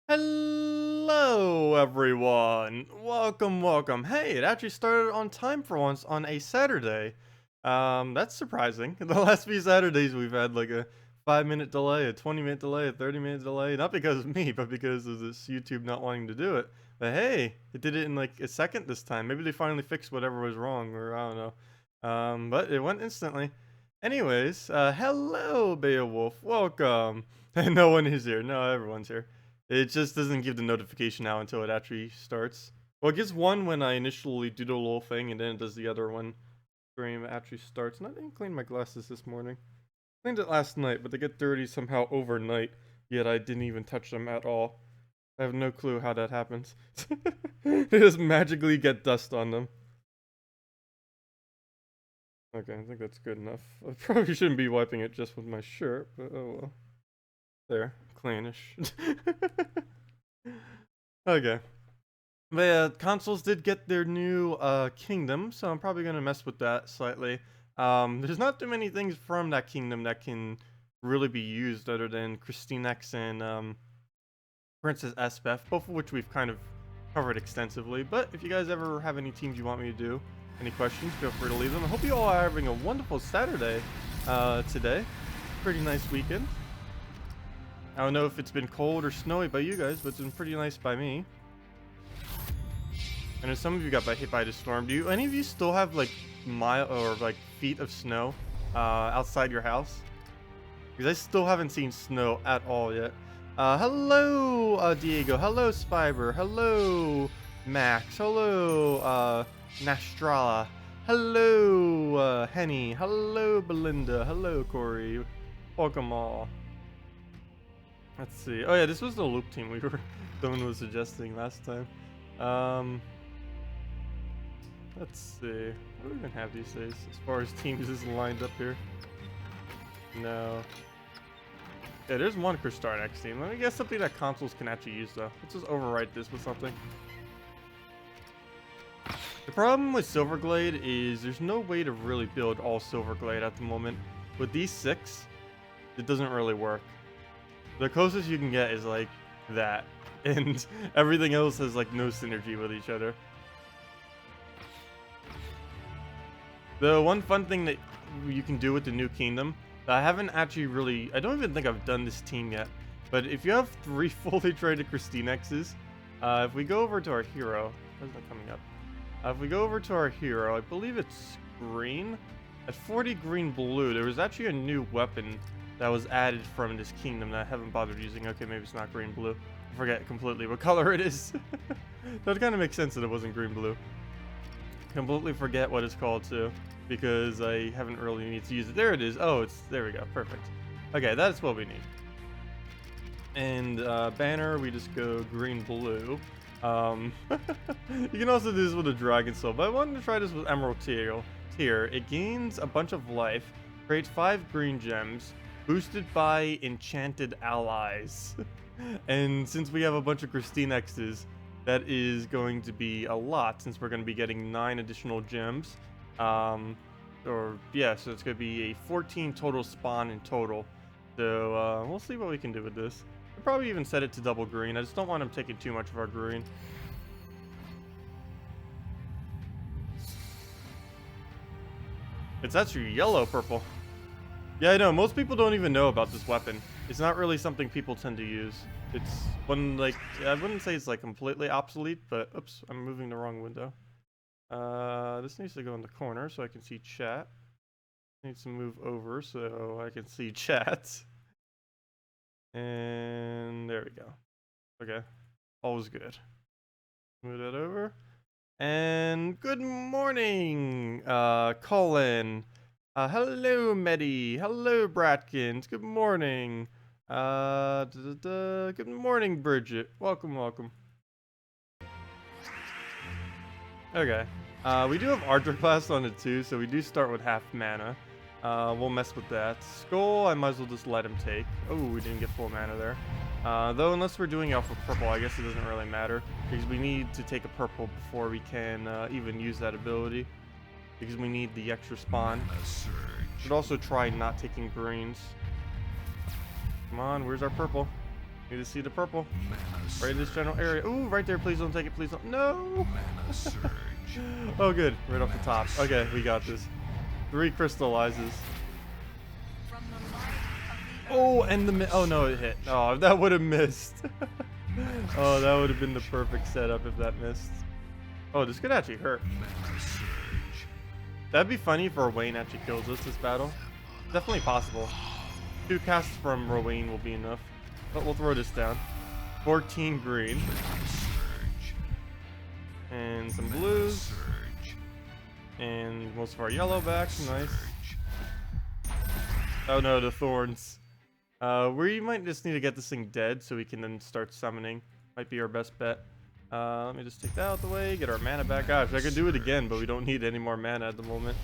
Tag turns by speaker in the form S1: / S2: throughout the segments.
S1: Hello everyone! Welcome. Hey, it actually started on time for once on a Saturday. That's surprising. The last few Saturdays we've had like a 5-minute delay, a 20-minute delay, a 30-minute delay. Not because of me, but because of this YouTube not wanting to do it. But hey, it did it in like a second this time. Maybe they finally fixed whatever was wrong, or I don't know. But it went instantly. Anyways, hello Beowulf, welcome. No one is here. No, everyone's here. It just doesn't give the notification now until it actually starts. Well, it gives one when I initially do the little thing, and then it does the other when stream actually starts. And I didn't clean my glasses this morning. Cleaned it last night, but they get dirty somehow overnight, yet I didn't even touch them at all. I have no clue how that happens. They just magically get dust on them. Okay, I think that's good enough. I probably shouldn't be wiping it just with my shirt, but oh well. There, cleanish. Okay. But yeah, consoles did get their new kingdom, so I'm probably gonna mess with that slightly. There's not too many things from that kingdom that can really be used other than Christinex and Princess Esbeth, both of which we've kind of covered extensively. But if you guys ever have any teams you want me to do, any questions, feel free to leave them. I hope you all are having a wonderful Saturday today. Pretty nice weekend. I don't know if it's been cold or snowy by you guys, but it's been pretty nice by me. I know some of you got hit by the storm. Do any of you still have like feet of snow outside your house? Because I still haven't seen snow at all yet. Hello, Diego. Hello, Spiber. Hello, Max. Hello, Nastrala. Hello, Henny. Hello, Belinda. Hello, Corey. Welcome all. Let's see. Oh yeah, this was the loop team someone was suggesting last time. Let's see. What do we even have these days as far as teams is lined up here? No. Yeah, there's one Stardew team. Let me guess something that consoles can actually use though. Let's just overwrite this with something. The problem with Silverglade is there's no way to really build all Silverglade at the moment. With these 6, it doesn't really work. The closest you can get is like that, and everything else has like no synergy with each other. The one fun thing that you can do with the new kingdom, that I haven't actually I don't even think I've done this team yet, but if you have 3 fully traded Christinexes, if we go over to our hero, where's that coming up? If we go over to our hero, I believe it's green. At 40 green blue, there was actually a new weapon that was added from this kingdom that I haven't bothered using. Okay, maybe it's not green blue. I forget completely what color it is. That kind of makes sense that it wasn't green blue. Completely forget what it's called too, because I haven't really needed to use it. There it is. Oh, there we go. Perfect. Okay, that's what we need. And banner, we just go green blue. You can also do this with a dragon soul, but I wanted to try this with emerald tier. It gains a bunch of life, creates 5 green gems, boosted by enchanted allies. And since we have a bunch of Christinexes, that is going to be a lot, since we're going to be getting 9 additional gems. So it's going to be a 14 total spawn in total. So we'll see what we can do with this. I'll probably even set it to double green. I just don't want him taking too much of our green. It's actually yellow purple. Yeah, I know. Most people don't even know about this weapon. It's not really something people tend to use. It's one, like, I wouldn't say it's like completely obsolete, but oops, I'm moving the wrong window. This needs to go in the corner so I can see chat. Needs to move over so I can see chat. And there we go. Okay, all's good. Move that over. And good morning, Colin. Hello, Medi. Hello, Bratkins. Good morning. Good morning, Bridget. Welcome. Okay. We do have Archer class on it too, so we do start with half mana. We'll mess with that. Skull, I might as well just let him take. Oh, we didn't get full mana there. Though, unless we're doing Alpha Purple, I guess it doesn't really matter, because we need to take a purple before we can even use that ability. Because we need the extra spawn. Should also try not taking greens. Come on, where's our purple? Need to see the purple. Right in this general area. Ooh, right there. Please don't take it. Please don't. No. Oh, good. Right off the top. Okay, we got this. 3 crystallizes. Oh, and the oh no, it hit. Oh, that would have missed. Oh, that would have been the perfect setup if that missed. Oh, this could actually hurt. That'd be funny if Rowan actually kills us this battle. Definitely possible. 2 casts from Rowan will be enough. But we'll throw this down. 14 green. And some blues. And most of our yellow back. Nice. Oh no, the thorns. We might just need to get this thing dead so we can then start summoning. Might be our best bet. Let me just take that out the way, get our mana back. Gosh, I could do it again, but we don't need any more mana at the moment.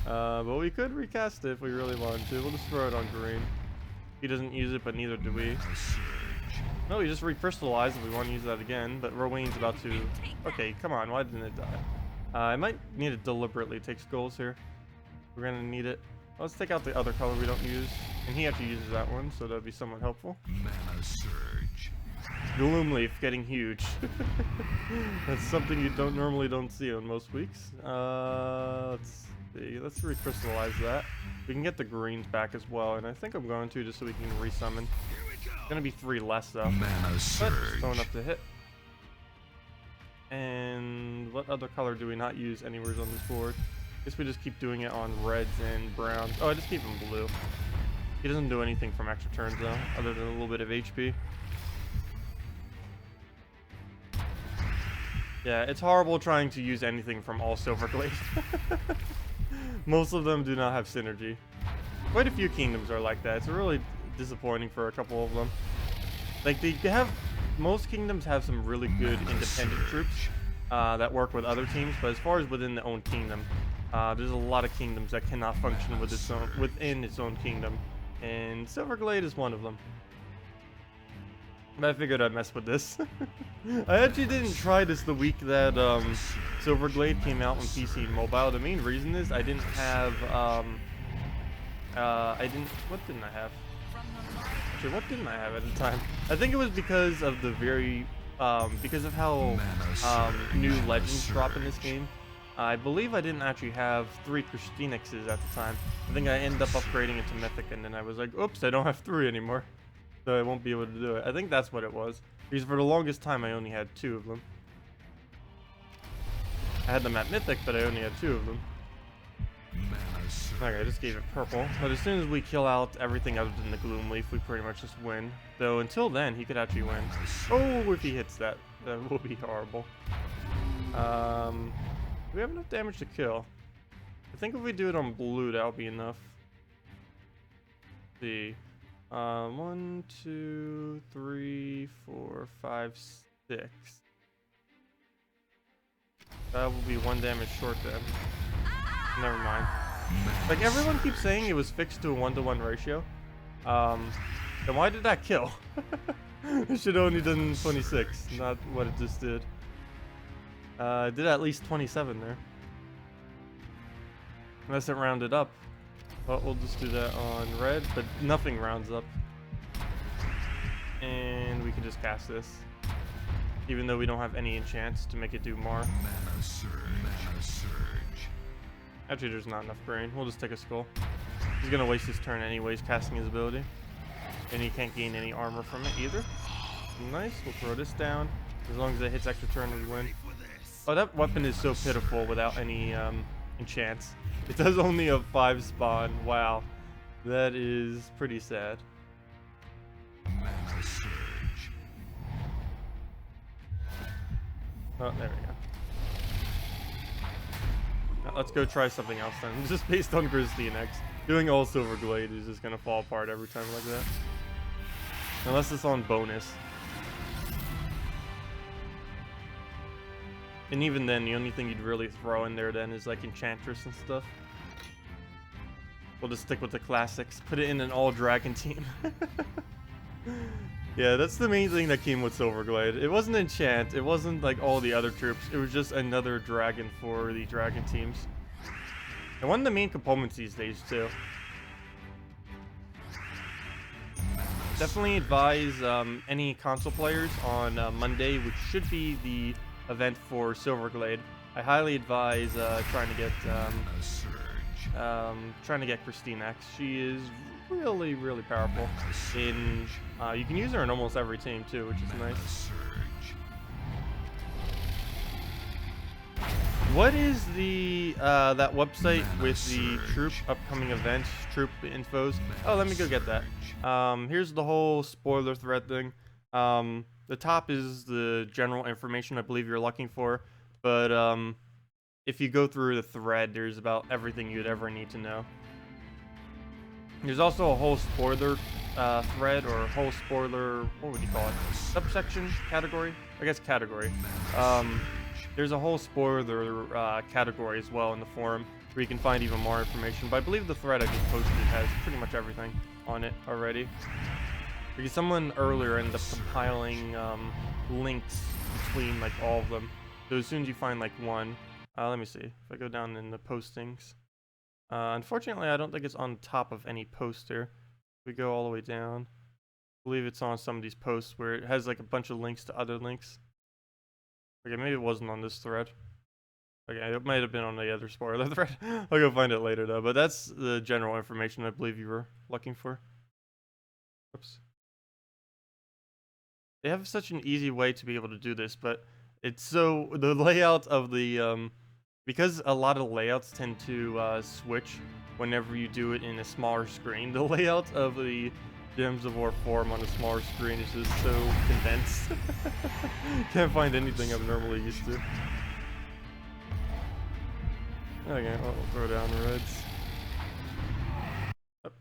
S1: But we could recast it if we really wanted to. We'll just throw it on green. He doesn't use it, but neither do we. No, we just recrystallized if we want to use that again, but Rowan's about to... Okay, come on, why didn't it die? I might need to deliberately take skulls here. We're gonna need it. Let's take out the other color we don't use. And he actually uses that one, so that'd be somewhat helpful. Mana surge. Gloomleaf getting huge. That's something you normally don't see on most weeks. Let's see. Let's recrystallize that. We can get the greens back as well, and I think I'm going to just so we can resummon. It's gonna be 3 less though. Mana surge. But still enough to hit. And what other color do we not use anywhere on this board? Guess we just keep doing it on reds and browns. Oh, I just keep him blue. He doesn't do anything from extra turns though, other than a little bit of HP. Yeah, it's horrible trying to use anything from all Silverglade. Most of them do not have synergy. Quite a few kingdoms are like that. It's really disappointing for a couple of them. Like most kingdoms have some really good independent troops that work with other teams, but as far as within their own kingdom, there's a lot of kingdoms that cannot function within its own kingdom, and Silverglade is one of them. But I figured I'd mess with this. I actually didn't try this the week that Silverglade came out on PC and mobile. The main reason is I didn't have what didn't I have? Actually, what didn't I have at the time? I think it was because of the because of how new legends drop in this game. I believe I didn't actually have 3 Christinexes at the time. I think I ended up upgrading it to Mythic, and then I was like, oops, I don't have 3 anymore. So I won't be able to do it. I think that's what it was. Because for the longest time, I only had 2 of them. I had them at Mythic, but I only had 2 of them. Okay, I just gave it purple. But as soon as we kill out everything other than the Gloomleaf, we pretty much just win. Though until then, he could actually win. Oh, if he hits that, that will be horrible. We have enough damage to kill. I think if we do it on blue, that'll be enough. Let's see. 1, 2, 3, 4, 5, 6. That will be 1 damage short then. Never mind. Like everyone keeps saying it was fixed to a 1-to-1 ratio. Then why did that kill? It should have only done 26, not what it just did. It did at least 27 there. Unless it rounded up. Well, we'll just do that on red, but nothing rounds up. And we can just cast this. Even though we don't have any enchants to make it do more. Mana surge. Mana surge. Actually, there's not enough green. We'll just take a skull. He's gonna waste his turn anyways, casting his ability. And he can't gain any armor from it either. Nice, we'll throw this down. As long as it hits extra turn, we win. Oh, that weapon is so pitiful without any enchants. It does only a 5 spawn. Wow. That is pretty sad. Oh, there we go. Now, let's go try something else then. Just based on Christinex. Doing all Silverglade is just gonna fall apart every time like that. Unless it's on bonus. And even then, the only thing you'd really throw in there then is like Enchantress and stuff. We'll just stick with the classics. Put it in an all-dragon team. Yeah, that's the main thing that came with Silverglade. It wasn't enchant, it wasn't like all the other troops, it was just another dragon for the dragon teams. And one of the main components these days too. definitely advise any console players on Monday, which should be the event for Silverglade. I highly advise trying to get Christine X. She is really, really powerful. You can use her in almost every team too, which is nice. What is the that website with the troop upcoming events, troop infos? Oh, let me go get that. Here's the whole spoiler thread thing. The top is the general information I believe you're looking for, but if you go through the thread, there's about everything you'd ever need to know. There's also a whole spoiler thread, or a whole spoiler, what would you call it? Subsection? Category? I guess category. There's a whole spoiler category as well in the forum where you can find even more information. But I believe the thread I just posted has pretty much everything on it already. Because someone earlier ended up compiling links between like all of them. So as soon as you find like one, let me see. If I go down in the postings. Unfortunately, I don't think it's on top of any poster. We go all the way down. I believe it's on some of these posts where it has like a bunch of links to other links. Okay, maybe it wasn't on this thread. Okay, it might have been on the other spoiler thread. I'll go find it later though, but that's the general information I believe you were looking for. Oops. They have such an easy way to be able to do this, but it's so, the layout of the, because a lot of layouts tend to switch whenever you do it in a smaller screen, the layout of the Gems of War forum on a smaller screen is just so condensed. Can't find anything I'm normally used to. Okay, well, we'll throw down the reds. Up.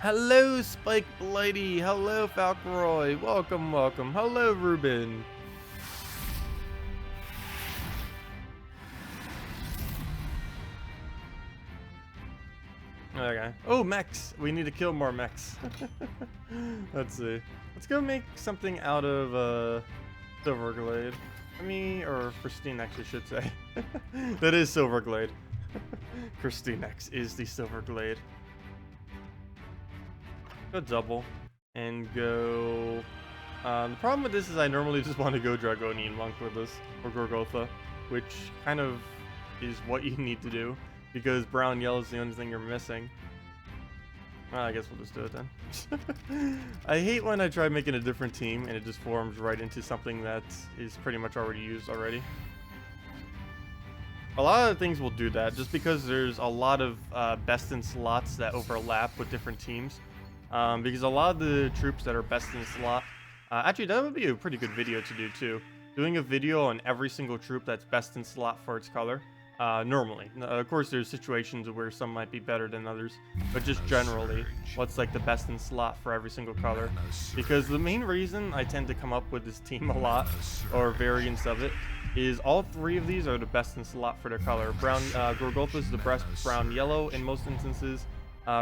S1: Hello, Spike Blighty. Hello, Falcroy. Welcome, welcome. Hello, Ruben. Okay. Oh, mechs. We need to kill more mechs. Let's see. Let's go make something out of Silverglade. Or Christine X, I should say. That is Silverglade. Christine X is the Silverglade. Go double and go. The problem with this is I normally just want to go Dragonian Monk with this, or Gorgotha, which kind of is what you need to do. Because brown yellow is the only thing you're missing. Well, I guess we'll just do it then. I hate when I try making a different team and it just forms right into something that is pretty much already used already. A lot of things will do that just because there's a lot of best in slots that overlap with different teams. Because a lot of the troops that are best in slot, actually that would be a pretty good video to do too. Doing a video on every single troop that's best in slot for its color. Normally. Of course, there's situations where some might be better than others, but just generally, what's like the best in slot for every single color. Because the main reason I tend to come up with this team a lot, or variants of it, is all three of these are the best in slot for their color. Brown, Gorgotha is the best brown-yellow in most instances,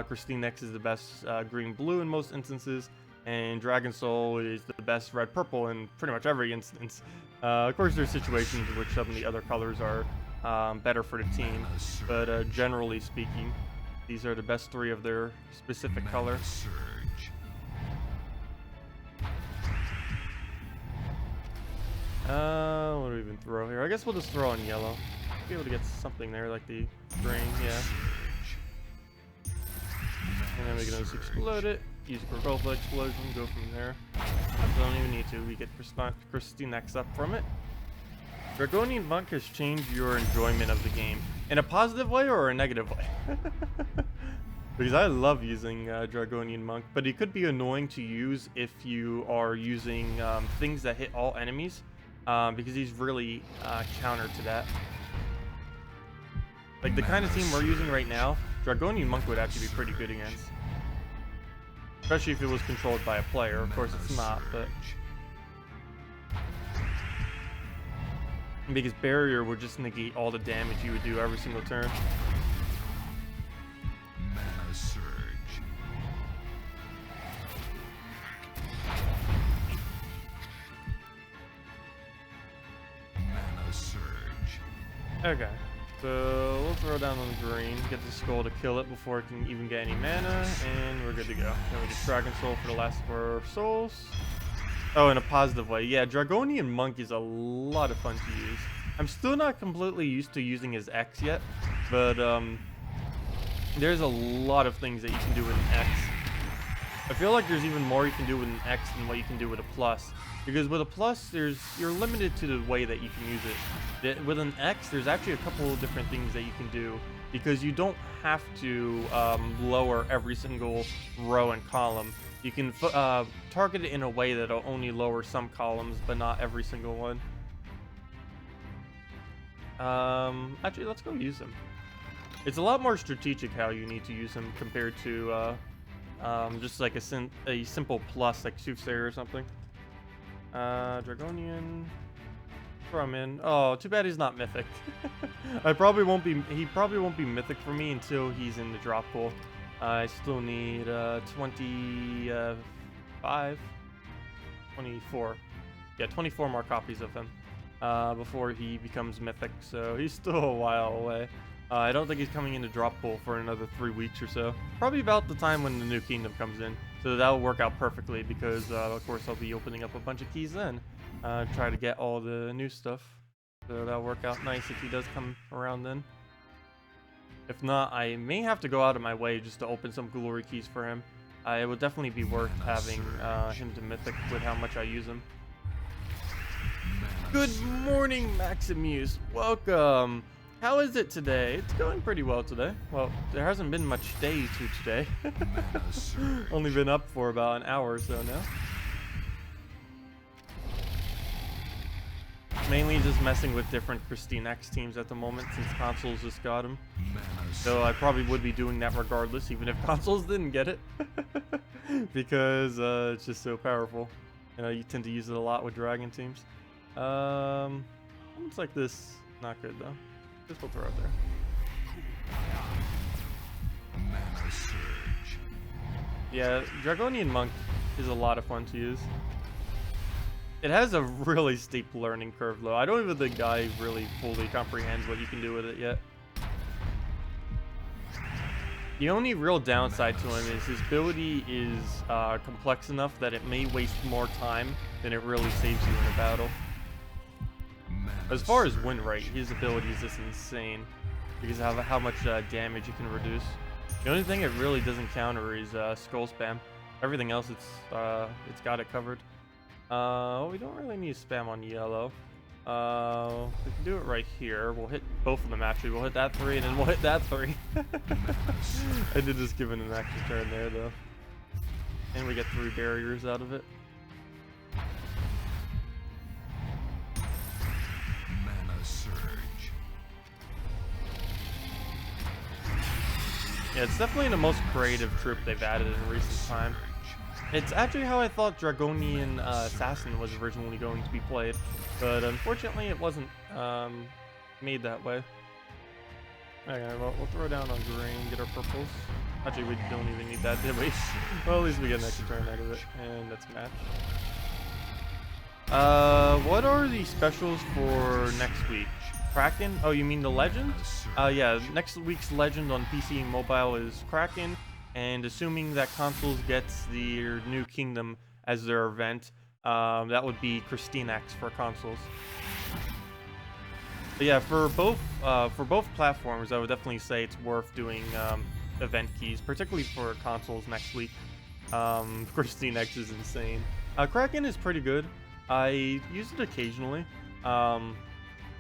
S1: Christine X is the best green-blue in most instances, and Dragon Soul is the best red-purple in pretty much every instance. Of course, there's situations in which some of the other colors are better for the team, but generally speaking, these are the best three of their specific color. What do we even throw here? I guess we'll just throw on yellow. Be able to get something there, like the green, yeah. And then we can just explode it. Use a Gorgotha explosion, go from there. I don't even need to. We get Christine X up from it. Dragonian Monk has changed your enjoyment of the game in a positive way or a negative way. Because I love using Dragonian Monk, but it could be annoying to use if you are using things that hit all enemies, because he's really counter to that. Like the kind of team we're using right now, Dragonian Monk would actually be pretty good against. Especially if it was controlled by a player. Of course it's not, but... Because barrier would just negate all the damage you would do every single turn.
S2: Mana surge. Mana surge.
S1: Okay. So we'll throw down on the green, get the skull to kill it before it can even get any mana, and we're good to go. Then we get Dragon Soul for the last of our souls. Oh, in a positive way. Yeah, Dragonian Monk is a lot of fun to use. I'm still not completely used to using his X yet, but there's a lot of things that you can do with an X. I feel like there's even more you can do with an X than what you can do with a plus. Because with a plus, you're limited to the way that you can use it. With an X, there's actually a couple of different things that you can do, because you don't have to lower every single row and column. You can target it in a way that'll only lower some columns, but not every single one. Actually, let's go use him. It's a lot more strategic how you need to use him compared to just like a simple plus like Soothsayer or something. Dragonian. Throw him in. Oh, too bad he's not mythic. He probably won't be mythic for me until he's in the drop pool. I still need 24. Yeah, 24 more copies of him before he becomes mythic, so he's still a while away. I don't think he's coming into drop pool for another 3 weeks or so. Probably about the time when the new kingdom comes in. So that'll work out perfectly because, of course, I'll be opening up a bunch of keys then. Try to get all the new stuff. So that'll work out nice if he does come around then. If not, I may have to go out of my way just to open some glory keys for him. It would definitely be worth having him to mythic with how much I use him. Good morning, Maximus. Welcome. How is it today? It's going pretty well today. Well, there hasn't been much day to today. Only been up for about an hour or so now. Mainly just messing with different Christine X teams at the moment since consoles just got them. So I probably would be doing that regardless, even if consoles didn't get it. Because it's just so powerful. You know, you tend to use it a lot with Dragon teams. Looks like this, not good though. This will throw it there. Yeah, Dragonian Monk is a lot of fun to use. It has a really steep learning curve though. I don't even think Guy really fully comprehends what you can do with it yet. The only real downside to him is his ability is complex enough that it may waste more time than it really saves you in a battle. As far as win rate, his ability is just insane because of how much damage you can reduce. The only thing it really doesn't counter is skull spam. Everything else, it's got it covered. We don't really need spam on yellow. We can do it right here. We'll hit both of them actually. We'll hit that 3 and then we'll hit that 3. I did just give it an extra turn there though. And we get 3 barriers out of it. Yeah, it's definitely the most creative troop they've added in recent time. It's actually how I thought Dragonian Assassin was originally going to be played, but unfortunately it wasn't made that way. Okay, well, we'll throw down on green, get our purples. Actually, we don't even need that, did we? Well, at least we get an extra turn out of it, and that's match. What are the specials for next week? Kraken? Oh, you mean the Legend? Yeah, next week's Legend on PC and mobile is Kraken, and assuming that consoles gets their new kingdom as their event, that would be Christine X for consoles. But yeah, for both platforms, I would definitely say it's worth doing event keys, particularly for consoles next week. Christine X is insane. Kraken is pretty good. I use it occasionally.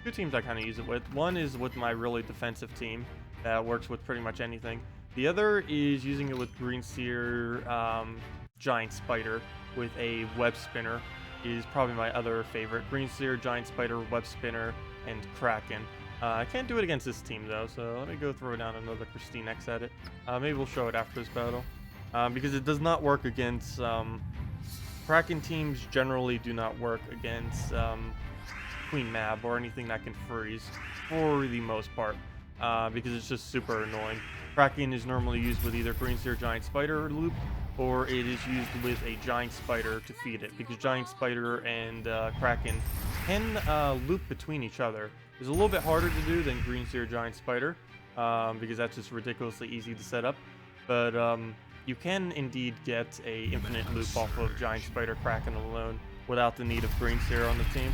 S1: 2 teams I kind of use it with. One is with my really defensive team that works with pretty much anything. The other is using it with Greenseer Giant Spider with a Web Spinner is probably my other favorite. Greenseer, Giant Spider, Web Spinner, and Kraken. I can't do it against this team though, so let me go throw down another Christine X at it. Maybe we'll show it after this battle. Because it does not work against... Kraken teams generally do not work against Queen Mab or anything that can freeze for the most part, because it's just super annoying. Kraken is normally used with either Greenseer Giant Spider loop, or it is used with a Giant Spider to feed it, because Giant Spider and Kraken can loop between each other, is a little bit harder to do than Green Seer Giant Spider, because that's just ridiculously easy to set up. But you can indeed get a infinite loop off of Giant Spider Kraken alone without the need of Green Seer on the team.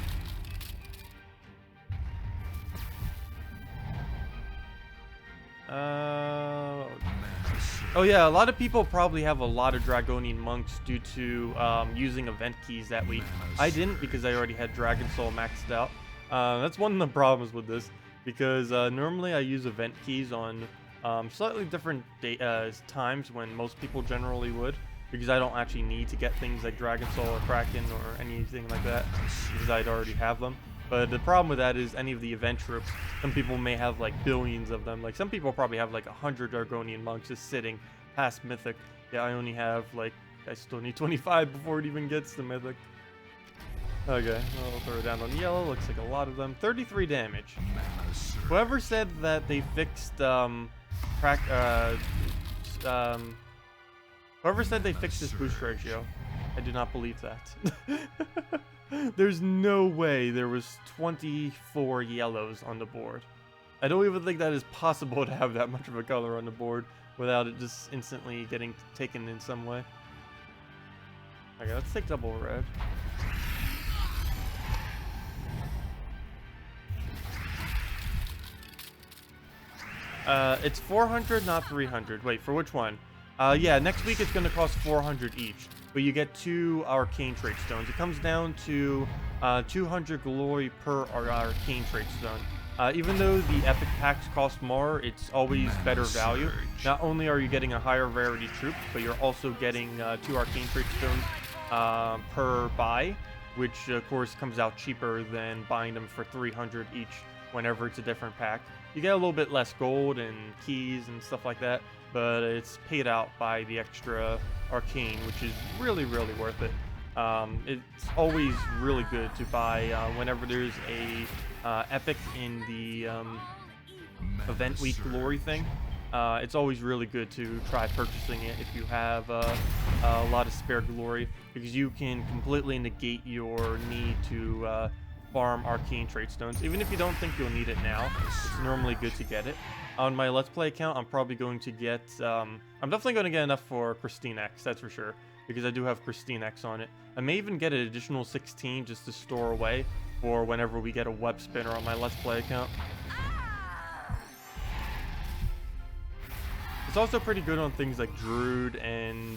S1: Oh yeah, a lot of people probably have a lot of Dragonian monks due to using event keys that week. I didn't because I already had Dragon Soul maxed out. That's one of the problems with this, because normally I use event keys on slightly different times when most people generally would, because I don't actually need to get things like Dragon Soul or Kraken or anything like that, because I'd already have them. But the problem with that is any of the event troops, some people may have like billions of them. Like some people probably have like 100 Dragonian monks just sitting past Mythic. Yeah, I only have like, I still need 25 before it even gets to Mythic. Okay, I'll throw it down on yellow. Looks like a lot of them. 33 damage. Whoever said that they fixed whoever said they fixed this boost ratio, I do not believe that. There's no way there was 24 yellows on the board. I don't even think that is possible to have that much of a color on the board without it just instantly getting taken in some way. Okay, let's take double red. It's 400, not 300. Wait, for which one? Yeah, next week it's going to cost 400 each, but you get 2 arcane trait stones. It comes down to 200 glory per arcane trait stone. Even though the epic packs cost more, it's always better value. Not only are you getting a higher rarity troop, but you're also getting 2 arcane trait stones per buy, which of course comes out cheaper than buying them for 300 each whenever it's a different pack. You get a little bit less gold and keys and stuff like that, but it's paid out by the extra arcane, which is really, really worth it. It's always really good to buy whenever there's a epic in the event week glory thing. It's always really good to try purchasing it if you have a lot of spare glory, because you can completely negate your need to farm arcane trait stones. Even if you don't think you'll need it now, it's normally good to get it. On my Let's Play account, I'm probably going to get, I'm definitely going to get enough for Christine X, that's for sure, because I do have Christine X on it. I may even get an additional 16 just to store away for whenever we get a web spinner on my Let's Play account. It's also pretty good on things like Druid and,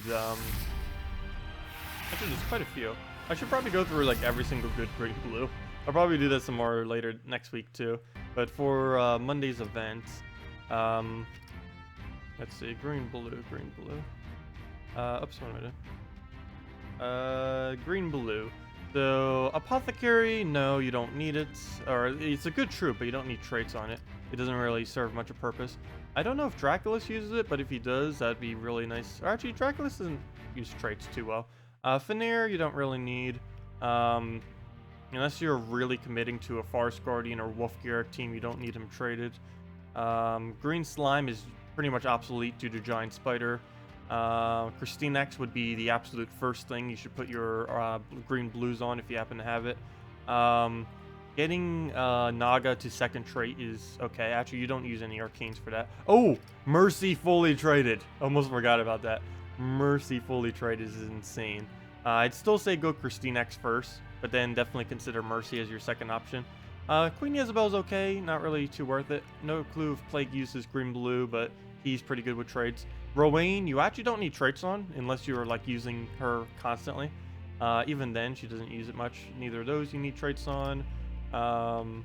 S1: actually there's quite a few. I should probably go through like every single good green blue. I'll probably do that some more later next week too. But for Monday's event, let's see, green blue. Oops, what am I doing? Green blue. So Apothecary, no, you don't need it. Or it's a good troop, but you don't need traits on it. It doesn't really serve much of purpose. I don't know if Draculus uses it, but if he does, that'd be really nice. Or actually, Draculus doesn't use traits too well. Fenrir, you don't really need. Unless you're really committing to a Forest Guardian or Wolf Garrick team, you don't need him traded. Green Slime is pretty much obsolete due to Giant Spider. Christine X would be the absolute first thing you should put your green blues on if you happen to have it. Getting Naga to second trait is okay. Actually, you don't use any arcanes for that. Oh, Mercy fully traded. Almost forgot about that. Mercy fully traded is insane. I'd still say go Christine X first, but then definitely consider Mercy as your second option. Queen Isabel's okay, not really too worth it. No clue if Plague uses green blue, but he's pretty good with trades. Rowan, you actually don't need traits on unless you're like using her constantly. Even then, she doesn't use it much. Neither of those you need traits on. The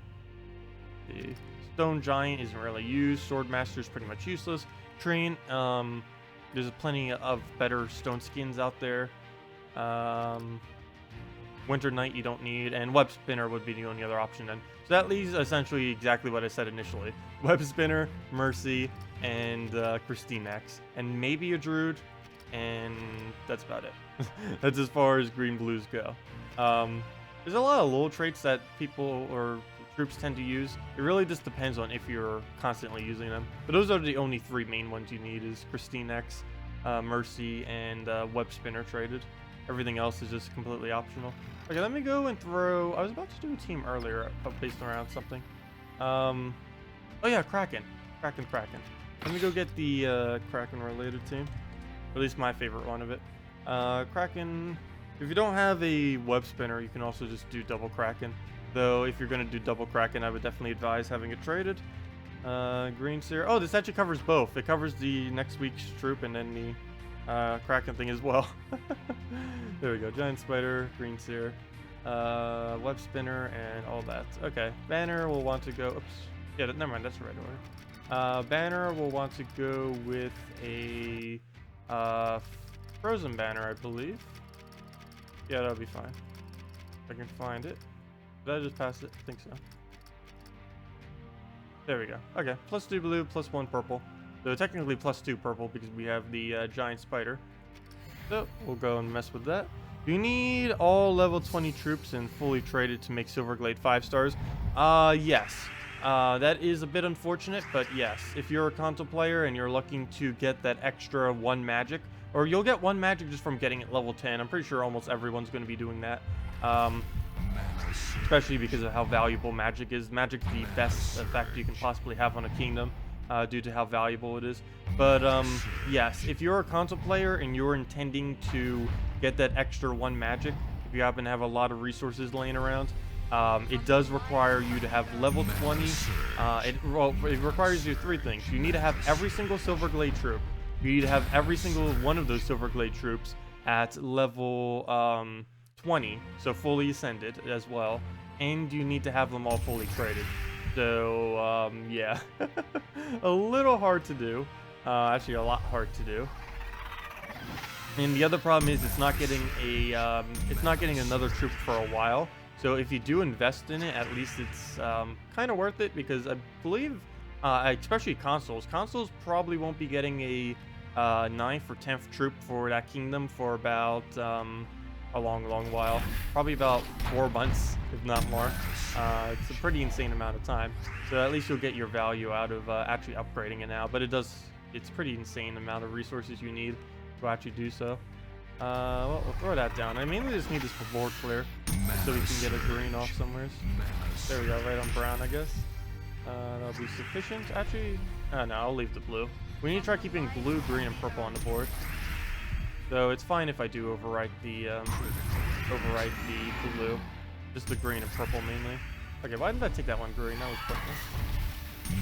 S1: Stone Giant isn't really used. Swordmaster is pretty much useless. Train, there's plenty of better stone skins out there. Winter Knight you don't need, and Web Spinner would be the only other option then. So that leaves essentially exactly what I said initially. Web Spinner, Mercy, and Christine X, and maybe a Druid, and that's about it. That's as far as green blues go. There's a lot of little traits that people or troops tend to use. It really just depends on if you're constantly using them. But those are the only 3 main ones you need: is Christine X, Mercy, and Web Spinner traded. Everything else is just completely optional. Okay, let me go and throw. I was about to do a team earlier based around something. Oh yeah, Kraken. Kraken. Let me go get the Kraken related team. Or at least my favorite one of it. Kraken. If you don't have a web spinner, you can also just do double Kraken. Though if you're gonna do double Kraken, I would definitely advise having it traded. Green Seer. Oh, this actually covers both. It covers the next week's troop and then the Kraken thing as well. There we go. Giant Spider, Green Seer, web spinner, and all that. Okay. Banner will want to go. Oops. Yeah. Never mind. That's the right order. Banner will want to go with a frozen banner, I believe. Yeah, that'll be fine. If I can find it. Did I just pass it? I think so. There we go. Okay, +2 blue, +1 purple. So technically +2 purple because we have the giant spider. So we'll go and mess with that. You need all level 20 troops and fully traded to make Silverglade 5 stars. Yes. That is a bit unfortunate, but yes. If you're a console player and you're looking to get that extra 1 magic, or you'll get 1 magic just from getting it level 10. I'm pretty sure almost everyone's going to be doing that. Especially because of how valuable magic is. Magic's the best effect you can possibly have on a kingdom due to how valuable it is. But yes, if you're a console player and you're intending to get that extra 1 magic, if you happen to have a lot of resources laying around, it does require you to have level 20. It requires you 3 things. You need to have every single Silverglade troop. You need to have every single one of those Silverglade troops at level 20, so fully ascended as well, and you need to have them all fully traded. So yeah, a little hard to do. Actually, a lot hard to do. And the other problem is it's not getting another troop for a while. So if you do invest in it, at least it's kind of worth it, because I believe, especially consoles probably won't be getting a 9th or 10th troop for that kingdom for about a long while. Probably about 4 months, if not more. It's a pretty insane amount of time. So at least you'll get your value out of actually upgrading it now. But it's pretty insane amount of resources you need to actually do so. Well, we'll throw that down. I mainly just need this for board clear, so we can get a green off somewhere. There we go, right on brown, I guess. That'll be sufficient. Actually, no, I'll leave the blue. We need to try keeping blue, green, and purple on the board. So it's fine if I do overwrite the blue, just the green and purple mainly. Okay, why did I take that one green? That was pointless.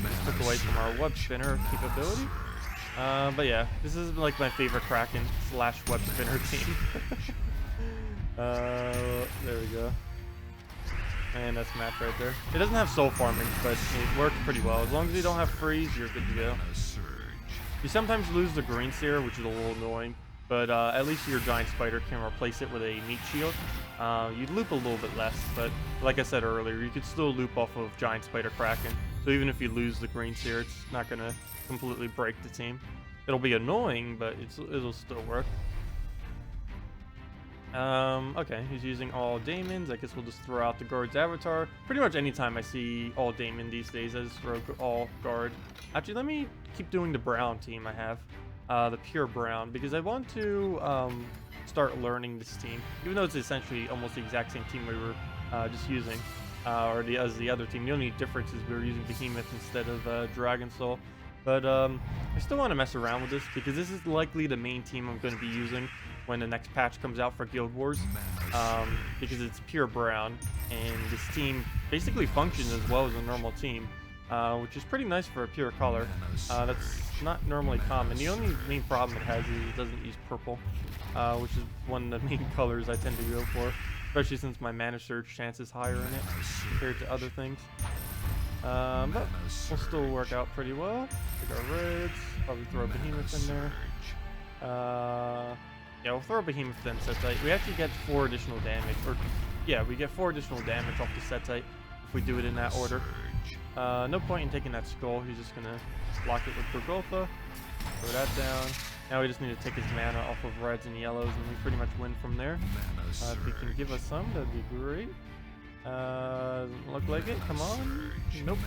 S1: Just took away from our web spinner capability. But yeah, this is like my favorite Kraken / web spinner team. There we go. And that's match right there. It doesn't have soul farming, but it works pretty well. As long as you don't have freeze, you're good to go. You sometimes lose the green seer, which is a little annoying, but at least your giant spider can replace it with a meat shield. You'd loop a little bit less, but like I said earlier, you could still loop off of giant spider Kraken. So even if you lose the green seer, it's not gonna completely break the team. It'll be annoying, but it'll still work. Okay, he's using all Daemons. I guess we'll just throw out the guard's avatar. Pretty much anytime I see all Daemon these days, I just throw all guard. Actually, let me keep doing the brown team I have. The pure brown, because I want to start learning this team. Even though it's essentially almost the exact same team we were just using. As the other team. The only difference is we were using Behemoth instead of Dragon Soul. But I still want to mess around with this, because this is likely the main team I'm going to be using when the next patch comes out for Guild Wars, because it's pure brown, and this team basically functions as well as a normal team, which is pretty nice for a pure color. That's not normally common. The only main problem it has is it doesn't use purple, which is one of the main colors I tend to go for, especially since my mana surge chance is higher in it compared to other things. But we'll still work out pretty well. Take our reds, probably throw a Behemoth in there. Yeah, we'll throw a Behemoth then Setite. We actually get 4 additional damage, or yeah, we get 4 additional damage off the Setite if we do it in that order. No point in taking that skull. He's just gonna block it with Bergolfa. Throw that down. Now we just need to take his mana off of reds and yellows, and we pretty much win from there. If he can give us some, that'd be great. Doesn't look like it. Come on. Nope.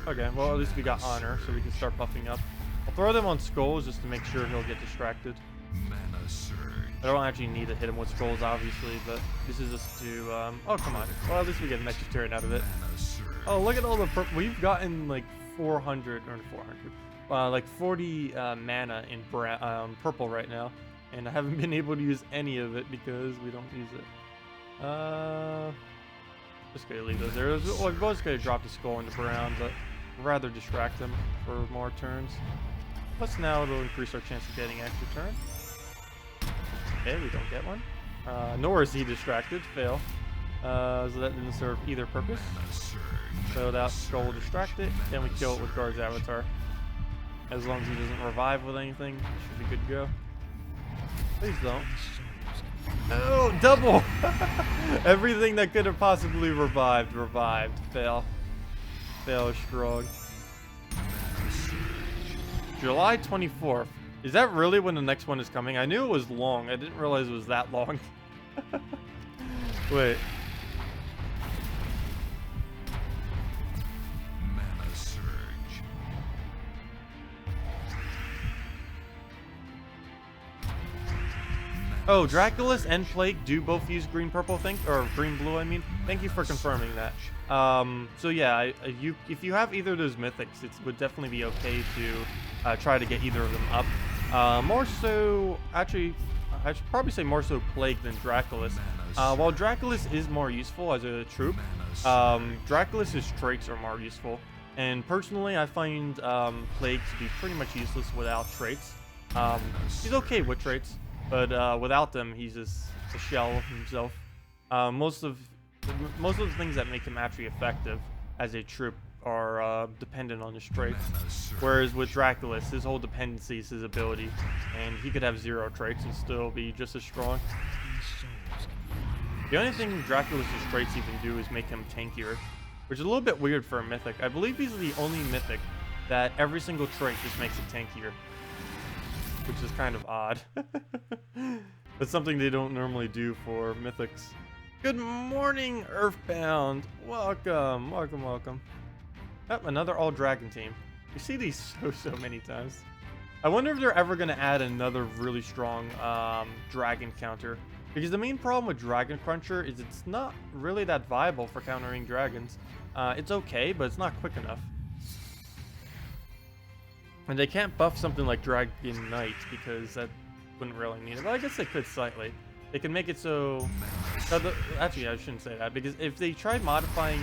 S1: Okay, well at least we got honor, so we can start buffing up. I'll throw them on skulls just to make sure he'll get distracted. I don't actually need to hit him with skulls, obviously, but this is just to, oh, come on. Well, at least we get an extra turn out of it. Oh, look at all the purple. We've gotten like 400 or 400, like 40 mana in purple right now, and I haven't been able to use any of it because we don't use it. Just gonna leave those there. Well, we're both gonna drop the skull into brown, but I'd rather distract them for more turns. Plus now it'll increase our chance of getting extra turn. Okay, we don't get one. Nor is he distracted. Fail. So that didn't serve either purpose. So that skull will distract it, then we kill it with Guard's Avatar. As long as he doesn't revive with anything, it should be good to go. Please don't. Oh, double! Everything that could have possibly revived. Fail. Fail strong. July 24th. Is that really when the next one is coming? I knew it was long. I didn't realize it was that long. Wait.
S2: Mana surge.
S1: Oh, Draculus and Plague do both use green-purple, or green-blue, I mean. Thank you for confirming that. So yeah, if you have either of those mythics, it would definitely be okay to try to get either of them up. More so, actually, I should probably say more so Plague than Draculus. While Draculus is more useful as a troop, Draculus's traits are more useful. And personally, I find Plague to be pretty much useless without traits. He's okay with traits, but without them, he's just a shell of himself. Most of the things that make him actually effective as a troop are dependent on his traits. Whereas with Draculus, his whole dependency is his ability, and he could have 0 traits and still be just as strong. The only thing Draculus's traits even do is make him tankier, which is a little bit weird for a mythic. I believe he's the only mythic that every single trait just makes it tankier, which is kind of odd. That's something they don't normally do for mythics. Good morning, Earthbound. Welcome, welcome, welcome. Oh, another all-dragon team. You see these so many times. I wonder if they're ever going to add another really strong dragon counter. Because the main problem with Dragon Cruncher is it's not really that viable for countering dragons. It's okay, but it's not quick enough. And they can't buff something like Dragon Knight because that wouldn't really need it. Well, I guess they could slightly. They can make it so... Actually, I shouldn't say that, because if they tried modifying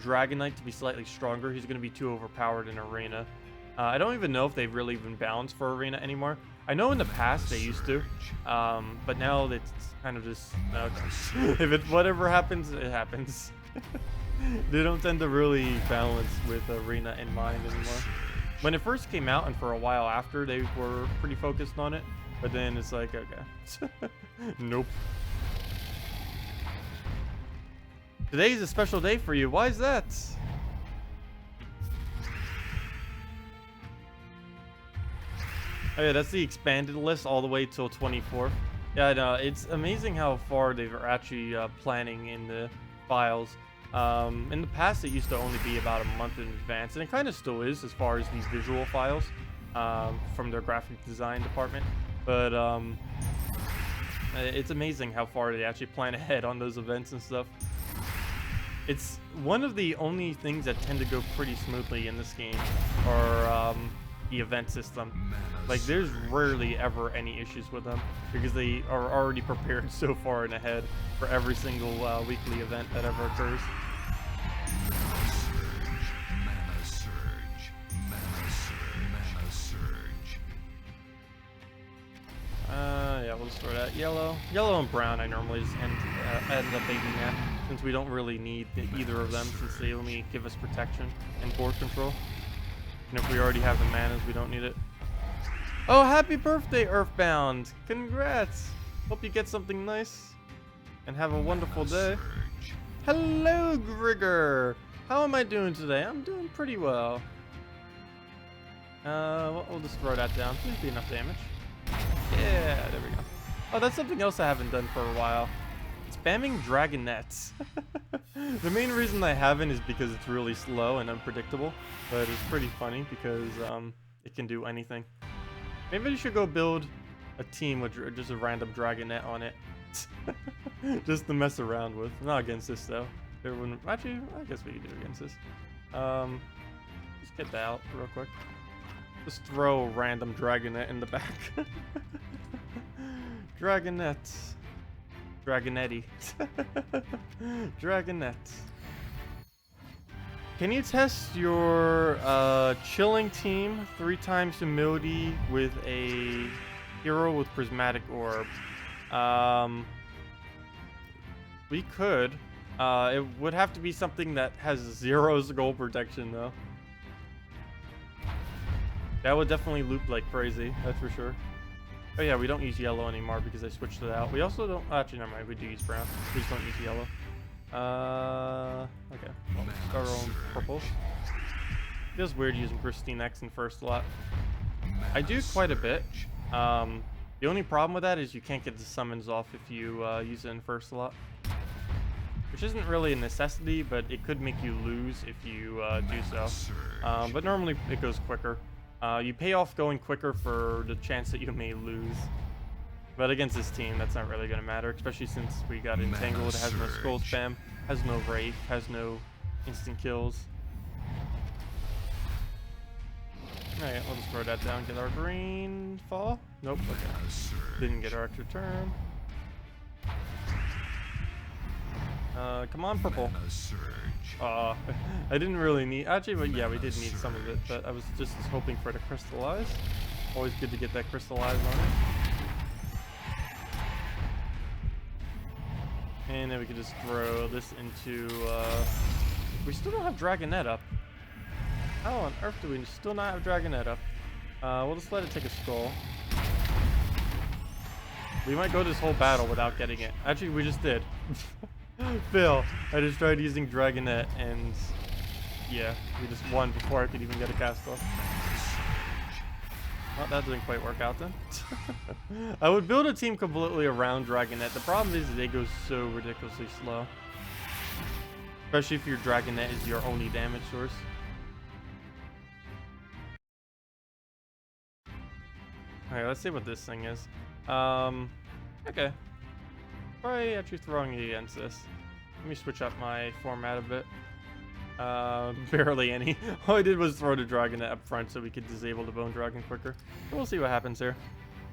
S1: Dragon Knight to be slightly stronger, he's going to be too overpowered in Arena. I don't even know if they've really even balanced for Arena anymore. I know in the past they used to, but now it's kind of just... if whatever happens, it happens. They don't tend to really balance with Arena in mind anymore. When it first came out and for a while after, they were pretty focused on it. But then it's like, okay. Nope. Today is a special day for you. Why is that? Oh yeah, that's the expanded list all the way till 24th. Yeah, I know. It's amazing how far they're actually planning in the files. In the past, it used to only be about a month in advance, and it kind of still is as far as these visual files from their graphic design department. But it's amazing how far they actually plan ahead on those events and stuff. It's one of the only things that tend to go pretty smoothly in this game are the event system. Like, there's rarely ever any issues with them because they are already prepared so far and ahead for every single weekly event that ever occurs. Yeah, we'll just throw that yellow and brown. I normally just end up aiming at, since we don't really need either of them, since they only give us protection and board control. And if we already have the manas, we don't need it. Oh, happy birthday, Earthbound! Congrats! Hope you get something nice and have a wonderful day. Hello, Grigger! How am I doing today? I'm doing pretty well. We'll just throw that down. Please be enough damage. Yeah, there we go. Oh, that's something else I haven't done for a while. Spamming Dragonets. The main reason I haven't is because it's really slow and unpredictable, but it's pretty funny because it can do anything. Maybe you should go build a team with just a random Dragonet on it. Just to mess around with. Not against this though. It wouldn't, actually, I guess we could do against this. Just get that out real quick. Just throw a random Dragonet in the back. Dragonet. Dragonetti. Dragonet. Can you test your chilling team 3 times humility with a hero with prismatic orb? We could. It would have to be something that has 0 goal protection though. That would definitely loop like crazy, that's for sure. Oh yeah, we don't use yellow anymore because I switched it out. We also don't, actually never mind, we do use brown. We just don't use yellow. Okay, well, start our own purple. Feels weird using Christinex in first slot. I do quite a bit. The only problem with that is you can't get the summons off if you use it in first slot. Which isn't really a necessity, but it could make you lose if you do so. But normally it goes quicker. You pay off going quicker for the chance that you may lose. But against this team, that's not really going to matter, especially since we got entangled. It has no skull spam, has no wraith, has no instant kills. Alright, we'll just throw that down, get our green fall. Nope, okay. Didn't get our extra turn. Come on, purple. I didn't really need, actually, but yeah, we did need some of it, but I was just hoping for it to crystallize. Always good to get that crystallize on it. And then we can just throw this into, we still don't have Dragonet up. How on earth do we still not have Dragonet up? We'll just let it take a skull. We might go this whole battle without getting it. Actually, we just did. Phil, I just tried using Dragonet and yeah, we just won before I could even get a cast off. Well, that didn't quite work out then. I would build a team completely around Dragonet. The problem is they go so ridiculously slow. Especially if your Dragonet is your only damage source. Alright, let's see what this thing is. Okay. Probably actually throwing it against this. Let me switch up my format a bit. Barely any. All I did was throw the Dragonet up front so we could disable the Bone Dragon quicker. But we'll see what happens here.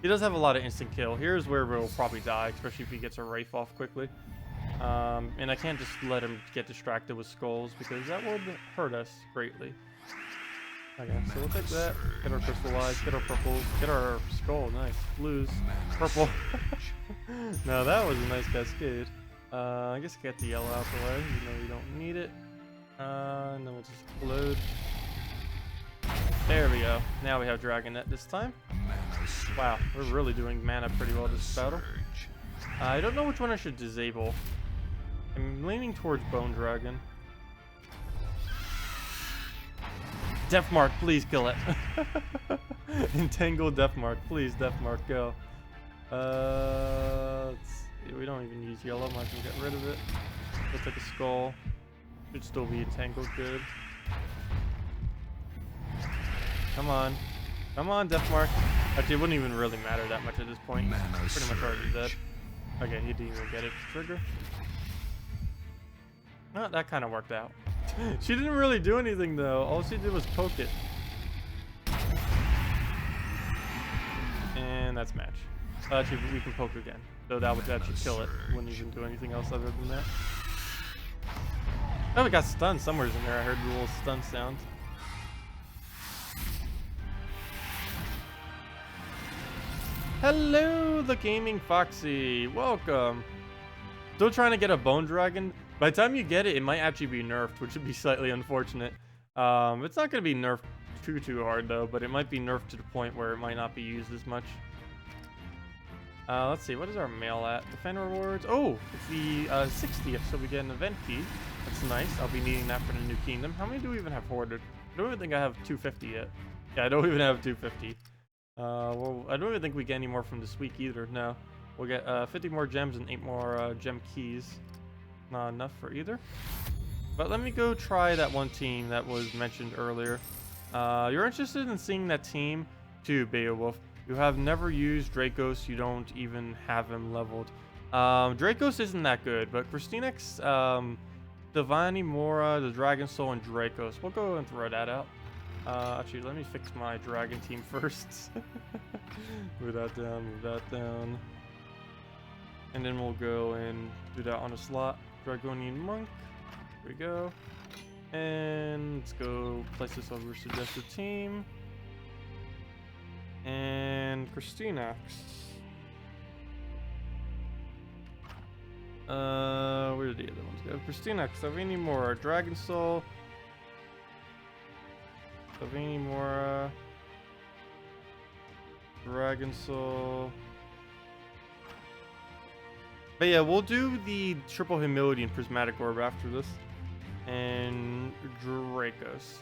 S1: He does have a lot of instant kill. Here's where we'll probably die, especially if he gets a Wraith off quickly. And I can't just let him get distracted with skulls because that would hurt us greatly. Okay, so we'll take that, get our crystallized, get our purples, get our skull, nice, blues, purple. Now that was a nice cascade. I guess get the yellow out the way, even though you don't need it. And then we'll just explode. There we go. Now we have Dragonet this time. Wow, we're really doing mana pretty well this battle. I don't know which one I should disable. I'm leaning towards Bone Dragon. Deathmark, please kill it. Entangle Deathmark, please Deathmark, go. Let's see, we don't even use yellow, might as well get rid of it. Looks like a skull. Should still be entangled, good. Come on. Come on, Deathmark. Actually, it wouldn't even really matter that much at this point. He's pretty much already dead. Okay, he didn't even get it to trigger. Well, that kind of worked out. She didn't really do anything though. All she did was poke it. And that's match. Actually, we can poke again. So that would actually kill it. Wouldn't even do anything else other than that. Oh, we got stunned somewhere in there. I heard the little stun sound. Hello, the Gaming Foxy. Welcome. Still trying to get a Bone Dragon. By the time you get it, it might actually be nerfed, which would be slightly unfortunate. It's not going to be nerfed too hard, though, but it might be nerfed to the point where it might not be used as much. Let's see, what is our mail at? Defend rewards. Oh, it's the 60th, so we get an event key. That's nice. I'll be needing that for the new kingdom. How many do we even have hoarded? I don't even think I have 250 yet. Yeah, I don't even have 250. Well, I don't even think we get any more from this week either. No. We'll get 50 more gems and 8 more gem keys. Not enough for either. But let me go try that one team that was mentioned earlier. You're interested in seeing that team too, Beowulf. You have never used Dracos. You don't even have him leveled. Dracos isn't that good, but Christinex Divani, Mora, the Dragon Soul, and Dracos. We'll go and throw that out. Actually, let me fix my dragon team first. Move that down, move that down. And then we'll go and do that on a slot. Dragonian Monk. Here we go. And let's go place this over suggested team. And Christinax. Where did the other ones go? Christinax, Silvini Mora, Dragon Soul. Silvini Mora. Dragon Soul. But yeah, we'll do the Triple Humility and Prismatic Orb after this. And Dracos.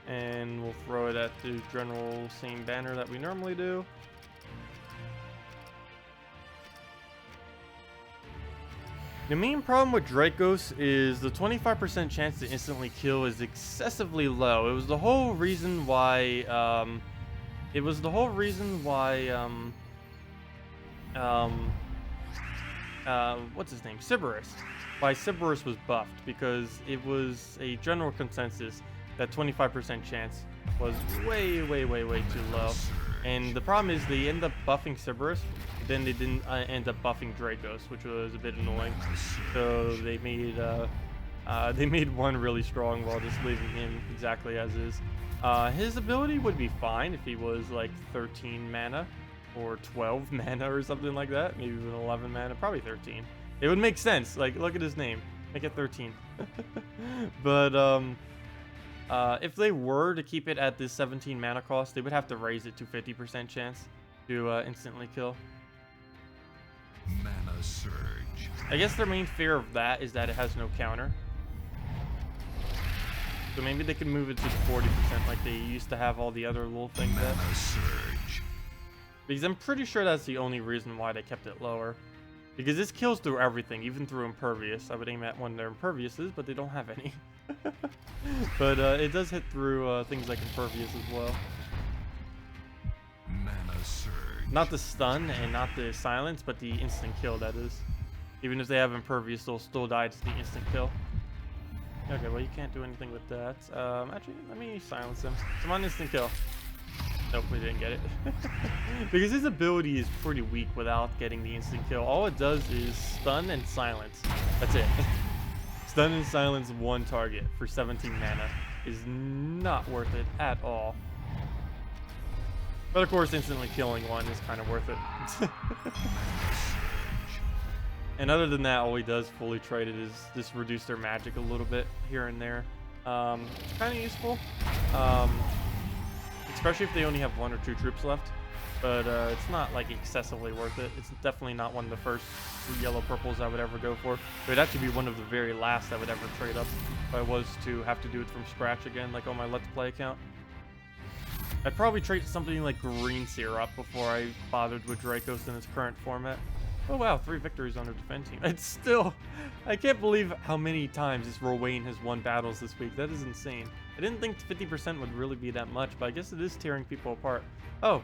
S1: And we'll throw it at the general same banner that we normally do. The main problem with Dracos is the 25% chance to instantly kill is excessively low. It was the whole reason why, what's his name? Cerberus. Why Cerberus was buffed, because it was a general consensus that 25% chance was way too low. And the problem is they end up buffing Cerberus, then they didn't end up buffing Dracos, which was a bit annoying. So they made one really strong while just leaving him exactly as is. His ability would be fine if he was like 13 mana or 12 mana or something like that. Maybe even 11 mana, probably 13. It would make sense. Like, look at his name. Make it 13. But if they were to keep it at this 17 mana cost, they would have to raise it to 50% chance to instantly kill.
S2: Mana surge.
S1: I guess their main fear of that is that it has no counter. So maybe they could move it to 40% like they used to have all the other little things at.
S2: Mana surge.
S1: Because I'm pretty sure that's the only reason why they kept it lower. Because this kills through everything, even through Impervious. I would aim at one of their Imperviouses, but they don't have any. But it does hit through things like Impervious as well.
S2: Mana surge.
S1: Not the stun and not the silence, but the instant kill, that is. Even if they have Impervious, they'll still die to the instant kill. Okay, well, you can't do anything with that. Actually, let me silence him. Come on, instant kill. Nope, we didn't get it. Because his ability is pretty weak without getting the instant kill. All it does is stun and silence. That's it. Stun and silence one target for 17 mana is not worth it at all. But of course, instantly killing one is kind of worth it. And other than that, all he does fully traded is just reduce their magic a little bit here and there. It's kind of useful. Especially if they only have 1 or 2 troops left, but it's not like excessively worth it. It's definitely not one of the first yellow purples I would ever go for. It would actually be one of the very last I would ever trade up if I was to have to do it from scratch again, like on my Let's Play account. I'd probably trade something like Green Syrup before I bothered with Dracos in its current format. Oh wow, 3 victories on their defense team. It's still, I can't believe how many times this Rowan has won battles this week. That is insane. I didn't think 50% would really be that much, but I guess it is tearing people apart. Oh,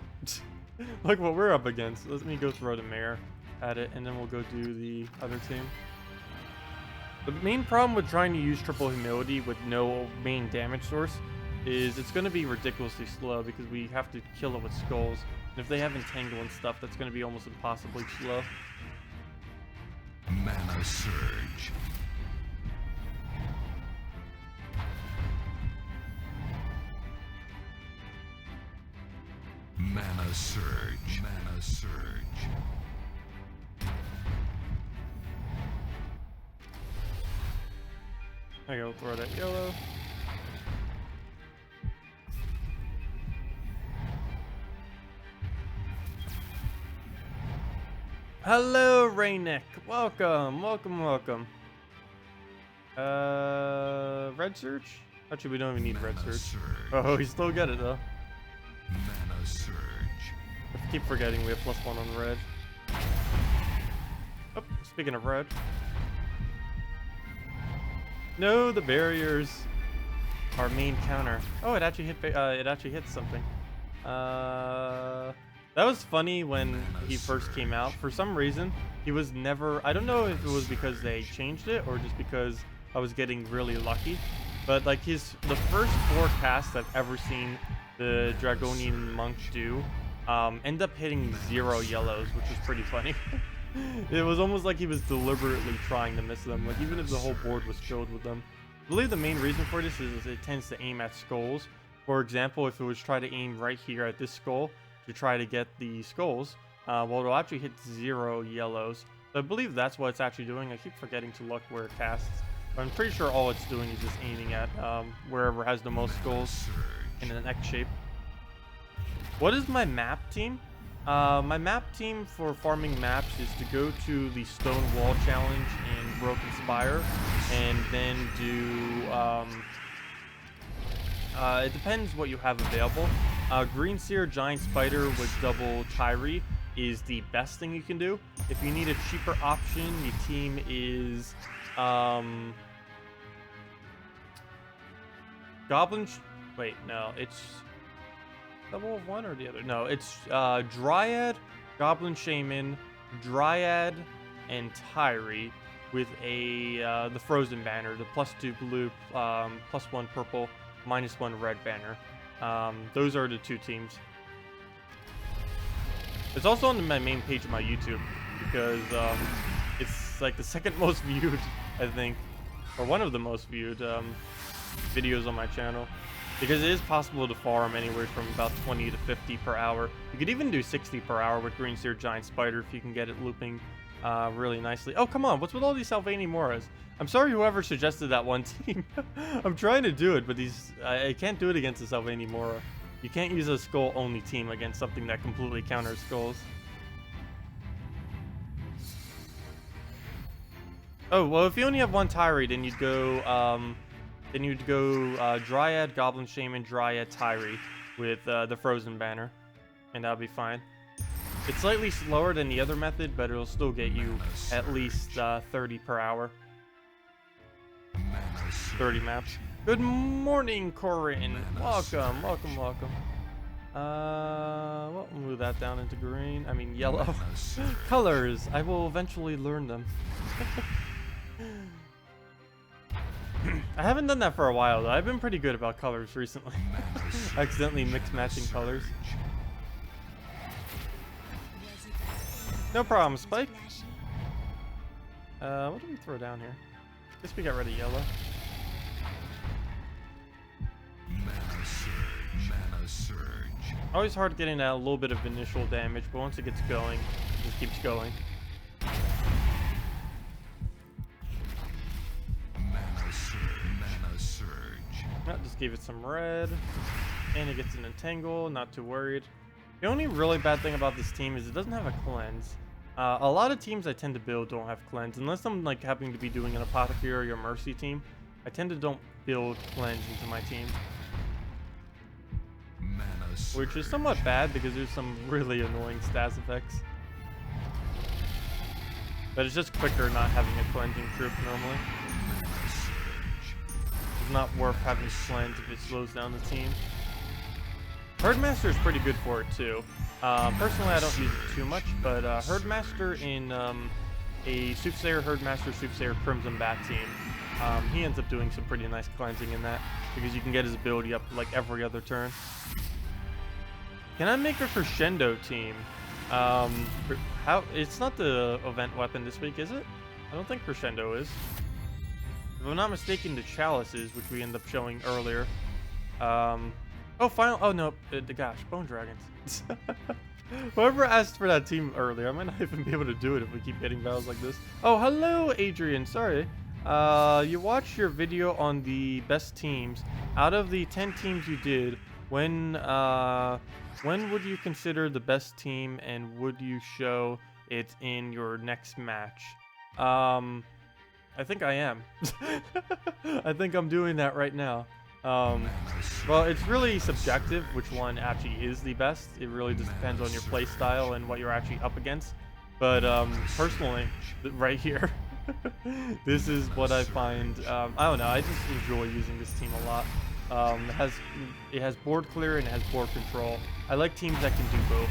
S1: look what we're up against. Let me go throw the mayor at it, and then we'll go do the other team. The main problem with trying to use Triple Humility with no main damage source is it's going to be ridiculously slow because we have to kill it with skulls. And if they have Entangle and stuff, that's going to be almost impossibly slow.
S2: Mana surge. Mana surge. Mana surge.
S1: I go throw that yellow. Hello, Raynick. Welcome, welcome, welcome. Red Surge? Actually, we don't even need Red Surge. Oh, we still get it though.
S2: Mana surge.
S1: I keep forgetting we have +1 on red. Oh, speaking of red. No, the barriers. Our main counter. Oh, it actually hit. It actually hit something. That was funny when he first came out. For some reason, he was never... I don't know if it was because they changed it or just because I was getting really lucky. But like the first 4 casts I've ever seen the Dragonian monk do end up hitting 0 yellows, which is pretty funny. It was almost like he was deliberately trying to miss them, like even if the whole board was filled with them. I believe the main reason for this is it tends to aim at skulls. For example, if it was try to aim right here at this skull to try to get the skulls, well, it'll actually hit 0 yellows. So I believe that's what it's actually doing. I keep forgetting to look where it casts. But I'm pretty sure all it's doing is just aiming at wherever has the most skulls in an X shape. What is my map team? My map team for farming maps is to go to the Stone Wall Challenge in Broken Spire, and then do, it depends what you have available. Green Seer Giant Spider with double Tyree is the best thing you can do. If you need a cheaper option, the team is, wait, no, it's double of one or the other? No, it's Dryad, Goblin Shaman, Dryad, and Tyree with a the Frozen banner, the +2 blue, +1 purple, -1 red banner. Those are the 2 teams. It's also on my main page of my YouTube because it's like the second most viewed, I think, or one of the most viewed videos on my channel. Because it is possible to farm anywhere from about 20 to 50 per hour. You could even do 60 per hour with Green Seer Giant Spider if you can get it looping really nicely. Oh, come on. What's with all these Silverglade Moras? I'm sorry whoever suggested that one team. I'm trying to do it, but I can't do it against a Silverglade Mora. You can't use a skull-only team against something that completely counters skulls. Oh, well, if you only have 1 Tyree, then you'd go... Dryad, Goblin Shaman, Dryad, Tyree with the Frozen banner, and that'll be fine. It's slightly slower than the other method, but it'll still get you at least 30 per hour. 30 maps. Good morning, Corin. Welcome, welcome, welcome. Well, we'll move that down into green. I mean, yellow. Colors. I will eventually learn them. I haven't done that for a while, though. I've been pretty good about colors recently. Accidentally matching colors. No problem, Spike. What do we throw down here? Guess we got rid of yellow.
S2: Mana surge.
S1: Always hard getting that little bit of initial damage, but once it gets going, it just keeps going. Just gave it some red, and it gets an entangle. Not too worried. The only really bad thing about this team is it doesn't have a cleanse. A lot of teams I tend to build don't have cleanse, unless I'm like having to be doing an apothecary or mercy team. I tend to don't build cleanse into my team, which is somewhat bad because there's some really annoying stats effects. But it's just quicker not having a cleansing troop normally. It's not worth having cleanse if it slows down the team. Herdmaster is pretty good for it too. Personally, I don't use it too much, but Herdmaster in a Soothsayer, Herdmaster, Soothsayer, Crimson Bat team, he ends up doing some pretty nice cleansing in that because you can get his ability up like every other turn. Can I make a Crescendo team? How? It's not the event weapon this week, is it? I don't think Crescendo is. If I'm not mistaken, the Chalice is, which we end up showing earlier. Oh, final. Oh no, gosh, Bone Dragons. Whoever asked for that team earlier, I might not even be able to do it if we keep getting battles like this. Oh, hello, Adrian. Sorry. You watched your video on the best teams. Out of the 10 teams you did, when would you consider the best team, and would you show it in your next match? I think I am. I think I'm doing that right now. Well, it's really subjective which one actually is the best. It really just depends on your play style and what you're actually up against. But personally, right here, this is what I find. I don't know. I just enjoy using this team a lot. It has board clear and it has board control. I like teams that can do both.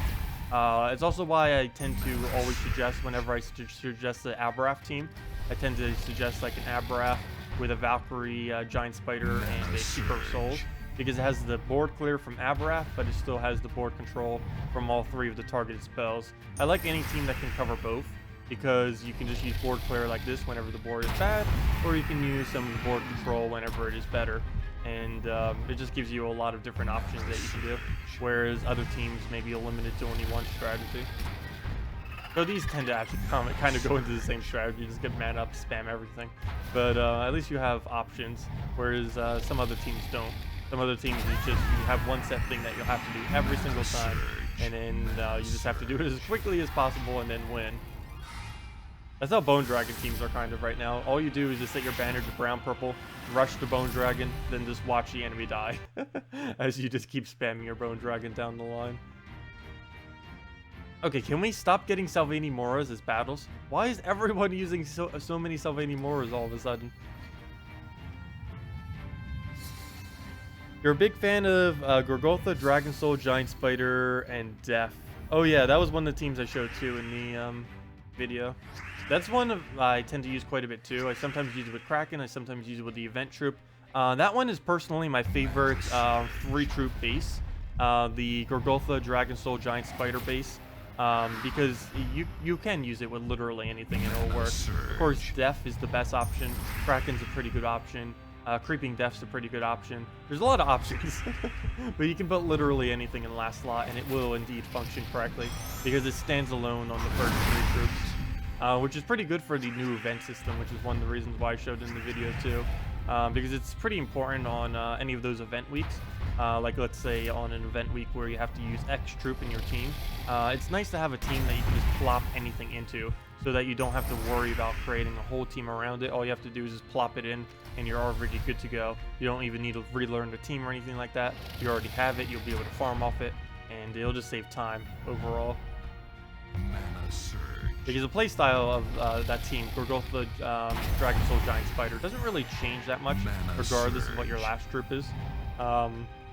S1: It's also why I tend to always suggest, whenever I suggest the Aberrath team, I tend to suggest like an Aberrath with a Valkyrie, Giant Spider, and a Keeper of Souls, because it has the board clear from Aberrath, but it still has the board control from all 3 of the targeted spells. I like any team that can cover both, because you can just use board clear like this whenever the board is bad, or you can use some of the board control whenever it is better. And it just gives you a lot of different options that you can do, whereas other teams may be limited to only one strategy. So these tend to actually kind of go into the same strategy, just get man up, spam everything. But at least you have options, whereas some other teams don't. Some other teams, you have one set thing that you'll have to do every single time, and then you just have to do it as quickly as possible and then win. That's how Bone Dragon teams are kind of right now. All you do is just set your banner to brown-purple, rush the Bone Dragon, then just watch the enemy die as you just keep spamming your Bone Dragon down the line. Okay, can we stop getting Silvani Moras as battles? Why is everyone using so many Silvani Moras all of a sudden? You're a big fan of Gorgotha, Dragon Soul, Giant Spider, and Death. Oh yeah, that was one of the teams I showed too in the video. That's one I tend to use quite a bit too. I sometimes use it with Kraken, I sometimes use it with the event troop. That one is personally my favorite 3-troop base. The Gorgotha, Dragon Soul, Giant Spider base. Because you can use it with literally anything and it'll work. Of course, Death is the best option. Kraken's a pretty good option. Creeping Death's a pretty good option. There's a lot of options, but you can put literally anything in the last slot and it will indeed function correctly because it stands alone on the first 3 troops, which is pretty good for the new event system, which is one of the reasons why I showed in the video too, because it's pretty important on any of those event weeks. Like let's say on an event week where you have to use X troop in your team, it's nice to have a team that you can just plop anything into so that you don't have to worry about creating a whole team around it. All you have to do is just plop it in and you're already good to go. You don't even need to relearn the team or anything like that. You already have it, you'll be able to farm off it, and it'll just save time overall. Because the playstyle of that team, Gorgotha, Dragon Soul, Giant Spider, doesn't really change that much regardless of what your last troop is.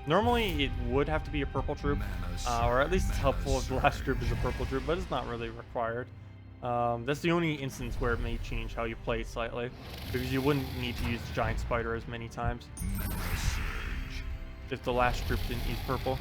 S1: Normally it would have to be a purple troop, or at least it's helpful if the last troop is a purple troop, but it's not really required. That's the only instance where it may change how you play slightly, because you wouldn't need to use Giant Spider as many times if the last troop didn't use purple.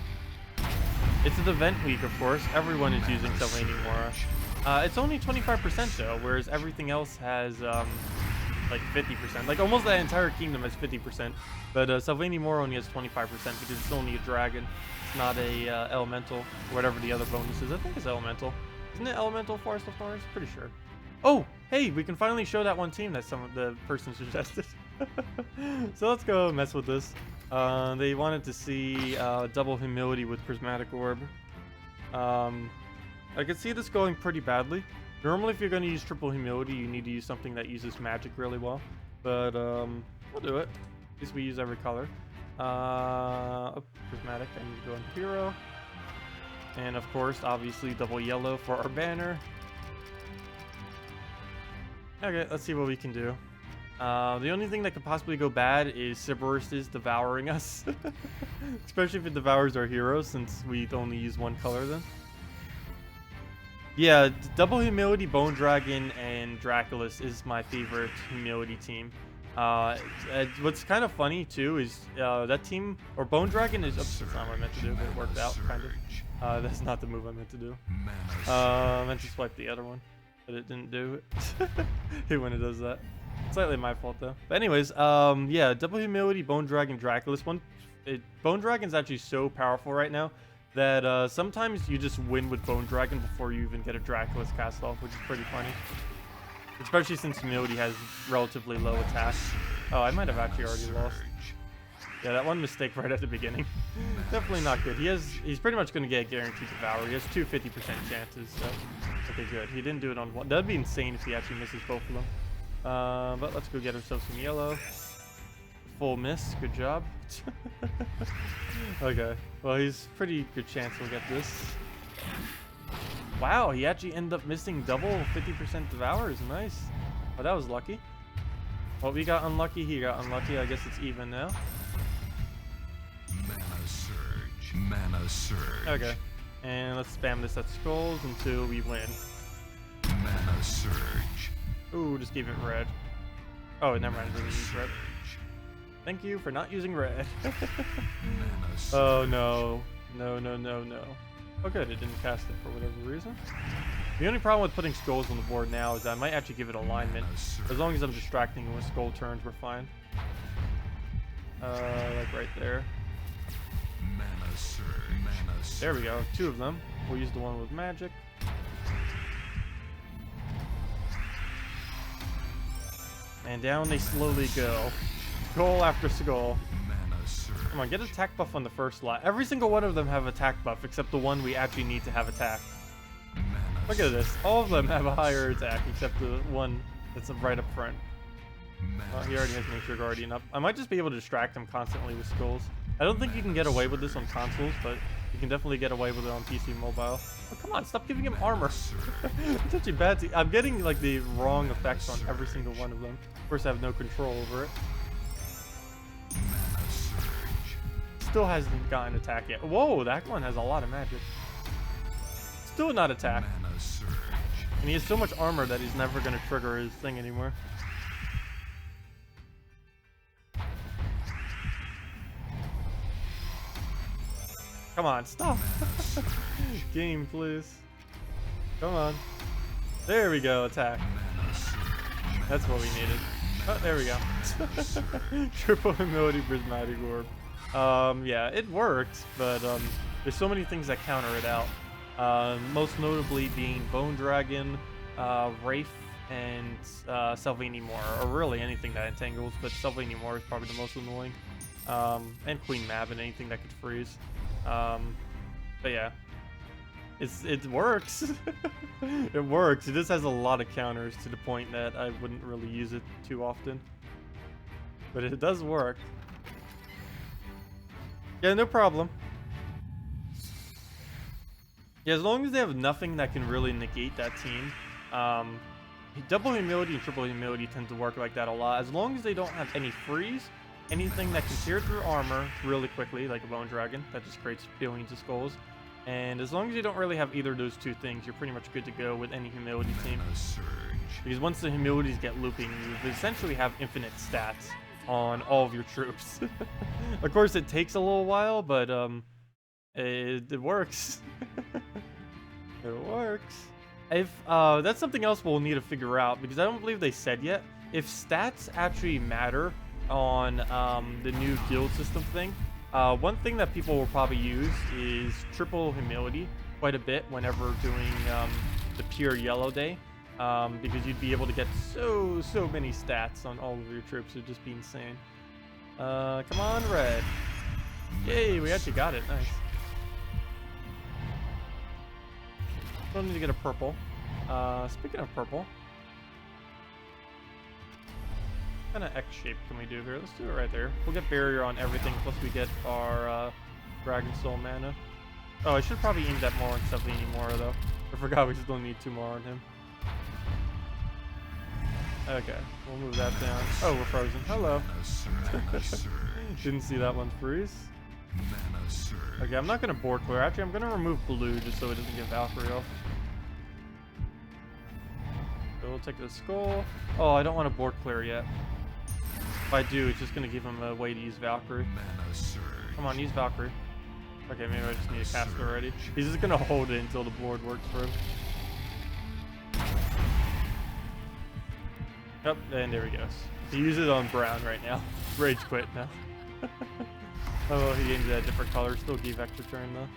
S1: It's an event week, of course. Everyone is using Silvani Mora. It's only 25% though, whereas everything else has like 50%. Like almost the entire kingdom has 50%, but Silvani Mora only has 25% because it's only a dragon. It's not a elemental, or whatever the other bonus is. I think it's elemental. Isn't it elemental Forest of Thorns? Pretty sure. Oh, hey, we can finally show that one team that the person suggested. So let's go mess with this. They wanted to see double humility with Prismatic Orb. I could see this going pretty badly. Normally, if you're going to use triple humility, you need to use something that uses magic really well. But we'll do it. At least we use every color. Prismatic, I need to go into hero. And of course, obviously, double yellow for our banner. Okay, let's see what we can do. The only thing that could possibly go bad is Cerberus is devouring us. Especially if it devours our heroes, since we only use one color then. Yeah, double humility, Bone Dragon, and Draculus is my favorite humility team. What's kind of funny too is that team, or Bone Dragon is, oops, that's not what I meant to do, but it worked out, kind of. That's not the move I meant to do. I meant to swipe the other one, but it didn't do it. Hate when it does that. Slightly my fault though. But anyways, yeah, double humility, Bone Dragon, Draculus. Bone Dragon's actually so powerful right now that sometimes you just win with Bone Dragon before you even get a Draculus cast off, which is pretty funny. Especially since humility has relatively low attack. Oh, I might have actually already lost. Yeah, that one mistake right at the beginning. Definitely not good. He's pretty much going to get guaranteed devour. He has 2 50% chances, so okay, good. He didn't do it on one. That'd be insane if he actually misses both of them. But let's go get ourselves some yellow. Full miss. Good job. Okay. Well, he's pretty good chance we'll get this. Wow, he actually ended up missing double 50% devours. Nice. Oh, that was lucky. Well, we got unlucky. He got unlucky. I guess it's even now.
S2: Mana surge. Mana surge.
S1: Okay. And let's spam this at skulls until we win.
S2: Mana surge.
S1: Ooh, just gave it red. Oh, never mind. Didn't use red. Thank you for not using red. Oh no. No, no, no, no. Oh good, it didn't cast it for whatever reason. The only problem with putting skulls on the board now is that I might actually give it alignment. As long as I'm distracting it with skull turns, we're fine. Like right there. There we go, 2 of them. We'll use the one with magic. And down they slowly go. Skull after skull. Come on, get attack buff on the first lot. Every single one of them have attack buff, except the one we actually need to have attack. Look at this. All of them have a higher attack, except the one that's right up front. Well, he already has Nature Guardian up. I might just be able to distract him constantly with skulls. I don't think you can get away with this on consoles, but you can definitely get away with it on PC Mobile. Oh, come on, stop giving him armor. It's actually bad. I'm getting like the wrong effects on every single one of them. Of course, I have no control over it. Still hasn't gotten attack yet. Whoa, that one has a lot of magic. Still not attack. And he has so much armor that he's never going to trigger his thing anymore. Come on, stop. Game, please. Come on. There we go, attack. That's what we needed. Oh, there we go. Triple Humility Prismatic Orb. Yeah, it works, but there's so many things that counter it out. Most notably being Bone Dragon, Wraith, and Sevhina, or really anything that entangles, but Sevhina is probably the most annoying. And Queen Mab and anything that could freeze. But yeah, it works. It works. It just has a lot of counters to the point that I wouldn't really use it too often. But it does work. Yeah, no problem. Yeah, as long as they have nothing that can really negate that team. Double Humility and Triple Humility tend to work like that a lot. As long as they don't have any freeze, anything that can tear through armor really quickly, like a Bone Dragon, that just creates billions of skulls. And as long as you don't really have either of those 2 things, you're pretty much good to go with any Humility team. Because once the Humilities get looping, you essentially have infinite stats on all of your troops. Of course, it takes a little while, but it works. It works. If that's something else we'll need to figure out, because I don't believe they said yet if stats actually matter on the new guild system thing. One thing that people will probably use is Triple Humility quite a bit whenever doing the pure yellow day. Because you'd be able to get so many stats on all of your troops. It'd just be insane. Come on, red. Yay, we actually got it. Nice. Don't need to get a purple. Speaking of purple, what kind of X shape can we do here? Let's do it right there. We'll get barrier on everything, plus we get our Dragon Soul mana. Oh, I should probably aim that more on Sevhina though. I forgot we still need 2 more on him. Okay, we'll move that down. Oh, we're frozen. Hello. Didn't see that one freeze. Okay, I'm not going to board clear. Actually, I'm going to remove blue just so it doesn't get Valkyrie off. So we'll take the skull. Oh, I don't want to board clear yet. If I do, it's just going to give him a way to use Valkyrie. Come on, use Valkyrie. Okay, maybe I just need a cast already. He's just going to hold it until the board works for him. Yep, and there he goes. He uses it on brown right now. Rage quit now. Oh, he aimed at a different color. Still gave extra turn though.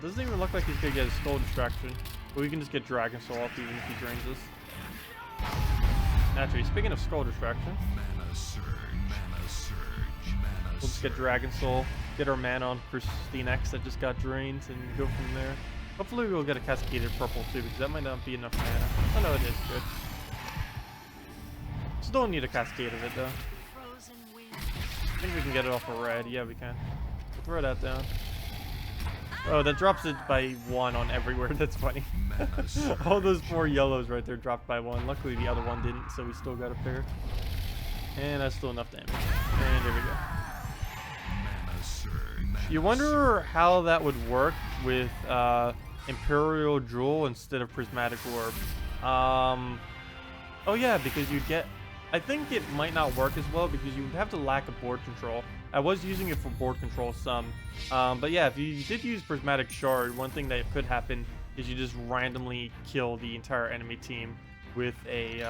S1: Doesn't even look like he's gonna get a skull distraction. But we can just get Dragon Soul off even if he drains us. Naturally, speaking of skull distraction, we'll just get Dragon Soul, get our mana on Christinex that just got drained, and go from there. Hopefully we'll get a Cascaded Purple too, because that might not be enough mana. Oh no, it is good. Still don't need a Cascade of it though. I think we can get it off a red. Yeah, we can. We'll throw that down. Oh, that drops it by 1 on everywhere. That's funny. All those 4 yellows right there dropped by 1. Luckily the other one didn't, so we still got a pair. And that's still enough damage. And there we go. You wonder how that would work with Imperial Jewel instead of Prismatic Orb. Oh yeah, because you get... I think it might not work as well because you would have to lack a board control. I was using it for board control some. But yeah, if you did use Prismatic Shard, one thing that could happen is you just randomly kill the entire enemy team with a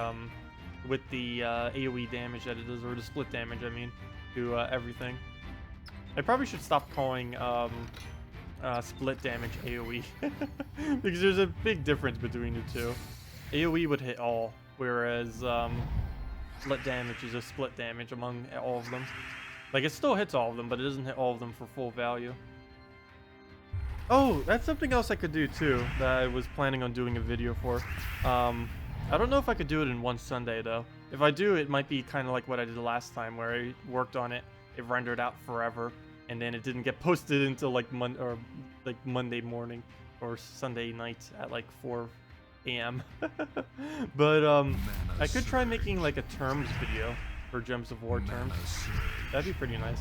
S1: with the AoE damage that it does, or the split damage, I mean, to everything. I probably should stop calling split damage AoE because there's a big difference between the two. AoE would hit all, whereas split damage is a split damage among all of them. Like, it still hits all of them, but it doesn't hit all of them for full value. Oh, that's something else I could do too that I was planning on doing a video for. I don't know if I could do it in one Sunday though. If I do, it might be kind of like what I did last time, where I worked on it, it rendered out forever, and then it didn't get posted until like Monday morning or Sunday night at like 4 a.m. But I could try making like a terms video for Gems of War terms. That'd be pretty nice.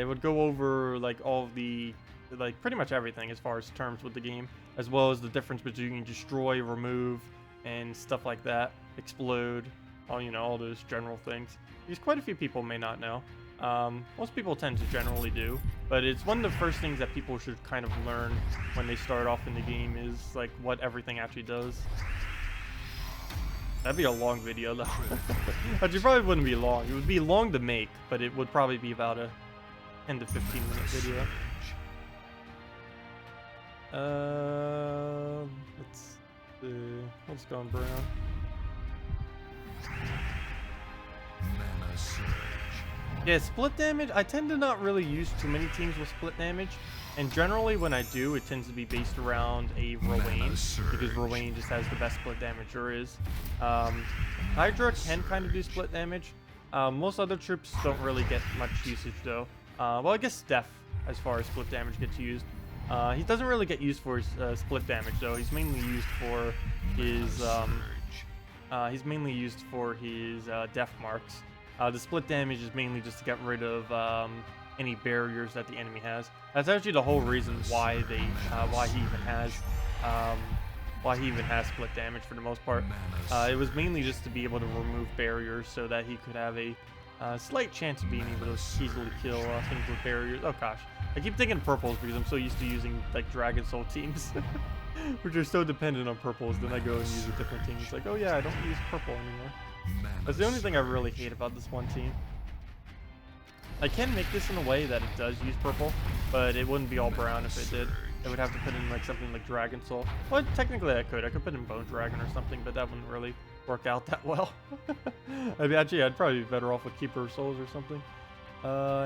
S1: It would go over like all of the, like pretty much everything as far as terms with the game, as well as the difference between destroy, remove, and stuff like that, explode, all, you know, all those general things. Because quite a few people may not know. Most people tend to generally do, but it's one of the first things that people should kind of learn when they start off in the game, is like what everything actually does. That'd be a long video though. Actually, probably wouldn't be long. It would be long to make, but it would probably be about a 10 to 15 minute video. Let's see. What's going brown?
S2: Mana surge.
S1: Yeah, split damage. I tend to not really use too many teams with split damage, and generally when I do, it tends to be based around a Rowan, because Rowan just has the best split damage there is. Hydra can kind of do split damage. Most other troops don't really get much usage though. Well, I guess Steph, as far as split damage gets used. He doesn't really get used for his split damage though. He's mainly used for his death marks. The split damage is mainly just to get rid of any barriers that the enemy has. That's actually the whole reason why he even has split damage for the most part. It was mainly just to be able to remove barriers so that he could have a slight chance of being able to easily kill things with barriers. Oh gosh, I keep thinking purples because I'm so used to using like Dragon Soul teams, which are so dependent on purples. Then I go and use a different team. It's like, oh yeah, I don't use purple anymore. That's the only thing I really hate about this one team. I can make this in a way that it does use purple, but it wouldn't be all brown if it did. I would have to put in like something like Dragon Soul. Well, technically I could put in Bone Dragon or something, but that wouldn't really work out that well. I mean, actually, I'd probably be better off with Keeper of Souls or something.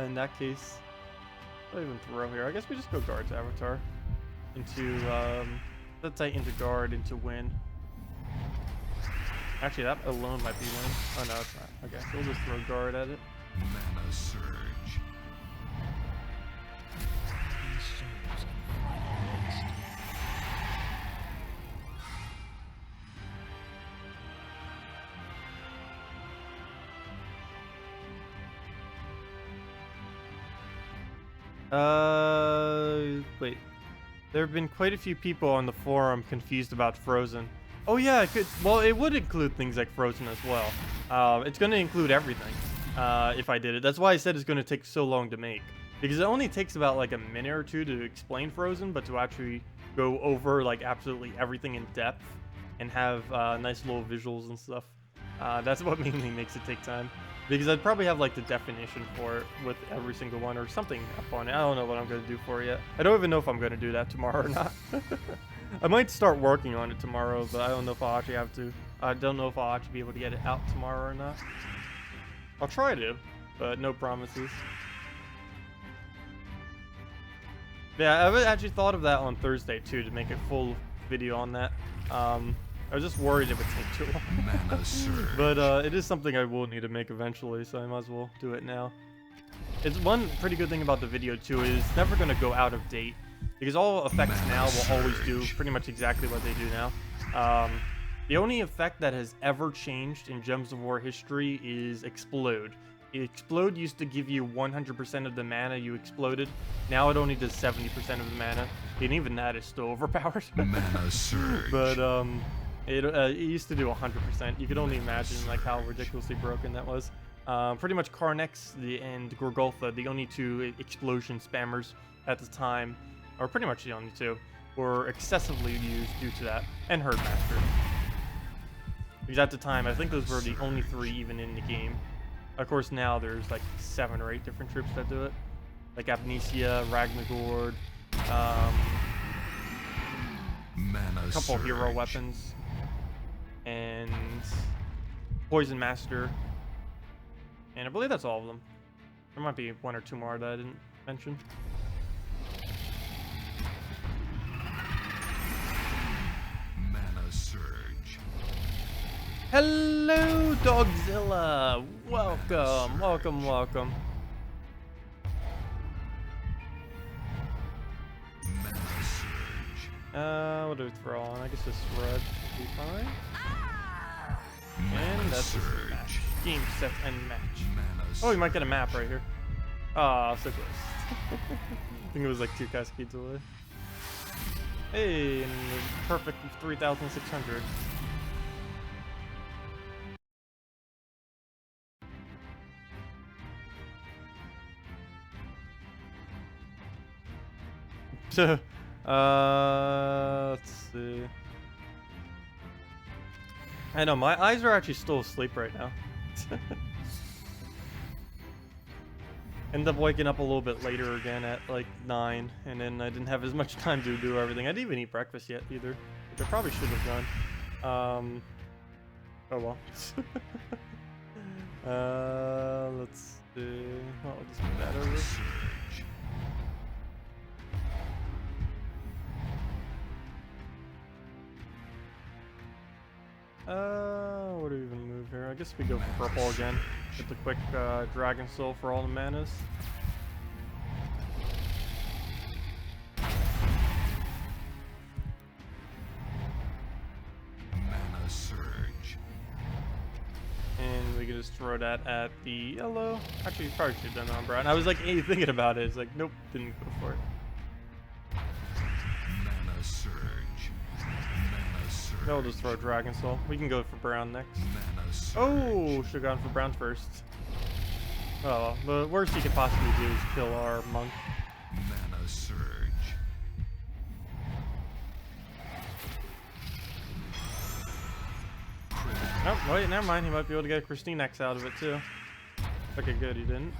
S1: In that case, I'll even throw here. I guess we just go Guard's Avatar into let's say into Guard into Win. Actually, that alone might be Win. Oh no, it's not. Okay, so we'll just throw Guard at it.
S2: Mana surge.
S1: Wait. There have been quite a few people on the forum confused about Frozen. Oh yeah, it could. Well, it would include things like Frozen as well. It's going to include everything if I did it. That's why I said it's going to take so long to make, because it only takes about like a minute or two to explain Frozen, but to actually go over like absolutely everything in depth and have nice little visuals and stuff. That's what mainly makes it take time. Because I'd probably have like the definition for it with every single one or something up on it. I don't know what I'm going to do for it yet. I don't even know if I'm going to do that tomorrow or not. I might start working on it tomorrow, but I don't know if I'll actually have to. I don't know if I'll actually be able to get it out tomorrow or not. I'll try to, but no promises. Yeah, I actually thought of that on Thursday too, to make a full video on that. I was just worried it would take too long. But it is something I will need to make eventually, so I might as well do it now. It's one pretty good thing about the video too, is it's never going to go out of date, because all effects now will always do pretty much exactly what they do now. The only effect that has ever changed in Gems of War history is Explode. Explode used to give you 100% of the mana you exploded. Now it only does 70% of the mana, and even that is still overpowered.
S2: Mana surge.
S1: But It used to do 100%. You could only imagine like how ridiculously broken that was. Pretty much Carnex and Gorgoltha, the only two explosion spammers at the time, or pretty much the only two, were excessively used due to that, and Herdmaster. Because at the time, I think those were the only three even in the game. Of course, now there's like 7 or 8 different troops that do it, like Amnesia, Ragnagord, a couple of hero weapons, and Poison Master, and I believe that's all of them. There might be 1 or 2 more that I didn't mention.
S2: Mana Surge.
S1: Hello, Dogzilla! Welcome, welcome, welcome.
S2: Mana Surge.
S1: What do we throw on? I guess this red would be fine. And
S2: Mana
S1: that's just a
S2: Surge.
S1: match. Game, set, and match.
S2: Mana
S1: Oh, we might get a map right here. Ah, so close. I think it was like 2 cascades away. Hey, and perfect 3,600. Let's see. I know, my eyes are actually still asleep right now. Ended up waking up a little bit later again at like 9, and then I didn't have as much time to do everything. I didn't even eat breakfast yet either, which I probably should have done. Oh well. Let's see. Oh, I'll just move that over.
S2: Surge.
S1: What do we even move here? I guess we go for purple again. Get the quick Dragon Soul for all the manas.
S2: Mana Surge.
S1: And we can just throw that at the yellow. Actually, probably should have done it on brown. I was like, hey, thinking about it. It's like, nope, didn't go for it.
S2: Mana Surge. Mana Surge.
S1: No, we'll just throw Dragon Soul. We can go for brown next.
S2: Mana Surge.
S1: Oh, should have gone for brown first. Oh, the worst he could possibly do is kill our monk.
S2: Mana Surge.
S1: Oh, wait, never mind. He might be able to get a Christinax out of it too. Okay, good, he didn't.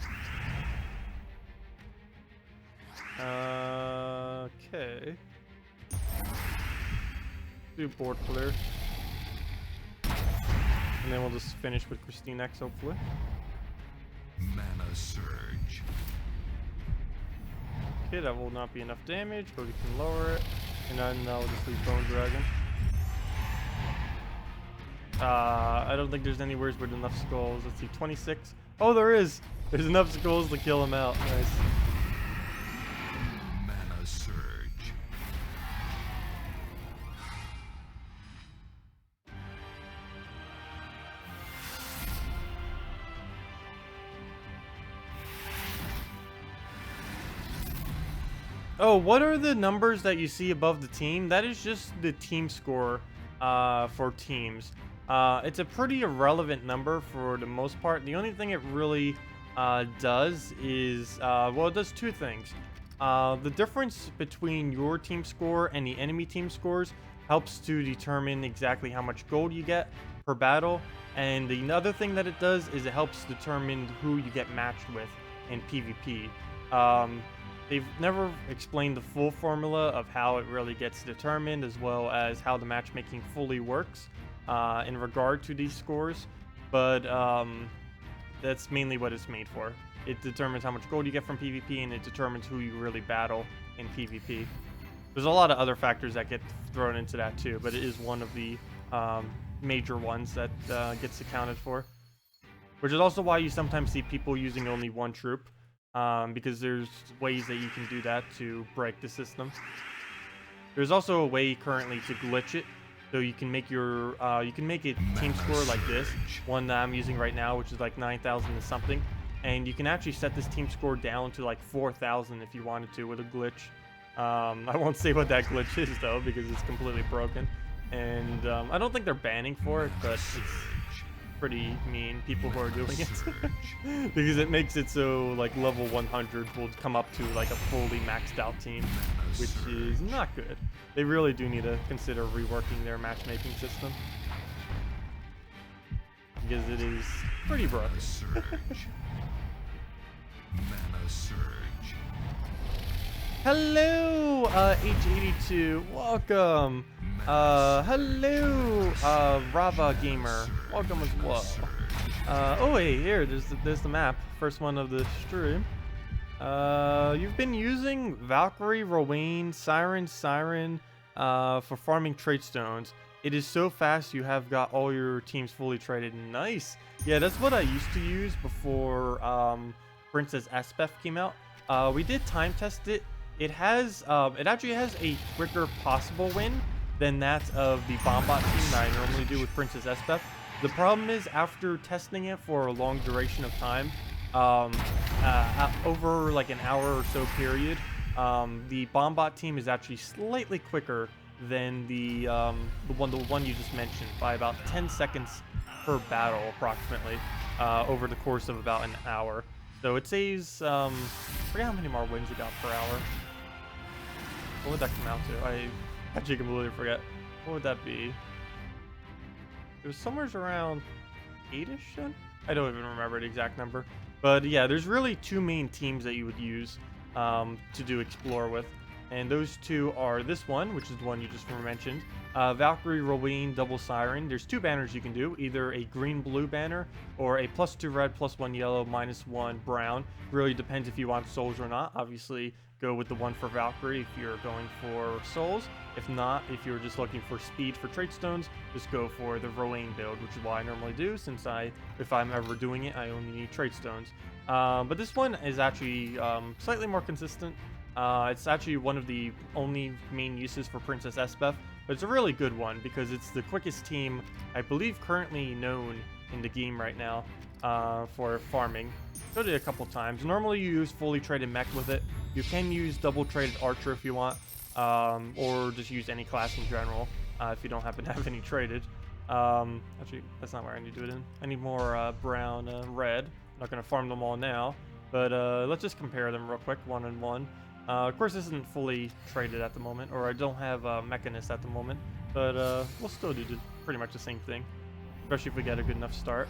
S1: Okay. Do board clear. And then we'll just finish with Christinax, hopefully.
S2: Mana Surge.
S1: Okay, that will not be enough damage, but we can lower it. And then we'll just leave Bone Dragon. I don't think there's anywhere with enough skulls. Let's see, 26. Oh, there is! There's enough skulls to kill him out. Nice.
S2: Mana Surge.
S1: Oh, what are the numbers that you see above the team? That is just the team score for teams. It's a pretty irrelevant number for the most part. The only thing it really does is, well, it does 2 things. The difference between your team score and the enemy team scores helps to determine exactly how much gold you get per battle. And the other thing that it does is it helps determine who you get matched with in PvP. They've never explained the full formula of how it really gets determined, as well as how the matchmaking fully works in regard to these scores, but that's mainly what it's made for. It determines how much gold you get from PvP, and it determines who you really battle in PvP. There's a lot of other factors that get thrown into that too, but it is one of the major ones that gets accounted for. Which is also why you sometimes see people using only one troop. Because there's ways that you can do that to break the system. There's also a way currently to glitch it, so you can make your you can make a team score like this, one that I'm using right now, which is like 9,000 and something, and you can actually set this team score down to like 4,000 if you wanted to with a glitch. I won't say what that glitch is though, because it's completely broken. And I don't think they're banning for it, but it's pretty mean, people who are doing it. Because it makes it so like level 100 will come up to like a fully maxed out team, which is not good. They really do need to consider reworking their matchmaking system, because it is pretty broken.
S2: Mana surge.
S1: Hello, H82, welcome. Hello, Rava Gamer, welcome as well. Oh wait, here, there's the map, first one of the stream. You've been using Valkyrie, Rowan, Siren, for farming trait stones. It is so fast, you have got all your teams fully traded. Nice. Yeah, that's what I used to use before Princess Espeth came out. We did time test it. It actually has a quicker possible win than that of the Bombot team that I normally do with Princess Espeth. The problem is, after testing it for a long duration of time, over like an hour or so period, the Bombot team is actually slightly quicker than the one you just mentioned by about 10 seconds per battle, approximately, over the course of about an hour. So it saves, I forget how many more wins you got per hour. What would that come out to? I actually completely forget. What would that be? It was somewhere around 8-ish then? I don't even remember the exact number. But yeah, there's really two main teams that you would use to do Explore with. And those two are this one, which is the one you just mentioned. Valkyrie, Rowan, Double Siren. There's two banners you can do, either a green-blue banner or a +2 red, +1 yellow, -1 brown. Really depends if you want souls or not. Obviously, go with the one for Valkyrie if you're going for souls. If not, if you're just looking for speed for trait stones, just go for the Rowan build, which is what I normally do, since if I'm ever doing it, I only need trait stones. But this one is actually slightly more consistent. It's actually one of the only main uses for Princess Espeth, but it's a really good one because it's the quickest team, I believe, currently known in the game right now for farming. Showed it a couple times. Normally you use fully traded mech with it. You can use double traded archer if you want, or just use any class in general if you don't happen to have any traded. Actually, that's not where I need to do it in. I need more brown, red. I'm not going to farm them all now, but let's just compare them real quick, 1 and 1. Of course, this isn't fully traded at the moment, or I don't have a Mechanist at the moment, but we'll still do pretty much the same thing, especially if we get a good enough start.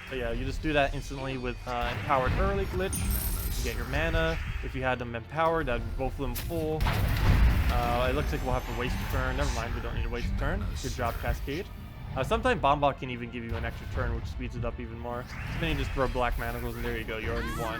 S1: But yeah, you just do that instantly with Empowered Early glitch. You get your mana. If you had them empowered, that'd be both of them full. It looks like we'll have to waste a turn. Never mind, we don't need to waste a turn. Good job, Cascade. Sometimes Bombot can even give you an extra turn, which speeds it up even more. Then you just throw Black Manacles, and there you go, you already won.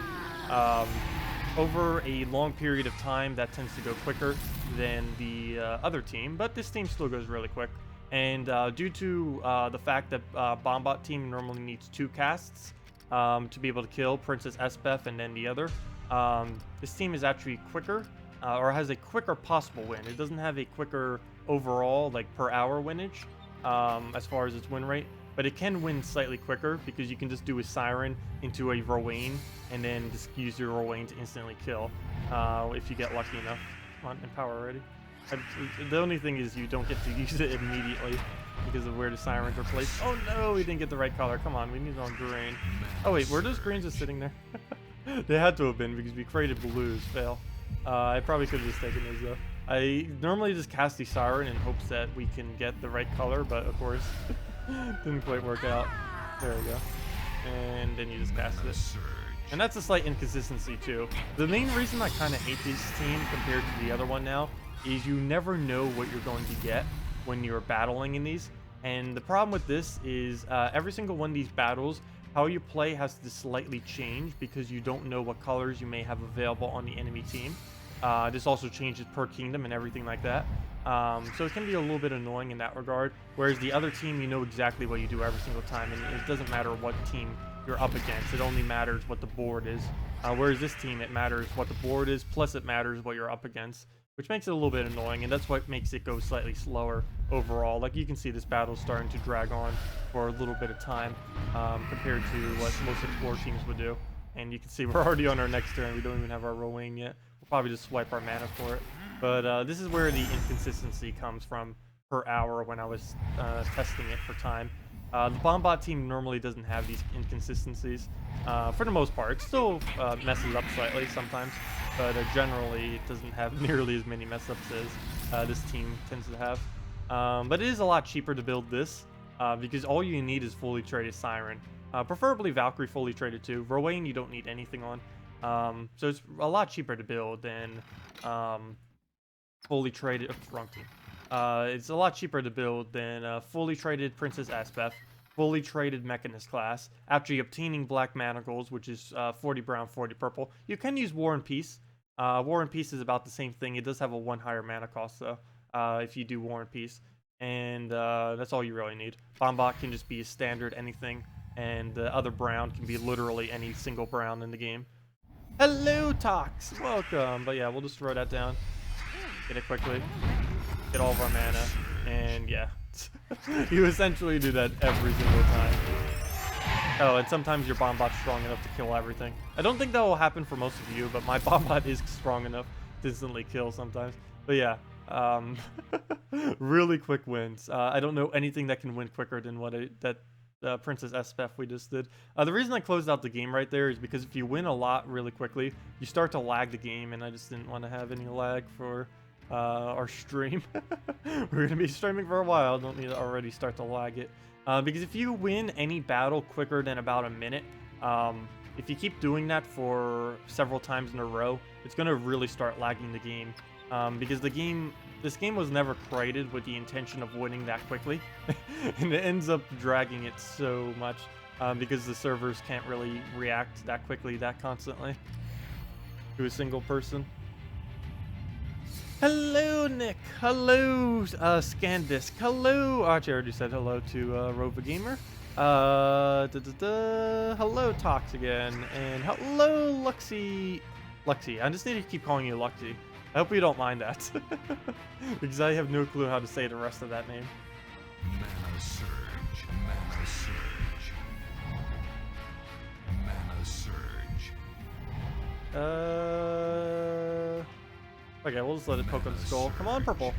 S1: Over a long period of time, that tends to go quicker than the other team, but this team still goes really quick. And due to the fact that Bombot team normally needs 2 casts to be able to kill Princess Espeth and then the other, this team is actually quicker, or has a quicker possible win. It doesn't have a quicker overall, like, per hour winnage as far as its win rate, but it can win slightly quicker because you can just do a Siren into a Rowan and then just use your Rowan to instantly kill if you get lucky enough. Come on, empower already. The only thing is you don't get to use it immediately because of where the Sirens are placed. Oh no, we didn't get the right color. Come on, we need it on green. Oh wait, were those greens just sitting there? They had to have been because we created blues. Fail. I probably could have just taken those though. I normally just cast the Siren in hopes that we can get the right color, but of course, didn't quite work out. There we go. And then you just cast it. And that's a slight inconsistency too. The main reason I kind of hate this team compared to the other one now is you never know what you're going to get when you're battling in these. And the problem with this is every single one of these battles, how you play has to slightly change because you don't know what colors you may have available on the enemy team. This also changes per kingdom and everything like that. So it can be a little bit annoying in that regard. Whereas the other team, you know exactly what you do every single time, and it doesn't matter what team you're up against. It only matters what the board is. Whereas this team, it matters what the board is, plus it matters what you're up against, which makes it a little bit annoying, and that's what makes it go slightly slower overall. Like you can see, this battle's starting to drag on for a little bit of time compared to what most Explore teams would do. And you can see we're already on our next turn. We don't even have our Rowan yet. We'll probably just swipe our mana for it. But this is where the inconsistency comes from per hour when I was testing it for time. The Bombot team normally doesn't have these inconsistencies. For the most part, it still messes up slightly sometimes, but generally it doesn't have nearly as many mess ups as this team tends to have. But it is a lot cheaper to build this because all you need is fully traded Siren. Preferably Valkyrie fully traded too. Rowan you don't need anything on. So it's a lot cheaper to build than fully traded. Wrong team. It's a lot cheaper to build than fully traded Princess Aspeth, fully traded Mechanist class, after obtaining Black Manacles, which is 40 brown, 40 purple. You can use War and Peace. War and Peace is about the same thing. It does have a 1 higher mana cost, though, if you do War and Peace. And that's all you really need. Bombot can just be a standard anything, and the other brown can be literally any single brown in the game. Hello, Tox! Welcome! But yeah, we'll just throw that down. Get it quickly. Get all of our mana, and yeah. You essentially do that every single time. Oh, and sometimes your Bombot's strong enough to kill everything. I don't think that will happen for most of you, but my Bombot is strong enough to instantly kill sometimes. But yeah, really quick wins. I don't know anything that can win quicker than what Princess Aspeth we just did. The reason I closed out the game right there is because if you win a lot really quickly, you start to lag the game, and I just didn't want to have any lag for our stream. We're gonna be streaming for a while. Don't need to already start to lag it, because if you win any battle quicker than about a minute, if you keep doing that for several times in a row, it's gonna really start lagging the game, because this game was never created with the intention of winning that quickly. And it ends up dragging it so much because the servers can't really react that quickly, that constantly to a single person. Hello, Nick. Hello, Scandisk. Hello, Archie already said hello to Rova Gamer. Hello, Tox again, and hello, Luxy. I just need to keep calling you Luxy. I hope you don't mind that, because I have no clue how to say the rest of that name.
S2: Mana surge, mana surge, mana surge.
S1: Okay, we'll just let it poke on the skull. Come on, purple.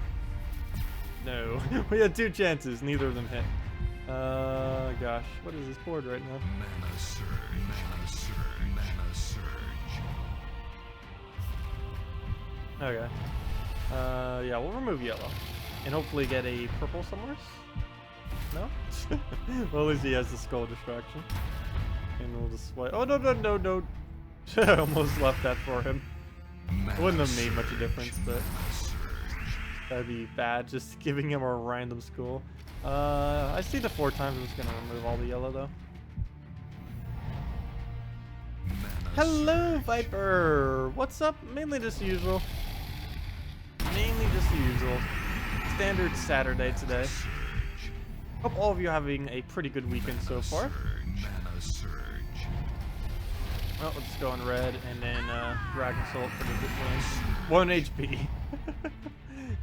S1: No, we had 2 chances. Neither of them hit. Gosh, what is this board right now?
S2: Mana surge, mana surge, mana surge.
S1: Okay. Yeah, we'll remove yellow, and hopefully get a purple somewhere. No? Well, at least he has the skull distraction, and we'll just swipe. Oh no! I almost left that for him. It wouldn't have made much of a difference, but that'd be bad, just giving him a random skull. I see the 4 times. I'm just gonna remove all the yellow though. Hello, Viper! What's up? Mainly just the usual. Standard Saturday today. Hope all of you are having a pretty good weekend so far. Well, let's go on red and then Dragon Soul for the good win. 1 HP.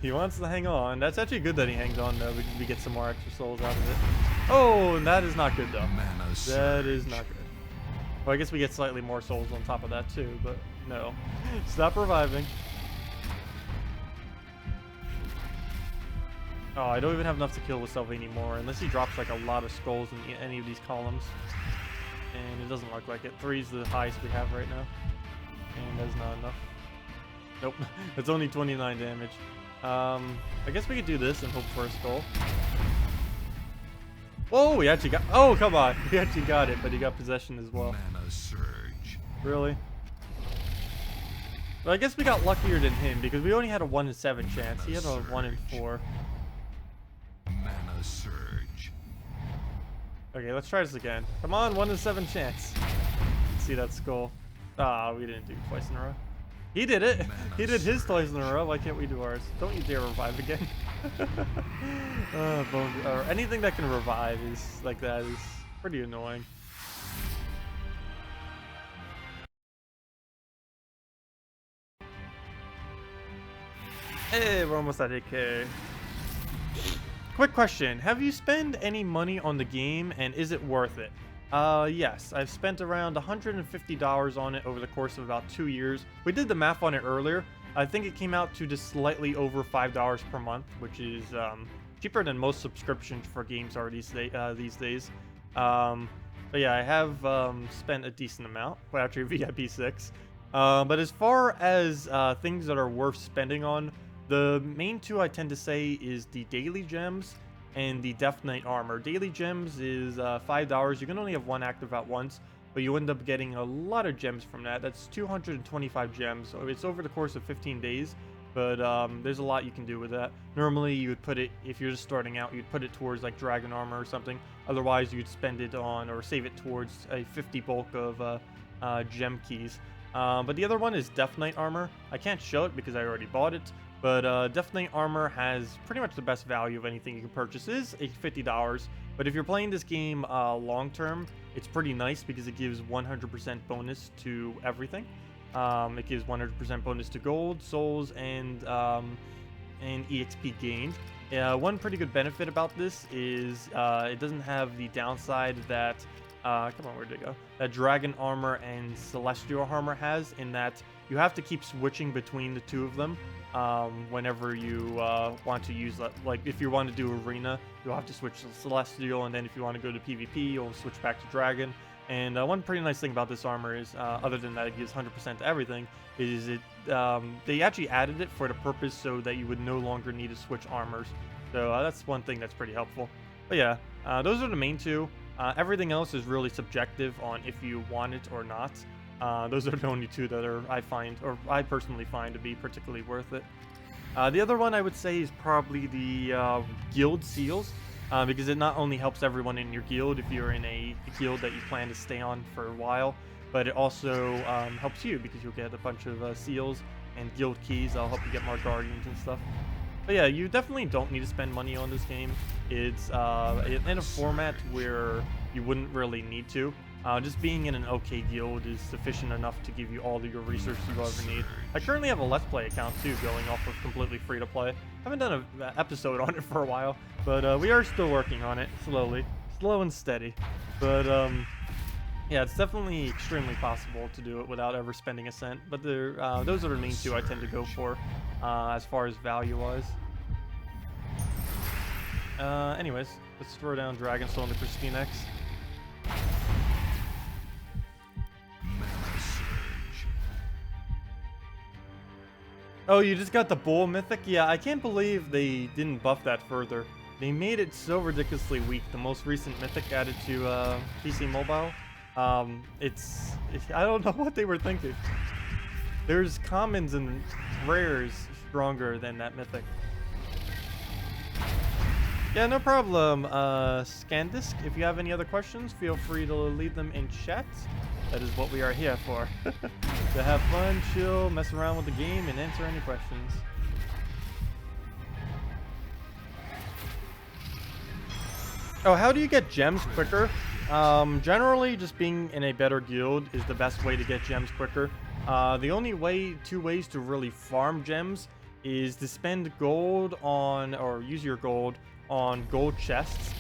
S1: He wants to hang on. That's actually good that he hangs on though, because we get some more extra souls out of it. Oh, and that is not good though. That is not good. Well, I guess we get slightly more souls on top of that too, but no. Stop reviving. Oh, I don't even have enough to kill with Sevhina anymore, unless he drops like a lot of skulls in any of these columns. And it doesn't look like it. 3 is the highest we have right now. And that's not enough. Nope. It's only 29 damage. I guess we could do this and hope for a skull. Oh, we actually got... Oh, come on. We actually got it, but he got possession as well.
S2: Mana surge.
S1: Really? But I guess we got luckier than him, because we only had a 1 in 7 chance. He had a 1 in 4.
S2: Mana surge.
S1: Okay, let's try this again. Come on, 1 in 7 chance. Let's see that skull. Ah, we didn't do it twice in a row. He did it. He did his twice in a row. Why can't we do ours? Don't you dare revive again. Or anything that can revive is like that is pretty annoying. Hey, we're almost at 8K. Quick question. Have you spent any money on the game, and is it worth it? Yes. I've spent around $150 on it over the course of about 2 years. We did the math on it earlier. I think it came out to just slightly over $5 per month, which is cheaper than most subscriptions for games are these days. But yeah, I have spent a decent amount. Well, actually, VIP 6. But as far as things that are worth spending on, the main two I tend to say is the daily gems and the Death Knight armor. Daily gems is $5. You can only have one active at once, but you end up getting a lot of gems from that. That's 225 gems. So it's over the course of 15 days. But there's a lot you can do with that. Normally, you would put it, if you're just starting out, you'd put it towards like Dragon Armor or something. Otherwise, you'd spend it on or save it towards a 50 bulk of gem keys. But the other one is Death Knight Armor. I can't show it because I already bought it. But Death Knight Armor has pretty much the best value of anything you can purchase. It is $50. But if you're playing this game long term, it's pretty nice because it gives 100% bonus to everything. It gives 100% bonus to gold, souls, and EXP gained. One pretty good benefit about this is it doesn't have the downside that come on, where'd it go? That Dragon Armor and Celestial Armor has, in that you have to keep switching between the two of them whenever you want to use that. Like if you want to do Arena, you'll have to switch to Celestial, and then if you want to go to PvP, you'll switch back to Dragon. And one pretty nice thing about this armor is, other than that it gives 100% to everything, is it they actually added it for the purpose so that you would no longer need to switch armors. So that's one thing that's pretty helpful. But yeah, those are the main two. Everything else is really subjective on if you want it or not. Those are the only two that are I personally find to be particularly worth it. The other one I would say is probably the guild seals. Because it not only helps everyone in your guild if you're in a guild that you plan to stay on for a while, but it also helps you because you'll get a bunch of seals and guild keys that'll help you get more guardians and stuff. But yeah, you definitely don't need to spend money on this game. It's in a format where you wouldn't really need to. Just being in an okay guild is sufficient enough to give you all of your resources you ever need. I currently have a Let's Play account too, going off of completely free to play. Haven't done an episode on it for a while, but we are still working on it slowly, slow and steady. But yeah, it's definitely extremely possible to do it without ever spending a cent. But those are the main two I tend to go for as far as value-wise. Anyways, let's throw down Dragonstone to Christine X. Oh, you just got the Bull Mythic? Yeah, I can't believe they didn't buff that further. They made it so ridiculously weak. The most recent Mythic added to PC Mobile. I don't know what they were thinking. There's commons and rares stronger than that Mythic. Yeah, no problem. Scandisk, if you have any other questions, feel free to leave them in chat. That is what we are here for. To have fun, chill, mess around with the game, and answer any questions. Oh, how do you get gems quicker? Generally, just being in a better guild is the best way to get gems quicker. The only two ways to really farm gems is to spend gold on, or use your gold on gold chests.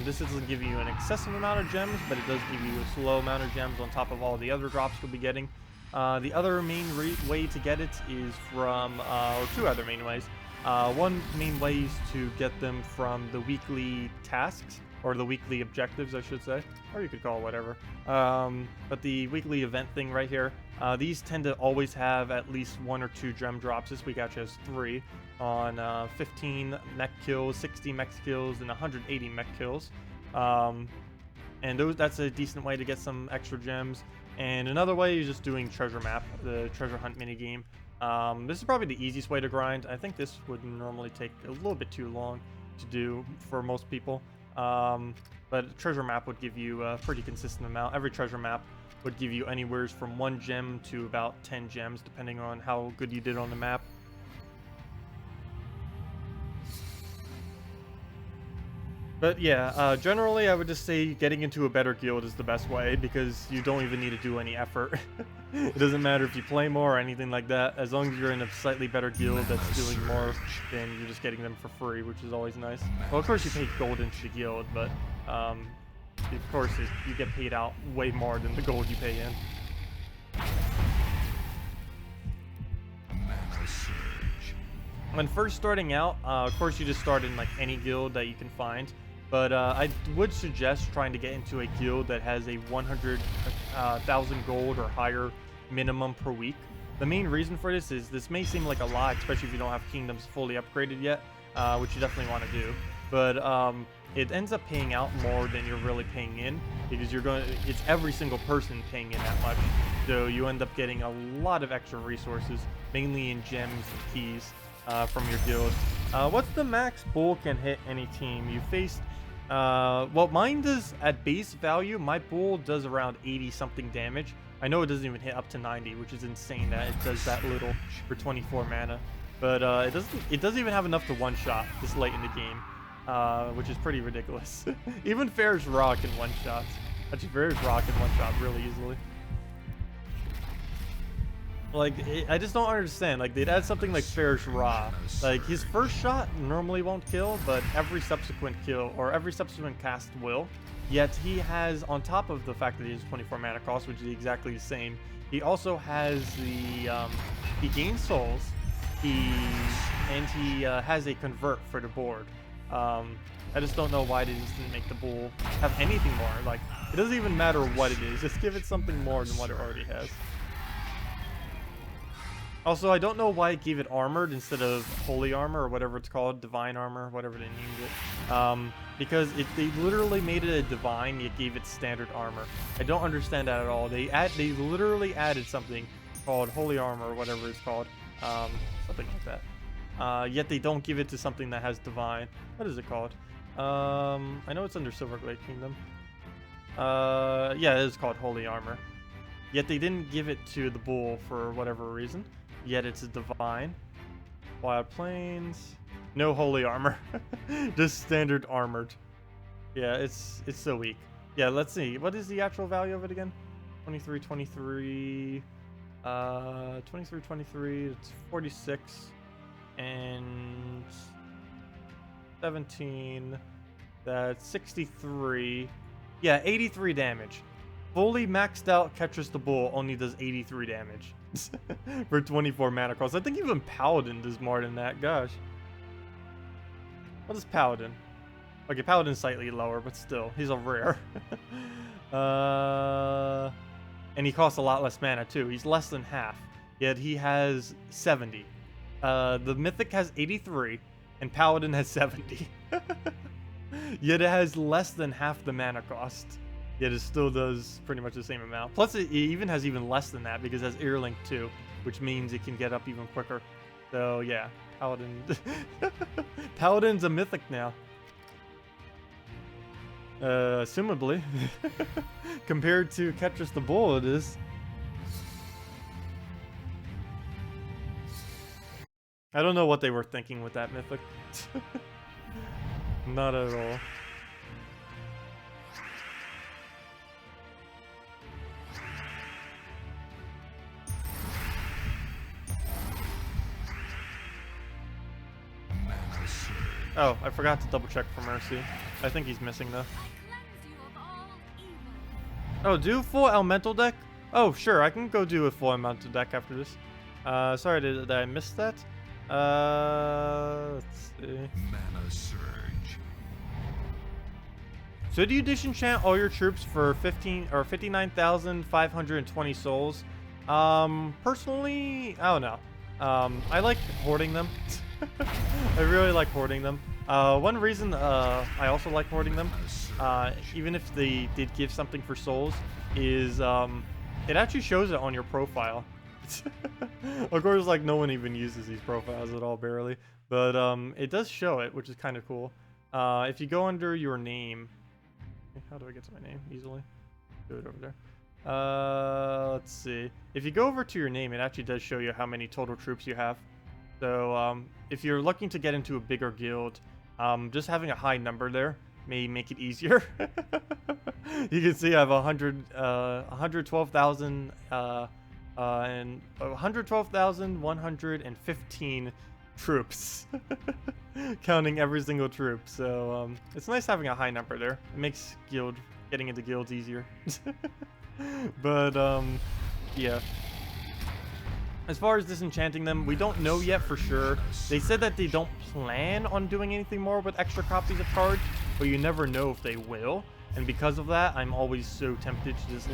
S1: This doesn't give you an excessive amount of gems, but it does give you a slow amount of gems on top of all the other drops you'll be getting. The other main way to get it is from, or two other main ways. One main way is to get them from the weekly tasks, or the weekly objectives, I should say, or you could call it whatever. But the weekly event thing right here, these tend to always have at least 1 or 2 gem drops. This week actually has 3 on 15 mech kills, 60 mech kills, and 180 mech kills. And that's a decent way to get some extra gems. And another way is just doing treasure map, the treasure hunt minigame. This is probably the easiest way to grind. I think this would normally take a little bit too long to do for most people. But treasure map would give you a pretty consistent amount. Every treasure map would give you anywhere from 1 gem to about 10 gems, depending on how good you did on the map. But yeah, generally I would just say getting into a better guild is the best way, because you don't even need to do any effort. It doesn't matter if you play more or anything like that. As long as you're in a slightly better guild that's doing more, then you're just getting them for free, which is always nice. Well, of course you pay gold into the guild, but of course you get paid out way more than the gold you pay in. when first starting out, of course you just start in like any guild that you can find. But I would suggest trying to get into a guild that has a 100,000 gold or higher minimum per week. The main reason for this is this may seem like a lot, especially if you don't have kingdoms fully upgraded yet, which you definitely want to do. But it ends up paying out more than you're really paying in, because it's every single person paying in that much. So you end up getting a lot of extra resources, mainly in gems and keys from your guild. What's the max bull can hit any team you faced? Well, mine does, at base value, my bull does around 80 something damage. I know it doesn't even hit up to 90, which is insane that it does that little for 24 mana. But it doesn't even have enough to one-shot this late in the game, which is pretty ridiculous. Even Fair's Raw can one-shot. Actually, Fair's Raw can one-shot really easily. Like, I just don't understand. Like, they'd add something like Fair's Raw. Like, his first shot normally won't kill, but every subsequent kill, or every subsequent cast will. Yet, he has, on top of the fact that he has 24 mana cost, which is exactly the same, he also has the, he gains souls, he has a convert for the board. I just don't know why they just didn't make the bull have anything more. Like, it doesn't even matter what it is, just give it something more than what it already has. Also, I don't know why it gave it armored instead of holy armor or whatever it's called, divine armor, whatever they named it. Because they literally made it a divine, yet gave it standard armor. I don't understand that at all. They literally added something called holy armor or whatever it's called, something like that. Yet they don't give it to something that has divine. What is it called? I know it's under Silverglade Kingdom. Yeah, it is called holy armor. Yet they didn't give it to the bull for whatever reason. Yet it's a divine. Wild Plains. No holy armor. Just standard armored. Yeah, it's so weak. Yeah, let's see. What is the actual value of it again? 23, 23. 23, 23. It's 46. And 17. That's 63. Yeah, 83 damage. Fully maxed out Catches the Bull only does 83 damage for 24 mana cost. I think even Paladin does more than that. Gosh. What is Paladin? Okay, Paladin's slightly lower, but still, he's a rare. And he costs a lot less mana too. He's less than half, yet he has 70. The Mythic has 83, and Paladin has 70. Yet it has less than half the mana cost. Yet it still does pretty much the same amount. Plus, it even has even less than that because it has Earlink too, which means it can get up even quicker. So yeah, Paladin. Paladin's a mythic now. Assumably. Compared to Ketris the Bull, it is. I don't know what they were thinking with that mythic. Not at all. Oh, I forgot to double check for Mercy. I think he's missing though. Oh, do a full elemental deck? Oh, sure, I can go do a full elemental deck after this. Sorry, did I miss that? Let's see.
S2: Mana surge.
S1: So do you disenchant all your troops for 59,520 souls? Personally, I don't know. I like hoarding them. I really like hoarding them. One reason I also like hoarding them, even if they did give something for souls, is it actually shows it on your profile. Of course, like, no one even uses these profiles at all, barely. But it does show it, which is kind of cool. If you go under your name... How do I get to my name easily? Do it over there. Let's see. If you go over to your name, it actually does show you how many total troops you have. So if you're looking to get into a bigger guild, just having a high number there may make it easier. You can see I have 112,000 and 112,115 troops, counting every single troop. So it's nice having a high number there. It makes getting into guilds easier. But yeah. As far as disenchanting them, we don't know yet for sure. They said that they don't plan on doing anything more with extra copies of cards, but you never know if they will. And because of that, I'm always so tempted to just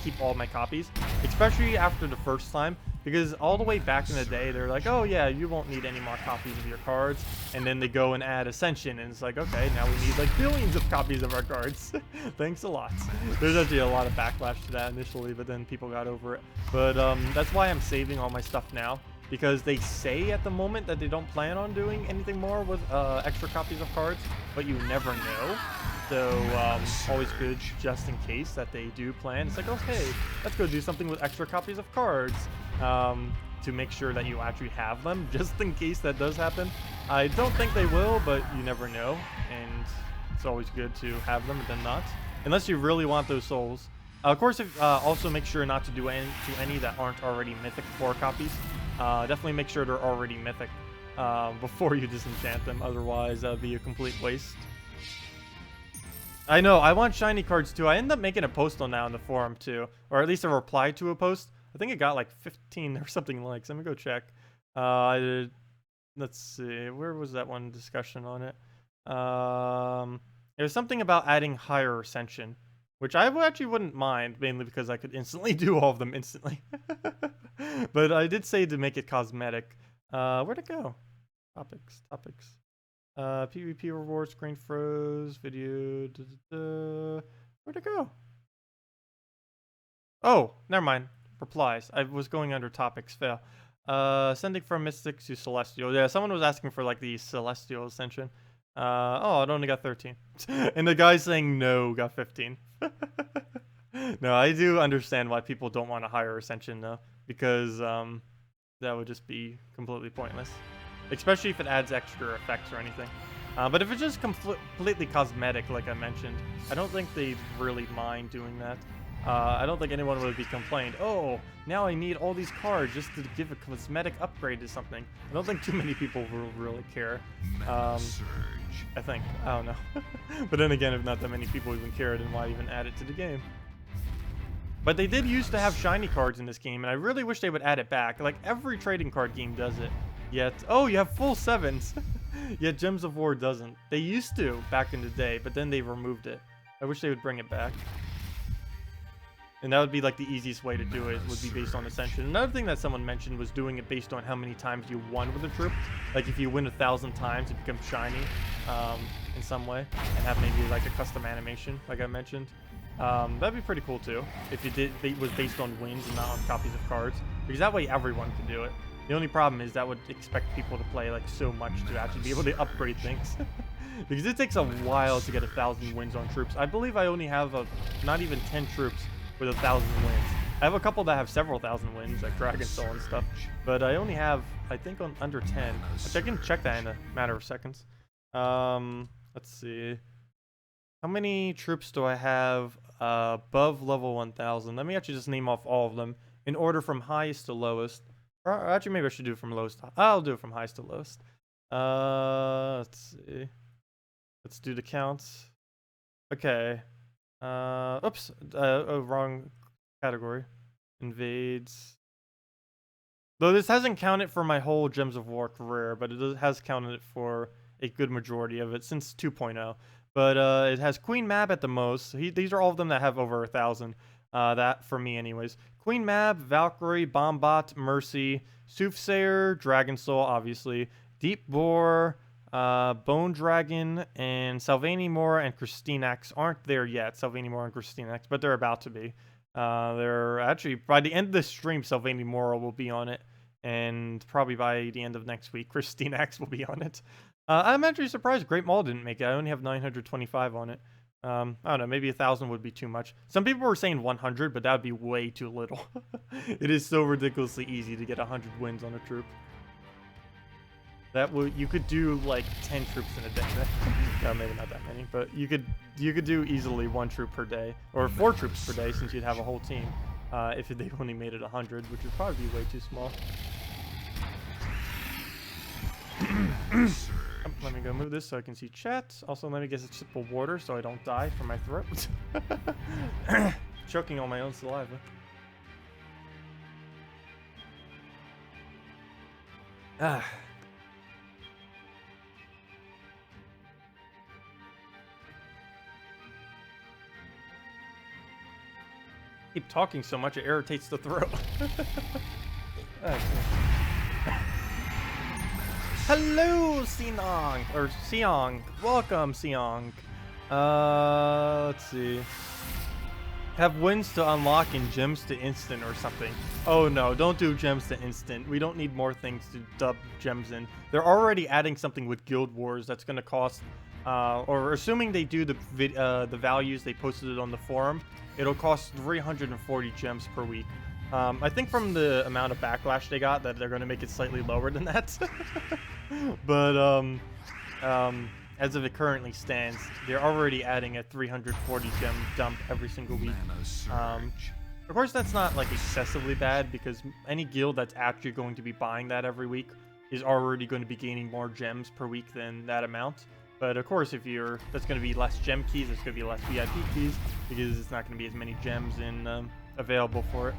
S1: keep all my copies, especially after the first time, because all the way back in the day, they're like, oh yeah, you won't need any more copies of your cards. And then they go and add Ascension, and it's like, okay, now we need like billions of copies of our cards. Thanks a lot. There's actually a lot of backlash to that initially, but then people got over it. But that's why I'm saving all my stuff now, because they say at the moment that they don't plan on doing anything more with extra copies of cards, but you never know. So always good just in case that they do plan. It's like, okay, let's go do something with extra copies of cards to make sure that you actually have them, just in case that does happen. I don't think they will, but you never know, and it's always good to have them and then not, unless you really want those souls. Of course, also make sure not to do any that aren't already mythic 4 copies. Definitely make sure they're already mythic before you disenchant them, otherwise that would be a complete waste. I know, I want shiny cards too. I ended up making a post on that on the forum too, or at least a reply to a post. I think it got like 15 or something likes. Let me go check. Let's see, where was that one discussion on it? It was something about adding higher ascension, which I actually wouldn't mind, mainly because I could instantly do all of them instantly. But I did say to make it cosmetic. Where'd it go? Topics. PvP reward screen froze, video, where'd it go? Oh, never mind. Replies. I was going under topics, fail. Sending from Mystics to Celestial. Yeah, someone was asking for like the Celestial Ascension. Oh, it only got 13. And the guy saying no got 15. No, I do understand why people don't want a higher Ascension though, because that would just be completely pointless. Especially if it adds extra effects or anything. But if it's just completely cosmetic, like I mentioned, I don't think they'd really mind doing that. I don't think anyone would be complained, oh, now I need all these cards just to give a cosmetic upgrade to something. I don't think too many people will really care. I think. I don't know. But then again, if not that many people even care, then why even add it to the game? But they did used to have shiny cards in this game, and I really wish they would add it back. Like, every trading card game does it. Yet, oh, you have full 7s. Yet Gems of War doesn't. They used to back in the day, but then they removed it. I wish they would bring it back. And that would be like the easiest way to do it, would be based on Ascension. Another thing that someone mentioned was doing it based on how many times you won with a troop. Like if you win 1,000 times, it becomes shiny in some way, and have maybe like a custom animation, like I mentioned. That'd be pretty cool too, if it was based on wins and not on copies of cards, because that way everyone could do it. The only problem is that would expect people to play like so much to actually be able to upgrade things. Because it takes a while to get 1,000 wins on troops. I believe I only have not even 10 troops with 1,000 wins. I have a couple that have several thousand wins, like Dragon Soul and stuff, but I only have, I think, on under 10. I can check that in a matter of seconds. Let's see. How many troops do I have above level 1,000? Let me actually just name off all of them in order from highest to lowest. Or actually, maybe I should do it from lowest to, I'll do it from highest to lowest. Let's see. Let's do the counts. Okay. Oops. Wrong category. Invades. Though this hasn't counted for my whole Gems of War career, but it has counted it for a good majority of it since 2.0. But it has Queen Mab at the most. These are all of them that have over 1,000. That for me anyways. Queen Mab, Valkyrie, Bombot, Mercy, Soothsayer, Dragon Soul, obviously, Deep Boar, Bone Dragon, and Sylvanie Mora and Christinax aren't there yet. Sylvanie Mora and Christinax, but they're about to be. They're actually, by the end of this stream, Sylvanie Mora will be on it, and probably by the end of next week, Christinax will be on it. I'm actually surprised Great Maul didn't make it. I only have 925 on it. I don't know, maybe 1,000 would be too much. Some people were saying 100, but that would be way too little. It is so ridiculously easy to get 100 wins on a troop. That would, you could do like 10 troops in a day. No, maybe not that many, but you could do easily 1 troop per day, or 4 troops per day, since you'd have a whole team. If they only made it 100, which would probably be way too small. Let me go move this so I can see chat. Also, let me get a sip of water so I don't die from my throat. Choking on my own saliva. Ah. Keep talking so much it irritates the throat. Hello, Sinong or Siong. Welcome, Siong. Let's see. Have wins to unlock and gems to instant or something. Oh no, don't do gems to instant. We don't need more things to dub gems in. They're already adding something with Guild Wars that's going to cost, or assuming they do the values they posted it on the forum, it'll cost 340 gems per week. I think from the amount of backlash they got that they're going to make it slightly lower than that. But as of it currently stands, they're already adding a 340 gem dump every single week. Of course, that's not like excessively bad because any guild that's actually going to be buying that every week is already going to be gaining more gems per week than that amount. But of course, if that's going to be less gem keys, it's going to be less VIP keys because it's not going to be as many gems available for it.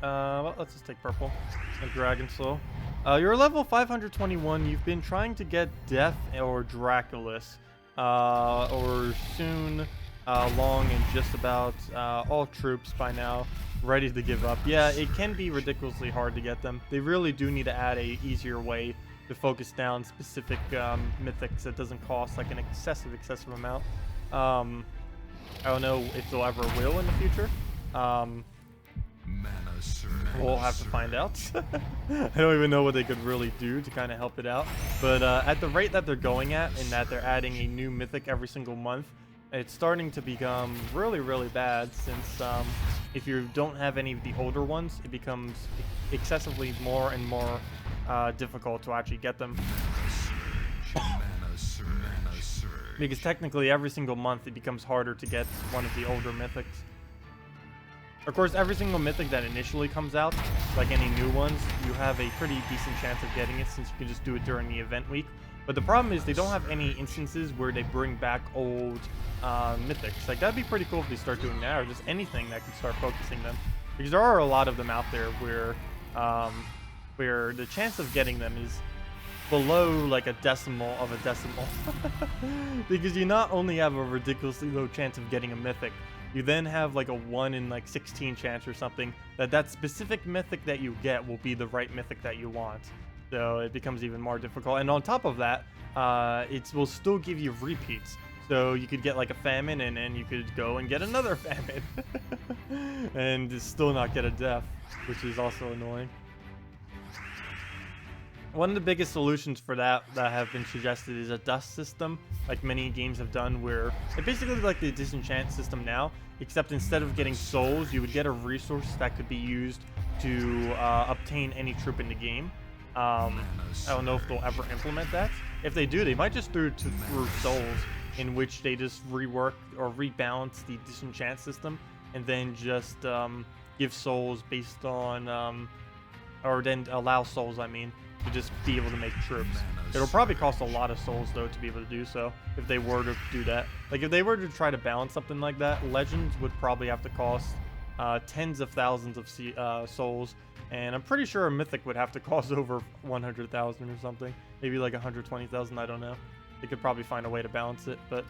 S1: Well, let's just take purple and Dragon Soul. You're level 521. You've been trying to get Death or Draculus, or soon long and just about all troops by now ready to give up. Yeah, it can be ridiculously hard to get them. They really do need to add a easier way to focus down specific mythics that doesn't cost like an excessive amount. I don't know if they'll ever will in the future. We'll have to find out. I don't even know what they could really do to kind of help it out. But at the rate that they're going at, and that they're adding a new mythic every single month, it's starting to become really bad, since if you don't have any of the older ones, it becomes excessively more and more difficult to actually get them. Because technically every single month it becomes harder to get one of the older mythics. Of course, every single mythic that initially comes out, like any new ones, you have a pretty decent chance of getting it since you can just do it during the event week. But the problem is they don't have any instances where they bring back old mythics. Like, that'd be pretty cool if they start doing that, or just anything that can start focusing them. Because there are a lot of them out there where the chance of getting them is below like a decimal of a decimal. Because you not only have a ridiculously low chance of getting a mythic, you then have like a 1 in like 16 chance or something that specific mythic that you get will be the right mythic that you want. So it becomes even more difficult. And on top of that, it will still give you repeats. So you could get like a famine, and then you could go and get another famine. And still not get a death, which is also annoying. One of the biggest solutions for that have been suggested is a dust system, like many games have done, where it's basically like the disenchant system now, except instead of getting souls, you would get a resource that could be used to obtain any troop in the game. I don't know if they'll ever implement that. If they do, they might just through souls, in which they just rework or rebalance the disenchant system, and then just give souls based on, or then allow souls, I mean, to just be able to make troops. It'll probably cost a lot of souls though to be able to do so, if they were to do that. Like if they were to try to balance something like that, Legends would probably have to cost tens of thousands of souls, and I'm pretty sure a Mythic would have to cost over 100,000 or something, maybe like 120,000. I don't know. They could probably find a way to balance it, but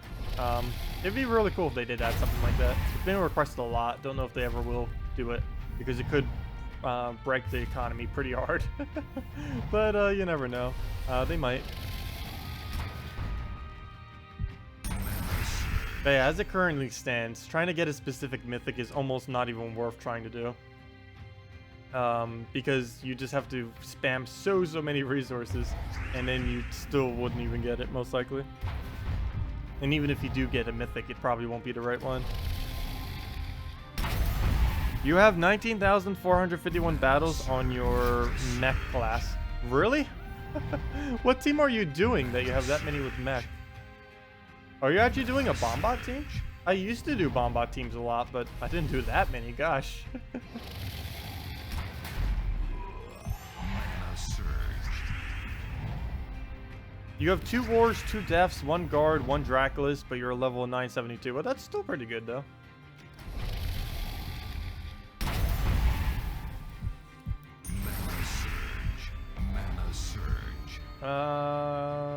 S1: it'd be really cool if they did add something like that. It's been requested a lot. Don't know if they ever will do it, because it could break the economy pretty hard. But you never know. They might. But yeah, as it currently stands, trying to get a specific mythic is almost not even worth trying to do. Because you just have to spam so many resources, and then you still wouldn't even get it, most likely. And even if you do get a mythic, it probably won't be the right one. You have 19,451 battles on your mech class. Really? What team are you doing that you have that many with mech? Are you actually doing a Bombot team? I used to do Bombot teams a lot, but I didn't do that many, gosh. You have 2 wars, 2 deaths, 1 guard, 1 Draculus, but you're a level 972. Well, that's still pretty good, though.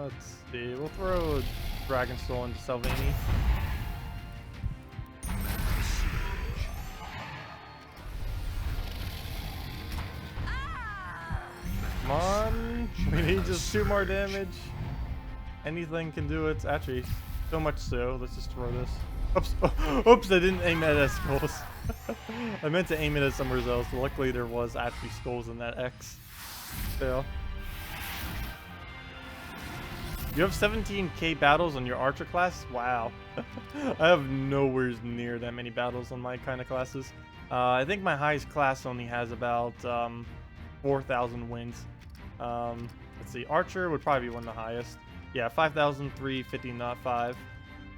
S1: Let's see. We'll throw Dragon Soul into Sevhina. Come on. We need just 2 more damage. Anything can do it. Actually, so much so. Let's just throw this. Oops. Oops, I didn't aim it at skulls. I meant to aim it at somewhere else. Luckily, there was actually skulls in that X. Fail. You have 17k battles on your archer class? Wow. I have nowhere near that many battles on my kind of classes. I think my highest class only has about 4,000 wins. Let's see, archer would probably be one of the highest. Yeah, 5,350, not 5.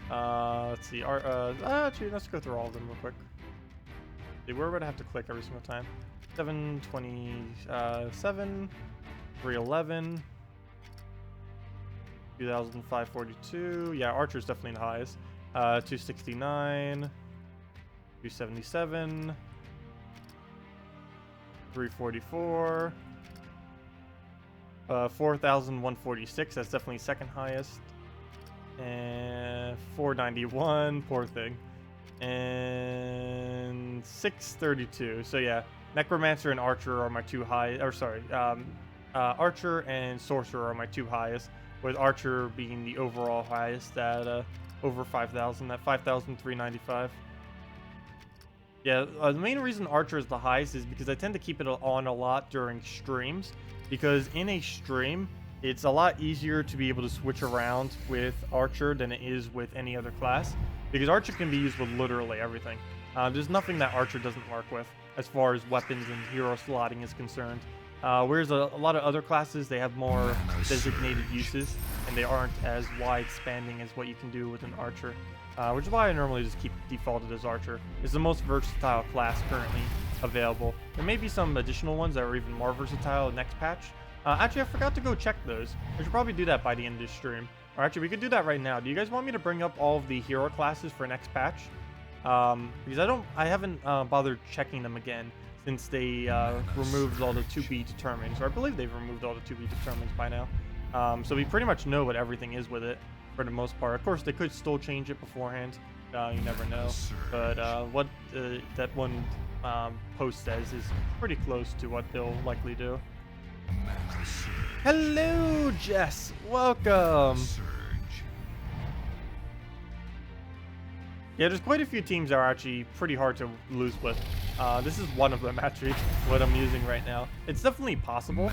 S1: Let's see, actually, let's go through all of them real quick. See, where would I have to click every single time? 727, 311, 2,542. Yeah, archer's definitely the highest. 269, 277, 344, 4,146. That's definitely second highest. And 491, poor thing. And 632. So yeah, necromancer and archer are my 2 high. Or sorry, archer and sorcerer are my 2 highest, with archer being the overall highest at over 5,000 at 5,395. Yeah, the main reason archer is the highest is because I tend to keep it on a lot during streams, because in a stream it's a lot easier to be able to switch around with archer than it is with any other class, because archer can be used with literally everything. There's nothing that archer doesn't work with as far as weapons and hero slotting is concerned. Whereas a lot of other classes, they have more designated uses, and they aren't as wide-spanning as what you can do with an archer. Which is why I normally just keep defaulted as archer. It's the most versatile class currently available. There may be some additional ones that are even more versatile next patch. Actually, I forgot to go check those. I should probably do that by the end of this stream. Or actually, we could do that right now. Do you guys want me to bring up all of the hero classes for next patch? Because I haven't bothered checking them again, since they removed all the to be determined. So I believe they've removed all the to be determined by now. So we pretty much know what everything is with it for the most part. Of course, they could still change it beforehand. You never know. But what that one post says is pretty close to what they'll likely do. Hello, Jess. Welcome. Yeah, there's quite a few teams that are actually pretty hard to lose with. This is one of them, actually, what I'm using right now. It's definitely possible,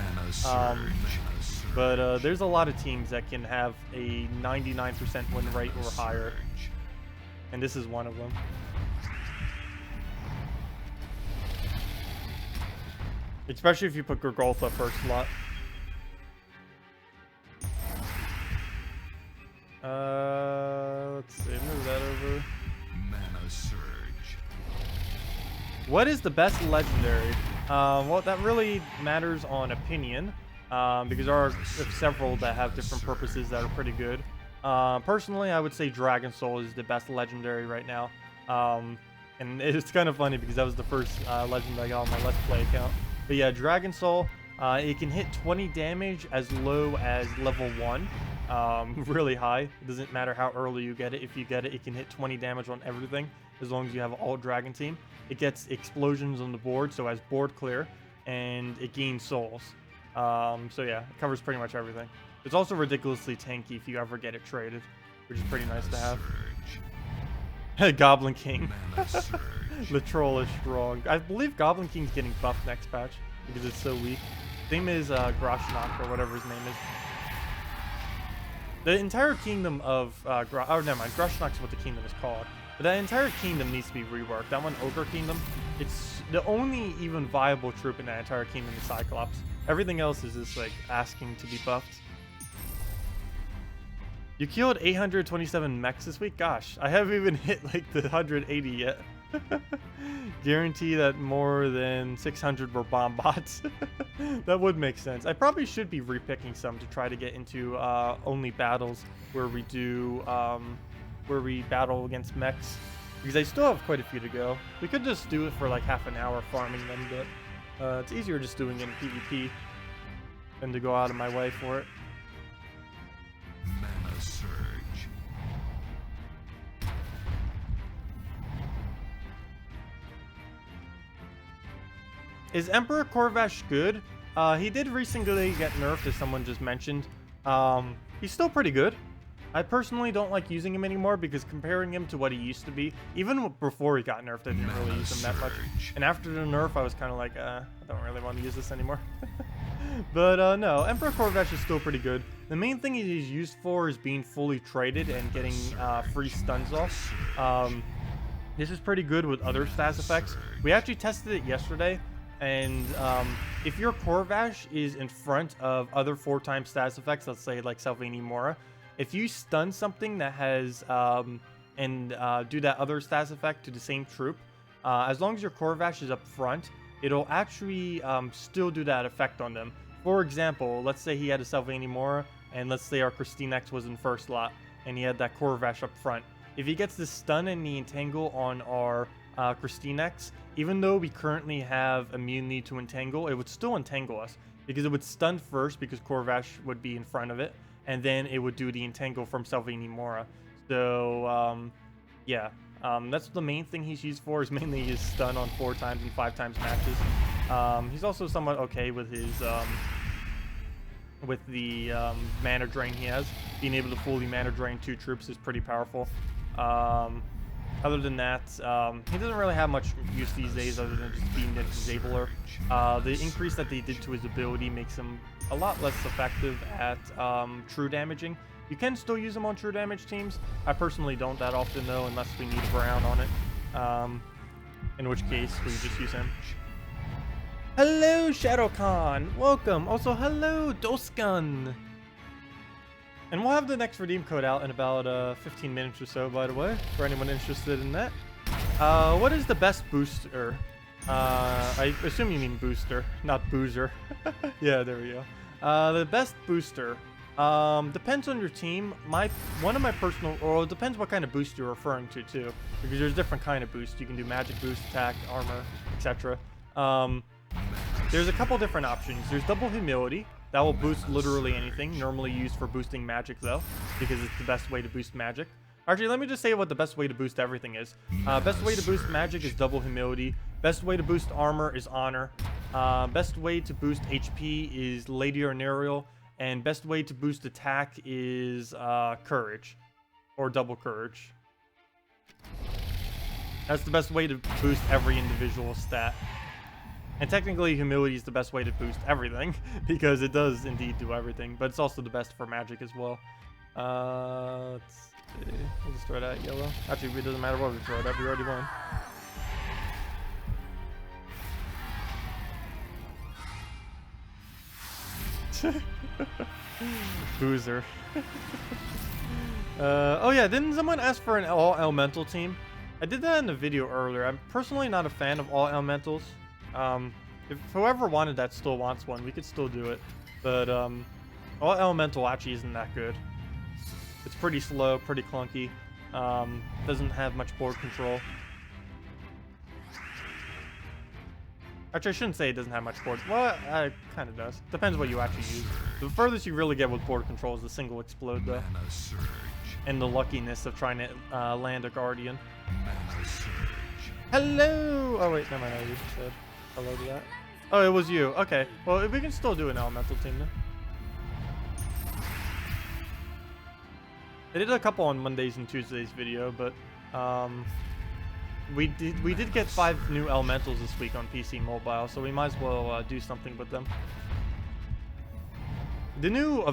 S1: but there's a lot of teams that can have a 99% win rate or higher, and this is one of them. Especially if you put Gurgolfa first slot. Let's see, move that over.
S2: Mana surge.
S1: What is the best legendary? Well, that really matters on opinion, because there are several that have different purposes that are pretty good. Personally, I would say Dragon Soul is the best legendary right now. And it's kind of funny because that was the first legend I got on my Let's Play account. But yeah, Dragon Soul, it can hit 20 damage as low as level 1. Really high. It doesn't matter how early you get it. If you get it, it can hit 20 damage on everything, as long as you have all dragon team. It gets explosions on the board, so as board clear, and it gains souls. So yeah, it covers pretty much everything. It's also ridiculously tanky if you ever get it traded, which is pretty nice to have. Goblin King. The troll is strong. I believe Goblin King's getting buffed next patch because it's so weak. Same as Grashnak, or whatever his name is. The entire kingdom of oh, never mind. Grashnak's what the kingdom is called. But that entire kingdom needs to be reworked. That one, Ogre Kingdom, it's the only even viable troop in that entire kingdom is Cyclops. Everything else is just like asking to be buffed. You killed 827 mechs this week? Gosh, I haven't even hit like the 180 yet. Guarantee that more than 600 were bomb bots. That would make sense. I probably should be repicking some to try to get into only battles where we do where we battle against mechs, because I still have quite a few to go. We could just do it for like half an hour farming them, but it's easier just doing it in PvP than to go out of my way for it. Is Emperor Corvash good? He did recently get nerfed, as someone just mentioned. He's still pretty good. I personally don't like using him anymore because comparing him to what he used to be, even before he got nerfed, I didn't really use him that much. And after the nerf, I was kind of like, I don't really want to use this anymore. But no, Emperor Corvash is still pretty good. The main thing he's used for is being fully traded and getting free stuns off. This is pretty good with other stats effects. We actually tested it yesterday. And if your Corvash is in front of other 4-time stats effects, let's say like Sevhina, if you stun something that has do that other stats effect to the same troop, as long as your Corvash is up front, it'll actually still do that effect on them. For example, let's say he had a Sevhina, and let's say our Christinex was in first lot, and he had that Corvash up front. If he gets the stun and the entangle on our Christinex, even though we currently have immunity to entangle, it would still entangle us because it would stun first because Corvash would be in front of it, and then it would do the entangle from Sevhina. So yeah, that's the main thing he's used for, is mainly his stun on 4 times and 5 times matches. He's also somewhat okay with his mana drain he has. Being able to fully mana drain 2 troops is pretty powerful. Other than that, he doesn't really have much use these days other than just being a disabler. The increase that they did to his ability makes him a lot less effective at true damaging. You can still use him on true damage teams. I personally don't that often though, unless we need a Brown on it. In which case, we just use him. Hello, Shadow Kahn! Welcome! Also, hello, Doskan! And we'll have the next redeem code out in about 15 minutes or so, by the way, for anyone interested in that. What is the best booster? I assume you mean booster, not boozer. Yeah, there we go. The best booster. Depends on your team. One of my personal, or it depends what kind of boost you're referring to too, because there's different kind of boosts. You can do magic boost, attack, armor, etc. There's a couple different options. There's double humility. That will boost literally anything, normally used for boosting magic though, because it's the best way to boost magic. Actually, let me just say what the best way to boost everything is. Best way to boost magic is double humility. Best way to boost armor is honor. Best way to boost HP is Lady Arnerial. And best way to boost attack is courage, or double courage. That's the best way to boost every individual stat. And technically, humility is the best way to boost everything, because it does indeed do everything, but it's also the best for magic as well. Let's see. We'll just throw it at yellow. Actually, it doesn't matter what we throw it at, we already won. Boozer. Oh yeah, didn't someone ask for an all-elemental team? I did that in the video earlier. I'm personally not a fan of all elementals. If whoever wanted that still wants one, we could still do it. But all elemental actually isn't that good. It's pretty slow, pretty clunky. Doesn't have much board control. Actually, I shouldn't say it doesn't have much board. Well, it kind of does. Depends what you actually use. The furthest you really get with board control is the single explode, though. And the luckiness of trying to land a guardian. Hello! Oh, wait, never mind. I just said hello to that. Oh, it was you. Okay. Well, we can still do an elemental team, then. I did a couple on Mondays and Tuesdays video, but we did get 5 new elementals this week on PC Mobile, so we might as well do something with them. The new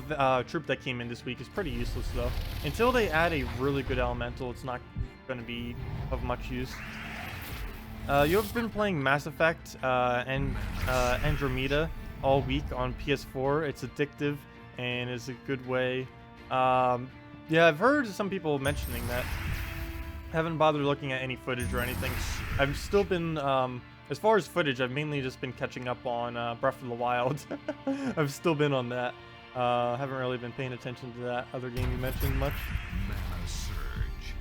S1: troop that came in this week is pretty useless though. Until they add a really good elemental, it's not going to be of much use. You've been playing Mass Effect and Andromeda all week on PS4. It's addictive and is a good way. Yeah, I've heard some people mentioning that. Haven't bothered looking at any footage or anything. I've still been, as far as footage, I've mainly just been catching up on Breath of the Wild. I've still been on that. Haven't really been paying attention to that other game you mentioned much.
S2: Mana surge.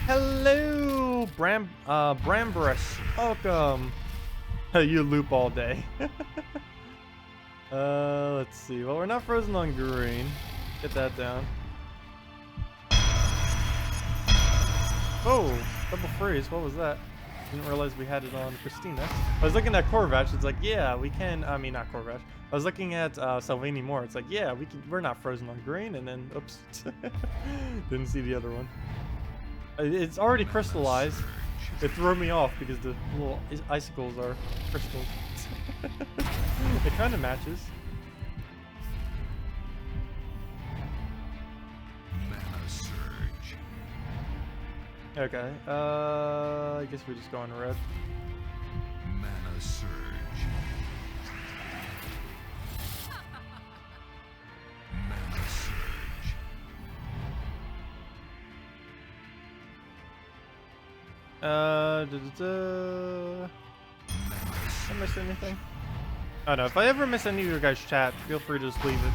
S1: Hello, Brambrus. Welcome. You loop all day. Let's see. Well, we're not frozen on green. Get that down. Oh, double freeze. What was that? Didn't realize we had it on Christina. I was looking at Corvash. It's like, yeah, we can. I mean, not Corvash. I was looking at Silvini more. It's like, yeah, we can. We're not frozen on green. And then, oops, didn't see the other one. It's already crystallized. It threw me off because the little icicles are crystals. It kind of matches.
S2: Mana surge.
S1: Okay. I guess we just go on red.
S2: Mana surge. Mana surge.
S1: Did I miss anything? Oh no, if I ever miss any of your guys' chat, feel free to just leave it,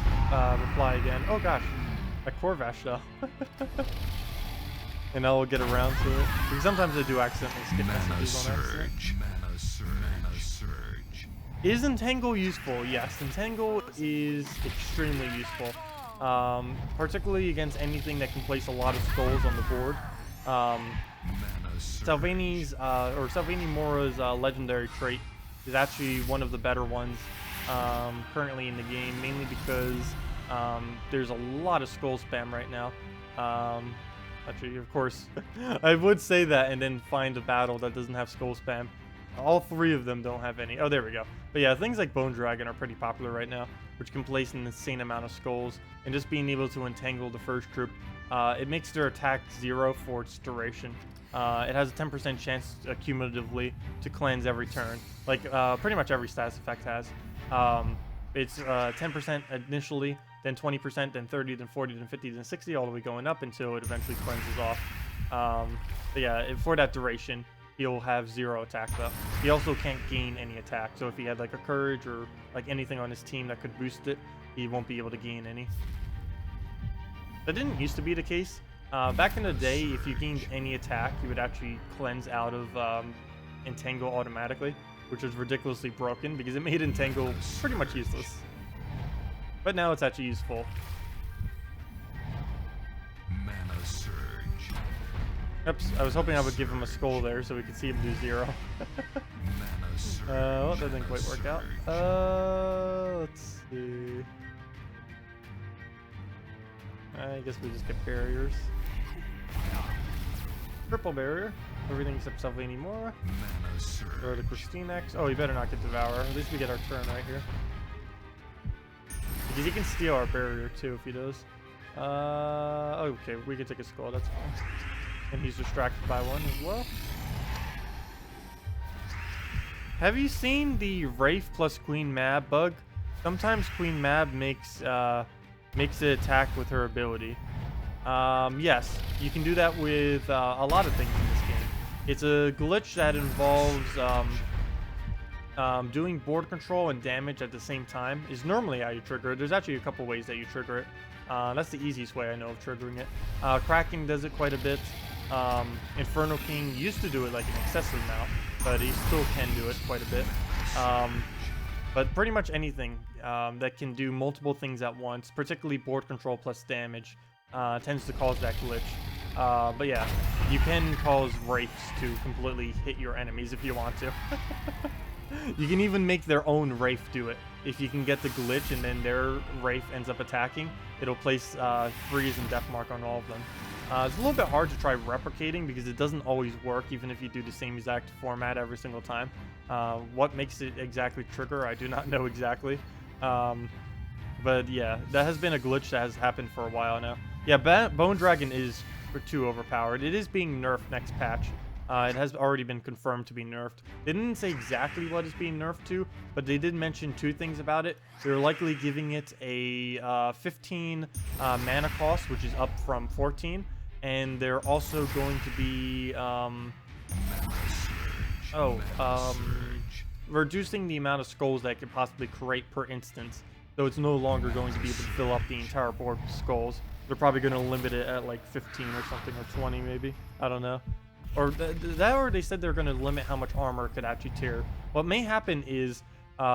S1: reply again. Oh gosh, a Corvash though. And I'll get around to it. Because sometimes I do accidentally skip messages on accident.
S2: Mana surge. Mana surge.
S1: Is Entangle useful? Yes, Entangle is extremely useful. Particularly against anything that can place a lot of skulls on the board. Silvini's, or Silvini Mora's legendary trait is actually one of the better ones currently in the game, mainly because there's a lot of skull spam right now. Actually, of course, I would say that and then find a battle that doesn't have skull spam. All three of them don't have any. Oh, there we go. But yeah, things like Bone Dragon are pretty popular right now, which can place an insane amount of skulls. And just being able to entangle the first troop, it makes their attack 0 for its duration. It has a 10% chance cumulatively to cleanse every turn, like pretty much every status effect has. It's 10% initially, then 20%, then 30, then 40, then 50, then 60, all the way going up until it eventually cleanses off. But yeah, for that duration, he'll have 0 attack though. He also can't gain any attack, so if he had like a courage or like anything on his team that could boost it, he won't be able to gain any. That didn't used to be the case. Back in the day, if you gained any attack, you would actually cleanse out of Entangle automatically, which was ridiculously broken because it made Entangle pretty much useless. But now it's actually useful.
S2: Mana surge.
S1: Oops, I was hoping I would give him a skull there so we could see him do 0.
S2: Mana surge.
S1: Well, that didn't quite work out. Let's see. I guess we just get barriers. Triple barrier. Everything except Silvini Mora.
S2: Mana surge.
S1: Or the Christinex. Oh, you better not get Devourer. At least we get our turn right here. Because he can steal our barrier too if he does. Okay, we can take a skull, that's fine. And he's distracted by one as well. Have you seen the Wraith plus Queen Mab bug? Sometimes Queen Mab makes it attack with her ability. Yes, you can do that with a lot of things in this game. It's a glitch that involves doing board control and damage at the same time is normally how you trigger it. There's actually a couple ways that you trigger it. That's the easiest way I know of triggering it. Kraken does it quite a bit. Inferno King used to do it like an excessive amount, but he still can do it quite a bit. But pretty much anything that can do multiple things at once, particularly board control plus damage, tends to cause that glitch. But yeah, you can cause Wraiths to completely hit your enemies if you want to. You can even make their own Wraith do it. If you can get the glitch and then their Wraith ends up attacking, it'll place freeze and death mark on all of them. It's a little bit hard to try replicating because it doesn't always work even if you do the same exact format every single time. What makes it exactly trigger, I do not know exactly. But yeah, that has been a glitch that has happened for a while now. Yeah, Bone Dragon is too overpowered. It is being nerfed next patch. It has already been confirmed to be nerfed. They didn't say exactly what it's being nerfed to, but they did mention 2 things about it. They're likely giving it a 15 mana cost, which is up from 14. And they're also going to be reducing the amount of skulls that it could possibly create per instance. So it's no longer going to be able to fill up the entire board with skulls. They're probably going to limit it at like 15 or something, or 20 maybe. I don't know. Or that, or they said they're going to limit how much armor it could actually tear. What may happen is,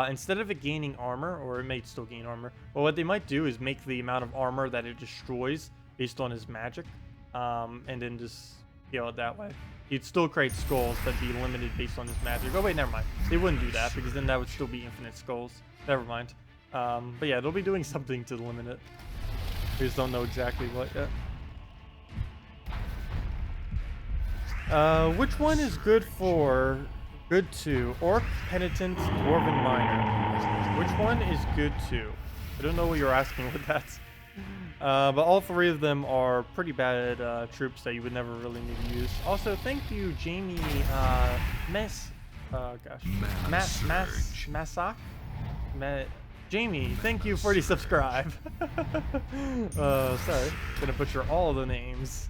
S1: instead of it gaining armor, or it may still gain armor, but what they might do is make the amount of armor that it destroys based on his magic, and then just scale it that way. He'd still create skulls that'd be limited based on his magic. Oh wait, never mind. They wouldn't do that because then that would still be infinite skulls. Never mind. But yeah, they'll be doing something to limit it. We just don't know exactly what yet. Which one is good for good to? Orc, Penitent, Dwarven Miner. Which one is good to? I don't know what you're asking with that. But all three of them are pretty bad troops that you would never really need to use. Also, thank you, Jamie Massock? Jamie, thank you for the subscribe. Sorry, gonna butcher all the names.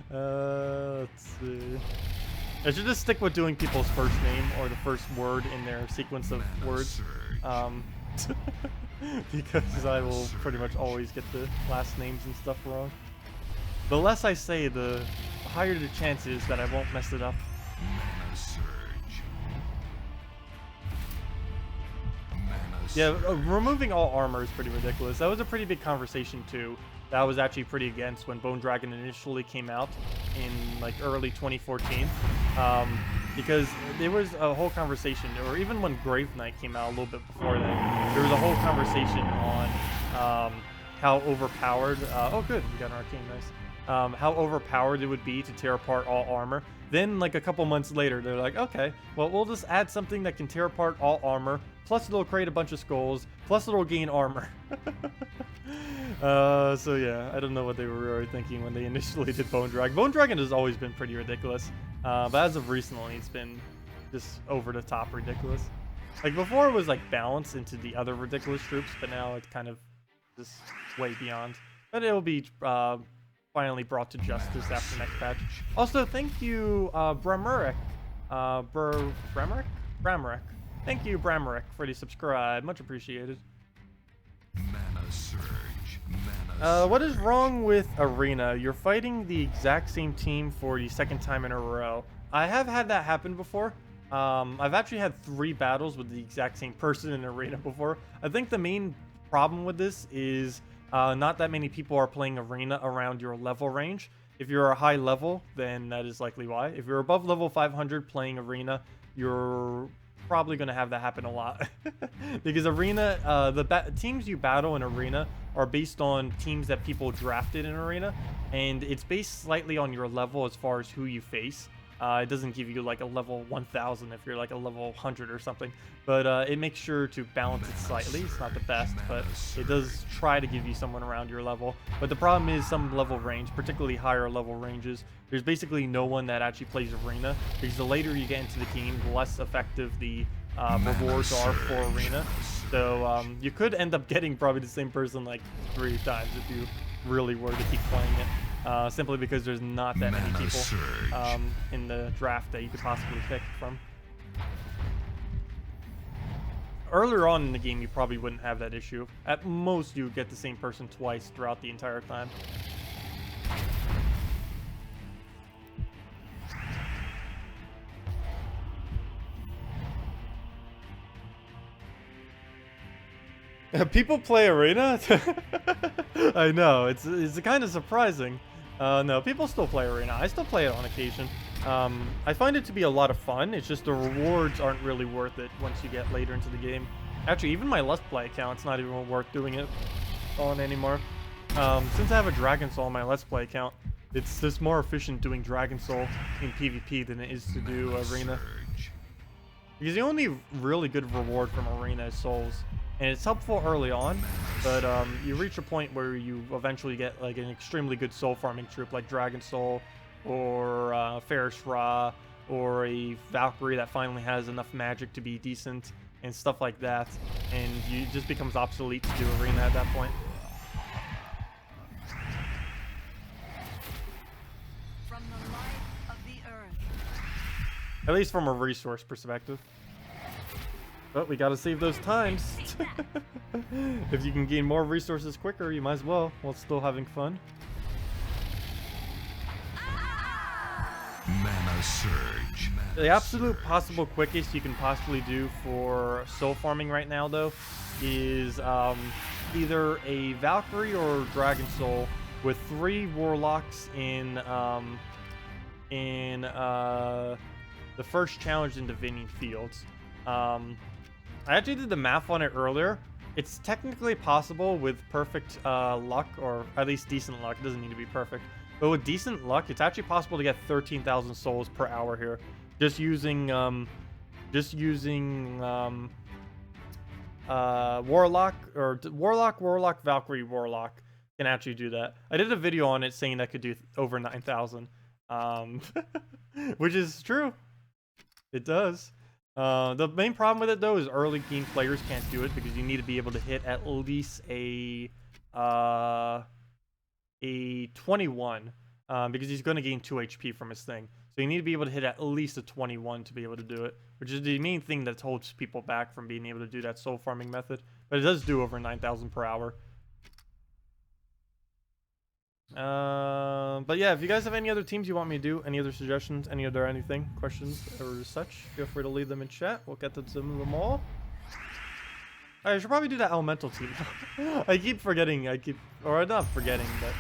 S1: Let's see. I should just stick with doing people's first name or the first word in their sequence of words. Because I will pretty much always get the last names and stuff wrong. The less I say, the higher the chances that I won't mess it up. Yeah, removing all armor is pretty ridiculous. That was a pretty big conversation too. That was actually pretty against when Bone Dragon initially came out in like early 2014. Because there was a whole conversation, or even when Grave Knight came out a little bit before that, there was a whole conversation on how overpowered, oh good, we got an arcane, nice. How overpowered it would be to tear apart all armor. Then like a couple months later, they're like, okay, well we'll just add something that can tear apart all armor, plus it'll create a bunch of skulls, plus it'll gain armor. So yeah, I don't know what they were really thinking when they initially did Bone Dragon. Bone Dragon has always been pretty ridiculous, but as of recently, it's been just over the top ridiculous. Like before, it was like balanced into the other ridiculous troops, but now it's kind of just way beyond. But it'll be finally brought to justice after next patch. Also, thank you, Brameric. Brameric. Thank you, Brameric, for the subscribe. Much appreciated.
S2: Mana surge.
S1: What is wrong with Arena? You're fighting the exact same team for the second time in a row. I have had that happen before. I've actually had 3 battles with the exact same person in Arena before. I think the main problem with this is not that many people are playing Arena around your level range. If you're a high level, then that is likely why. If you're above level 500 playing Arena, you're probably going to have that happen a lot. Because Arena, the teams you battle in Arena are based on teams that people drafted in Arena, and it's based slightly on your level as far as who you face. It doesn't give you like a level 1000 if you're like a level 100 or something, but it makes sure to balance it slightly. It's not the best, but it does try to give you someone around your level. But the problem is some level range, particularly higher level ranges, there's basically no one that actually plays Arena, because the later you get into the game, the less effective the rewards are for Arena. So you could end up getting probably the same person like 3 times if you really were to keep playing it. Simply because there's not that many people in the draft that you could possibly pick from. Earlier on in the game, you probably wouldn't have that issue. At most, you would get the same person twice throughout the entire time. People play Arena? I know, it's kind of surprising. No, people still play Arena. I still play it on occasion. I find it to be a lot of fun. It's just the rewards aren't really worth it once you get later into the game. Actually, even my Let's Play account, it's not even worth doing it on anymore. Since I have a Dragon Soul on my Let's Play account, it's just more efficient doing Dragon Soul in PvP than it is to do Arena. Because the only really good reward from Arena is souls. And it's helpful early on, but you reach a point where you eventually get like an extremely good soul farming troop like Dragon Soul or Ferris Ra or a Valkyrie that finally has enough magic to be decent and stuff like that, and it just becomes obsolete to do Arena at that point.
S3: From the life of the earth.
S1: At least from a resource perspective. But we gotta save those times. If you can gain more resources quicker, you might as well, while still having fun.
S2: Mana surge.
S1: The absolute possible quickest you can possibly do for soul farming right now, though, is either a Valkyrie or Dragon Soul with 3 Warlocks in in the first challenge in Divinian Fields. I actually did the math on it earlier. It's technically possible with perfect luck, or at least decent luck. It doesn't need to be perfect. But with decent luck, it's actually possible to get 13,000 souls per hour here. Just using Warlock, Valkyrie, Warlock can actually do that. I did a video on it saying that could do over 9,000. Which is true. It does. The main problem with it though is early game players can't do it because you need to be able to hit at least a 21 because he's going to gain 2 HP from his thing. So you need to be able to hit at least a 21 to be able to do it, which is the main thing that holds people back from being able to do that soul farming method. But it does do over 9,000 per hour. But yeah, if you guys have any other teams you want me to do, any other suggestions, any other anything, questions or such, feel free to leave them in chat. We'll get to some of them all. I should probably do that elemental team. I keep forgetting. Or not forgetting, but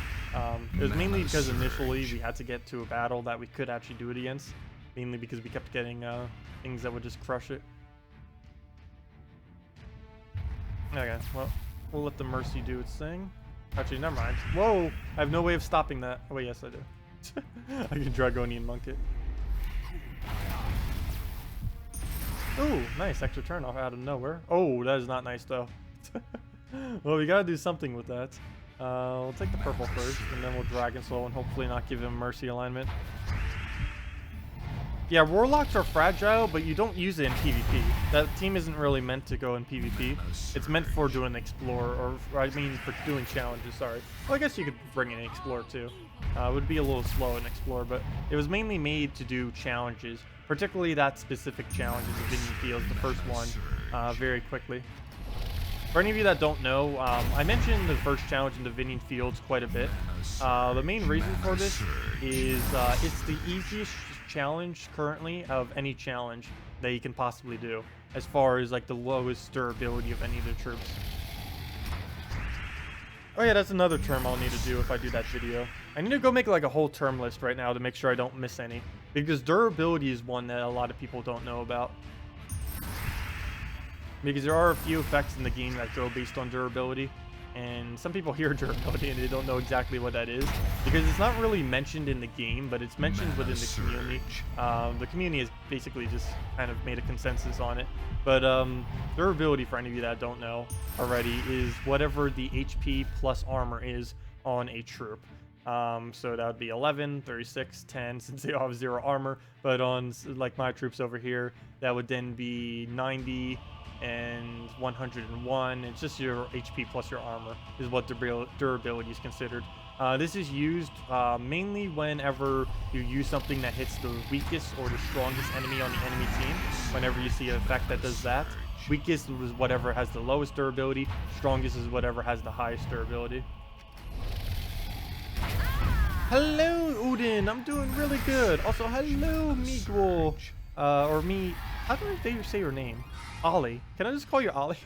S1: it was mainly because initially we had to get to a battle that we could actually do it against. Mainly because we kept getting things that would just crush it. Okay, well, we'll let the Mercy do its thing. Actually, never mind. Whoa! I have no way of stopping that. Oh, wait, yes, I do. I can Dragonian monk it. Ooh, nice. Extra turn off out of nowhere. Oh, that is not nice, though. Well, we gotta do something with that. We'll take the purple first, and then we'll Dragon Soul and hopefully not give him Mercy alignment. Yeah, Warlocks are fragile, but you don't use it in PvP. That team isn't really meant to go in PvP. It's meant for doing Explorer, or I mean for doing challenges, sorry. Well, I guess you could bring in an Explorer too. It would be a little slow in Explorer, but it was mainly made to do challenges. Particularly that specific challenge in Divinian Fields, the first one, very quickly. For any of you that don't know, I mentioned the first challenge in Divinian Fields quite a bit. The main reason for this is it's the easiest challenge currently of any challenge that you can possibly do, as far as like the lowest durability of any of the troops. Oh yeah, that's another term I'll need to do if I do that video. I need to go make like a whole term list right now to make sure I don't miss any, because durability is one that a lot of people don't know about. Because there are a few effects in the game that go based on durability, and some people hear durability and they don't know exactly what that is, because it's not really mentioned in the game, but it's mentioned within the community. The community has basically just kind of made a consensus on it. But durability, for any of you that don't know already, is whatever the HP plus armor is on a troop. So that would be 11, 36, 10, since they all have 0 armor. But on like my troops over here, that would then be 90 and 101. It's just your HP plus your armor is what durability is considered. This is used mainly whenever you use something that hits the weakest or the strongest enemy on the enemy team. Whenever you see an effect that does that, weakest is whatever has the lowest durability, strongest is whatever has the highest durability. Hello, Odin. I'm doing really good. Also, hello, Miguel. How do I say your name? Ollie. Can I just call you Ollie?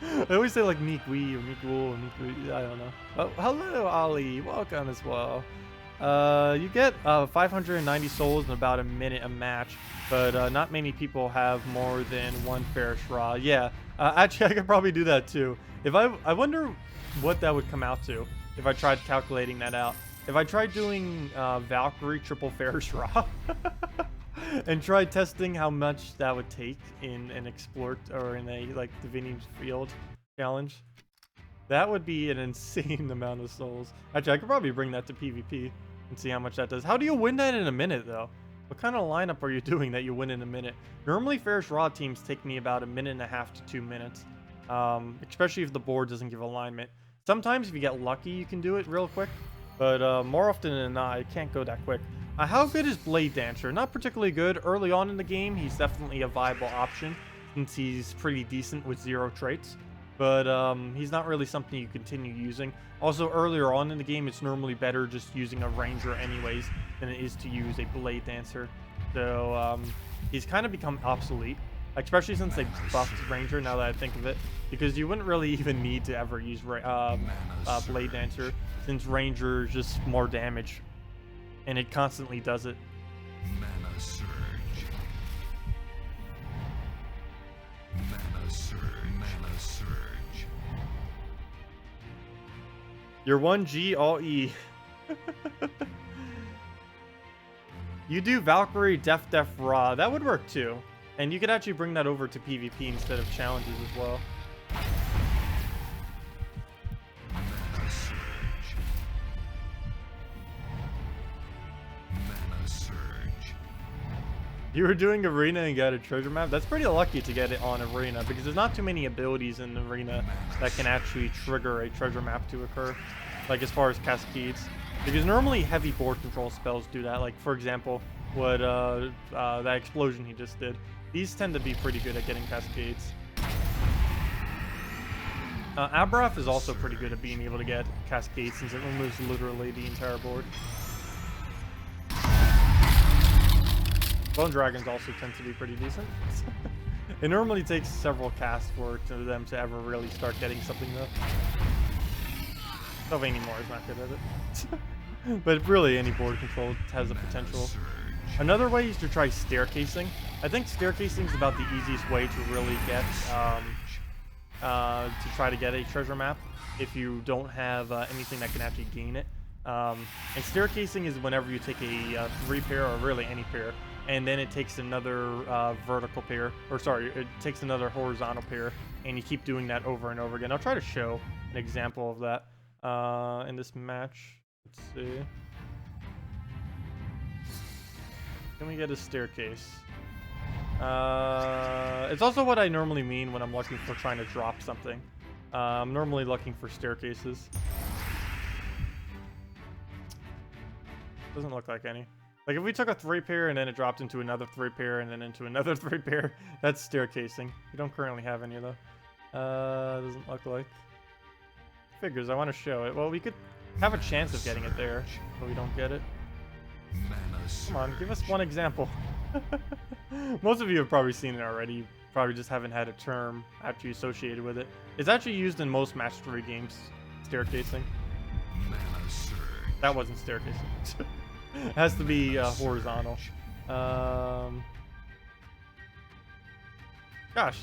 S1: I always say like Migui or Miguel or Migui. I don't know. Oh, hello, Ollie. Welcome as well. You get 590 souls in about a minute a match, but not many people have more than 1 Ferris Raw. Yeah, actually, I could probably do that too. I wonder what that would come out to if I tried calculating that out. If I tried doing Valkyrie triple Ferris Raw and tried testing how much that would take in an Explore or in a like Divinian Field challenge, that would be an insane amount of souls. Actually, I could probably bring that to PvP and see how much that does. How do you win that in a minute though? What kind of lineup are you doing that you win in a minute? Normally Ferris Raw teams take me about 1.5 to 2 minutes, especially if the board doesn't give alignment. Sometimes if you get lucky you can do it real quick, but more often than not I can't go that quick. How good is Blade Dancer? Not particularly good. Early on in the game, he's definitely a viable option since he's pretty decent with 0 traits. But he's not really something you continue using. Also, earlier on in the game, it's normally better just using a Ranger anyways than it is to use a Blade Dancer. So he's kind of become obsolete, especially since they buffed Ranger, now that I think of it. Because you wouldn't really even need to ever use Blade Dancer, since Ranger is just more damage. And it constantly does it.
S2: Mana surge.
S1: You're 1G, all E. You do Valkyrie, Def Raw. That would work too. And you could actually bring that over to PvP instead of challenges as well.
S2: Mana surge. Mana surge.
S1: You were doing Arena and got a treasure map? That's pretty lucky to get it on Arena because there's not too many abilities in Arena that can actually trigger a treasure map to occur. Like as far as cascades. Because normally heavy board control spells do that. Like for example, what that explosion he just did. These tend to be pretty good at getting cascades. Abrath is also pretty good at being able to get cascades since it removes literally the entire board. Bone Dragons also tend to be pretty decent. It normally takes several casts for them to ever really start getting something though. Sevhina is not good at it. But really any board control has a potential. Another way is to try staircasing. I think staircasing is about the easiest way to really get to try to get a treasure map if you don't have anything that can actually gain it. And staircasing is whenever you take a 3 pair or really any pair, and then it takes another vertical pair, or sorry, it takes another horizontal pair, and you keep doing that over and over again. I'll try to show an example of that in this match. Let's see. Can we get a staircase? It's also what I normally mean when I'm looking for trying to drop something. I'm normally looking for staircases. Doesn't look like any. Like if we took a 3 pair and then it dropped into another 3 pair and then into another 3 pair, that's staircasing. We don't currently have any though. Doesn't look like. Figures, I want to show it. Well, we could have a chance of getting it there, but we don't get it. Come on, give us one example. Most of you have probably seen it already. You probably just haven't had a term actually associated with it. It's actually used in most match 3 games, staircasing. That wasn't staircasing. It has to be horizontal. Gosh,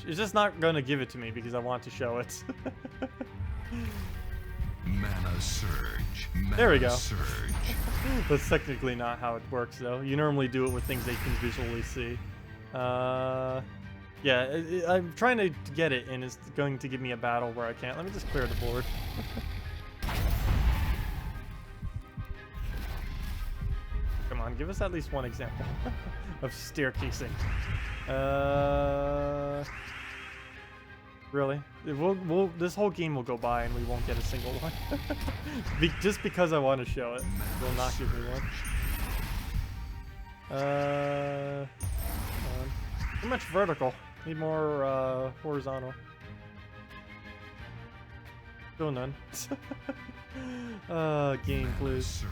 S1: it's just not going to give it to me because I want to show it.
S2: Mana surge. Mana
S1: there we go.
S2: Surge.
S1: That's technically not how it works though. You normally do it with things that you can visually see. Yeah, I'm trying to get it and it's going to give me a battle where I can't. Let me just clear the board. Come on, give us at least one example of staircasing. Really? This whole game will go by and we won't get a single one. Just because I want to show it. Will not give me one. Too much vertical. Need more horizontal. Still none. Game, please.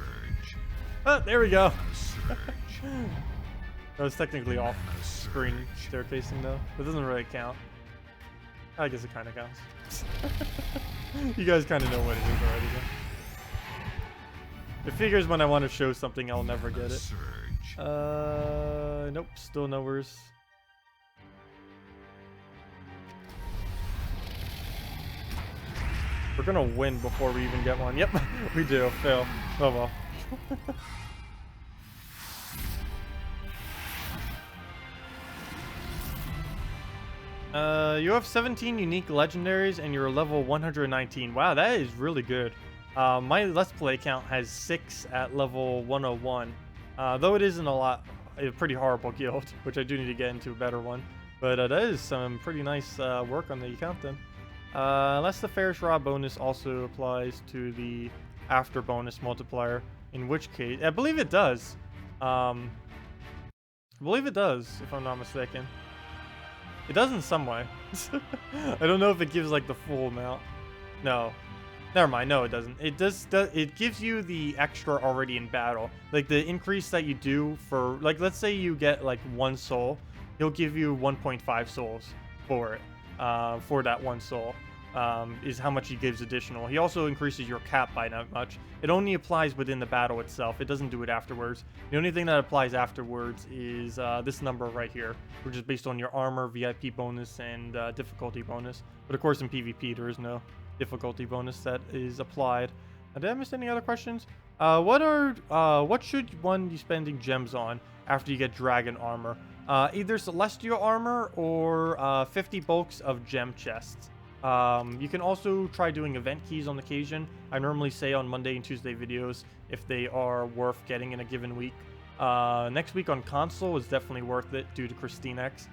S1: Oh, there we go. That was technically off screen staircasing though. That doesn't really count. I guess it kind of counts. You guys kind of know what it is already though. It figures when I want to show something I'll never get it. Nope, still nowheres. We're gonna win before we even get one. Yep, we do. Fail. Oh well. You have 17 unique legendaries and you're level 119. Wow, that is really good. My Let's Play count has 6 at level 101. Though it isn't a pretty horrible guild, which I do need to get into a better one. But that is some pretty nice work on the account then. Unless the Ferris Rod bonus also applies to the after bonus multiplier, in which case, I believe it does. I believe it does, if I'm not mistaken. It does in some way. I don't know if it gives like the full amount. No. Never mind. No, it doesn't. It does. It gives you the extra already in battle. Like the increase that you do for, like, let's say you get like 1 soul, he'll give you 1.5 souls for it. For that 1 soul. is how much he gives additional. He also increases your cap by not much. It only applies within the battle itself. It doesn't do it afterwards. The only thing that applies afterwards is this number right here, which is based on your armor, VIP bonus, and difficulty bonus. But of course in PvP there is no difficulty bonus that is applied. Did I miss any other questions? What should one be spending gems on after you get dragon armor? Either celestial armor or 50 bulks of gem chests. You can also try doing event keys on occasion. I normally say on Monday and Tuesday videos if they are worth getting in a given week. Next week on console is definitely worth it due to Christinex.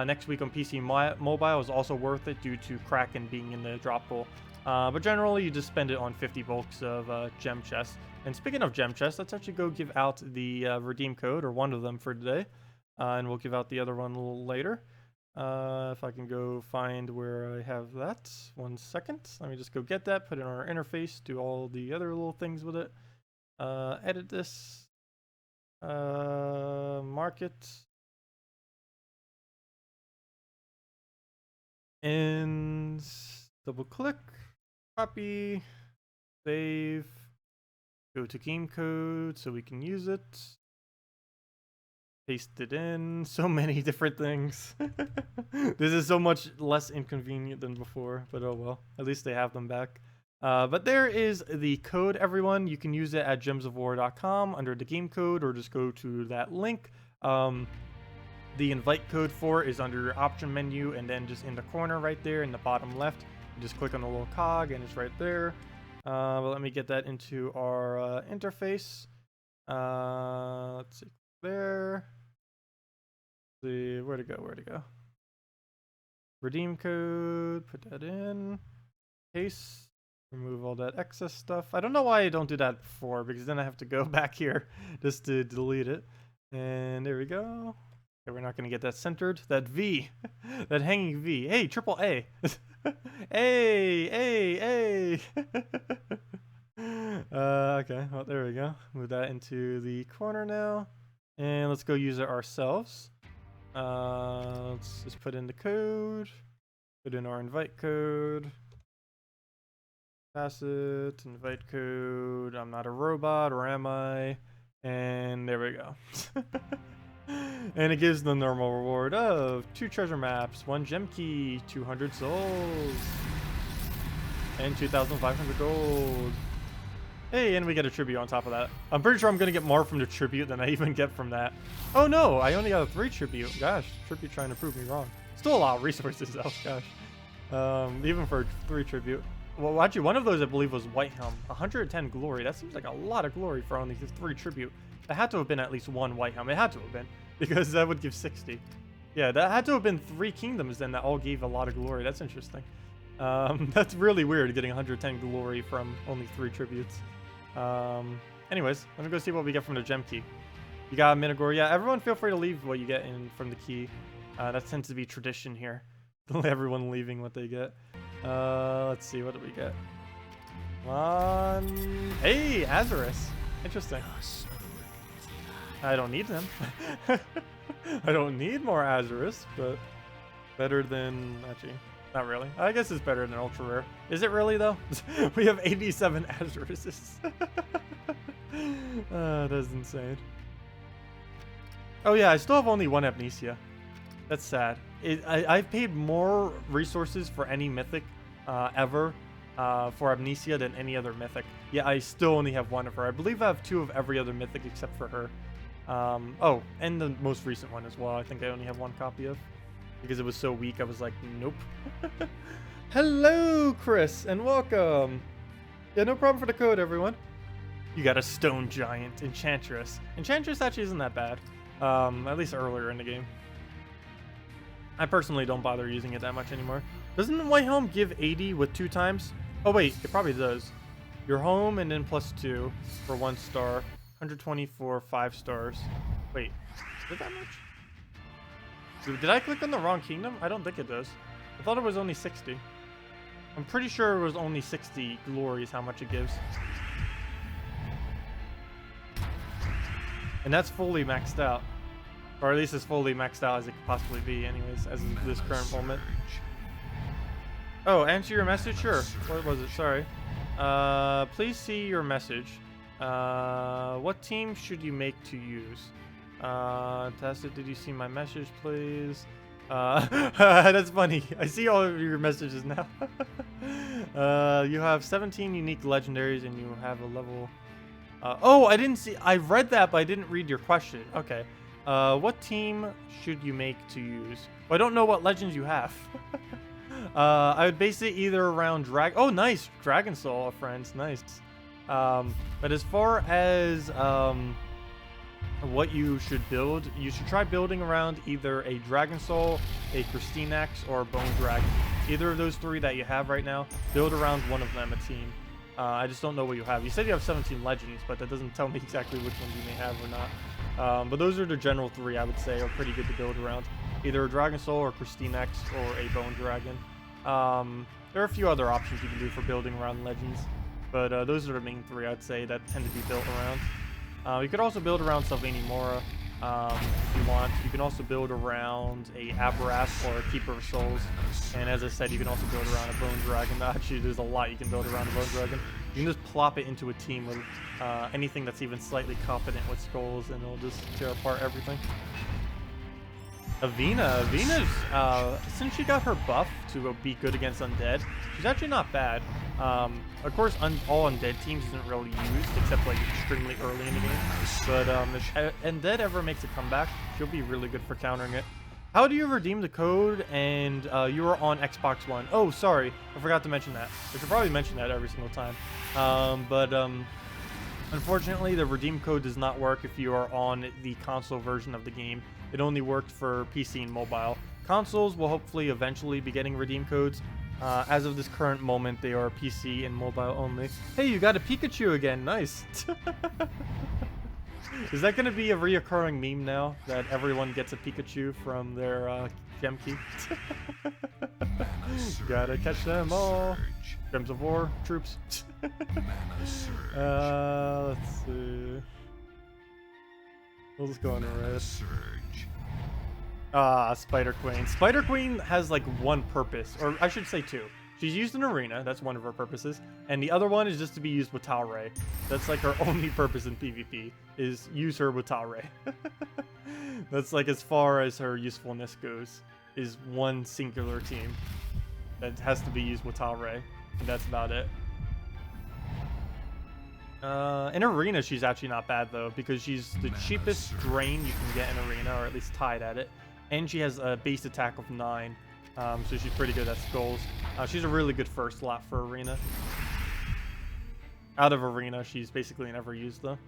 S1: Next week on PC mobile is also worth it due to Kraken being in the drop pool. But generally you just spend it on 50 bulks of gem chests. And speaking of gem chests, let's actually go give out the redeem code, or one of them for today. And we'll give out the other one a little later. If I can go find where I have that. 1 second. Let me just go get that, put it on our interface, do all the other little things with it. Edit this. Mark it. And double click. Copy. Save. Go to game code so we can use it. Paste it in. So many different things. This is so much less inconvenient than before, but oh well. At least they have them back. But there is the code, everyone. You can use it at gemsofwar.com under the game code, or just go to that link. The invite code for it is under your option menu, and then just in the corner right there in the bottom left, you just click on the little cog and it's right there. But let me get that into our interface. Let's see. There. Where to go? Redeem code, put that in. Paste. Remove all that excess stuff. I don't know why I don't do that before, because then I have to go back here just to delete it. And there we go. Okay, we're not going to get that centered. That V. That hanging V. Hey, triple A. Hey. Okay, well, there we go. Move that into the corner now. And let's go use it ourselves. Let's just put in the code. Put in our invite code. Tacet, invite code. I'm not a robot, or am I? And there we go. And it gives the normal reward of 2 treasure maps, 1 gem key, 200 souls, and 2,500 gold. Hey, and we get a tribute on top of that. I'm pretty sure I'm going to get more from the tribute than I even get from that. Oh no, I only got a 3 tribute. Gosh, tribute trying to prove me wrong. Still a lot of resources though, gosh. Even for 3 tribute. Well, actually, one of those I believe was White Helm. 110 glory. That seems like a lot of glory for only 3 tribute. That had to have been at least 1 White Helm. It had to have been, because that would give 60. Yeah, that had to have been 3 kingdoms then that all gave a lot of glory. That's interesting. That's really weird, getting 110 glory from only 3 tributes. Anyways, let me go see what we get from the gem key. You got a Minogore. Yeah, everyone feel free to leave what you get in from the key. That tends to be tradition here. Everyone leaving what they get. Let's see, what do we get? Come on. Hey, Azarus. Interesting. I don't need them. I don't need more Azarus, but better than, actually, not really. I guess it's better than ultra rare. Is it really though? We have 87 Azuruses. That's insane. Oh yeah, I still have only 1 Amnesia. That's sad. I've paid more resources for any mythic ever for Amnesia than any other mythic. Yeah, I still only have 1 of her. I believe I have 2 of every other mythic except for her. Oh, and the most recent one as well. I think I only have 1 copy of. Because it was so weak, I was like, nope. Hello, Chris, and welcome. Yeah, no problem for the code, everyone. You got a Stone Giant, Enchantress. Enchantress actually isn't that bad. At least earlier in the game. I personally don't bother using it that much anymore. Doesn't White Helm give 80 with 2 times? Oh wait, it probably does. Your home and then +2 for 1 star. 120 for 5 stars. Wait, is it that much? Did I click on the wrong kingdom? I don't think it does. I thought it was only 60. I'm pretty sure it was only 60 glory is how much it gives. And that's fully maxed out. Or at least as fully maxed out as it could possibly be anyways, as of this current moment. Oh, answer your message? Sure. What was it? Sorry. Please see your message. What team should you make to use? Tacet, did you see my message, please? That's funny. I see all of your messages now. You have 17 unique legendaries and you have a level... oh, I didn't see... I read that, but I didn't read your question. Okay. What team should you make to use? Well, I don't know what legends you have. I would base it either around Oh, nice! Dragon Soul, friends. Nice. But as far as what you should build, you should try building around either a Dragon Soul, a Christinax, or a Bone Dragon. Either of those three that you have right now, build around one of them a team. I just don't know what you have. You said you have 17 legends, but that doesn't tell me exactly which ones you may have or not. But those are the general three I would say are pretty good to build around. Either a Dragon Soul or Christinax or a Bone Dragon. There are a few other options you can do for building around legends, but those are the main three I'd say that tend to be built around. You could also build around Sevhina if you want. You can also build around a Aberrath or a Keeper of Souls, and as I said, you can also build around a Bone Dragon. Actually, there's a lot you can build around a Bone Dragon. You can just plop it into a team with anything that's even slightly competent with skulls, and it'll just tear apart everything. Avena's, since she got her buff to be good against undead, she's actually not bad. Of course, all undead teams isn't really used, except like extremely early in the game. But if undead ever makes a comeback, she'll be really good for countering it. How do you redeem the code and you are on Xbox One? Oh, sorry, I forgot to mention that. I should probably mention that every single time. Unfortunately, the redeem code does not work if you are on the console version of the game. It only worked for PC and mobile. Consoles will hopefully eventually be getting redeem codes. As of this current moment, they are PC and mobile only. Hey, you got a Pikachu again. Nice. Is that going to be a reoccurring meme now, that everyone gets a Pikachu from their gem key? Gotta catch them all. Gems of War, troops. Let's see. We'll just go on red. Spider Queen. Spider Queen has like one purpose, or I should say two. She's used in arena, that's one of her purposes, and the other one is just to be used with Talray. That's like her only purpose in PvP, is use her with Talray. That's like as far as her usefulness goes, is one singular team that has to be used with Talray, and that's about it. In arena, she's actually not bad though, because she's the cheapest drain you can get in arena, or at least tied at it. And she has a base attack of 9, so she's pretty good at skulls. She's a really good first slot for arena. Out of arena, she's basically never used though.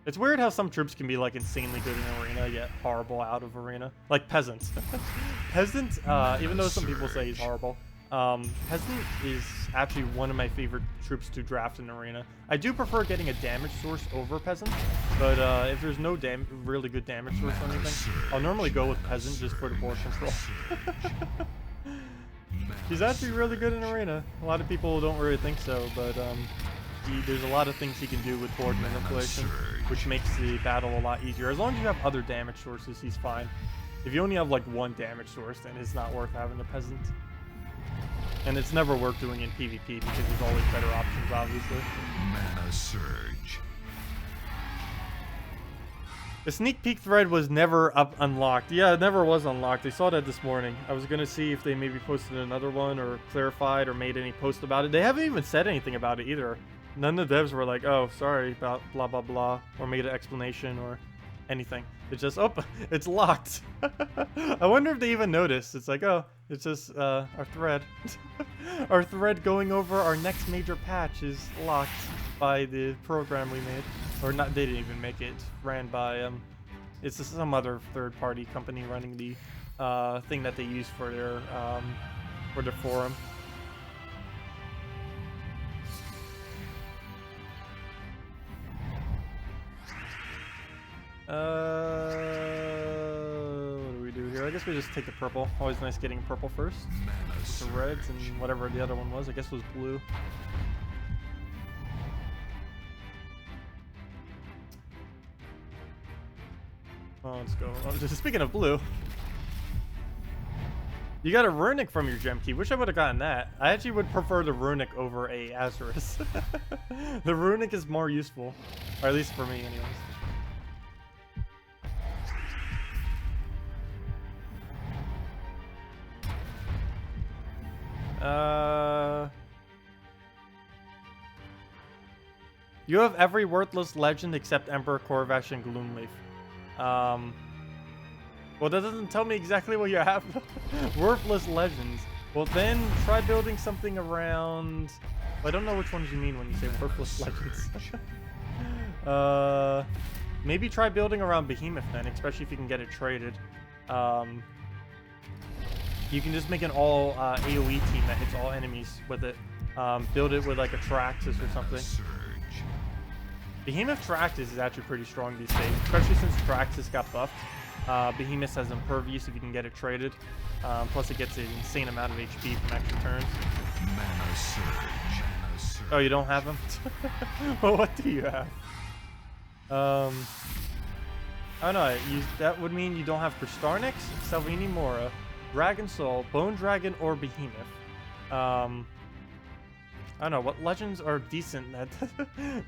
S1: It's weird how some troops can be like insanely good in arena, yet horrible out of arena. Like Peasant. Peasant, even though some people say he's horrible, Peasant is actually one of my favorite troops to draft in arena. I do prefer getting a damage source over Peasant, but if there's no really good damage source or anything, I'll normally go with Peasant just for the board control. He's actually really good in arena. A lot of people don't really think so, but there's a lot of things he can do with board manipulation, which makes the battle a lot easier. As long as you have other damage sources, he's fine. If you only have like one damage source, then it's not worth having a Peasant. And it's never worth doing in PvP because there's always better options, obviously.
S2: Mana Surge.
S1: The sneak peek thread was never unlocked. Yeah, it never was unlocked. I saw that this morning. I was going to see if they maybe posted another one or clarified or made any post about it. They haven't even said anything about it either. None of the devs were like, oh, sorry about blah, blah, blah, or made an explanation or anything. It's just, oh, it's locked. I wonder if they even noticed. It's like, oh, it's just our thread. Our thread going over our next major patch is locked by the program we made. Or not, they didn't even make it. It's ran by, it's just some other third-party company running the thing that they use for their forum. What do we do here? I guess we just take the purple. Always nice getting purple first. The reds and whatever the other one was. I guess it was blue. Oh, let's go. Oh, just speaking of blue. You got a runic from your gem key. Wish I would have gotten that. I actually would prefer the runic over a Azurus. The runic is more useful, or at least for me, anyways. You have every worthless legend except Emperor Corvash and Gloomleaf. Well, that doesn't tell me exactly what you have. Worthless legends. Well, then try building something around... Well, I don't know which ones you mean when you say worthless legends. Maybe try building around Behemoth then, especially if you can get it traded. You can just make an all AoE team that hits all enemies with it. Build it with like a Traxxas or something. Behemoth Traxxas is actually pretty strong these days, especially since Traxxas got buffed. Behemoth has Impervious if you can get it traded. Plus it gets an insane amount of HP from extra turns.
S2: Mana surge.
S1: Oh, you don't have them? Well, what do you have? I don't know. That would mean you don't have Kristarnix, Sevhina Mora, Dragon Soul, Bone Dragon, or Behemoth. I don't know what legends are decent.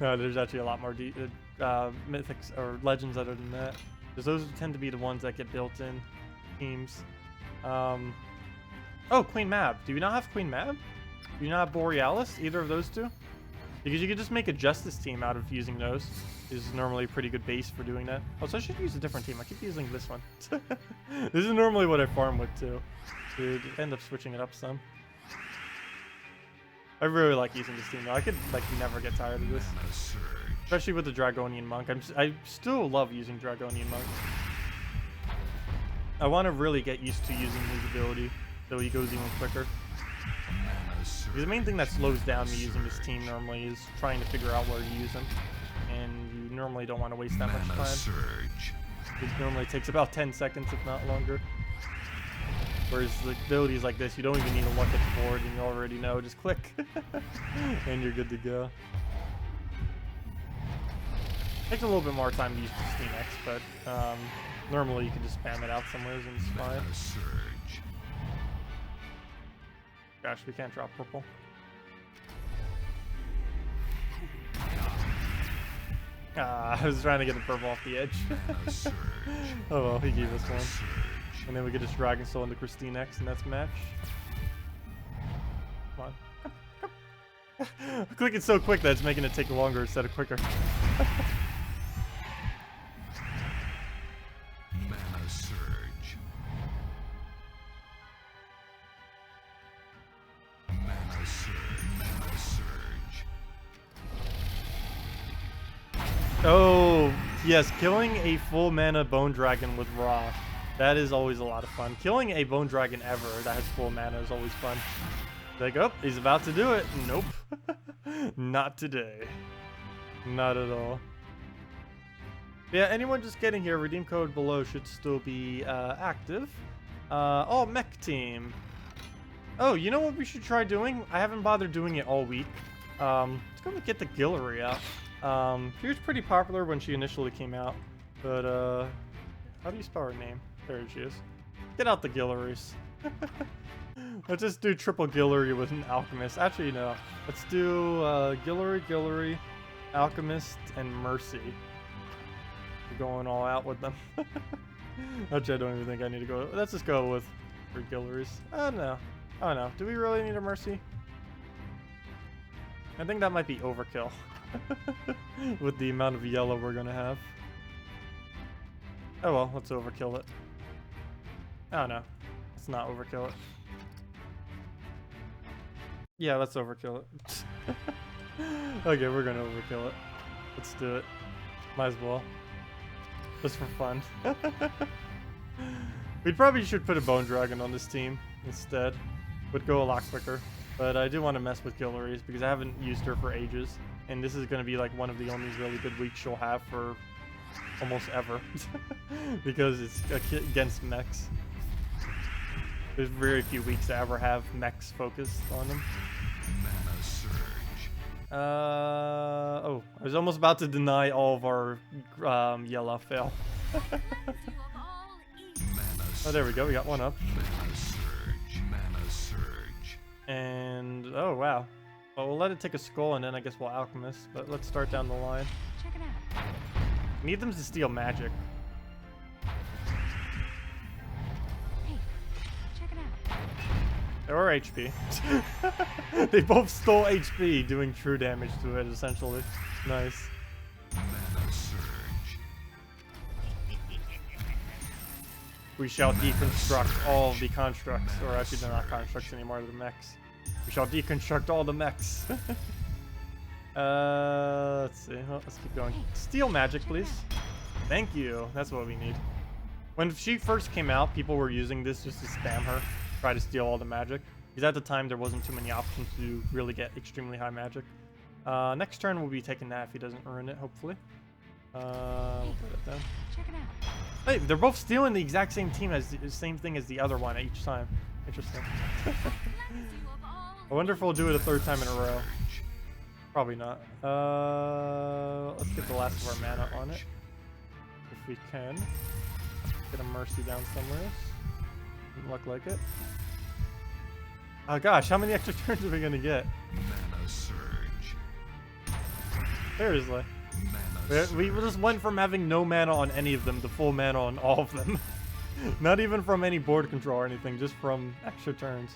S1: No, there's actually a lot more mythics or legends other than that. Because those tend to be the ones that get built in teams. Oh, Queen Mab. Do you not have Queen Mab? Do you not have Borealis? Either of those two? Because you could just make a Justice team out of using those. This is normally a pretty good base for doing that. Oh, so I should use a different team. I keep using this one. This is normally what I farm with too. To end up switching it up some. I really like using this team though. I could like never get tired of this. Especially with the Dragonian Monk. I still love using Dragonian Monk. I want to really get used to using his ability so he goes even quicker. Because the main thing that slows down me using this team normally is trying to figure out where to use him. And you normally don't want to waste that much time. It normally takes about 10 seconds, if not longer. Whereas the abilities like this, you don't even need to look at the board and you already know. Just click. And you're good to go. Takes a little bit more time to use Pristine X, but normally you can just spam it out somewhere and it's fine. Gosh, we can't drop purple. I was trying to get the purple off the edge. Oh well, he gave us one. And then we get this Dragon Soul into Pristine X, and that's match. Come on. Clicking so quick that it's making it take longer instead of quicker.
S2: Mana surge. Mana surge. Mana surge.
S1: Oh, yes, killing a full mana Bone Dragon with Raw. That is always a lot of fun. Killing a Bone Dragon ever that has full mana is always fun. Like, oh, he's about to do it. Nope. Not today. Not at all. Yeah, anyone just getting here, redeem code below should still be active. Oh, Mech team. Oh, you know what we should try doing? I haven't bothered doing it all week. Let's go get the Gillery out. She was pretty popular when she initially came out. But, how do you spell her name? There she is. Get out the Gilleries. Let's just do triple Gillery with an Alchemist. Actually, no. Let's do Gillery, Alchemist, and Mercy. We're going all out with them. Actually, I don't even think I need to go. Let's just go with 3 Gilleries. I don't know. I don't know. Do we really need a Mercy? I think that might be overkill. With the amount of yellow we're going to have. Oh well, let's overkill it. Oh no, let's not overkill it. Yeah, let's overkill it. Okay, we're gonna overkill it. Let's do it. Might as well. Just for fun. We probably should put a Bone Dragon on this team instead. Would go a lot quicker. But I do want to mess with Gilleries because I haven't used her for ages. And this is going to be like one of the only really good weeks she'll have for almost ever. Because it's against Mechs. There's very few weeks to ever have Mechs focused on them.
S2: Mana surge.
S1: Oh, I was almost about to deny all of our yellow fail.
S2: Mana
S1: Oh, there we go. We got one up.
S2: surge.
S1: And oh wow. Well, we'll let it take a skull and then I guess we'll alchemist. But let's start down the line.
S3: Check it out.
S1: Need them to steal magic.
S3: Hey, check it out.
S1: Or HP. They both stole HP, doing true damage to it essentially. Nice.
S2: Mana surge.
S1: We shall deconstruct all of the constructs, or actually they're not constructs anymore, they're mechs. We shall deconstruct all the mechs. Let's see, well, let's keep going. Steal magic, please. Thank you, that's what we need. When she first came out, people were using this just to spam her, try to steal all the magic. Because at the time, there wasn't too many options to really get extremely high magic. Next turn, we'll be taking that if he doesn't ruin it, hopefully. We'll put it down.
S3: Check it out.
S1: Hey, they're both stealing the exact same team as the same thing as the other one each time. Interesting. I wonder if we'll do it a third time in a row. Probably not. Let's get the last of our mana on it. If we can. Get a mercy down somewhere. Doesn't look like it. Oh gosh, how many extra turns are we gonna get?
S2: Mana surge.
S1: Seriously.
S2: Mana
S1: We just went from having no mana on any of them to full mana on all of them. Not even from any board control or anything, just from extra turns.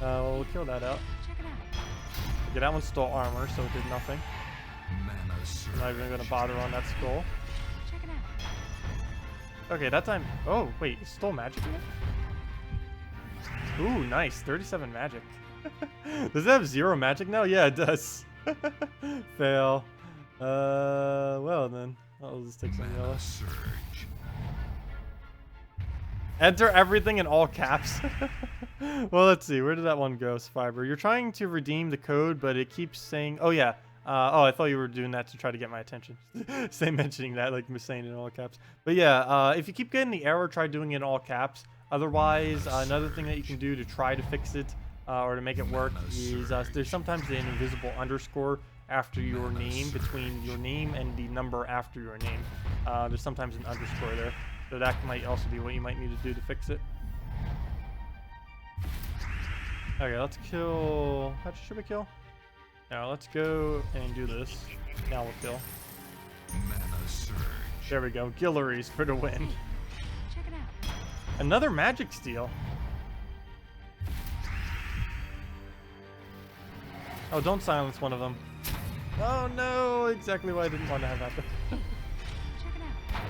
S1: We'll kill that out.
S3: Check it out.
S1: Okay, that one stole armor, so it did nothing.
S2: Mana surge.
S1: I'm not even gonna bother on that skull.
S3: Check it out.
S1: Okay, that time. Oh, wait, it stole magic again? Ooh, nice. 37 magic. Does it have 0 magic now? Yeah, it does. Fail. Well then. I'll just take some yellow.
S2: Mana surge.
S1: Enter everything in all caps. Well, let's see. Where did that one go, Fiber? You're trying to redeem the code, but it keeps saying... Oh, yeah. Oh, I thought you were doing that to try to get my attention. Same mentioning that, like saying it in all caps. But yeah, if you keep getting the error, try doing it in all caps. Otherwise, another thing that you can do to try to fix it or to make it work is there's sometimes an invisible underscore after your name, between your name and the number after your name. There's sometimes an underscore there. So that might also be what you might need to do to fix it. Okay, let's kill... How should we kill? Now let's go and do this. Now we'll kill.
S2: Mana surge.
S1: There we go. Gillery's for the win.
S3: Check it out.
S1: Another magic steal. Oh, don't silence one of them. Oh no, exactly what I didn't want to have happen.
S3: Check it out.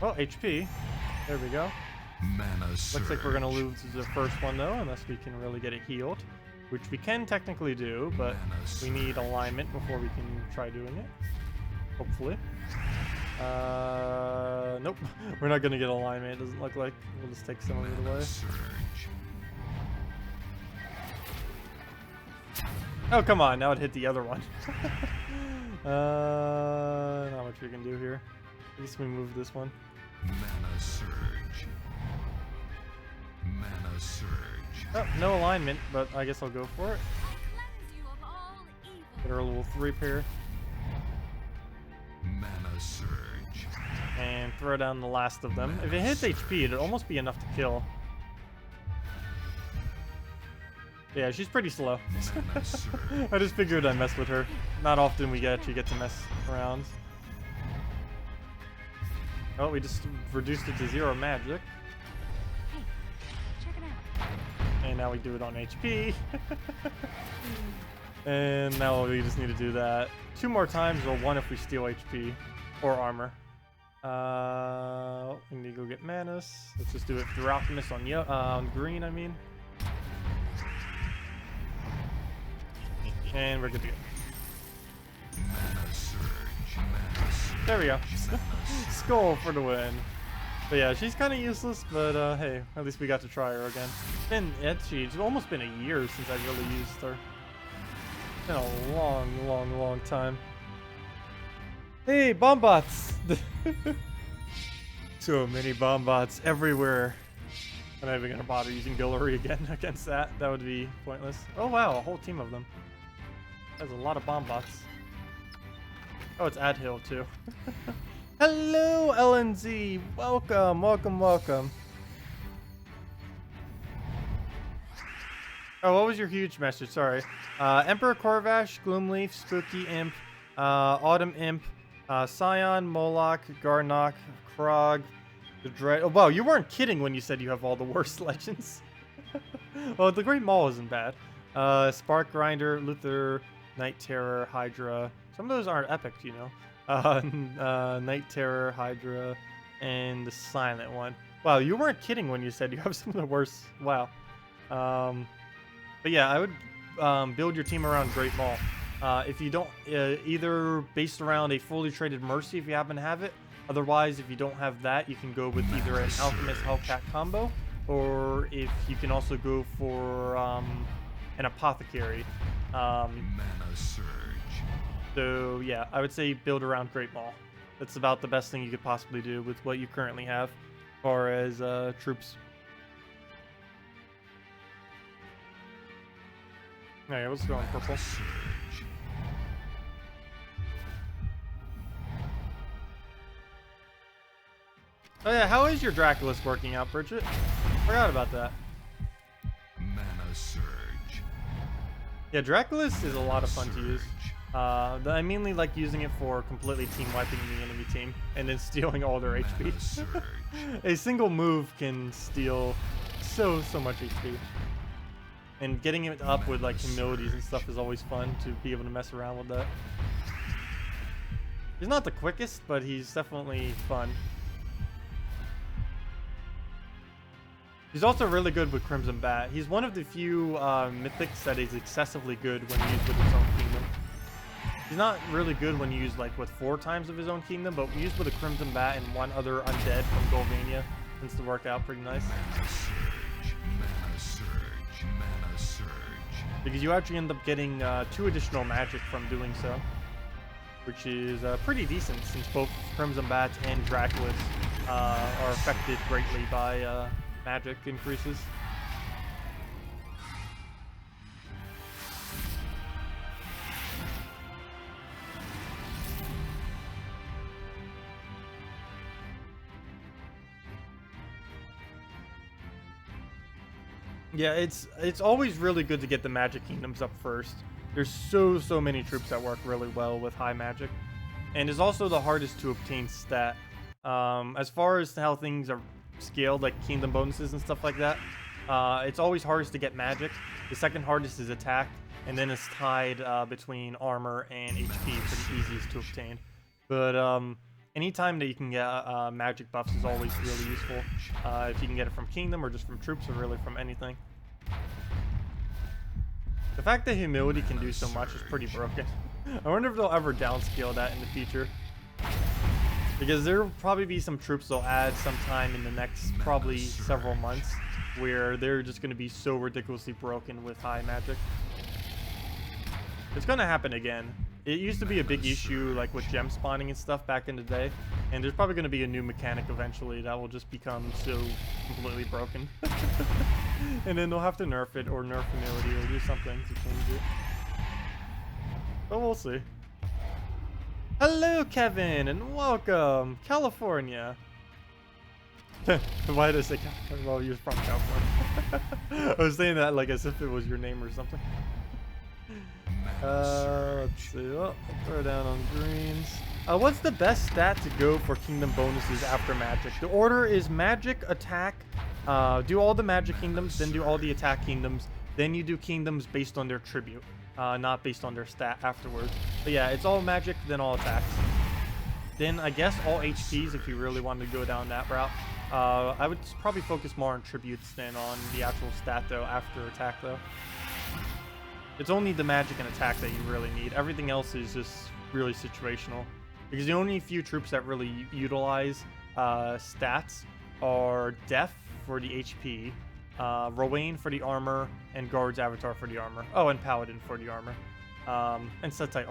S1: Oh, HP. There we go.
S2: Mana surge.
S1: Looks like we're gonna lose the first one though, unless we can really get it healed. Which we can technically do, but we need alignment before we can try doing it. Hopefully. Nope. We're not gonna get alignment, it doesn't look like. We'll just take some of it away.
S2: Surge.
S1: Oh, come on, now it hit the other one. Not much we can do here. At least we move this one.
S2: Mana surge. Mana surge.
S1: Oh, no alignment, but I guess I'll go for it.
S3: Cleanse you of all evil.
S1: Get our little 3 pair
S2: Mana surge.
S1: and throw down the last of them. If it hits HP, it'd almost be enough to kill. Yeah, she's pretty slow.
S2: Mana surge.
S1: I just figured I'd mess with her. Not often we actually get to mess around. Oh, we just reduced it to 0 magic.
S3: Hey, check it out.
S1: And now we do it on HP. And now we just need to do that 2 more times, or 1 if we steal HP or armor. We need to go get Manus. Let's just do it through Alchemist on green, I mean. And we're good to go.
S2: Mana surge. Mana surge.
S1: There we go. Skull for the win. But yeah, she's kind of useless, but hey, at least we got to try her again. It's almost been a year since I really used her. It's been a long time. Hey, bomb bots! So many bomb bots everywhere. I'm not even gonna bother using Gillery again against that. That would be pointless. Oh wow, a whole team of them. There's a lot of bomb bots. Oh, it's Adhill too. Hello, LNZ. Welcome. Oh, what was your huge message? Sorry. Emperor Corvash, Gloomleaf, Spooky Imp, Autumn Imp, Scion, Moloch, Garnock, Krog, the Dread. Oh, wow, you weren't kidding when you said you have all the worst legends. Well, the Great Maul isn't bad. Spark Grinder, Luther, Night Terror, Hydra. Some of those aren't epic, you know. Night Terror, Hydra, and the Silent one. Wow, you weren't kidding when you said you have some of the worst. Wow. But yeah, I would build your team around Great Maul. If you don't, either based around a fully traded Mercy if you happen to have it. Otherwise, if you don't have that, you can go with either an Alchemist Hellcat combo, or if you can also go for an Apothecary.
S2: Mana surge.
S1: So yeah, I would say build around Great Maul. That's about the best thing you could possibly do with what you currently have, as far as troops. Alright, let's go on purple. Oh yeah, how is your Draculus working out, Bridget? Forgot about that.
S2: Mana surge.
S1: Yeah, Draculus is a lot of fun to use. I mainly like using it for completely team wiping the enemy team and then stealing all their HP. A single move can steal so much HP. And getting it up with like humilities and stuff is always fun to be able to mess around with that. He's not the quickest, but he's definitely fun. He's also really good with Crimson Bat. He's one of the few mythics that is excessively good when used with his own kingdom. He's not really good when used like with 4 times of his own kingdom, but when used with a Crimson Bat and one other undead from Golvania, tends to work out pretty nice.
S2: Mana surge. Mana surge.
S1: Because you actually end up getting 2 additional magic from doing so, which is pretty decent since both Crimson Bats and Draculus are affected greatly by magic increases. Yeah, it's always really good to get the magic kingdoms up first. There's so many troops that work really well with high magic, and is also the hardest to obtain stat. As far as how things are scaled, like kingdom bonuses and stuff like that, it's always hardest to get magic. The second hardest is attack, and then it's tied between armor and HP for the easiest to obtain. But anytime that you can get magic buffs is always really useful. If you can get it from kingdom or just from troops or really from anything. The fact that humility can do so much is pretty broken. I wonder if they'll ever downscale that in the future. Because there will probably be some troops they'll add sometime in the next probably several months where they're just going to be so ridiculously broken with high magic. It's going to happen again. It used to be a big issue like with gem spawning and stuff back in the day, and there's probably going to be a new mechanic eventually that will just become so completely broken. And then they'll have to nerf it or nerf humility or do something to change it. But we'll see. Hello, Kevin, and welcome, California. Why did I say California? Well, you're from California. I was saying that like as if it was your name or something. Let's see. Oh, I'll throw down on greens. What's the best stat to go for kingdom bonuses after magic? The order is magic, attack, do all the magic kingdoms, then do all the attack kingdoms, then you do kingdoms based on their tribute, not based on their stat afterwards. But yeah, it's all magic, then all attacks. Then I guess all HPs if you really wanted to go down that route. I would probably focus more on tributes than on the actual stat though after attack though. It's only the magic and attack that you really need. Everything else is just really situational. Because the only few troops that really utilize stats are Def for the HP, Rowain for the armor, and Guard's Avatar for the armor. Oh, and Paladin for the armor. And Setite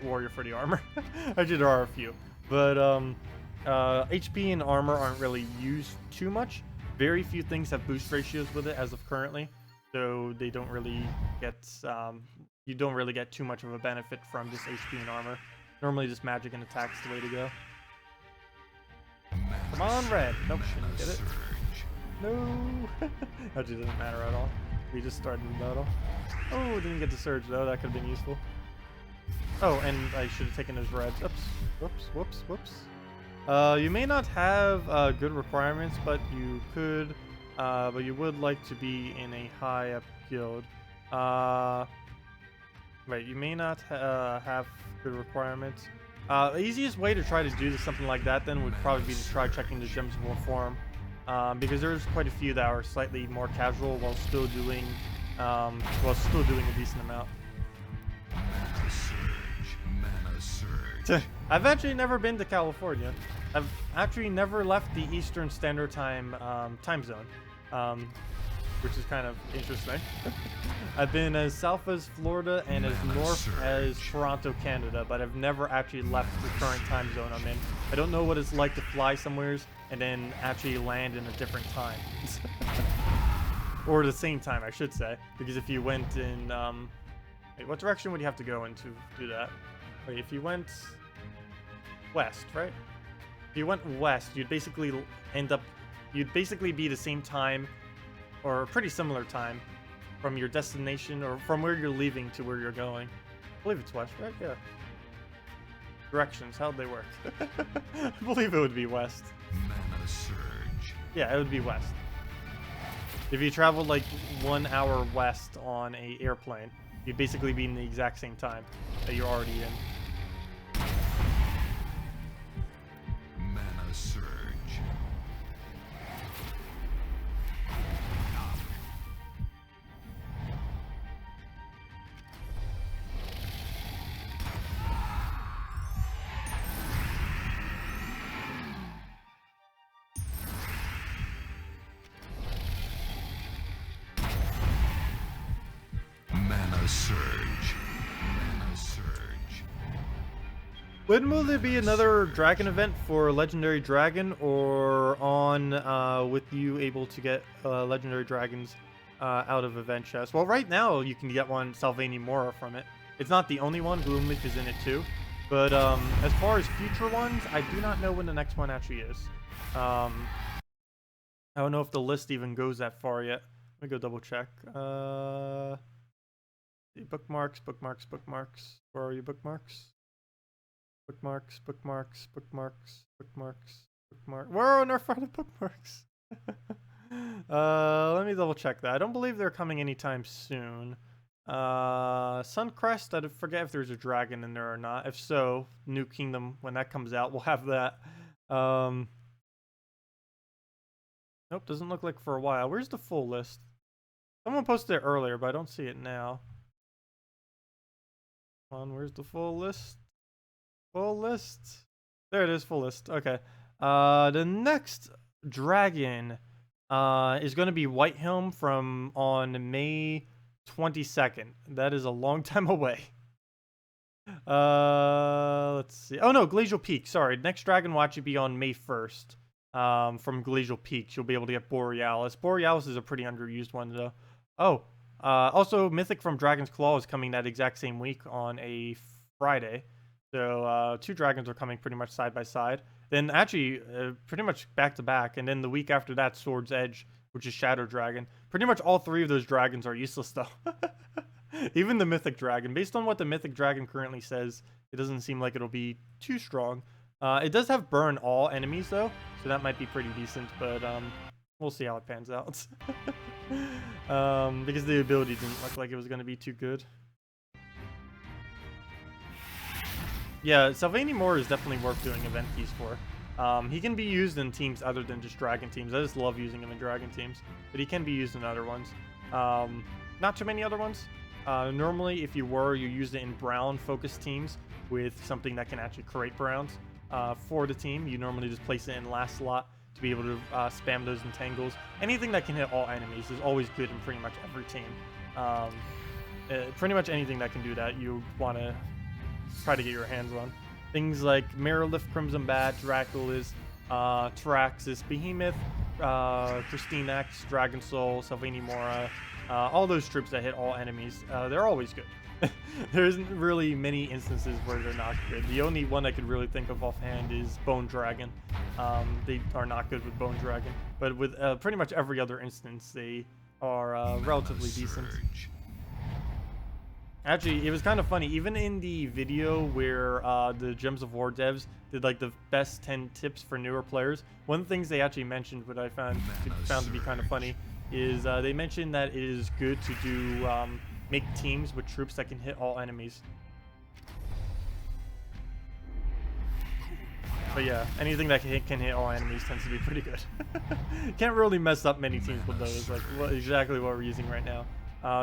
S1: Warrior for the armor. Actually, there are a few. But HP and armor aren't really used too much. Very few things have boost ratios with it as of currently. So they don't really get, you don't really get too much of a benefit from just HP and armor. Normally just magic and attack's the way to go. Come on, red. Nope, didn't get it. No. That just doesn't matter at all. We just started the battle. Oh, didn't get the surge though. That could have been useful. Oh, and I should have taken those reds. Oops. Whoops. Whoops. Whoops. You may not have good requirements, but you could. But you would like to be in a high up guild. Right. You may not have good requirements. Easiest way to try to do something like that then would probably be to try checking the gems of war forum. Because there's quite a few that are slightly more casual while still doing a decent amount.
S2: Mana surge.
S1: I've actually never been to California. I've actually never left the Eastern Standard Time time zone, which is kind of interesting. I've been as south as Florida and as north as Toronto, Canada, but I've never actually left the current time zone I'm in. I don't know what it's like to fly somewheres and then actually land in a different time. Or the same time, I should say. Because if you went in... wait, what direction would you have to go in to do that? Wait, if you went west, right? If you went west, you'd basically end up... You'd basically be the same time, or a pretty similar time, from your destination, or from where you're leaving to where you're going. I believe it's west, right? Yeah. Directions, how'd they work? I believe it would be west.
S2: Mana surge.
S1: Yeah, it would be west. If you traveled like 1 hour west on a airplane, you'd basically be in the exact same time that you're already in.
S2: Mana surge. Mana surge. Mana surge.
S1: When will there be another dragon event for Legendary Dragon, or on with you able to get Legendary Dragons out of event chests? Well, right now you can get one Silverglade Mora from it. It's not the only one. Gloomleaf is in it too. But as far as future ones, I do not know when the next one actually is. I don't know if the list even goes that far yet. Let me go double check. Bookmarks. Where are you, bookmarks? Bookmarks. Where on earth are the bookmarks? Let me double check that. I don't believe they're coming anytime soon. Suncrest, I forget if there's a dragon in there or not. If so, New Kingdom, when that comes out, we'll have that. Nope, doesn't look like for a while. Where's the full list? Someone posted it earlier, but I don't see it now. Come on, where's the full list? Full list. There it is, full list. Okay. The next dragon is going to be Whitehelm from on May 22nd. That is a long time away. Let's see. Oh no, Glacial Peak. Sorry, next dragon will actually be on May 1st. From Glacial Peaks, you'll be able to get Borealis. Borealis is a pretty underused one though. Oh, also Mythic from Dragon's Claw is coming that exact same week on a Friday. So 2 dragons are coming pretty much side by side. Then actually pretty much back to back. And then the week after that, Sword's Edge, which is Shadow Dragon. Pretty much all 3 of those dragons are useless though. Even the Mythic Dragon. Based on what the Mythic Dragon currently says, it doesn't seem like it'll be too strong. It does have burn all enemies though, so that might be pretty decent, but we'll see how it pans out. Because the ability didn't look like it was going to be too good. Yeah, Silverglade Mora is definitely worth doing event keys for. He can be used in teams other than just dragon teams. I just love using him in dragon teams, but he can be used in other ones. Not too many other ones. Normally, if you use it in brown focused teams with something that can actually create browns for the team. You normally just place it in last slot to be able to spam those entangles. Anything that can hit all enemies is always good in pretty much every team. Pretty much anything that can do that, you want to try to get your hands on. Things like Mirrorlift, Crimson Bat, Draculas, Traxxas, Behemoth, Christine X, Dragon Soul, Silverglade Mora, all those troops that hit all enemies, they're always good. There isn't really many instances where they're not good. The only one I could really think of offhand is Bone Dragon. They are not good with Bone Dragon, but with pretty much every other instance, they are relatively decent. Actually, it was kind of funny. Even in the video where the Gems of War devs did like the best 10 tips for newer players, one of the things they actually mentioned, what I found to be kind of funny, is they mentioned that it is good to do make teams with troops that can hit all enemies. But yeah, anything that can hit all enemies tends to be pretty good. Can't really mess up many teams with those, like exactly what we're using right now.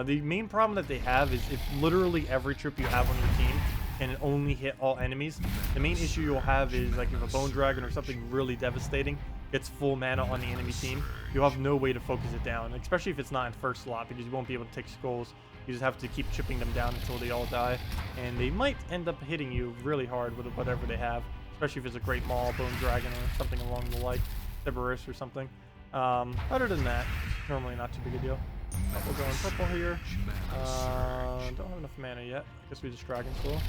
S1: The main problem that they have is if literally every troop you have on your team can only hit all enemies, the main issue you'll have is like if a Bone Dragon or something really devastating gets full mana on the enemy team, you'll have no way to focus it down, especially if it's not in first slot, because you won't be able to take skulls. You just have to keep chipping them down until they all die, and they might end up hitting you really hard with whatever they have, especially if it's a Great Maul, Bone Dragon, or something along the like, Dbarrel or something. Other than that, normally not too big a deal. We'll go in purple here. Don't have enough mana yet. I guess we just Dragon Soul.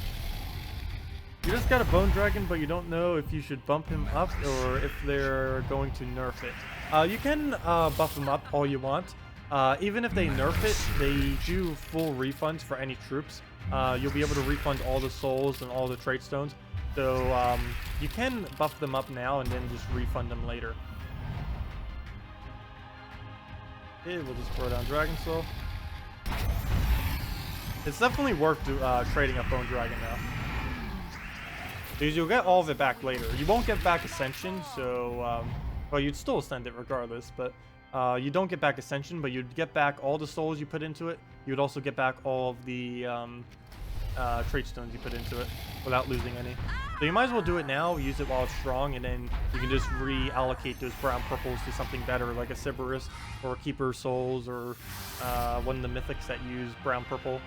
S1: You just got a Bone Dragon, but you don't know if you should bump him up or if they're going to nerf it. You can buff him up all you want. Even if they nerf it, they do full refunds for any troops. You'll be able to refund all the souls and all the trait stones. So you can buff them up now and then just refund them later. Okay, we'll just throw down Dragon Soul. It's definitely worth trading up Bone Dragon now, because you'll get all of it back later. You won't get back Ascension, so well, you'd still ascend it regardless, but you don't get back Ascension, but you'd get back all the souls you put into it. You would also get back all of the trait stones you put into it without losing any. So you might as well do it now, use it while it's strong, and then you can just reallocate those brown purples to something better, like a Cerberus or Keeper Souls, or one of the mythics that use brown purple.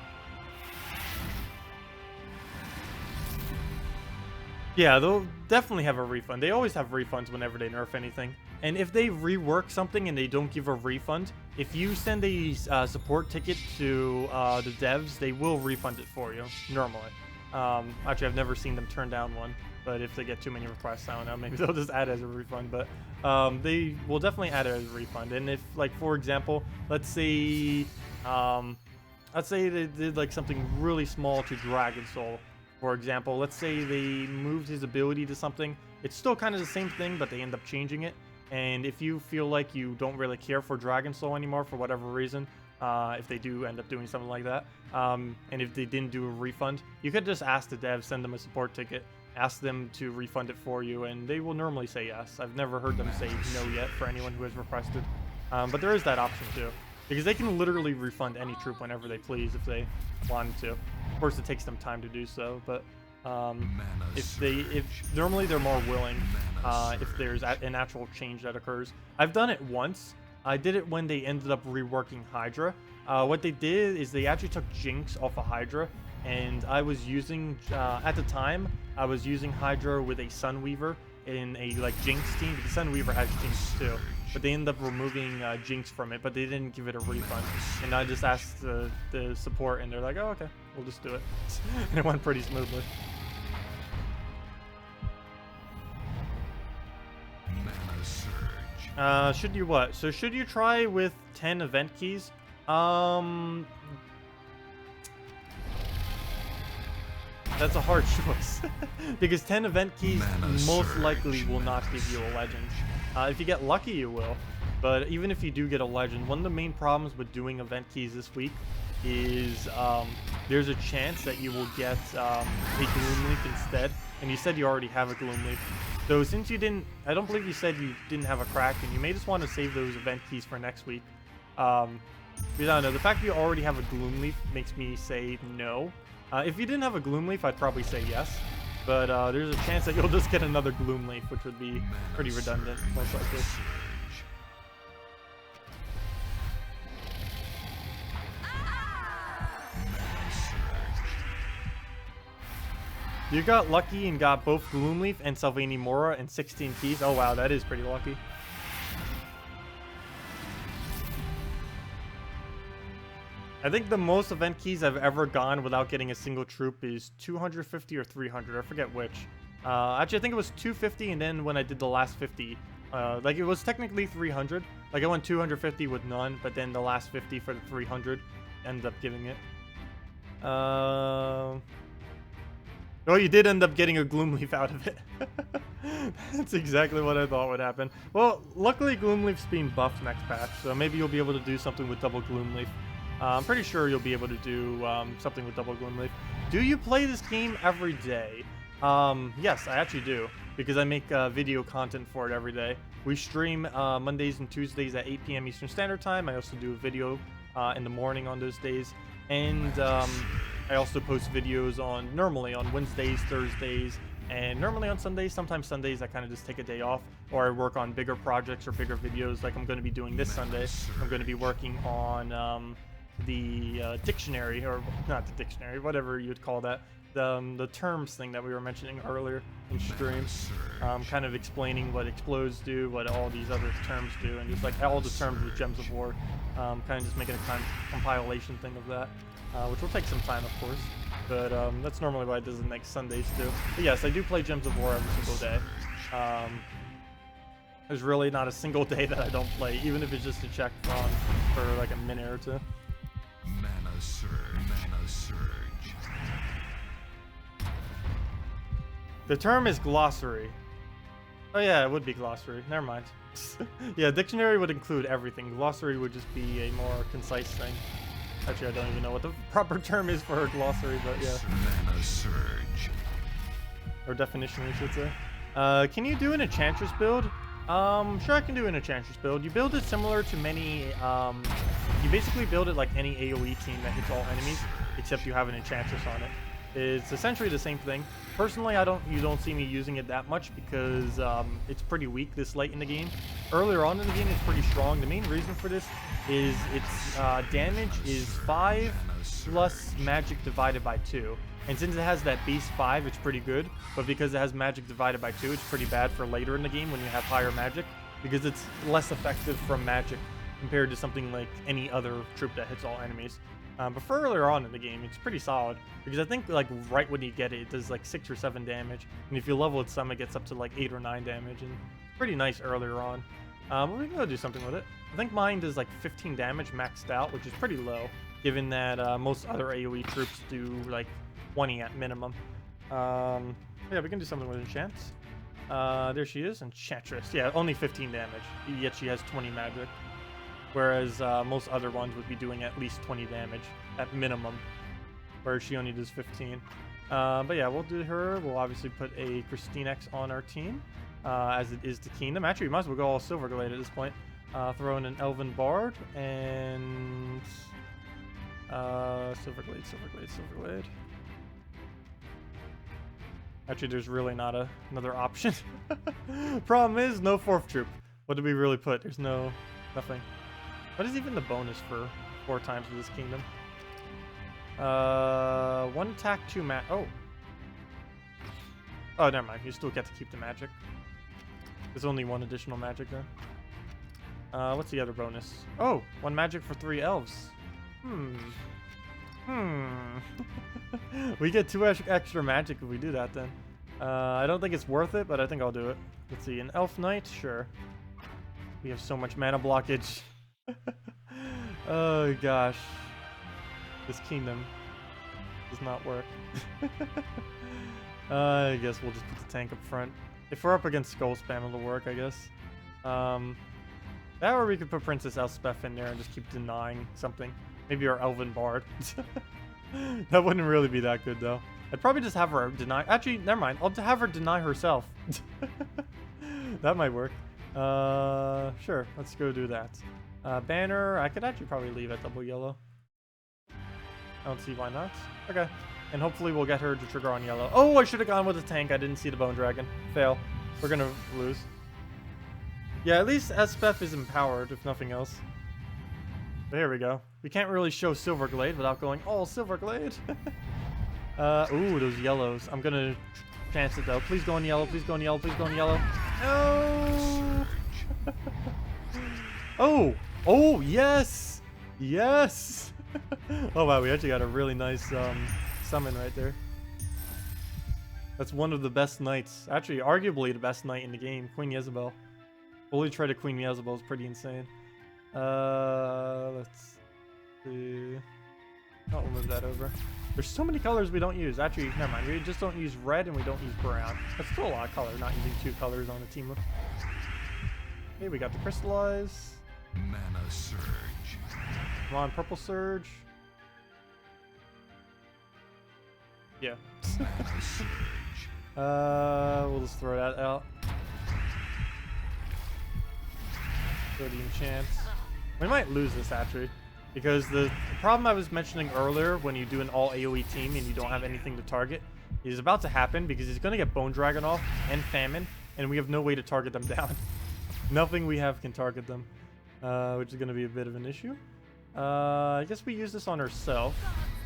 S1: Yeah, they'll definitely have a refund. They always have refunds whenever they nerf anything. And if they rework something and they don't give a refund, if you send a support ticket to the devs, they will refund it for you, normally. Actually, I've never seen them turn down one, but if they get too many requests, I don't know, maybe they'll just add it as a refund, but they will definitely add it as a refund. And if, like, for example, let's say they did like something really small to Dragon Soul, for example. Let's say they moved his ability to something. It's still kind of the same thing, but they end up changing it. And if you feel like you don't really care for Dragon Soul anymore for whatever reason, if they do end up doing something like that, and if they didn't do a refund, you could just ask the devs, send them a support ticket, ask them to refund it for you, and they will normally say yes. I've never heard them say no yet for anyone who has requested, but there is that option too, because they can literally refund any troop whenever they please if they wanted to. Of course, it takes them time to do so, but if normally they're more willing if there's an actual change that occurs. I've done it once. I did it when they ended up reworking Hydra. What they did is they actually took Jinx off of Hydra, and I was using at the time I was using Hydra with a Sunweaver in a like Jinx team, because Sunweaver has Jinx too. But they ended up removing Jinx from it, but they didn't give it a refund. And I just asked the support, and they're like, "Oh, okay, we'll just do it." And it went pretty smoothly. Should you what? So should you try with 10 event keys? That's a hard choice. Because 10 event keys most likely will not give you a legend. If you get lucky, you will. But even if you do get a legend, one of the main problems with doing event keys this week is there's a chance that you will get a Gloom Leaf instead. And you said you already have a Gloom Leaf. So since you didn't, I don't believe you said you didn't have a Kraken, you may just want to save those event keys for next week. Because I don't know, the fact that you already have a Gloom Leaf makes me say no. If you didn't have a Gloom Leaf, I'd probably say yes. But there's a chance that you'll just get another Gloom Leaf, which would be pretty redundant, most likely. You got lucky and got both Gloomleaf and Sevhina Mora and 16 keys. Oh wow, that is pretty lucky. I think the most event keys I've ever gone without getting a single troop is 250 or 300. I forget which. Actually, I think it was 250, and then when I did the last 50, Like it was technically 300. Like I went 250 with none, but then the last 50 for the 300 ended up giving it. Oh, you did end up getting a Gloomleaf out of it. That's exactly what I thought would happen. Well, luckily Gloomleaf's being buffed next patch, so maybe you'll be able to do something with double Gloomleaf. I'm pretty sure you'll be able to do something with double Gloomleaf. Do you play this game every day? Yes, I actually do, because I make video content for it every day. We stream Mondays and Tuesdays at 8 p.m. Eastern Standard Time. I also do a video in the morning on those days. And I also post videos normally on Wednesdays, Thursdays, and normally on Sundays. Sometimes Sundays I kind of just take a day off, or I work on bigger projects or bigger videos like I'm going to be doing this Sunday. I'm going to be working on the dictionary, or not the dictionary, whatever you'd call that. The terms thing that we were mentioning earlier in stream, kind of explaining what explodes do, what all these other terms do, and just like all the terms with Gems of War, kind of just making a compilation thing of that, which will take some time, of course, but that's normally what I do the next Sundays too. But yes, I do play Gems of War every single day. There's really not a single day that I don't play, even if it's just to check on for like a minute or two.
S2: Mana surge. Mana surge.
S1: The term is glossary. Oh yeah, it would be glossary. Never mind. Yeah, dictionary would include everything. Glossary would just be a more concise thing. Actually, I don't even know what the proper term is for a glossary, but yeah.
S2: Mana surge.
S1: Or definition, I should say. Can you do an Enchantress build? Sure, I can do an Enchantress build. You build it similar to many, you basically build it like any AoE team that hits all enemies, except you have an Enchantress on it. It's essentially the same thing. Personally, you don't see me using it that much because it's pretty weak this late in the game. Earlier on in the game, it's pretty strong. The main reason for this is its damage is 5 plus magic divided by 2. And since it has that base 5, it's pretty good. But because it has magic divided by 2, it's pretty bad for later in the game when you have higher magic, because it's less effective from magic compared to something like any other troop that hits all enemies. But for earlier on in the game, it's pretty solid, because I think like right when you get it, it does like 6 or 7 damage, and if you level it some, it gets up to like 8 or 9 damage, and pretty nice earlier on. But we can go do something with it. I think mine does like 15 damage maxed out, which is pretty low, given that most other AoE troops do like 20 at minimum. Yeah, we can do something with enchants. There she is, Enchantress. Yeah, only 15 damage, yet she has 20 magic. Whereas most other ones would be doing at least 20 damage at minimum, whereas she only does 15. But yeah, we'll do her. We'll obviously put a Christinex on our team, as it is the Kingdom. Actually, we might as well go all Silverglade at this point. Throw in an Elven Bard and Silverglade. Actually, there's really not another option. Problem is, no 4th troop. What did we really put? There's nothing. What is even the bonus for 4 times with this Kingdom? 1 attack, 2 oh, never mind. You still get to keep the magic. There's only 1 additional magic there. What's the other bonus? Oh, 1 magic for 3 elves. We get 2 extra magic if we do that then. I don't think it's worth it, but I think I'll do it. Let's see, an elf knight? Sure. We have so much mana blockage. Oh gosh, this Kingdom does not work. I guess we'll just put the tank up front. If we're up against Skull Spam, it'll work, I guess. That, or we could put Princess Elspeth in there and just keep denying something. Maybe our Elven Bard. That wouldn't really be that good though. I'd probably just have her deny. Actually, never mind. I'll have her deny herself. That might work. Sure. Let's go do that. Banner, I could actually probably leave at double yellow. I don't see why not. Okay. And hopefully we'll get her to trigger on yellow. Oh, I should have gone with a tank. I didn't see the Bone Dragon. Fail. We're gonna lose. Yeah, at least Elspeth is empowered, if nothing else. There we go. We can't really show Silverglade without going all Silverglade. Ooh, those yellows. I'm gonna chance it though. Please go in yellow. Please go in yellow. Please go in yellow. No! Oh! Oh, yes! Yes! Oh, wow, we actually got a really nice summon right there. That's one of the best knights. Actually, arguably the best knight in the game, Queen Jezebel. Fully traded Queen Meowsable is pretty insane. Let's see. Oh, we'll move that over. There's so many colors we don't use. Actually, never mind. We just don't use red and we don't use brown. That's still a lot of color, not using 2 colors on a team. Okay, we got the Crystallize.
S2: Mana Surge.
S1: Come on, Purple Surge. Yeah.
S2: Mana Surge.
S1: We'll just throw that out. Throw the enchants. We might lose this actually, because the problem I was mentioning earlier when you do an all AoE team and you don't have anything to target is about to happen because he's going to get Bone Dragon off and Famine, and we have no way to target them down. Nothing we have can target them, which is going to be a bit of an issue. I guess we use this on herself.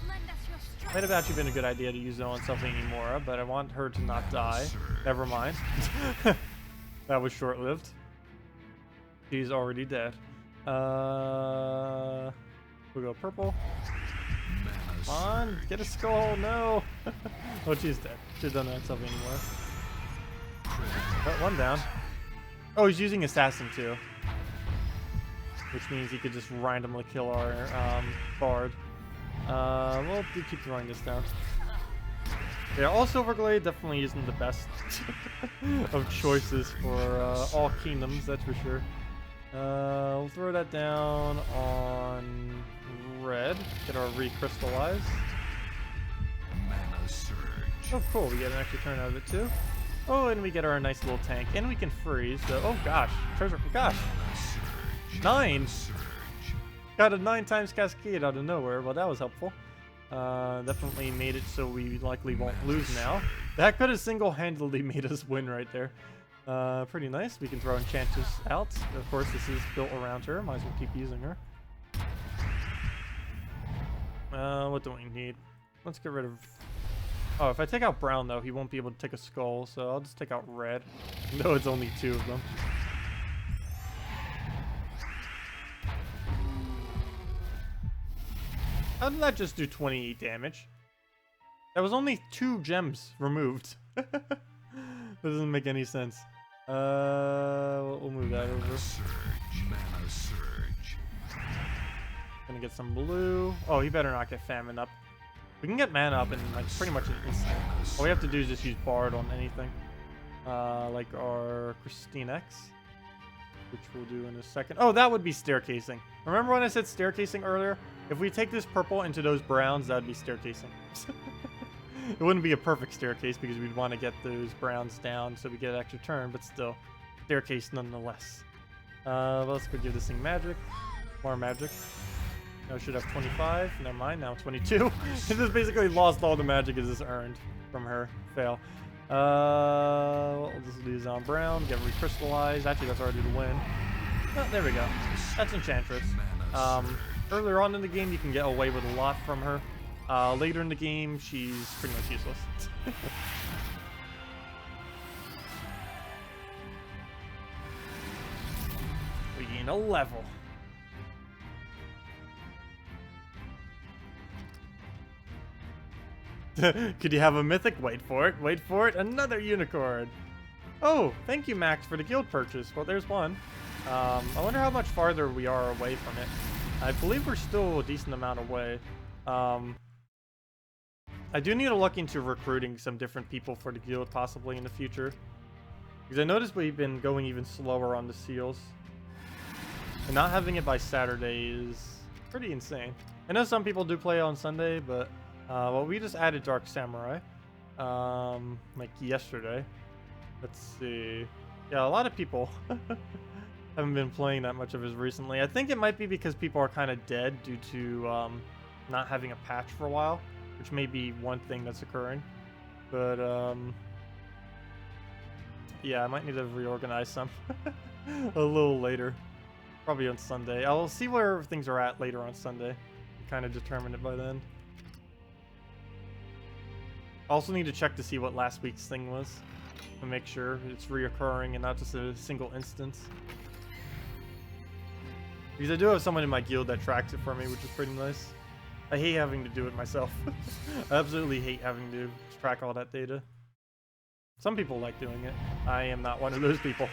S1: Might have actually been a good idea to use it on Sevhina, but I want her to not die. Never mind. That was short-lived. She's already dead. We'll go purple. Come on, get a skull. No. Oh, she's dead. Should've done that on Sevhina. Oh, one down. Oh, he's using Assassin too, which means he could just randomly kill our Bard. We'll keep throwing this down. Yeah, all Silverglade definitely isn't the best of choices for all kingdoms, that's for sure. We'll throw that down on red. Get our recrystallize.
S2: Mana Surge.
S1: Oh, cool. We get an extra turn out of it too. Oh, and we get our nice little tank, and we can freeze. So, oh gosh, treasure. Gosh, 9. Got a 9 times cascade out of nowhere. Well, that was helpful. Definitely made it so we likely won't lose now. That could have single-handedly made us win right there. Pretty nice. We can throw Enchantress out. Of course, this is built around her. Might as well keep using her. What do we need? Let's get rid of... Oh, if I take out brown, though, he won't be able to take a skull, so I'll just take out red. No, it's only 2 of them. How did that just do 28 damage? That was only 2 gems removed. That doesn't make any sense. We'll move that over.
S2: Mana Surge.
S1: Gonna get some blue. Oh, he better not get Famine up. We can get mana up in like pretty much an instant. All we have to do is just use Bard on anything. Like our Christine X, which we'll do in a second. Oh, that would be staircasing. Remember when I said staircasing earlier? If we take this purple into those browns, that would be staircasing. It wouldn't be a perfect staircase because we'd want to get those browns down so we get an extra turn, but still, staircase nonetheless. Let's go give this thing magic. More magic. Now it should have 25. Never mind, now 22. It just basically lost all the magic it just earned from her. Fail. We'll just do this on brown, get recrystallized. Actually, that's already the win. Oh, there we go. That's Enchantress. Earlier on in the game, you can get away with a lot from her. Later in the game, she's pretty much useless. We gain a level. Could you have a mythic? Wait for it. Wait for it. Another unicorn. Oh, thank you, Max, for the guild purchase. Well, there's one. I wonder how much farther we are away from it. I believe we're still a decent amount away. I do need to look into recruiting some different people for the guild possibly in the future. Because I noticed we've been going even slower on the seals. And not having it by Saturday is pretty insane. I know some people do play on Sunday, but well, we just added Dark Samurai like yesterday. Let's see. Yeah, a lot of people haven't been playing that much of it recently. I think it might be because people are kind of dead due to not having a patch for a while, which may be one thing that's occurring. But yeah, I might need to reorganize some a little later, probably on Sunday. I'll see where things are at later on Sunday, kind of determine it by then. I also need to check to see what last week's thing was to make sure it's reoccurring and not just a single instance. Because I do have someone in my guild that tracks it for me, which is pretty nice. I hate having to do it myself. I absolutely hate having to track all that data. Some people like doing it. I am not one of those people.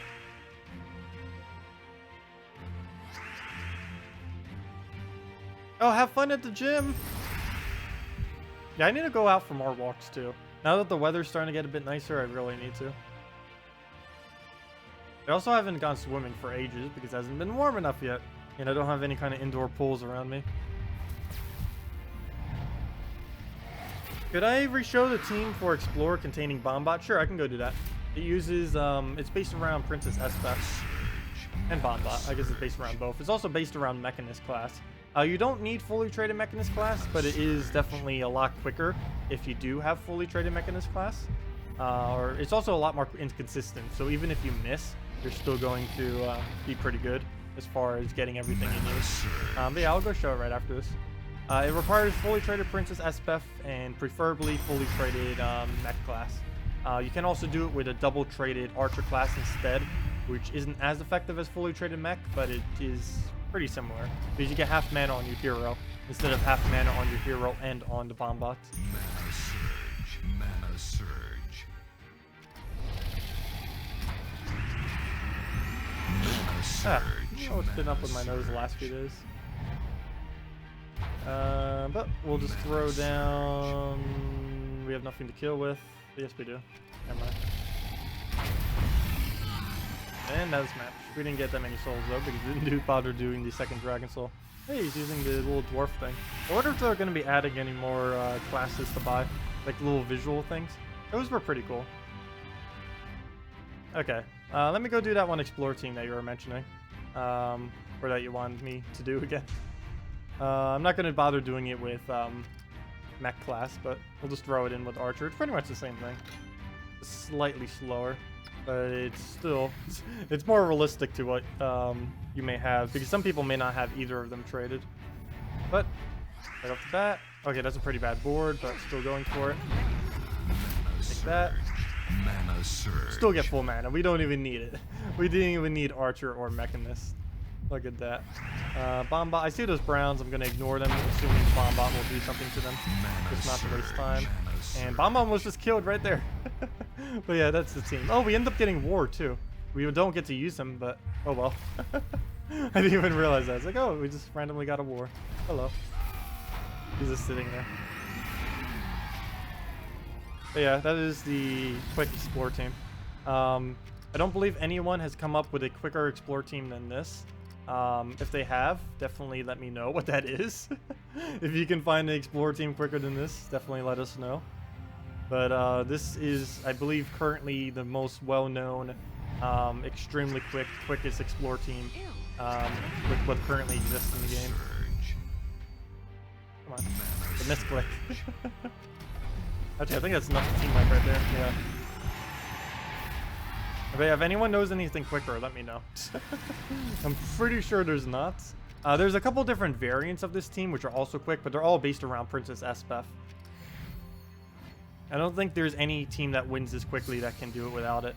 S1: Oh, have fun at the gym. Yeah, I need to go out for more walks too. Now that the weather's starting to get a bit nicer, I really need to. I also haven't gone swimming for ages because it hasn't been warm enough yet. And I don't have any kind of indoor pools around me. Could I re-show the team for Explorer containing Bombot? Sure, I can go do that. It uses, it's based around Princess Esbeth and Bombot. I guess it's based around both. It's also based around Mechanist class. You don't need fully traded Mechanist class, but it is definitely a lot quicker if you do have fully traded Mechanist class. Or it's also a lot more inconsistent, so even if you miss, you're still going to be pretty good as far as getting everything you need. But yeah, I'll go show it right after this. It requires fully traded Princess Esbeth and preferably fully traded Mech class. You can also do it with a double traded Archer class instead, which isn't as effective as fully traded Mech, but it is pretty similar because you get half mana on your hero instead of half mana on your hero and on the Bombot.
S2: Mana surge. Mana surge.
S1: It's been up with my nose the last few days. But we'll just throw down. We have nothing to kill with. Yes, we do. Never mind. And that's match. We didn't get that many souls though because we didn't bother doing the second Dragon Soul. Hey, he's using the little dwarf thing. I wonder if they're going to be adding any more classes to buy, like little visual things. Those were pretty cool. Okay, let me go do that one Explore team that you were mentioning, or that you wanted me to do again. I'm not going to bother doing it with Mech class, but we'll just throw it in with Archer. It's pretty much the same thing. It's slightly slower, but it's still, it's more realistic to what you may have, because some people may not have either of them traded. But, right off the bat, okay, that's a pretty bad board, but still going for it. Take that.
S2: Mana surge.
S1: Still get full mana. We don't even need it. We didn't even need Archer or Mechanist. Look at that. Bombot. I see those browns. I'm going to ignore them, assuming the Bombot will do something to them. Just not to waste time. And Bombot was just killed right there. But yeah, that's the team. Oh, we end up getting War too. We don't get to use them, but oh well. I didn't even realize that. It's like, oh, we just randomly got a War. Hello. He's just sitting there. But yeah, that is the quick Explore team. I don't believe anyone has come up with a quicker Explore team than this. If they have, definitely let me know what that is. If you can find an Explore team quicker than this, definitely let us know. But this is, I believe, currently the most well-known, extremely quickest Explore team with what currently exists in the game. Come on, the misclick. Actually, I think that's enough team wipe right there. Yeah. Okay, if anyone knows anything quicker, let me know. I'm pretty sure there's not. There's a couple different variants of this team which are also quick, but they're all based around Princess Esbeth. I don't think there's any team that wins this quickly that can do it without it.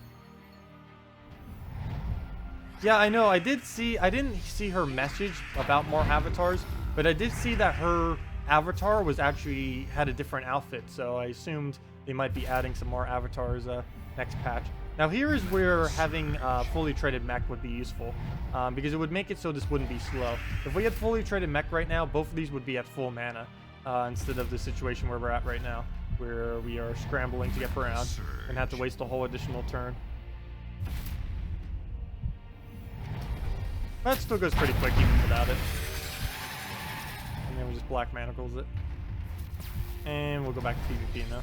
S1: Yeah, I know. I didn't see her message about more avatars, but I did see that her avatar was actually had a different outfit, so I assumed they might be adding some more avatars next patch. Now here is where having fully traded mech would be useful, because it would make it so this wouldn't be slow. If we had fully traded mech right now, both of these would be at full mana, instead of the situation where we're at right now, where we are scrambling to get around and have to waste a whole additional turn. That still goes pretty quick even without it. And then we just black manacles it. And we'll go back to PvP now.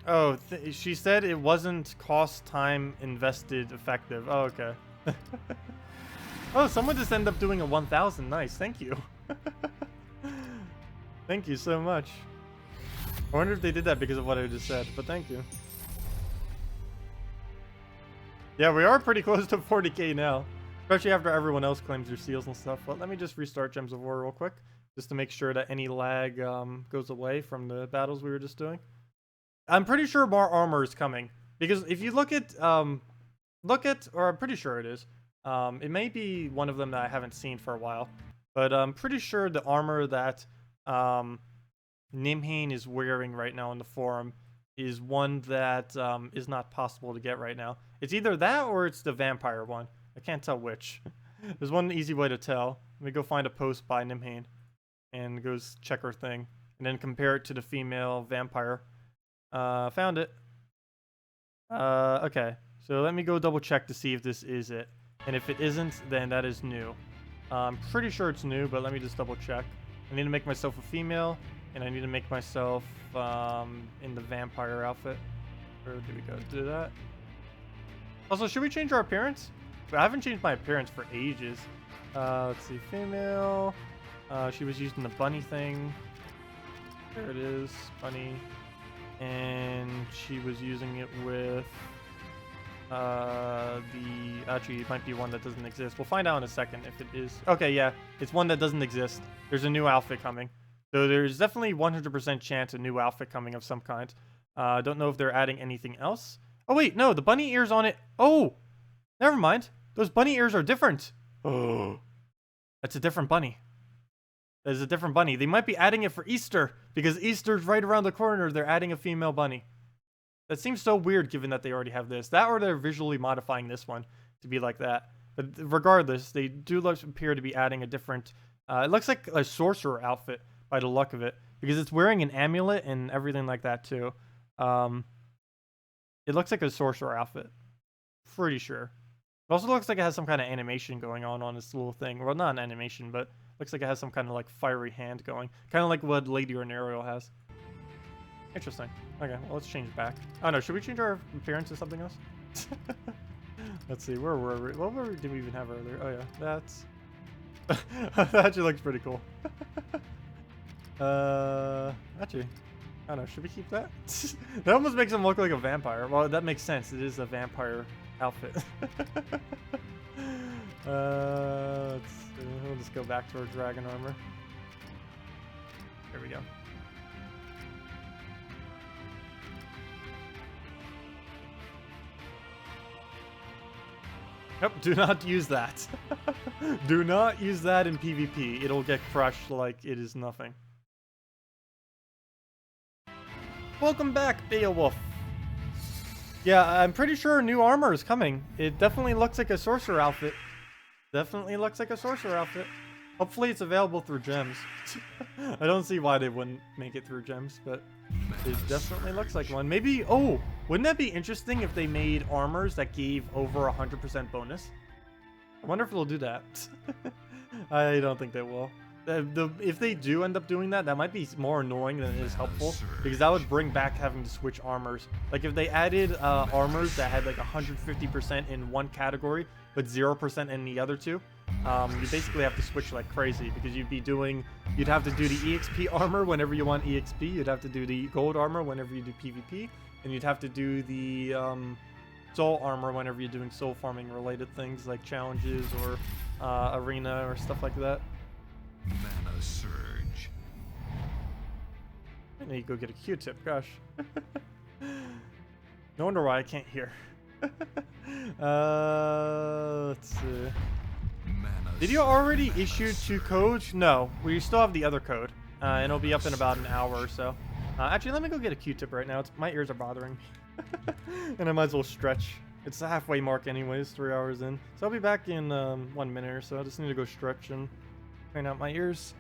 S1: Oh, she said it wasn't cost time invested effective. Oh, okay. Oh, someone just ended up doing a 1,000. Nice, thank you. Thank you so much. I wonder if they did that because of what I just said, but thank you. Yeah, we are pretty close to 40k now, especially after everyone else claims their seals and stuff. But let me just restart Gems of War real quick, just to make sure that any lag goes away from the battles we were just doing. I'm pretty sure more armor is coming, because if you look at, or I'm pretty sure it is. It may be one of them that I haven't seen for a while, but I'm pretty sure the armor that Nimhane is wearing right now in the forum is one that is not possible to get right now. It's either that or it's the vampire one. I can't tell which. There's one easy way to tell. Let me go find a post by Nimhane and goes check her thing and then compare it to the female vampire. Found it. Okay. So let me go double check to see if this is it. And if it isn't, then that is new. I'm pretty sure it's new, but let me just double check. I need to make myself a female, and I need to make myself in the vampire outfit. Where do we go to do that? Also, should we change our appearance? I haven't changed my appearance for ages. Let's see, female. She was using the bunny thing. There it is, bunny. And she was using it with actually it might be one that doesn't exist. We'll find out in a second if it is. Okay, yeah, it's one that doesn't exist. There's a new outfit coming. So there's definitely 100% chance a new outfit coming of some kind. Don't know if they're adding anything else. Oh wait, no, the bunny ears on it. Oh, never mind. Those bunny ears are different. Oh, that's a different bunny. That is a different bunny. They might be adding it for Easter because Easter's right around the corner. They're adding a female bunny. That seems so weird given that they already have this. That or they're visually modifying this one to be like that. But regardless, they do appear to be adding a different... it looks like a sorcerer outfit by the look of it. Because it's wearing an amulet and everything like that too. It looks like a sorcerer outfit. Pretty sure. It also looks like it has some kind of animation going on this little thing. Well, not an animation, but looks like it has some kind of like fiery hand going. Kind of like what Lady or Ariel has. Interesting. Okay, well, let's change back. Oh no, should we change our appearance to something else? Let's see, where were we? What did we even have earlier? Oh yeah, that's... that actually looks pretty cool. Actually, I don't know, should we keep that? That almost makes him look like a vampire. Well, that makes sense. It is a vampire outfit. Let's see. We'll just go back to our dragon armor. There we go. Nope, do not use that. Do not use that in PvP. It'll get crushed like it is nothing. Welcome back, Beowulf. Yeah, I'm pretty sure new armor is coming. It definitely looks like a sorcerer outfit. Definitely looks like a sorcerer outfit. Hopefully it's available through gems. I don't see why they wouldn't make it through gems, but it definitely looks like one. Maybe, oh, wouldn't that be interesting if they made armors that gave over 100% bonus? I wonder if they'll do that. I don't think they will. If they do end up doing that, that might be more annoying than it is helpful, because that would bring back having to switch armors. Like if they added armors that had like 150% in one category, but 0% in the other two, you basically have to switch like crazy, because you'd have to do the EXP armor whenever you want EXP, you'd have to do the gold armor whenever you do PvP, and you'd have to do the soul armor whenever you're doing soul farming related things like challenges or arena or stuff like that.
S2: Mana surge.
S1: I need to go get a Q-tip, gosh. No wonder why I can't hear. Let's see. Did you already issue 2 codes? No, we still have the other code. And it'll be up in about an hour or so. Actually, let me go get a Q-tip right now. My ears are bothering me. And I might as well stretch. It's the halfway mark anyways, 3 hours in. So I'll be back in 1 minute or so. I just need to go stretch and clean out my ears.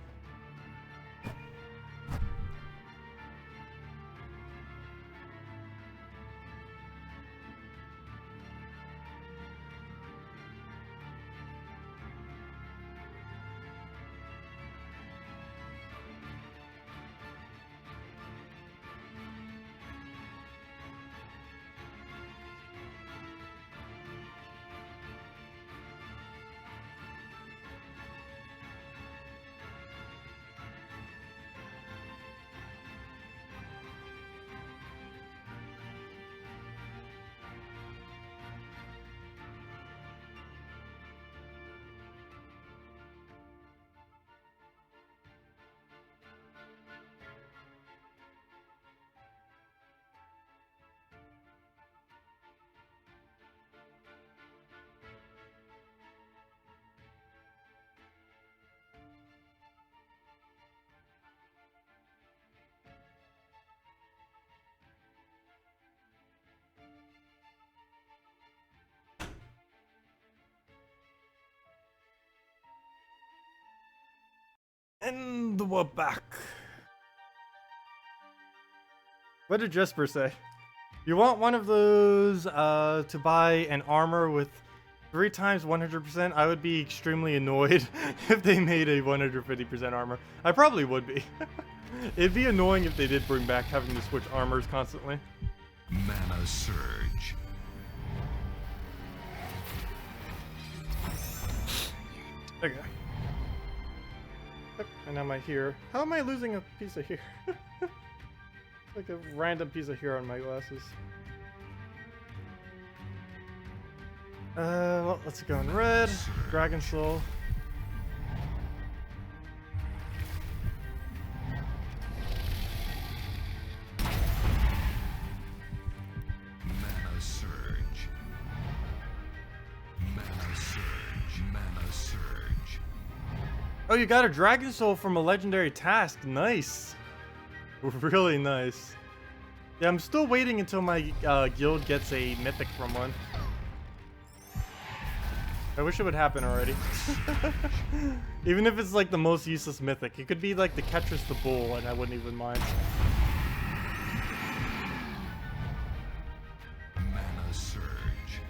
S1: And we're back. What did Jesper say? You want one of those to buy an armor with 3 times 100%? I would be extremely annoyed if they made a 150% armor. I probably would be. It'd be annoying if they did bring back having to switch armors constantly.
S2: Mana surge.
S1: Okay. Yep, and now my here. How am I losing a piece of here? Like a random piece of here on my glasses. Well, let's go in red. Dragon Soul.
S2: Mana surge. Mana surge. Mana surge.
S1: Oh, you got a Dragon Soul from a legendary task. Nice. Really nice. Yeah, I'm still waiting until my guild gets a mythic from one. I wish it would happen already. Even if it's like the most useless mythic. It could be like the Ketris the Bull and I wouldn't even mind.
S2: Mana surge.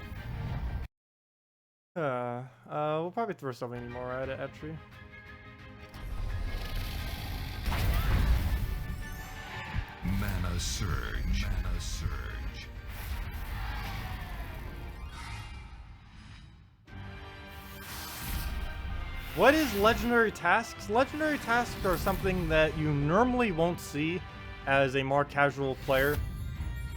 S1: We'll probably throw something more at it, actually.
S2: Mana surge. Mana surge.
S1: What is legendary tasks? Legendary tasks are something that you normally won't see as a more casual player.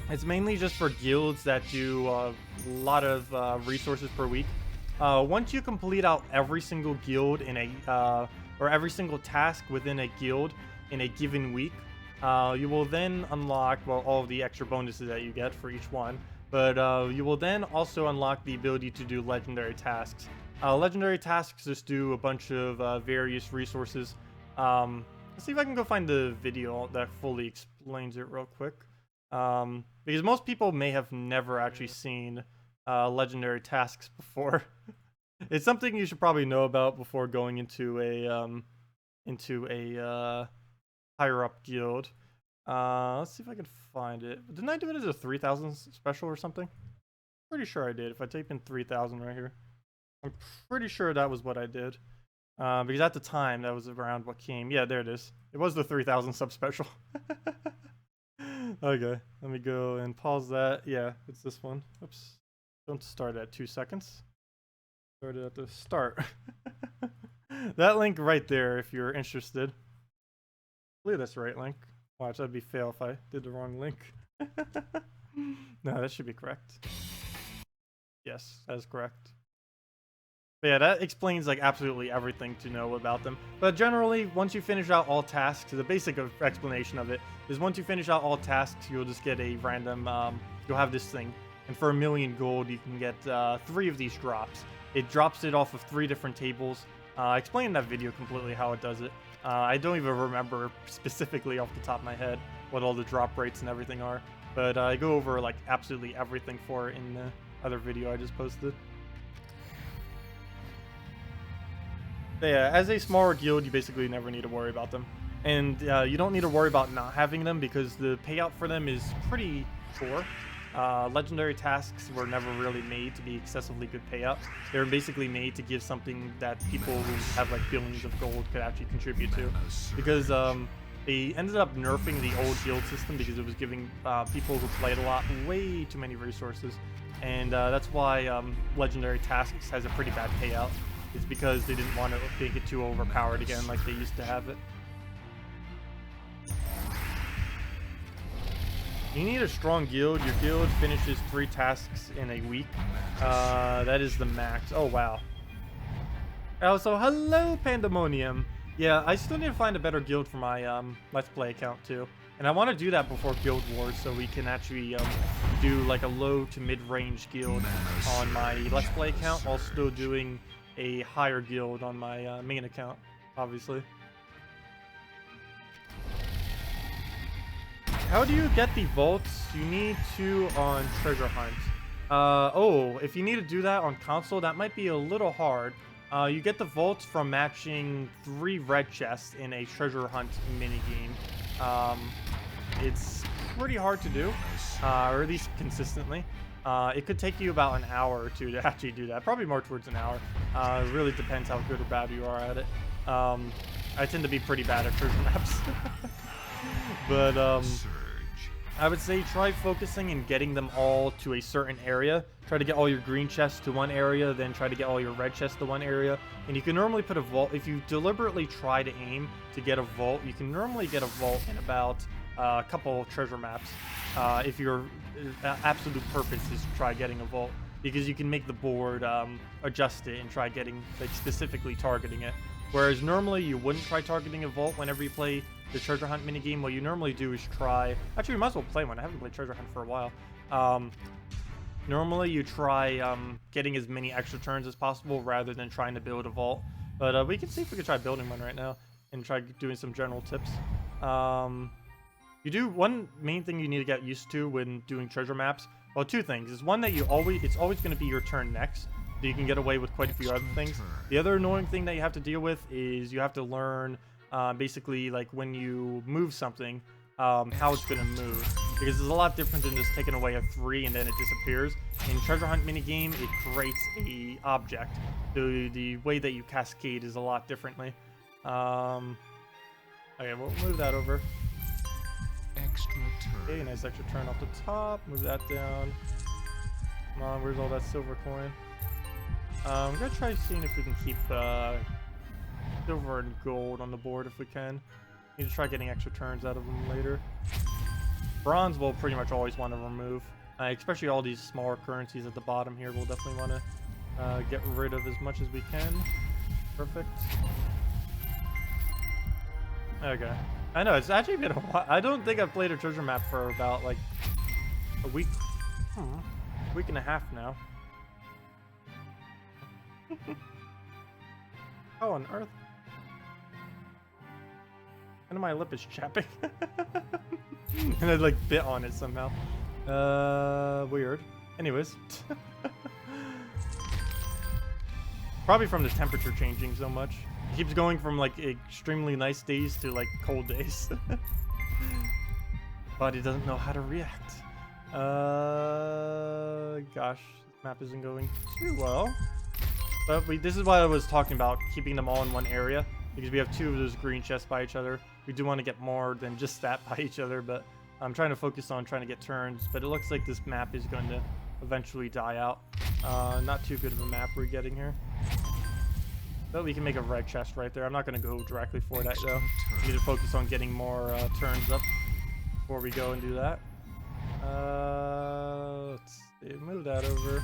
S1: It's mainly just for guilds that do a lot of resources per week. Once you complete out every single guild in a or every single task within a guild in a given week, you will then unlock, well, all of the extra bonuses that you get for each one. But you will then also unlock the ability to do legendary tasks. Legendary tasks just do a bunch of various resources. Let's see if I can go find the video that fully explains it real quick. Because most people may have never actually seen legendary tasks before. It's something you should probably know about before going into a higher up guild. Let's see if I can find it. Didn't I do it as a 3000 special or something? Pretty sure I did. If I type in 3000 right here, I'm pretty sure that was what I did. Because at the time that was around what came. Yeah, there it is. It was the 3000 sub special. Okay, let me go and pause that. Yeah, it's this one. Oops. Don't start at 2 seconds. Start it at the start. That link right there if you're interested. I believe that's the right link. Watch, that'd be fail if I did the wrong link. No, that should be correct. Yes, that is correct. But yeah, that explains like absolutely everything to know about them. But generally, once you finish out all tasks, the basic explanation of it is once you finish out all tasks, you'll just get a random, you'll have this thing. And for 1,000,000 gold, you can get 3 of these drops. It drops it off of 3 different tables. I explained in that video completely how it does it. I don't even remember specifically off the top of my head what all the drop rates and everything are. But I go over like absolutely everything for it in the other video I just posted. But yeah, as a smaller guild, you basically never need to worry about them. And you don't need to worry about not having them because the payout for them is pretty poor. Legendary tasks were never really made to be excessively good payout. They were basically made to give something that people who have like billions of gold could actually contribute to. Because they ended up nerfing the old guild system because it was giving people who played a lot way too many resources. And that's why legendary tasks has a pretty bad payout. It's because they didn't want to make it too overpowered again like they used to have it. You need a strong guild. Your guild finishes 3 tasks in a week. That is the max. Oh, wow. Also, hello, Pandemonium. Yeah, I still need to find a better guild for my Let's Play account, too. And I want to do that before Guild Wars so we can actually do like a low to mid-range guild on my Let's Play account while still doing a higher guild on my main account, obviously. How do you get the vaults? You need to on Treasure Hunt. Oh, if you need to do that on console, that might be a little hard. You get the vaults from matching 3 red chests in a treasure hunt minigame. It's pretty hard to do, or at least consistently. It could take you about an hour or two to actually do that. Probably more towards an hour. It really depends how good or bad you are at it. I tend to be pretty bad at treasure maps. But I would say try focusing and getting them all to a certain area. Try to get all your green chests to one area, then try to get all your red chests to one area. And you can normally put a vault, if you deliberately try to aim to get a vault, you can normally get a vault in about a couple of treasure maps. If your absolute purpose is to try getting a vault, because you can make the board adjust it and try getting, like, specifically targeting it. Whereas normally you wouldn't try targeting a vault whenever you play the treasure hunt minigame. What you normally do is try... Actually, we might as well play one. I haven't played treasure hunt for a while. Normally you try getting as many extra turns as possible rather than trying to build a vault. But we can see if we can try building one right now and try doing some general tips. You do one main thing you need to get used to when doing treasure maps. Well, 2 things. Is one that it's always going to be your turn next. So you can get away with quite a few other things. The other annoying thing that you have to deal with is you have to learn basically, like, when you move something, how it's going to move. Because it's a lot different than just taking away a 3 and then it disappears. In treasure hunt minigame, it creates a object. The way that you cascade is a lot differently. Okay, we'll move that over.
S2: Extra turn.
S1: Okay, nice extra turn off the top. Move that down. Come on, where's all that silver coin? I'm gonna try seeing if we can keep silver and gold on the board if we can. Need to try getting extra turns out of them later. Bronze we'll pretty much always want to remove. Especially all these smaller currencies at the bottom here, we'll definitely want to get rid of as much as we can. Perfect. Okay. I know, it's actually been a while. I don't think I've played a treasure map for about, like, a week. Week and a half now. How on earth? And my lip is chapping. And I, like, bit on it somehow. Weird. Anyways. Probably from the temperature changing so much. It keeps going from, like, extremely nice days to, like, cold days. Body doesn't know how to react. Gosh, this map isn't going too well. But this is why I was talking about keeping them all in one area, because we have 2 of those green chests by each other. We do want to get more than just that by each other, but I'm trying to focus on trying to get turns. But it looks like this map is going to eventually die out. Not too good of a map we're getting here. But we can make a red chest right there. I'm not going to go directly for that, though. We need to focus on getting more turns up before we go and do that. Let's see, move that over.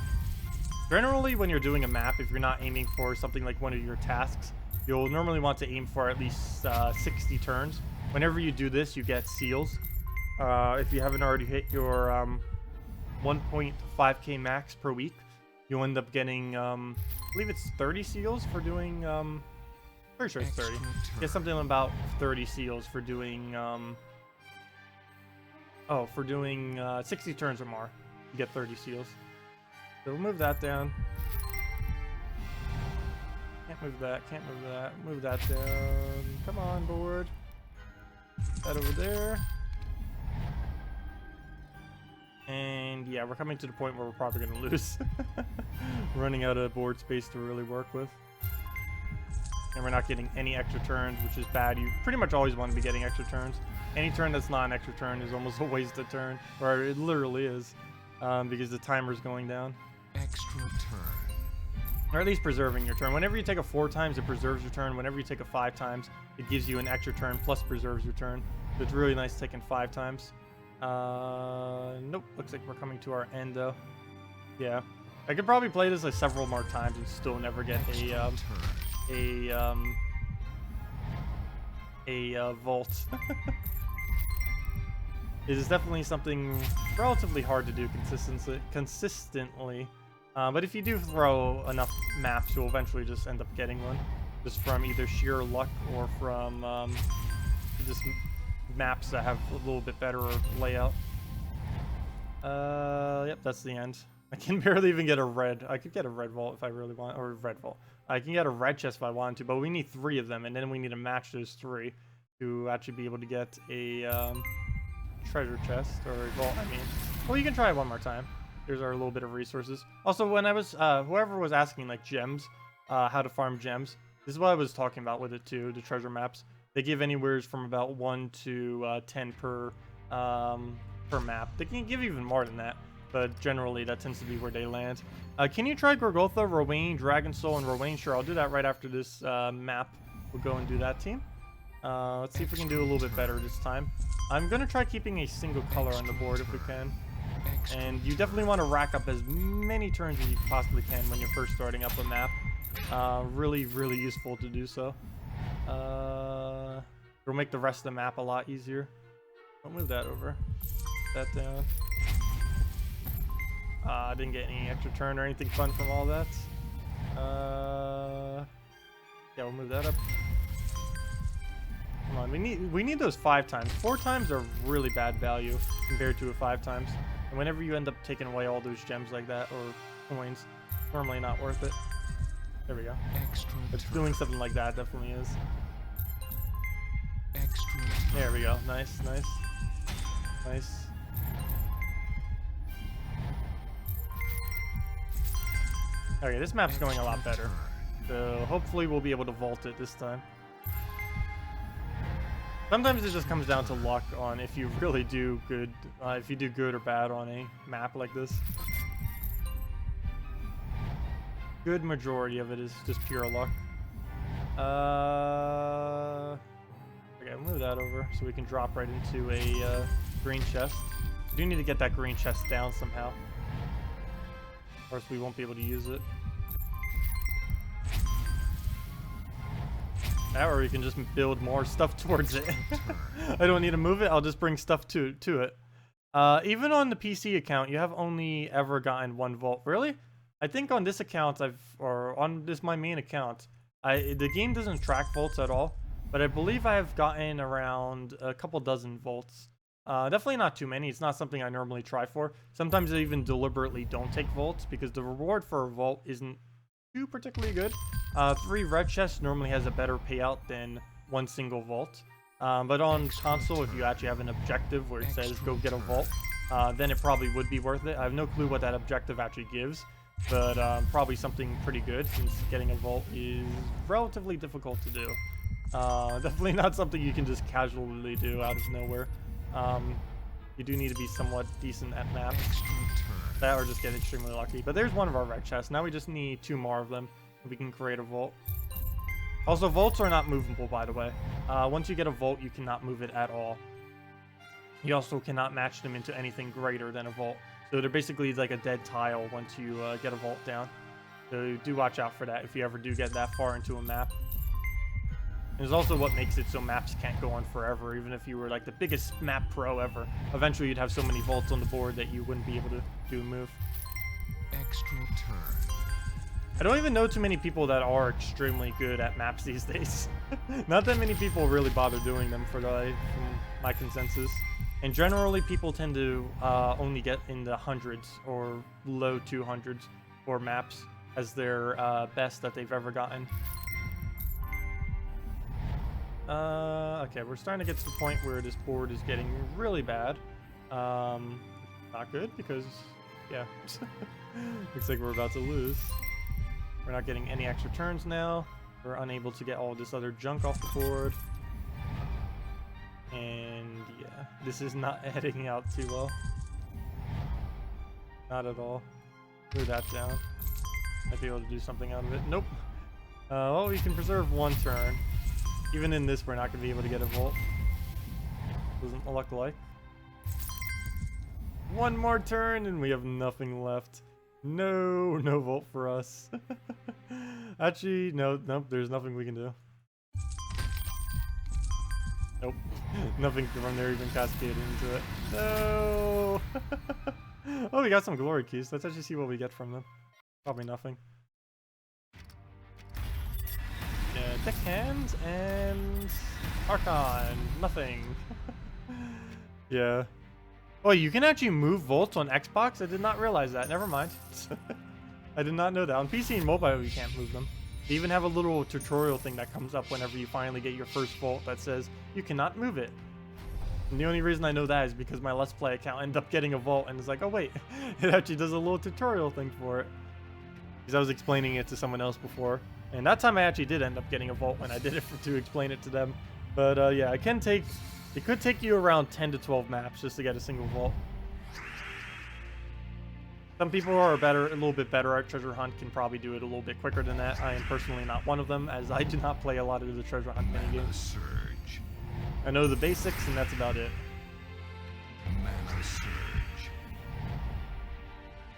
S1: Generally, when you're doing a map, if you're not aiming for something like one of your tasks, you'll normally want to aim for at least 60 turns. Whenever you do this, you get seals. If you haven't already hit your 1.5k max per week, you'll end up getting, I believe it's 30 seals for doing, pretty sure it's 30. Get something about 30 seals for doing, for doing 60 turns or more. You get 30 seals. So we'll move that down. Can't move that, can't move that. Move that down. Come on, board. That over there. And yeah, we're coming to the point where we're probably going to lose. Running out of board space to really work with. And we're not getting any extra turns, which is bad. You pretty much always want to be getting extra turns. Any turn that's not an extra turn is almost a wasted turn. Or it literally is. Because the timer's going down.
S2: Extra turn.
S1: Or at least preserving your turn. Whenever you take a 4 times, it preserves your turn. Whenever you take a 5 times, it gives you an extra turn plus preserves your turn. So it's really nice taking 5 times. Nope. Looks like we're coming to our end, though. Yeah. I could probably play this like several more times and still never get a vault. It is definitely something relatively hard to do consistently. But if you do throw enough maps, you'll eventually just end up getting one. Just from either sheer luck or from just maps that have a little bit better layout. Yep, that's the end. I can barely even get a red. I could get a red vault if I really want, or a red vault. I can get a red chest if I want to, but we need 3 of them, and then we need to match those 3 to actually be able to get a treasure chest, or a vault, I mean. Well, you can try it one more time. Here's our little bit of resources. Also, when I was, whoever was asking, like, gems, how to farm gems, this is what I was talking about with it, too, the treasure maps. They give anywhere from about 1 to 10 per map. They can give even more than that, but generally that tends to be where they land. Can you try Gorgotha, Rowan, Dragon Soul, and Rowan? Sure, I'll do that right after this map. We'll go and do that team. Let's see if we can do a little bit better this time. I'm going to try keeping a single color on the board if we can. And you definitely want to rack up as many turns as you possibly can when you're first starting up a map. Really, really useful to do so. It'll make the rest of the map a lot easier. Don't move that over. That down. I didn't get any extra turn or anything fun from all that. Yeah, we'll move that up. Come on, we need those 5 times. 4 times are really bad value compared to a 5 times. And whenever you end up taking away all those gems like that, or coins, normally not worth it. There we go. But doing something like that definitely is. There we go. Nice, nice. Nice. Okay, this map's going a lot better. So hopefully we'll be able to vault it this time. Sometimes it just comes down to luck on if you really do good, if you do good or bad on a map like this. Good majority of it is just pure luck. Okay, move that over so we can drop right into a green chest. We do need to get that green chest down somehow, or else we won't be able to use it. That, or we can just build more stuff towards it. I don't need to move it, I'll just bring stuff to it. Even on the PC account, you have only ever gotten 1 vault. Really? I think on this account, or on this my main account, the game doesn't track vaults at all, but I believe I have gotten around a couple dozen vaults. Definitely not too many. It's not something I normally try for. Sometimes I even deliberately don't take vaults because the reward for a vault isn't too particularly good. 3 red chests normally has a better payout than 1 single vault. But on console, if you actually have an objective where it says go get a vault, then it probably would be worth it. I have no clue what that objective actually gives, but probably something pretty good since getting a vault is relatively difficult to do. Definitely not something you can just casually do out of nowhere. You do need to be somewhat decent at maps. That or just get extremely lucky. But there's one of our red chests. Now we just need 2 more of them and we can create a vault. Also, vaults are not movable, by the way. Once you get a vault, you cannot move it at all. You also cannot match them into anything greater than a vault. So they're basically like a dead tile once you get a vault down. So do watch out for that if you ever do get that far into a map. And it's also what makes it so maps can't go on forever, even if you were like the biggest map pro ever. Eventually you'd have so many vaults on the board that you wouldn't be able to do a move.
S2: Extra turn.
S1: I don't even know too many people that are extremely good at maps these days. Not that many people really bother doing them from my consensus. And generally people tend to only get in the hundreds or low 200s for maps as their best that they've ever gotten. Okay, we're starting to get to the point where this board is getting really bad. Not good because, yeah, looks like we're about to lose. We're not getting any extra turns now. We're unable to get all this other junk off the board. And yeah, this is not heading out too well. Not at all. Move that down. Might be able to do something out of it. Nope. Well, we can preserve 1 turn. Even in this, we're not going to be able to get a vault. Doesn't look like. 1 more turn and we have nothing left. No vault for us. Actually, nope, there's nothing we can do. Nope. Nothing from there even cascaded into it. No! Oh, we got some glory keys. Let's actually see what we get from them. Probably nothing. Deckhand and Archon. Nothing. Yeah. Oh, you can actually move vaults on Xbox? I did not realize that. Never mind. I did not know that. On PC and mobile, you can't move them. They even have a little tutorial thing that comes up whenever you finally get your first vault that says you cannot move it. And the only reason I know that is because my Let's Play account ended up getting a vault and it's like, oh wait, it actually does a little tutorial thing for it. Because I was explaining it to someone else before. And that time I actually did end up getting a vault when I did it to explain it to them. But yeah, it could take you around 10 to 12 maps just to get a single vault. Some people who are a little bit better at treasure hunt can probably do it a little bit quicker than that. I am personally not one of them, as I do not play a lot of the treasure hunt minigames.
S2: Surge.
S1: I know the basics, and that's about it.
S2: Mana surge.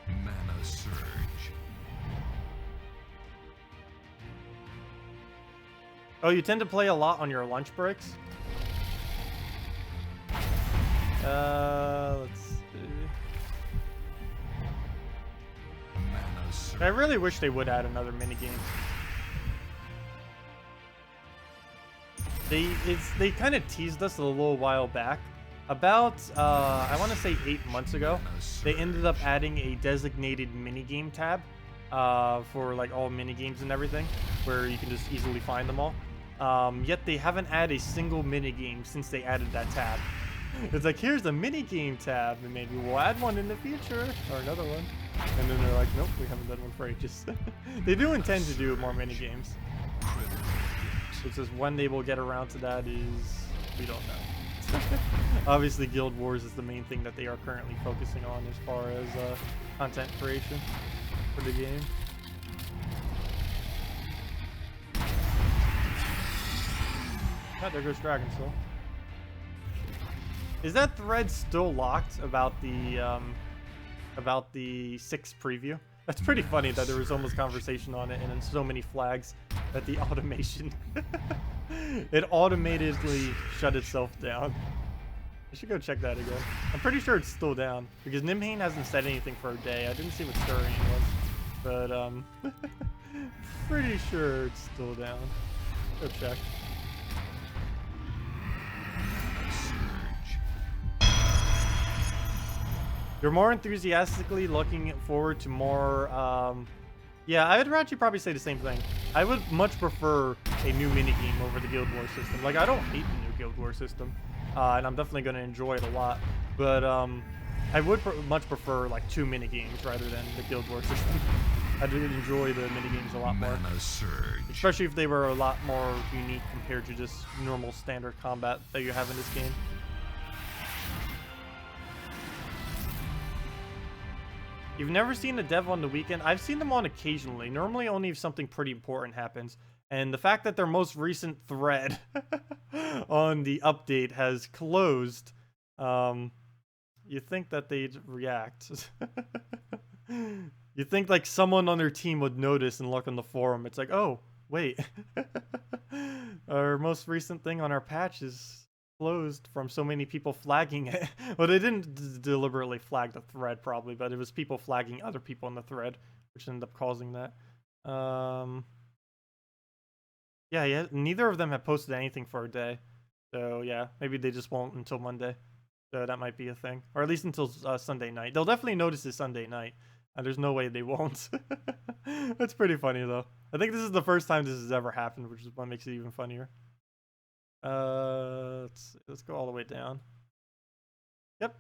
S2: Mana surge.
S1: Oh, you tend to play a lot on your lunch breaks? Let's see.
S2: Mana surge.
S1: I really wish they would add another minigame. They kind of teased us a little while back. About, I want to say 8 months ago, they ended up adding a designated minigame tab for like all minigames and everything, where you can just easily find them all. Yet they haven't added a single minigame since they added that tab. It's like, here's a minigame tab, and maybe we'll add one in the future, or another one. And then they're like, nope, we haven't done one for ages. They do intend to do more minigames. It's just when they will get around to that is, we don't know. Obviously, Guild Wars is the main thing that they are currently focusing on as far as content creation for the game. Oh, there goes Dragon Soul. Is that thread still locked about the 6 preview? That's pretty funny that there was almost conversation on it and then so many flags that the automation it automatically shut itself down. I should go check that again. I'm pretty sure it's still down because Nimhane hasn't said anything for a day. I didn't see what Stirring was, but pretty sure it's still down. Go check. You're more enthusiastically looking forward to more, yeah, I would actually probably say the same thing. I would much prefer a new minigame over the Guild Wars system. Like, I don't hate the new Guild Wars system, and I'm definitely going to enjoy it a lot. But I would much prefer, like, 2 minigames rather than the Guild Wars system. I do enjoy the minigames a lot more. Especially if they were a lot more unique compared to just normal standard combat that you have in this game. You've never seen a dev on the weekend? I've seen them on occasionally, normally only if something pretty important happens. And the fact that their most recent thread on the update has closed, you think that they'd react. You think like someone on their team would notice and look on the forum. It's like, oh, wait. Our most recent thing on our patch is closed from so many people flagging it. Well, they didn't deliberately flag the thread probably, but it was people flagging other people in the thread, which ended up causing that. Yeah, neither of them have posted anything for a day. So yeah, maybe they just won't until Monday. So that might be a thing. Or at least until Sunday night. They'll definitely notice it Sunday night. There's no way they won't. That's pretty funny though. I think this is the first time this has ever happened, which is what makes it even funnier. Let's go all the way down. Yep,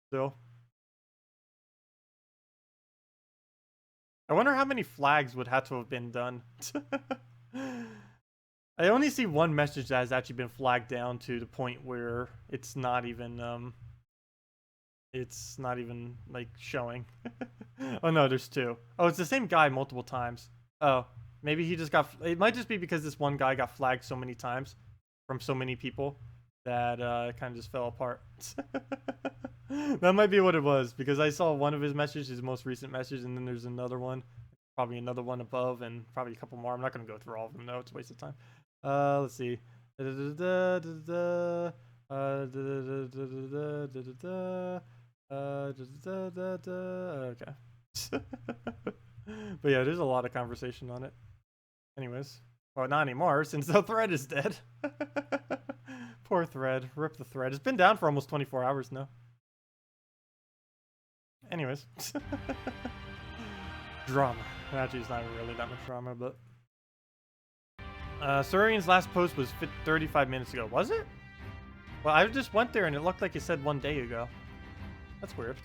S1: still. I wonder how many flags would have to have been done. I only see one message that has actually been flagged down to the point where it's not even like showing. Oh no, there's 2. Oh, it's the same guy multiple times. Oh, maybe he just got, it might just be because this one guy got flagged so many times from so many people that it kind of just fell apart. That might be what it was, because I saw one of his messages, his most recent message, and then there's another one, probably another one above, and probably a couple more. I'm not going to go through all of them, no, it's a waste of time. Let's see. Okay. But yeah, there's a lot of conversation on it. Anyways. Well, not anymore, since the thread is dead. Poor thread. Rip the thread. It's been down for almost 24 hours now. Anyways. Drama. Actually, it's not really that much drama, but Surian's last post was 35 minutes ago. Was it? Well, I just went there and it looked like it said 1 day ago. That's weird.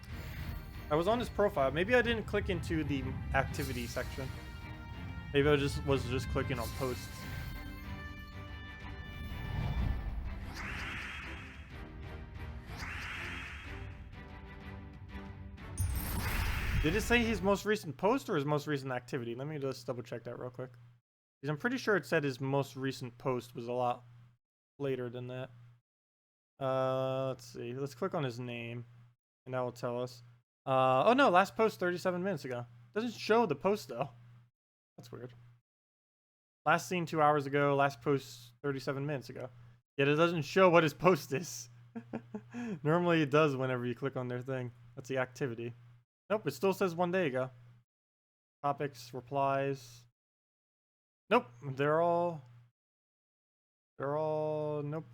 S1: I was on his profile. Maybe I didn't click into the activity section. Maybe I was just clicking on posts. Did it say his most recent post or his most recent activity? Let me just double check that real quick. Because I'm pretty sure it said his most recent post was a lot later than that. Let's see. Let's click on his name, and that will tell us. Oh no, last post 37 minutes ago. Doesn't show the post though. That's weird. Last seen 2 hours ago. Last post 37 minutes ago. Yet it doesn't show what his post is. Normally it does whenever you click on their thing. That's the activity. Nope, it still says 1 day ago. Topics, replies. Nope, they're all. Nope.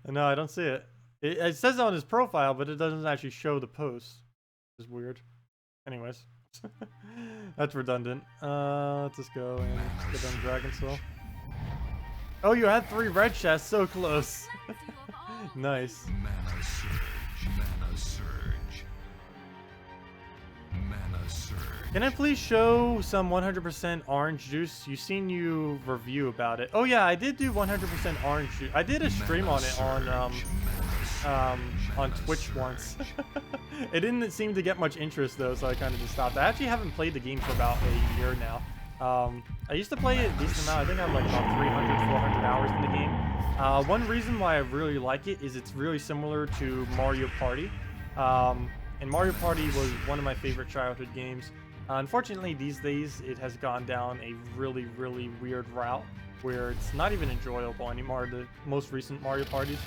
S1: No, I don't see it. It says it on his profile, but it doesn't actually show the post. It's weird. Anyways, that's redundant. Let's just go and get on Dragon Soul. Oh, you had 3 red chests, so close. Nice.
S2: Mana surge. Mana surge. Mana surge.
S1: Can I please show some 100% orange juice? You've seen you review about it. Oh yeah, I did do 100% orange juice. I did a stream on it on Twitch once. It didn't seem to get much interest though, so I kind of just stopped. I actually haven't played the game for about a year now. I used to play it a decent amount. I think I have like about 300, 400 hours in the game. One reason why I really like it is it's really similar to Mario Party. And Mario Party was one of my favorite childhood games. Unfortunately, these days, it has gone down a really, really weird route where it's not even enjoyable anymore. The most recent Mario Parties,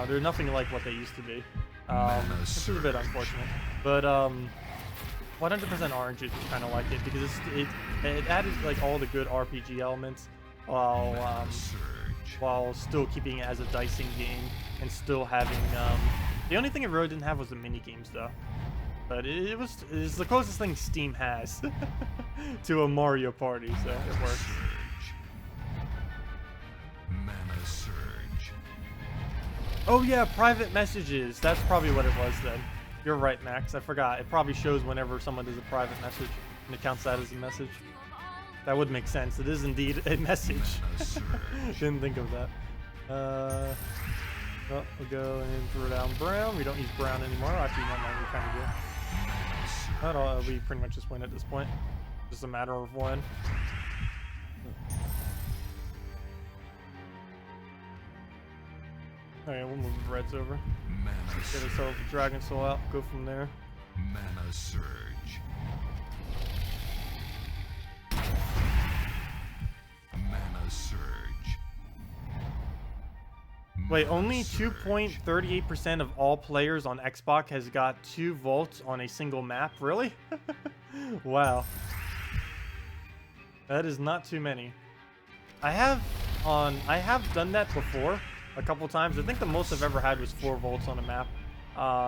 S1: they're nothing like what they used to be, which is a bit unfortunate. But 100% Orange is kind of like it because it added like all the good RPG elements while still keeping it as a dicing game and still having the only thing it really didn't have was the mini games though. But it's the closest thing Steam has to a Mario Party, so it works.
S2: Mana surge.
S1: Oh yeah, private messages. That's probably what it was then. You're right, Max. I forgot. It probably shows whenever someone does a private message, and it counts that as a message. That would make sense. It is indeed a message. Didn't think of that. Well, we'll go and throw down brown. We don't use brown anymore. Actually, no, we kind of do. We pretty much just win at this point. Just a matter of one. Okay, we'll move the reds over. Get ourselves a Dragon Soul out. Go from there.
S2: Mana surge. Mana surge.
S1: Wait, only 2.38% of all players on Xbox has got 2 vaults on a single map? Really? Wow. That is not too many. I have done that before a couple times. I think the most I've ever had was 4 vaults on a map.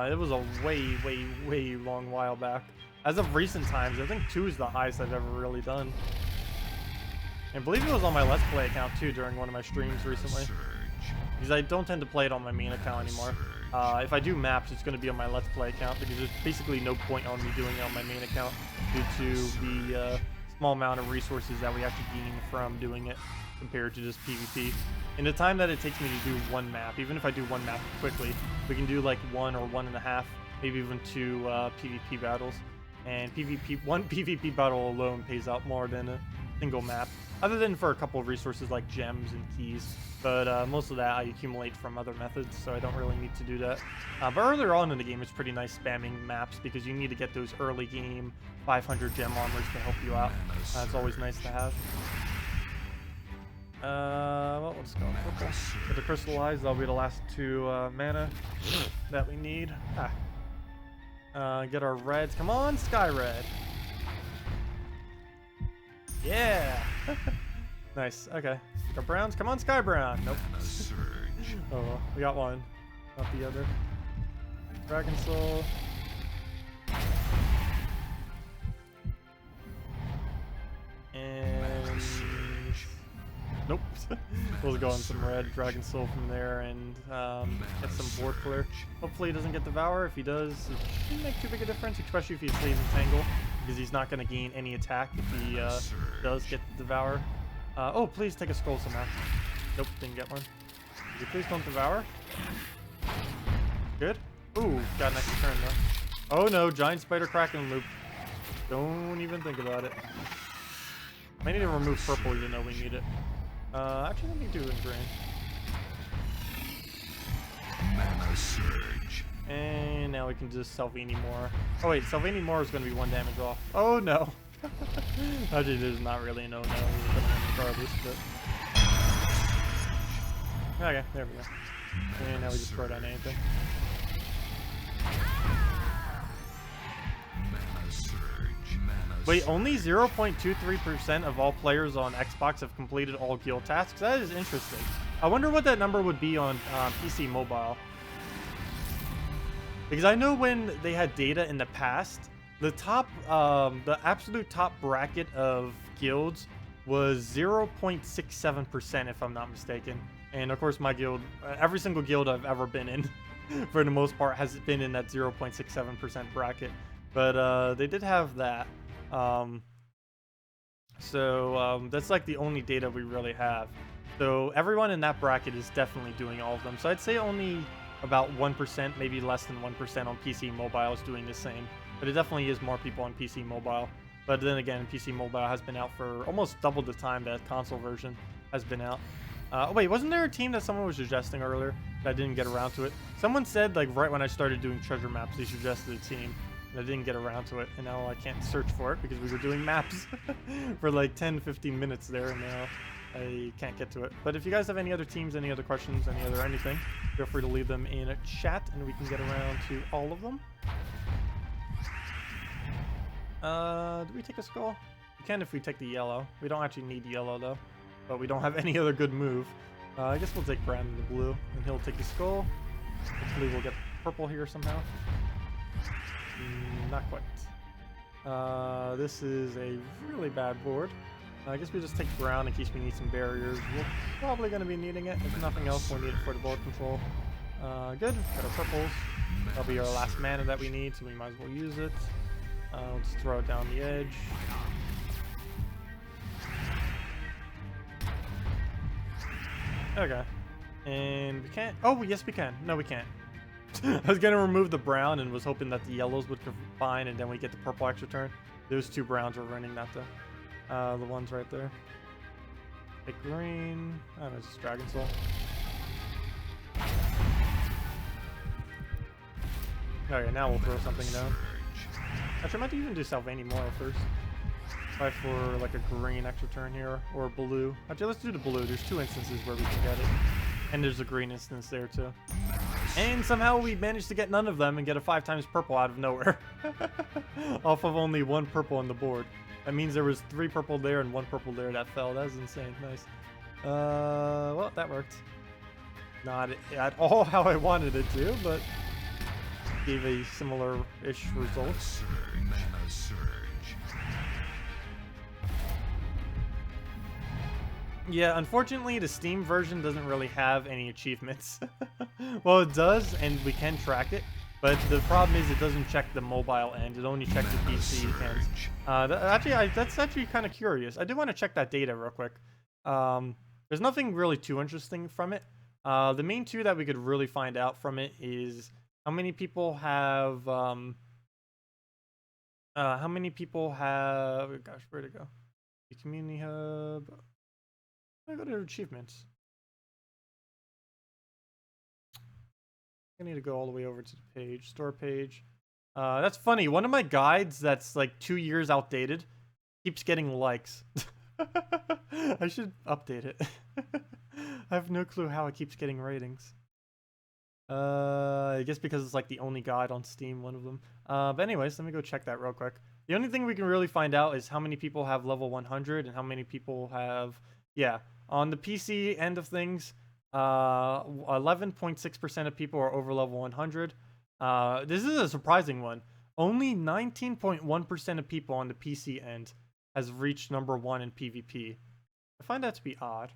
S1: It was a way long while back. As of recent times, I think 2 is the highest I've ever really done. And I believe it was on my Let's Play account too during one of my streams recently. Because I don't tend to play it on my main account anymore. If I do maps, it's going to be on my Let's Play account because there's basically no point on me doing it on my main account due to the small amount of resources that we actually gain from doing it compared to just PvP. In the time that it takes me to do one map, even if I do one map quickly, we can do like 1 or 1.5, maybe even 2 PvP battles. And one PvP battle alone pays out more than a single map, other than for a couple of resources like gems and keys. But most of that I accumulate from other methods, so I don't really need to do that. But earlier on in the game, it's pretty nice spamming maps because you need to get those early game 500 gem armors to help you out. It's always nice to have. Well, let's go purple. Get the crystallize. That'll be the last 2 mana that we need. Get our reds. Come on, sky red. Yeah. Nice. Okay. Our browns. Come on, sky brown. Nope. Oh, well, we got one, not the other. Dragon Soul. And Nope. We'll go on some red Dragon Soul from there and get some board clear. Hopefully he doesn't get Devour. If he does, it shouldn't make too big a difference, especially if he stays in Tangle, because he's not going to gain any attack if he does get Devour. Oh, please take a scroll somehow. Nope, didn't get one. Could you please don't Devour? Good. Ooh, got an extra turn though. Oh no, Giant Spider Kraken loop. Don't even think about it. I need to remove purple even though we need it. Actually, let me do it in green.
S2: Mana surge.
S1: And now we can just Sevhina more. Oh wait, Sevhina more is going to be 1 damage off. Oh no. Actually, there's not really no. We're going to win regardless, but... Okay, there we go. And now we just throw down anything.
S2: Mana surge. Mana
S1: Wait, only 0.23% of all players on Xbox have completed all guild tasks? That is interesting. I wonder what that number would be on PC Mobile. Because I know when they had data in the past, the absolute top bracket of guilds was 0.67%, if I'm not mistaken. And of course, my guild, every single guild I've ever been in, for the most part, has been in that 0.67% bracket. But they did have that. That's like the only data we really have. So everyone in that bracket is definitely doing all of them. So I'd say only about 1%, maybe less than 1% on PC Mobile is doing the same. But it definitely is more people on PC Mobile. But then again, PC Mobile has been out for almost double the time that console version has been out. Wait, wasn't there a team that someone was suggesting earlier that I didn't get around to it? Someone said, like, right when I started doing treasure maps, they suggested a team. And I didn't get around to it, and now I can't search for it because we were doing maps for like 10-15 minutes there, and now I can't get to it. But if you guys have any other teams, any other questions, any other anything, feel free to leave them in a chat, and we can get around to all of them. Do we take a skull? We can if we take the yellow. We don't actually need yellow, though. But we don't have any other good move. I guess we'll take Brandon the blue, and he'll take the skull. Hopefully we'll get purple here somehow. Not quite. This is a really bad board. I guess we just take brown in case we need some barriers. We're probably going to be needing it. If nothing else, we'll need it for the board control. Good. Got our purples. That'll be our last mana that we need, so we might as well use it. We'll just throw it down the edge. Okay. And we can't... Oh, yes we can. No, we can't. I was going to remove the brown and was hoping that the yellows would combine and then we get the purple extra turn. Those two browns are running that though. The ones right there. Pick green. Oh, no, it's just Dragon Soul. Okay, now we'll throw something down. Actually, I might even do Sevhina more first. Try for like a green extra turn here, or blue. Actually, let's do the blue. There's 2 instances where we can get it. And there's a green instance there too. And somehow we managed to get none of them and get a 5 times purple out of nowhere. Off of only 1 purple on the board. That means there was 3 purple there and 1 purple there that fell. That was insane. Nice. Well, that worked. Not at all how I wanted it to, but gave a similar-ish result.
S2: Mana surge.
S1: Yeah, unfortunately, the Steam version doesn't really have any achievements. Well, it does, and we can track it, but the problem is it doesn't check the mobile end. It only checks the PC end. That's actually kind of curious. I do want to check that data real quick. There's nothing really too interesting from it. The main 2 that we could really find out from it is how many people have... how many people have... Oh, gosh, where'd it go? The Community Hub... I go to achievements. I need to go all the way over to the page, store page. That's funny. One of my guides that's like 2 years outdated keeps getting likes. I should update it. I have no clue how it keeps getting ratings. I guess because it's like the only guide on Steam, one of them. But anyways, let me go check that real quick. The only thing we can really find out is how many people have level 100 and how many people have... Yeah, on the PC end of things, 11.6% of people are over level 100. This is a surprising one. Only 19.1% of people on the PC end has reached number 1 in PvP. I find that to be odd.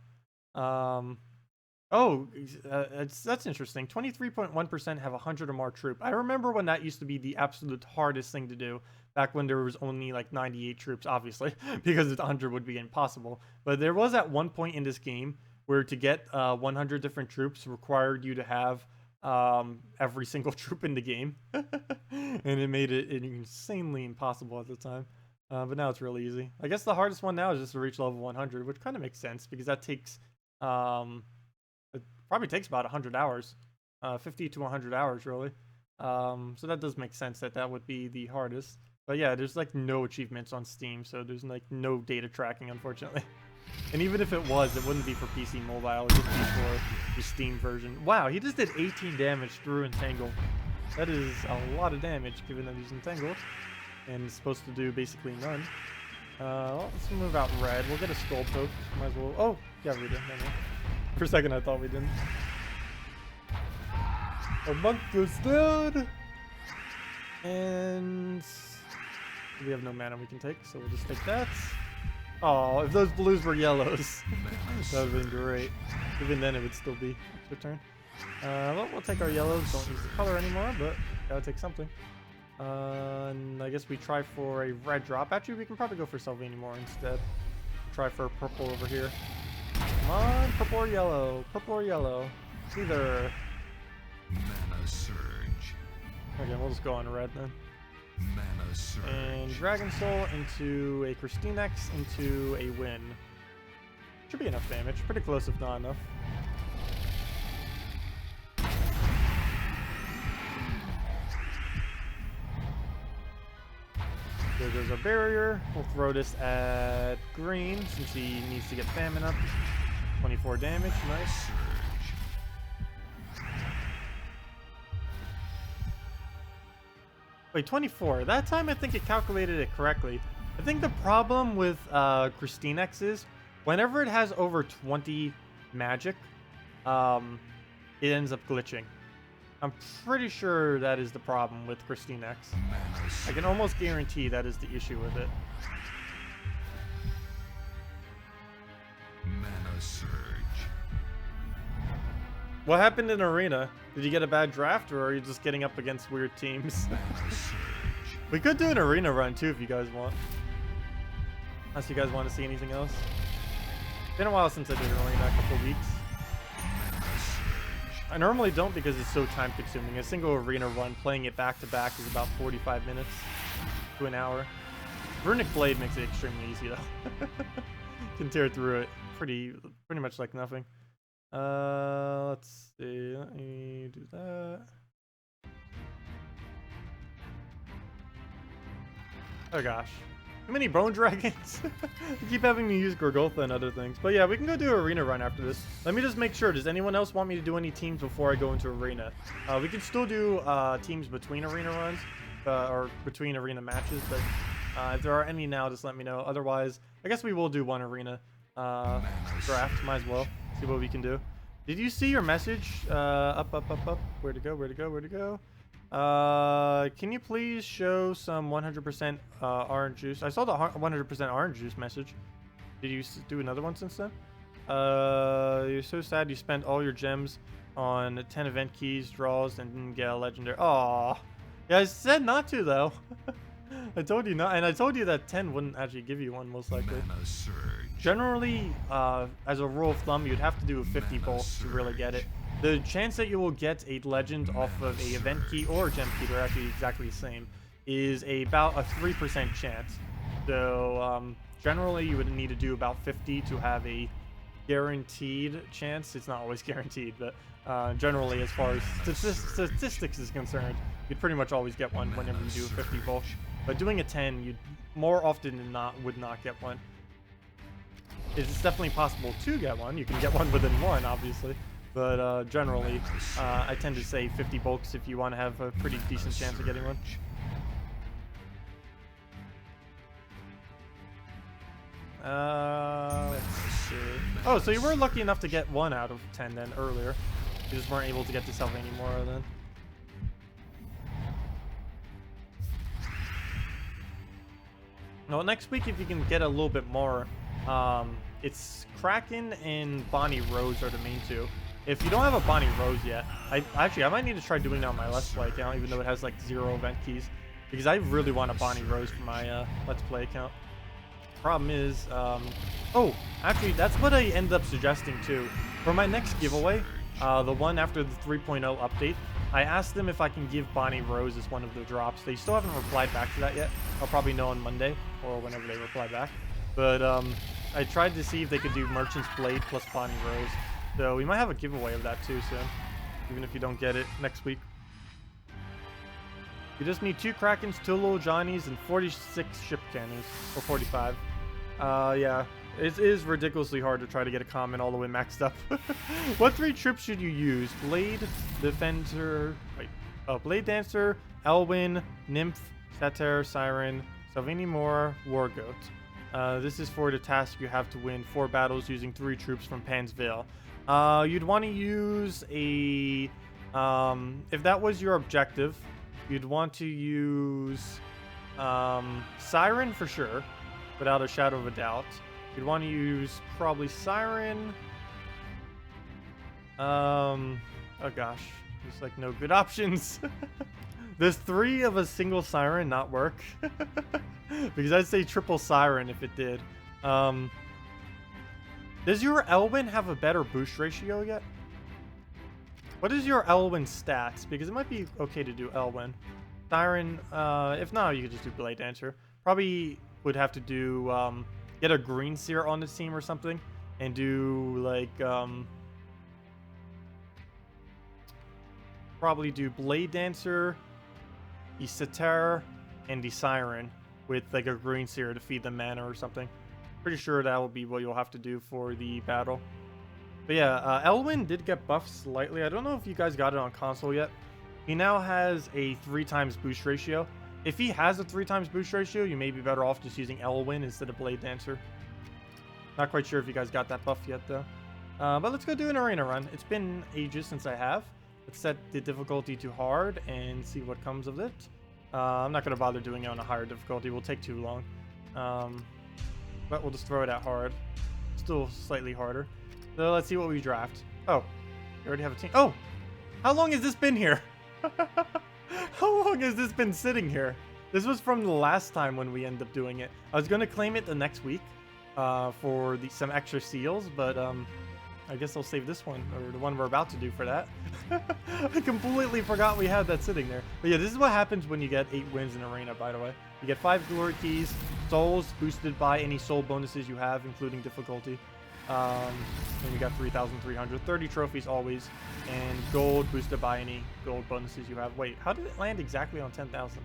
S1: Oh, that's interesting. 23.1% have 100 or more troop. I remember when that used to be the absolute hardest thing to do, back when there was only like 98 troops, obviously, because 100 would be impossible. But there was at one point in this game where to get 100 different troops required you to have every single troop in the game. And it made it insanely impossible at the time. But now it's really easy. I guess the hardest one now is just to reach level 100, which kind of makes sense because that takes... it probably takes about 100 hours, 50 to 100 hours, really. So that does make sense that that would be the hardest. But yeah, there's like no achievements on Steam, so there's like no data tracking, unfortunately. And even if it was, it wouldn't be for PC Mobile, it would be for the Steam version. Wow, he just did 18 damage through Entangle. That is a lot of damage, given that he's entangled. And it's supposed to do basically none. Well, let's move out red. We'll get a Skull Poke. Might as well. Oh, yeah, we did. Never mind. For a second, I thought we didn't. Our monk is dead. And we have no mana we can take, so we'll just take that. Oh, if those blues were yellows, that would have been great. Even then, it would still be your turn. Well, we'll take our yellows. Don't use the color anymore, but gotta take something. And I guess we try for a red drop. Actually, we can probably go for Sevhina more instead. Try for a purple over here. Come on, purple or yellow. Purple or yellow. Either.
S2: Mana surge.
S1: Okay, we'll just go on red then.
S2: Mana surge.
S1: And Dragon Soul into a Christinex into a win. Should be enough damage. Pretty close if not enough. There goes our barrier. We'll throw this at green since he needs to get famine up. 24 damage, nice. Wait, 24. That time I think it calculated it correctly. I think the problem with Christinex is whenever it has over 20 magic, it ends up glitching. I'm pretty sure that is the problem with Christinex. I can almost guarantee that is the issue with it.
S2: Mana surge.
S1: What happened in Arena? Did you get a bad draft, or are you just getting up against weird teams?
S2: Mana surge.
S1: We could do an Arena run too if you guys want. Unless you guys want to see anything else. Been a while since I did an Arena, a couple weeks. I normally don't because it's so time consuming. A single Arena run, playing it back to back, is about 45 minutes to an hour. Runic Blade makes it extremely easy though. Can tear through it pretty much like nothing. Let's see. Let me do that. Oh gosh. Too many bone dragons. I keep having to use Gorgotha and other things. But yeah, we can go do Arena run after this. Let me just make sure. Does anyone else want me to do any teams before I go into Arena? We can still do teams between Arena runs or between Arena matches. But if there are any now, just let me know. Otherwise, I guess we will do one Arena draft. Might as well. See what we can do. Did you see your message? Up. Where to go? Where to go? Where to go? Can you please show some 100% orange juice? I saw the 100% orange juice message. Did you do another one since then? You're so sad you spent all your gems on 10 event keys, draws, and didn't get a legendary. Aww. Yeah, I said not to though. I told you not, and I told you that 10 wouldn't actually give you one most likely.
S2: Mana surge.
S1: Generally, as a rule of thumb, you'd have to do a 50 bulk to really get it. The chance that you will get a legend off of a event key or a gem key, they're actually exactly the same, is about a 3% chance. So generally you would need to do about 50 to have a guaranteed chance. It's not always guaranteed, but generally as far as statistics is concerned, you'd pretty much always get one whenever you do a 50 bulk. But doing a 10, you'd more often than not would not get one. It's definitely possible to get one. You can get one within one, obviously. But generally, I tend to say 50 bulks if you want to have a pretty decent chance of getting one. Let's see. Oh, so you were lucky enough to get 1 out of 10 then earlier. You just weren't able to get to Sevhina anymore then. Well, next week if you can get a little bit more it's Kraken and Bonnie Rose are the main two. If you don't have a Bonnie Rose yet, I might need to try doing that on my Let's Play account, even though it has like 0 event keys, because I really want a Bonnie Rose for my Let's Play account. Problem is, oh, actually, that's what I ended up suggesting too. For my next giveaway, the one after the 3.0 update, I asked them if I can give Bonnie Rose as one of the drops. They still haven't replied back to that yet. I'll probably know on Monday or whenever they reply back. But I tried to see if they could do Merchant's Blade plus Bonnie Rose. So we might have a giveaway of that too soon, even if you don't get it next week. You just need 2 Krakens, 2 Little Johnnies, and 46 ship cannons, or 45. Yeah, it is ridiculously hard to try to get a comment all the way maxed up. What 3 trips should you use? Blade, Defender, wait, Blade Dancer, Elwyn, Nymph, Satyr, Siren, Silvini Moore, War Goat. This is for the task you have to win 4 battles using 3 troops from Pan's Veil. You'd want to use a, if that was your objective, you'd want to use Siren for sure, without a shadow of a doubt. You'd want to use probably Siren. Oh gosh, there's like no good options. There's 3 of a single Siren not work. Because I'd say triple Siren if it did. Does your Elwyn have a better boost ratio yet? What is your Elwyn stats? Because it might be okay to do Elwyn. Siren, if not, you could just do Blade Dancer. Probably would have to do, get a Green Seer on the team or something. And do, like, probably do Blade Dancer, the Satyr, and the Siren. With, like, a Green Seer to feed the mana or something. Pretty sure that will be what you'll have to do for the battle. But yeah, Elwyn did get buffed slightly. I don't know if you guys got it on console yet. He now has a 3 times boost ratio. If he has a 3 times boost ratio, you may be better off just using Elwyn instead of Blade Dancer. Not quite sure if you guys got that buff yet, though. But let's go do an arena run. It's been ages since I have. Let's set the difficulty to hard and see what comes of it. I'm not going to bother doing it on a higher difficulty. It will take too long. But we'll just throw it at hard. Still slightly harder. So let's see what we draft. Oh, we already have a team. Oh, how long has this been here? How long has this been sitting here? This was from the last time when we ended up doing it. I was going to claim it the next week for some extra seals, but I guess I'll save this one, or the one we're about to do for that. I completely forgot we had that sitting there. But yeah, this is what happens when you get 8 wins in Arena, by the way. You get 5 glory keys, souls boosted by any soul bonuses you have, including difficulty. And you got 3,300, 30 trophies always, and gold boosted by any gold bonuses you have. Wait, how did it land exactly on 10,000?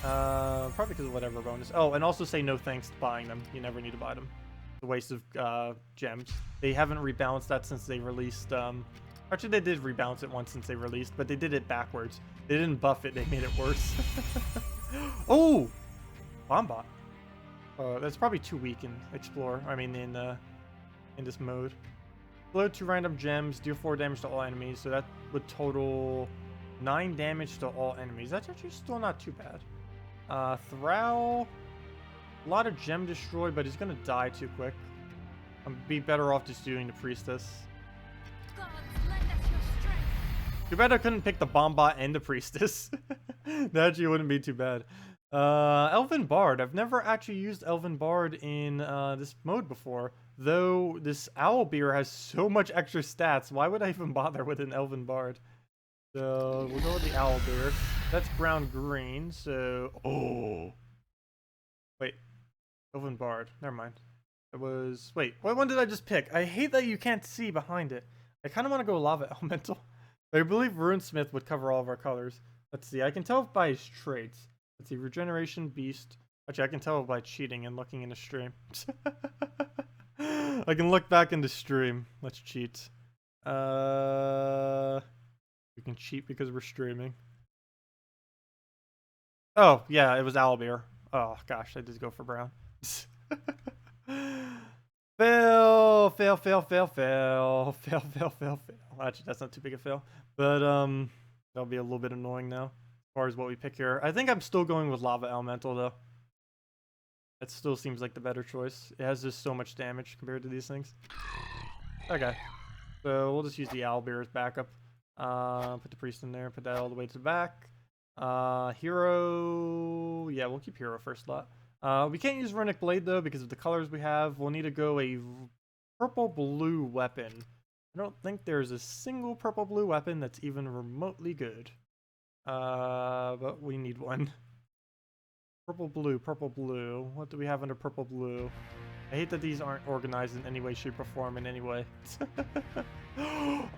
S1: Probably because of whatever bonus. Oh, and also say no thanks to buying them. You never need to buy them. It's a waste of gems. They haven't rebalanced that since they released. Actually, they did rebalance it once since they released, but they did it backwards. They didn't buff it. They made it worse. Oh, Bombot. That's probably too weak in Explore. I mean, in this mode. Load 2 random gems, deal 4 damage to all enemies. So that would total 9 damage to all enemies. That's actually still not too bad. Thrall. A lot of gem destroy, but he's gonna die too quick. I'd be better off just doing the Priestess.
S3: Gods, lend us your strength.
S1: Too bad I couldn't pick the Bombot and the Priestess. That actually wouldn't be too bad. Elven Bard. I've never actually used Elven Bard in this mode before. Though this Owlbear has so much extra stats, why would I even bother with an Elven Bard? So we'll go with the Owlbear. That's brown-green, so... Oh! Wait. Elven Bard. Never mind. It was... Wait, what one did I just pick? I hate that you can't see behind it. I kind of want to go Lava Elemental. I believe Runesmith would cover all of our colors. Let's see. I can tell by his traits. Let's see. Regeneration, Beast. Actually, I can tell by cheating and looking in the stream. I can look back in the stream. Let's cheat. We can cheat because we're streaming. Oh, yeah. It was Owlbear. Oh, gosh. I did go for brown. Fail, fail, fail, fail, fail, fail, fail, fail, fail. Actually, that's not too big a fail, but that'll be a little bit annoying now as far as what we pick here. I think I'm still going with Lava Elemental though. That still seems like the better choice. It has just so much damage compared to these things. Okay. So we'll just use the owlbear as backup. Put the priest in there, put that all the way to the back. Hero, yeah, we'll keep hero first slot. We can't use runic blade though because of the colors we have. We'll need to go a purple blue weapon. I don't think there's a single purple blue weapon that's even remotely good. But we need one. Purple blue, purple blue. What do we have under purple blue? I hate that these aren't organized in any way, shape, or form in any way.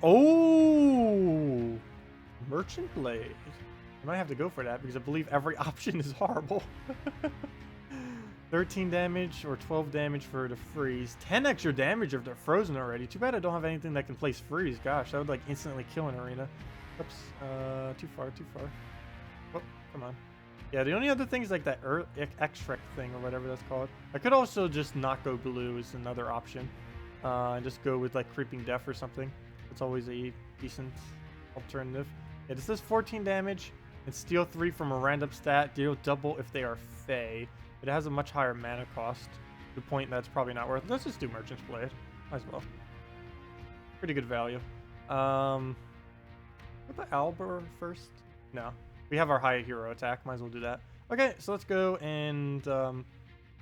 S1: Oh! Merchant Blade. I might have to go for that because I believe every option is horrible. 13 damage or 12 damage for the freeze. 10 extra damage if they're frozen already. Too bad I don't have anything that can place freeze. Gosh, that would like instantly kill an arena. Oops. Too far, too far. Oh, come on. Yeah, the only other thing is like that extract thing or whatever that's called. I could also just not go blue is another option. And just go with like Creeping Death or something. It's always a decent alternative. Yeah, this does 14 damage. And steal 3 from a random stat. Deal double if they are Fey. It has a much higher mana cost. To the point that's probably not worth it. Let's just do Merchant's Blade. Might as well. Pretty good value. Put the Albor first? No. We have our high hero attack. Might as well do that. Okay, so let's go and...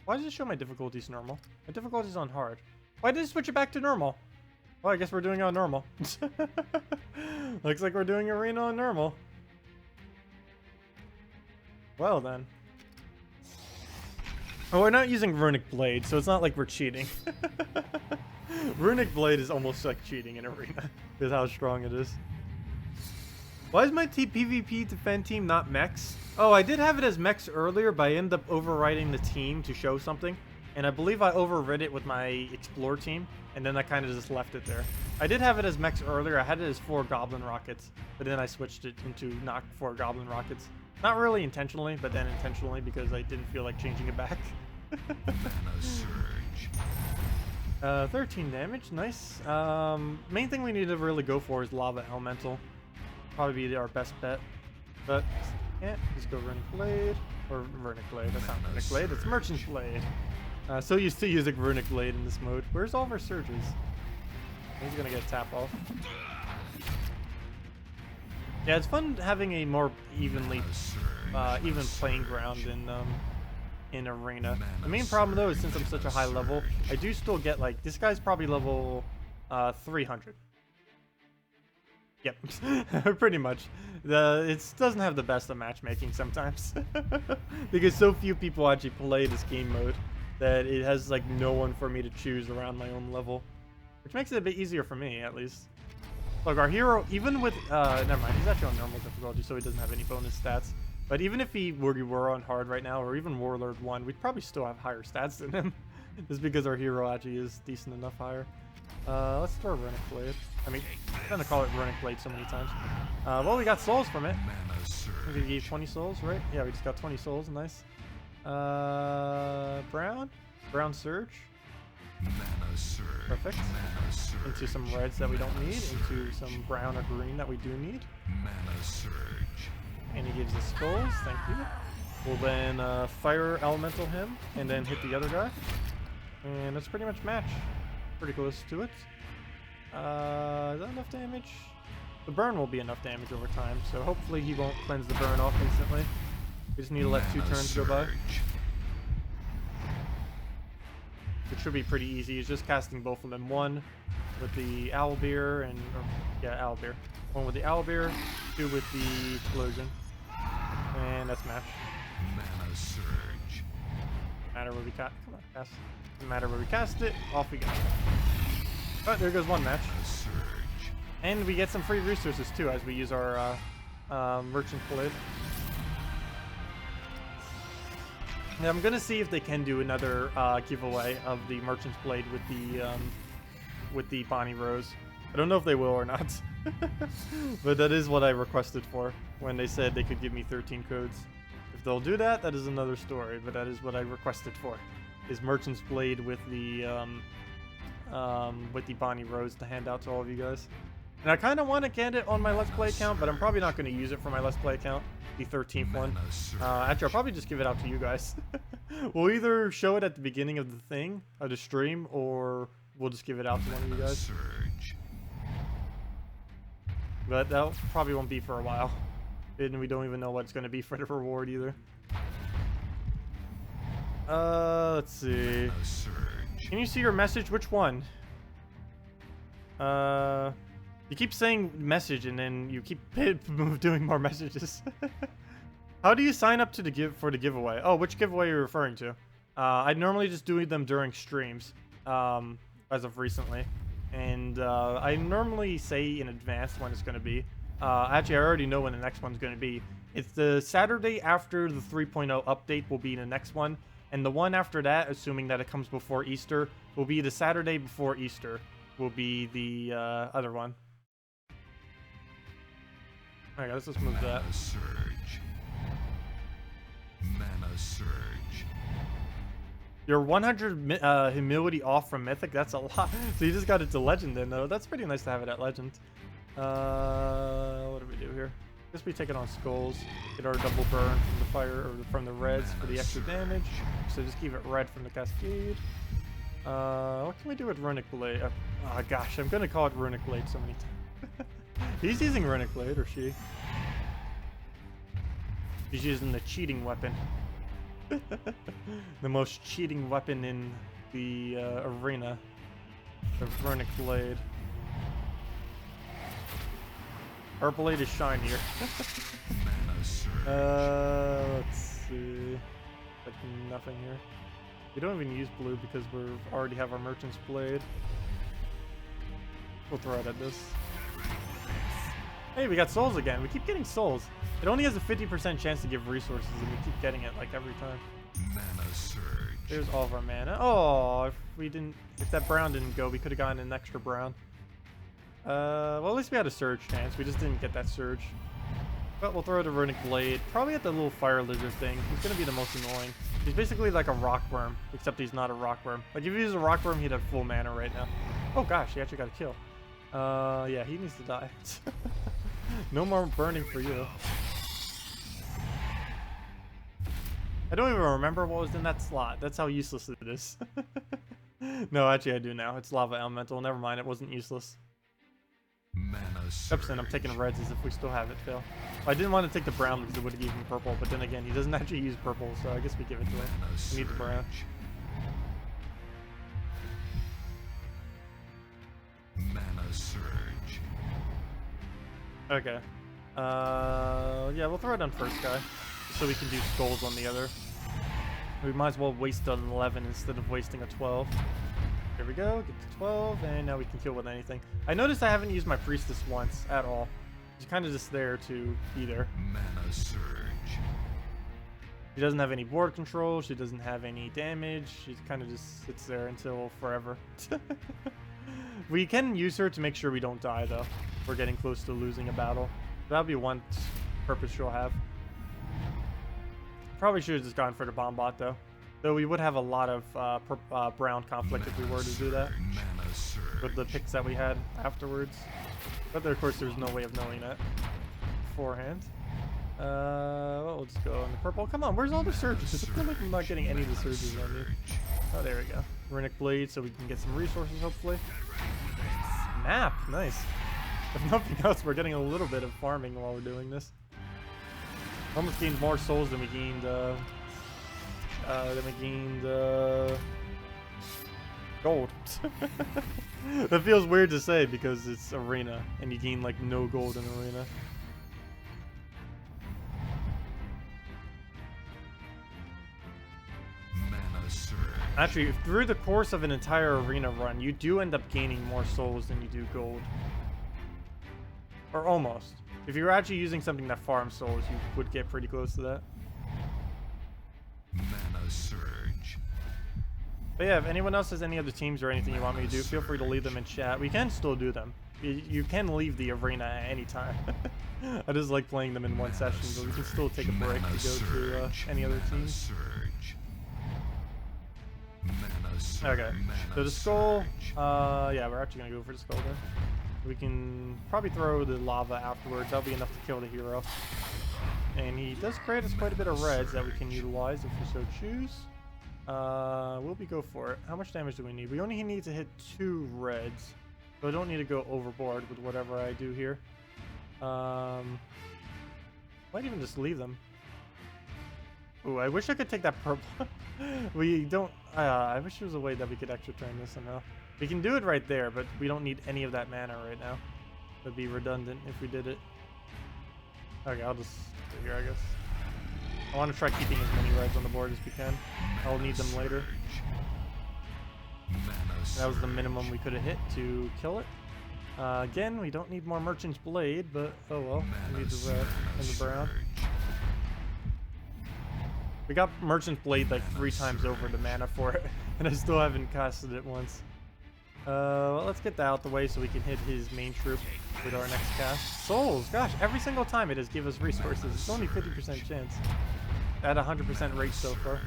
S1: why does it show my difficulties normal? My difficulty's on hard. Why did it switch it back to normal? Well, I guess we're doing it on normal. Looks like we're doing arena on normal. Well then. Oh, we're not using Runic Blade, so it's not like we're cheating. Runic Blade is almost like cheating in arena, because how strong it is. Why is my PvP defend team not Mechs? Oh, I did have it as Mechs earlier, but I ended up overriding the team to show something. And I believe I overrid it with my Explore team, and then I kind of just left it there. I did have it as Mechs earlier. I had it as 4 Goblin Rockets, but then I switched it into not 4 Goblin Rockets. Not really intentionally, but then intentionally because I didn't feel like changing it back. 13 damage, nice. Main thing we need to really go for is Lava Elemental. Probably be our best bet. But yeah, just go Runic Blade. Or Runic Blade, that's not Runic Blade, it's Merchant's Blade. So used to using Runic Blade in this mode. Where's all of our surges? He's gonna get tap off. Yeah, it's fun having a more evenly, even playing ground in arena. The main problem though is since I'm such a high level, I do still get like this guy's probably level 300. Yep, pretty much. It doesn't have the best of matchmaking sometimes because so few people actually play this game mode that it has like no one for me to choose around my own level, which makes it a bit easier for me at least. Look, our hero, even with, never mind, he's actually on normal difficulty, so he doesn't have any bonus stats. But even if he were on hard right now, or even Warlord 1, we'd probably still have higher stats than him. Just because our hero actually is decent enough higher. Let's throw Runic Blade. I mean, I'm gonna call it Runic Blade so many times. Well, we got souls from it. We gave 20 souls, right? Yeah, we just got 20 souls, nice. Brown Surge. Perfect. Into some reds that we don't need, into some brown or green that we do need. And he gives us skulls, thank you. We'll then fire elemental him, and then hit the other guy. And that's pretty much match. Pretty close to it. Is that enough damage? The burn will be enough damage over time, so hopefully he won't cleanse the burn off instantly. We just need to let 2 turns go by. It should be pretty easy. It's just casting both of them. One with the owlbear and owlbear. One with the owlbear, 2 with the explosion, and that's match.
S2: Mana surge.
S1: Matter where we cast. Come on, cast. Doesn't matter where we cast it. Off we go. Oh, there goes one match. And we get some free resources too as we use our Merchant Blade. Yeah, I'm gonna see if they can do another giveaway of the Merchant's Blade with the Bonnie Rose. I don't know if they will or not, but that is what I requested for when they said they could give me 13 codes. If they'll do that, that is another story. But that is what I requested for, is Merchant's Blade with the Bonnie Rose to hand out to all of you guys. And I kind of want to get it on my Let's Play account, but I'm probably not going to use it for my Let's Play account, the 13th one. Actually, I'll probably just give it out to you guys. We'll either show it at the beginning of the thing, of the stream, or we'll just give it out to one of you guys. But that probably won't be for a while. And we don't even know what it's going to be for the reward either. Let's see. Can you see your message? Which one? You keep saying message and then you keep doing more messages. How do you sign up to the giveaway? Oh, which giveaway are you referring to? I normally just do them during streams, as of recently. And I normally say in advance when it's going to be. Actually, I already know when the next one's going to be. It's the Saturday after the 3.0 update will be the next one. And the one after that, assuming that it comes before Easter, will be the Saturday before Easter. Will be the other one. Alright, let's just move that.
S2: Mana surge.
S1: You're 100 humility off from Mythic? That's a lot. So you just got it to Legend then, though. That's pretty nice to have it at Legend. What do we do here? Guess we take it on Skulls. Get our double burn from the fire, or from the reds for the extra damage. So just keep it red from the Cascade. What can we do with Runic Blade? Oh gosh, I'm gonna call it Runic Blade so many times. He's using Runic Blade, or she. He's using the cheating weapon. The most cheating weapon in the arena. The Runic Blade. Our blade is shinier. Let's see. Like nothing here. We don't even use blue because we already have our Merchant's Blade. We'll throw it at this. Hey, we got souls again. We keep getting souls. It only has a 50% chance to give resources, and we keep getting it like every time.
S2: Mana surge.
S1: There's all of our mana. Oh, if that brown didn't go, we could have gotten an extra brown. Well, at least we had a surge chance. We just didn't get that surge. But we'll throw the Runic Blade. Probably at the little fire lizard thing. He's gonna be the most annoying. He's basically like a rock worm, except he's not a rock worm. Like if he was a rock worm, he'd have full mana right now. Oh gosh, he actually got a kill. Yeah, he needs to die. No more burning for you. I don't even remember what was in that slot. That's how useless it is. No, actually I do now. It's Lava Elemental. Never mind, it wasn't useless.
S2: Mana surge.
S1: Epson, I'm taking reds as if we still have it, Phil. I didn't want to take the brown because it would have given him purple, but then again, he doesn't actually use purple, so I guess we give it to him. We need the brown.
S2: Mana surge.
S1: Okay. Yeah, we'll throw it on first guy, so we can do skulls on the other. We might as well waste an 11 instead of wasting a 12. There we go, get to 12, and now we can kill with anything. I noticed I haven't used my Priestess once at all. She's kind of just there to be there.
S2: Mana surge.
S1: She doesn't have any board control, she doesn't have any damage, she kind of just sits there until forever. We can use her to make sure we don't die, though. We're getting close to losing a battle. That'll be one purpose she'll have. Probably should have just gone for the bomb bot, though. Though we would have a lot of brown conflict if we were to do that. With the picks that we had afterwards. But there, of course, there's no way of knowing that beforehand. Well, we'll just go on the purple. Come on, where's all the surges? I feel like I'm not getting any of the surges on me. Oh, there we go. Runic Blade, so we can get some resources, hopefully. Map, nice. If nothing else, we're getting a little bit of farming while we're doing this. Almost gained more souls than we gained, gold. That feels weird to say because it's arena and you gain like no gold in arena. Actually, through the course of an entire arena run, you do end up gaining more souls than you do gold. Or almost. If you're actually using something that farms souls, you would get pretty close to that.
S2: Mana surge.
S1: But yeah, if anyone else has any other teams or anything you want me to do, feel free to leave them in chat. We can still do them. You can leave the arena at any time. I just like playing them in one session, but we can still take a break to go to any other teams. Okay, so the skull, yeah, we're actually gonna go for the skull then. We can probably throw the lava afterwards. That'll be enough to kill the hero. And he does create us quite a bit of reds that we can utilize if we so choose. Will we go for it? How much damage do we need? We only need to hit 2 reds. So I don't need to go overboard with whatever I do here. Might even just leave them. Ooh, I wish I could take that purple. We don't... I wish there was a way that we could extra turn this somehow. We can do it right there, but we don't need any of that mana right now. That'd be redundant if we did it. Okay, I'll just stay here, I guess. I want to try keeping as many reds on the board as we can. I'll need them later. That was the minimum we could have hit to kill it. Again, we don't need more Merchant's Blade, but oh well. We need the red and the brown. We got Merchant's Blade like 3 times over the mana for it, and I still haven't casted it once. Well, let's get that out the way so we can hit his main troop with our next cast. Souls! Gosh, every single time it has give us resources. It's only 50% chance. At 100% rate so far.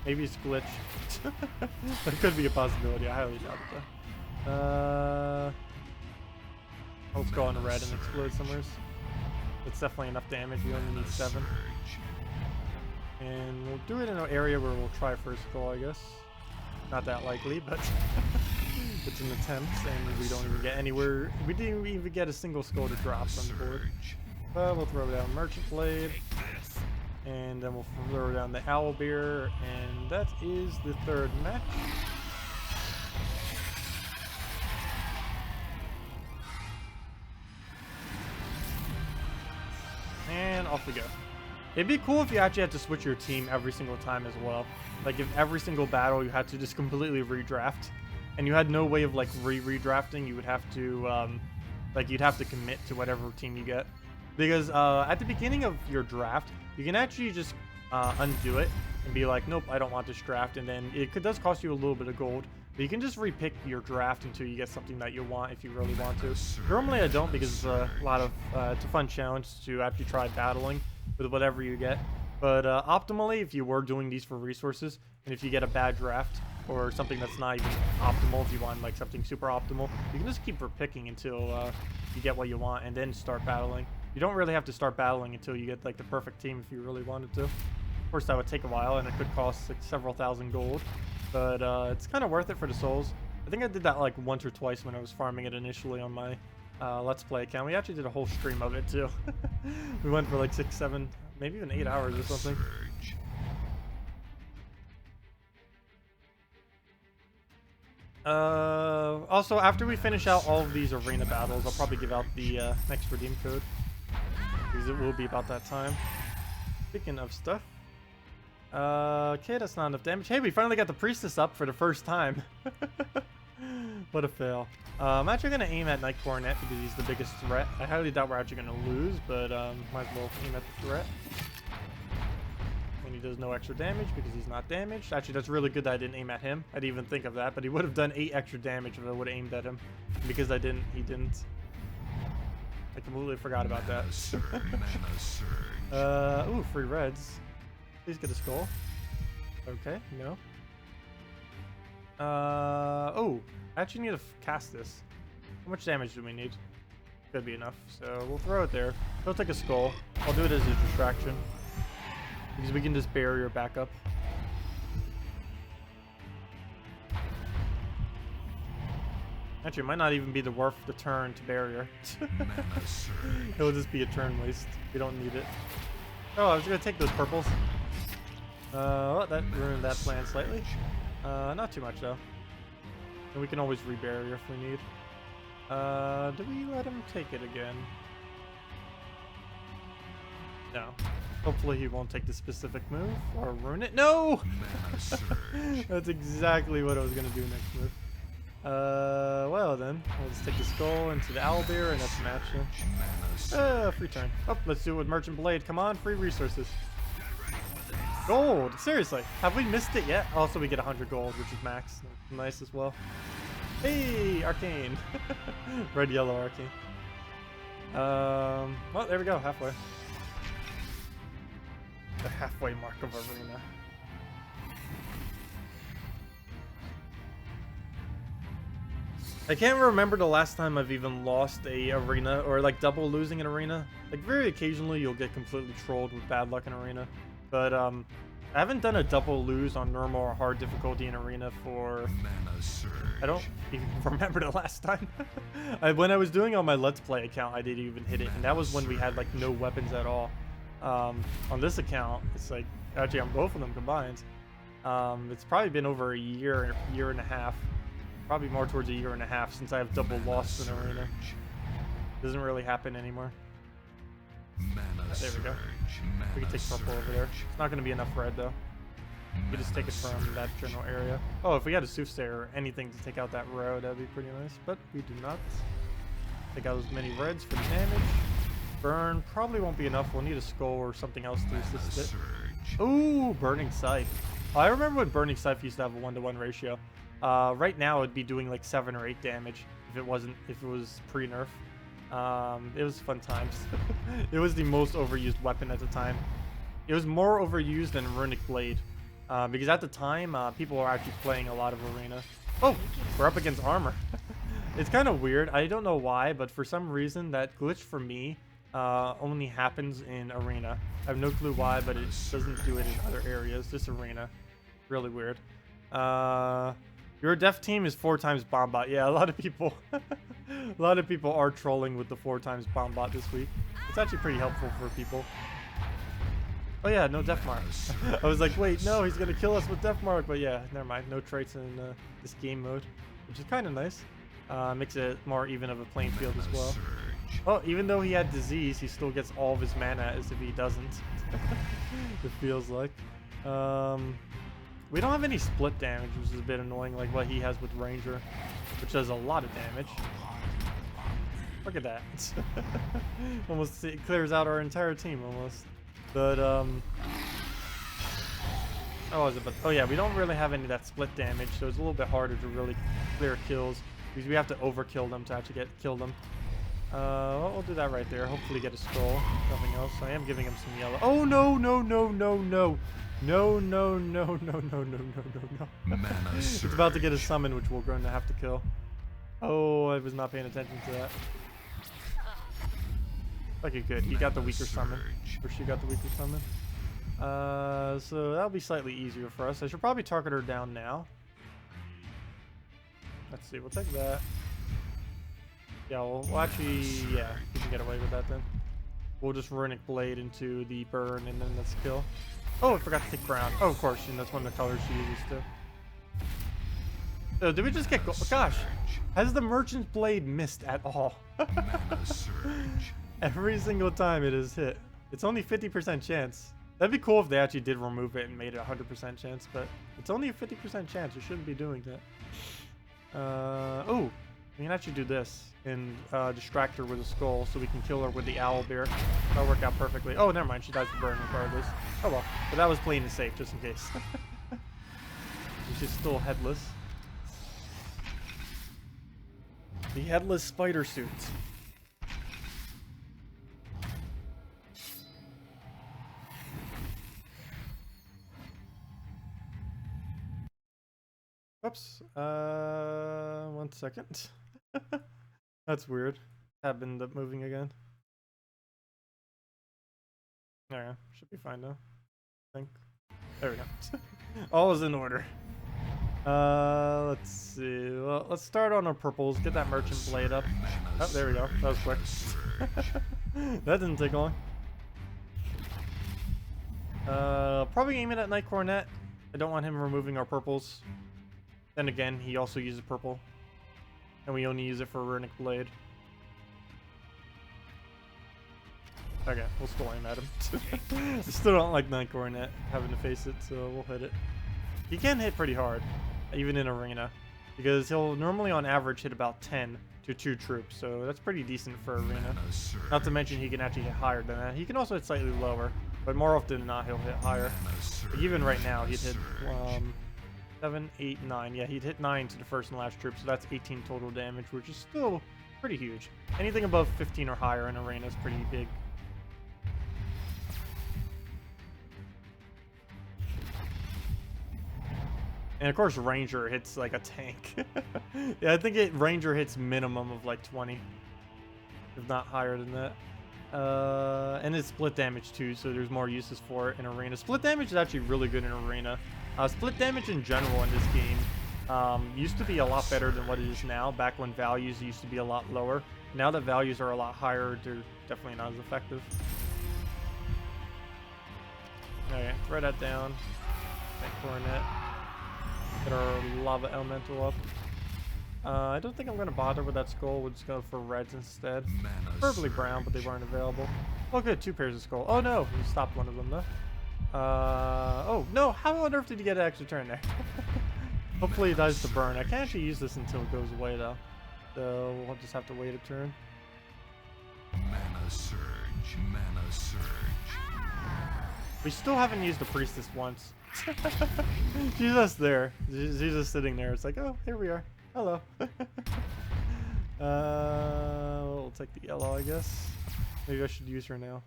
S1: Maybe it's glitch. That could be a possibility. I highly doubt it though. Let's go on red and explode somewhere. It's definitely enough damage. We only need 7. And we'll do it in an area where we'll try first goal, I guess. Not that likely, but it's an attempt, and we don't even get anywhere. We didn't even get a single skull to drop on the board. But we'll throw down Merchant Blade, and then we'll throw down the Owlbear, and that is the 3rd match. And off we go. It'd be cool if you actually had to switch your team every single time as well. Like if every single battle you had to just completely redraft, and you had no way of like redrafting, you would have to like you'd have to commit to whatever team you get. Because at the beginning of your draft, you can actually just undo it and be like, nope, I don't want this draft, and then it does cost you a little bit of gold. But you can just repick your draft until you get something that you want if you really want to. Normally I don't, because it's a lot of it's a fun challenge to actually try battling with whatever you get. But optimally, if you were doing these for resources, and if you get a bad draft or something that's not even optimal, if you want like something super optimal, you can just keep repicking until you get what you want, and then start battling. You don't really have to start battling until you get like the perfect team if you really wanted to. Of course, that would take a while, and it could cost like several thousand gold, but it's kind of worth it for the souls. I think I did that like once or twice when I was farming it initially on my Let's Play account. We actually did a whole stream of it too. We went for like 6, 7, maybe even 8 hours or something. Also, after we finish out all of these arena battles, I'll probably give out the next redeem code, because it will be about that time. Speaking of stuff, okay, that's not enough damage. Hey, we finally got the priestess up for the first time. What a fail. I'm actually going to aim at Knight Coronet because he's the biggest threat. I highly doubt we're actually going to lose, but might as well aim at the threat. And he does no extra damage because he's not damaged. Actually, that's really good that I didn't aim at him. I didn't even think of that, but he would have done 8 extra damage if I would have aimed at him. Because I didn't, he didn't. I completely forgot about that. Ooh, 3 reds. Please get a skull. Okay, no. Oh, I actually need to cast this. How much damage do we need? Could be enough, so we'll throw it there. He'll take a skull. I'll do it as a distraction, because we can just barrier back up. Actually, it might not even be worth the turn to barrier. It'll just be a turn waste. We don't need it. Oh, I was gonna take those purples. Well, that ruined that plan slightly. Not too much though. And we can always rebarrier if we need. Do we let him take it again? No. Hopefully he won't take the specific move or ruin it. No! That's exactly what I was gonna do next move. Well then, we'll just take the skull into the Owlbear and that's a match then. Free turn. Oh, let's do it with Merchant Blade. Come on, free resources. Gold! Seriously, have we missed it yet? Also, we get 100 gold, which is max. Nice as well. Hey, Arcane! Red, yellow, Arcane. Well, there we go, halfway. The halfway mark of arena. I can't remember the last time I've even lost a arena or like double losing an arena. Like very occasionally you'll get completely trolled with bad luck in arena, but I haven't done a double lose on normal or hard difficulty in arena for I don't even remember the last time. When I was doing on my Let's Play account, I didn't even hit it, and that was when we had like no weapons at all. On this account, it's like actually on both of them combined. It's probably been over a year and a half. Probably more towards a year and a half since I have double lost in arena. Doesn't really happen anymore. There we go. We can take purple over there. It's not going to be enough red though. We just take it from that general area. Oh, if we had a soothsayer or anything to take out that row, that'd be pretty nice. But we do not. Take out as many reds for the damage. Burn probably won't be enough. We'll need a skull or something else to assist it. Ooh, burning scythe. Oh, I remember when burning scythe used to have a 1-to-1 ratio. Right now it'd be doing like 7 or 8 damage if it was pre-nerf. It was fun times. It was the most overused weapon at the time. It was more overused than Runic Blade, because at the time people were actually playing a lot of arena. Oh, we're up against armor. It's kind of weird. I don't know why, but for some reason that glitch for me only happens in arena. I have no clue why, but it doesn't do it in other areas. Just arena. Really weird. Your def team is 4 times bomb bot. Yeah, a lot of people are trolling with the 4 times bomb bot this week. It's actually pretty helpful for people. Oh yeah, no def mark. I was like, wait, no, he's gonna kill us with def mark, but yeah, never mind. No traits in this game mode, which is kind of nice. Makes it more even of a playing field as well. Oh, even though he had disease, he still gets all of his mana as if he doesn't. It feels like. We don't have any split damage, which is a bit annoying, like what he has with Ranger, which does a lot of damage. Look at that. Almost it clears out our entire team almost. But oh yeah, we don't really have any of that split damage, so it's a little bit harder to really clear kills because we have to overkill them to actually kill them. Well, we'll do that right there. Hopefully get a skull. Nothing else. I am giving him some yellow. Oh no no no no no. No, no, no, no, no, no, no, no, no. It's about to get a summon, which we're going to have to kill. Oh, I was not paying attention to that. Okay, good. He got the weaker summon. Or she got the weaker summon. So that'll be slightly easier for us. I should probably target her down now. Let's see. We'll take that. Yeah, we'll actually... Yeah, we can get away with that then. We'll just Runic Blade into the burn, and then let's kill. Oh, I forgot to take brown. Oh, of course, and that's one of the colors she uses too. So, did we just get gold? Gosh, has the Merchant's Blade missed at all? Every single time it is hit. It's only 50% chance. That'd be cool if they actually did remove it and made it 100% chance, but it's only a 50% chance. You shouldn't be doing that. Oh, we can actually do this and distract her with a skull so we can kill her with the owl bear. That'll work out perfectly. Oh, never mind. She dies to burn regardless. Oh well. But that was plain and safe just in case. She's still headless. The headless spider suit. Oops. 1 second. That's weird. Tab ended up moving again. Alright, should be fine now. I think. There we go. All is in order. Let's see. Well, let's start on our purples. Get that Merchant Blade up. Oh, there we go. That was quick. That didn't take long. Probably aim it at Night Coronet. I don't want him removing our purples. Then again, he also uses purple. And we only use it for Runic Blade. Okay, we'll still aim at him. I still don't like Night Coronet having to face it, so we'll hit it. He can hit pretty hard, even in arena, because he'll normally on average hit about 10 to 2 troops, so that's pretty decent for arena. Not to mention he can actually hit higher than that. He can also hit slightly lower, but more often than not he'll hit higher. Like even right now he'd hit 7, 8, 9. Yeah, he'd hit 9 to the first and last troop, so that's 18 total damage, which is still pretty huge. Anything above 15 or higher in arena is pretty big. And of course, Ranger hits like a tank. Yeah, I think Ranger hits minimum of like 20, if not higher than that. And it's split damage too, so there's more uses for it in Arena. Split damage is actually really good in Arena. Split damage in general in this game used to be a lot better than what it is now, back when values used to be a lot lower. Now that values are a lot higher, they're definitely not as effective. Okay, throw that down. That coronet. Get our lava elemental up. I don't think I'm going to bother with that skull. We'll just go for reds instead. Preferably brown, but they weren't available. Oh, good. 2 pairs of skull. Oh, no. We stopped one of them, though. Oh, no. How on earth did you get an extra turn there? Hopefully it dies to burn. I can't actually use this until it goes away, though. So we'll just have to wait a turn.
S2: Mana surge. Mana surge.
S1: We still haven't used the priestess once. She's just there. She's just sitting there. It's like, oh, here we are. Hello. We'll take the yellow, I guess. Maybe I should use her now.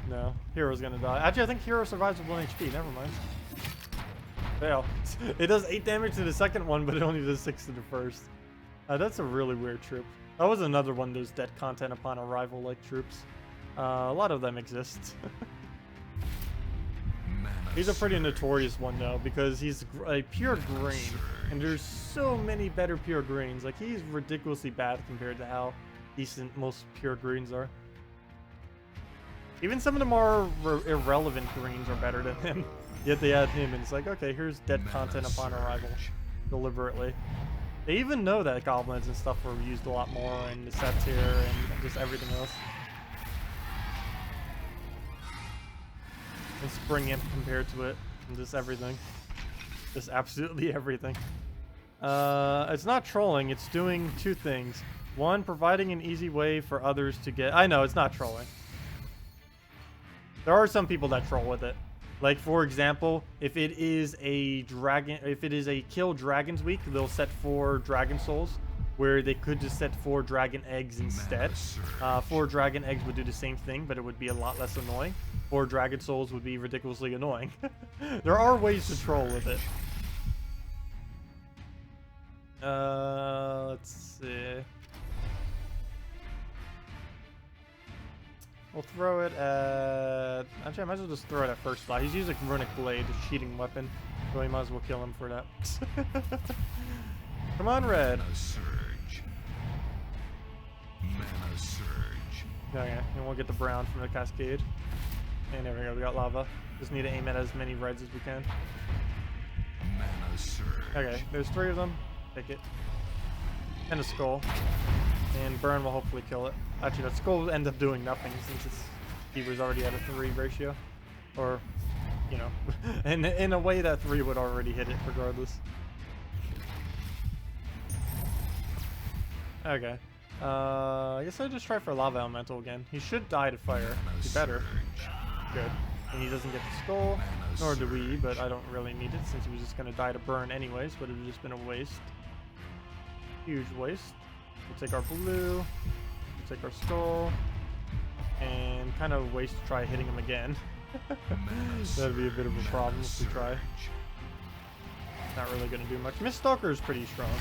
S1: No, Hero's gonna die. Actually, I think Hero survives with 1 HP. Never mind. Fail. It does 8 damage to the second one, but it only does 6 to the first. That's a really weird troop. That was another one of those dead content upon arrival like troops. A lot of them exist. He's a pretty notorious one though, because he's a pure green, and there's so many better pure greens. Like, he's ridiculously bad compared to how decent most pure greens are. Even some of the more irrelevant greens are better than him. Yet they add him, and it's like, okay, here's dead content upon arrival, deliberately. They even know that goblins and stuff were used a lot more, and the satyr and just everything else. And Spring Imp compared to it, and just everything. Just absolutely everything. It's not trolling, it's doing 2 things. 1, providing an easy way for others to get... I know, it's not trolling. There are some people that troll with it. Like, for example, if it is a kill dragons week, they'll set 4 dragon souls, where they could just set 4 dragon eggs instead. 4 dragon eggs would do the same thing, but it would be a lot less annoying. 4 dragon souls would be ridiculously annoying. There are ways to troll with it. Let's see. We'll throw it at... Actually, I might as well just throw it at first slot. He's using Runic Blade, a cheating weapon, so we might as well kill him for that. Come on, Red.
S2: Mana surge. Mana surge.
S1: Okay, and we'll get the brown from the cascade. And there we go, we got lava. Just need to aim at as many reds as we can.
S2: Mana surge. Okay,
S1: there's 3 of them. Take it. And a skull. And burn will hopefully kill it. Actually, that skull will end up doing nothing since its keeper's already at a 3 ratio. Or, you know, in a way that 3 would already hit it regardless. Okay. I guess I'll just try for Lava Elemental again. He should die to fire. He better. Good. And he doesn't get the skull, nor do we, but I don't really need it since he was just going to die to burn anyways, but it would have just been a waste. Huge waste. We'll take our blue, we'll take our skull, and kind of waste to try hitting him again. That'd be a bit of a problem if we try. Not really going to do much. Miss Stalker is pretty strong.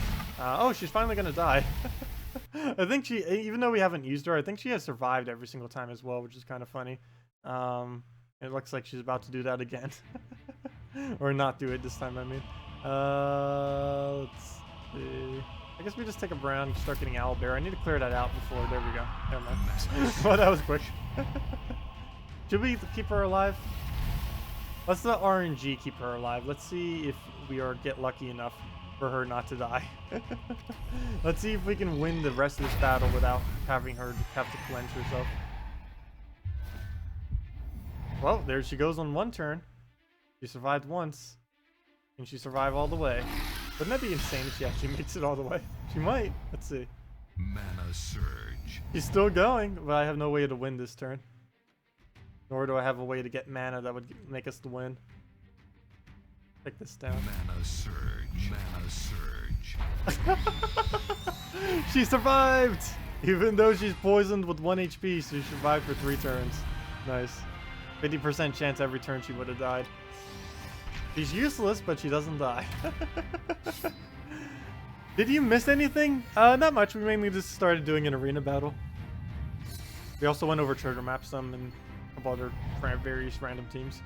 S1: Oh, she's finally going to die. I think she, even though we haven't used her, I think she has survived every single time as well, which is kind of funny. It looks like she's about to do that again. Or not do it this time, I mean. Let's see. I guess we just take a brown and start getting owlbear. I need to clear that out before. There we go. Never mind. Well, that was quick. Should we keep her alive? Let's let RNG keep her alive. Let's see if we get lucky enough for her not to die. Let's see if we can win the rest of this battle without having her have to cleanse herself. Well, there she goes on 1 turn. She survived once. Can she survive all the way? Wouldn't that be insane if she actually makes it all the way? She might. Let's see.
S2: Mana surge.
S1: She's still going, but I have no way to win this turn. Nor do I have a way to get mana that would make us to win. Take this down.
S2: Mana surge. Mana surge.
S1: She survived! Even though she's poisoned with 1 HP, she survived for 3 turns. Nice. 50% chance every turn she would have died. She's useless, but she doesn't die. Did you miss anything? Not much. We mainly just started doing an arena battle. We also went over treasure maps some and a couple other various random teams.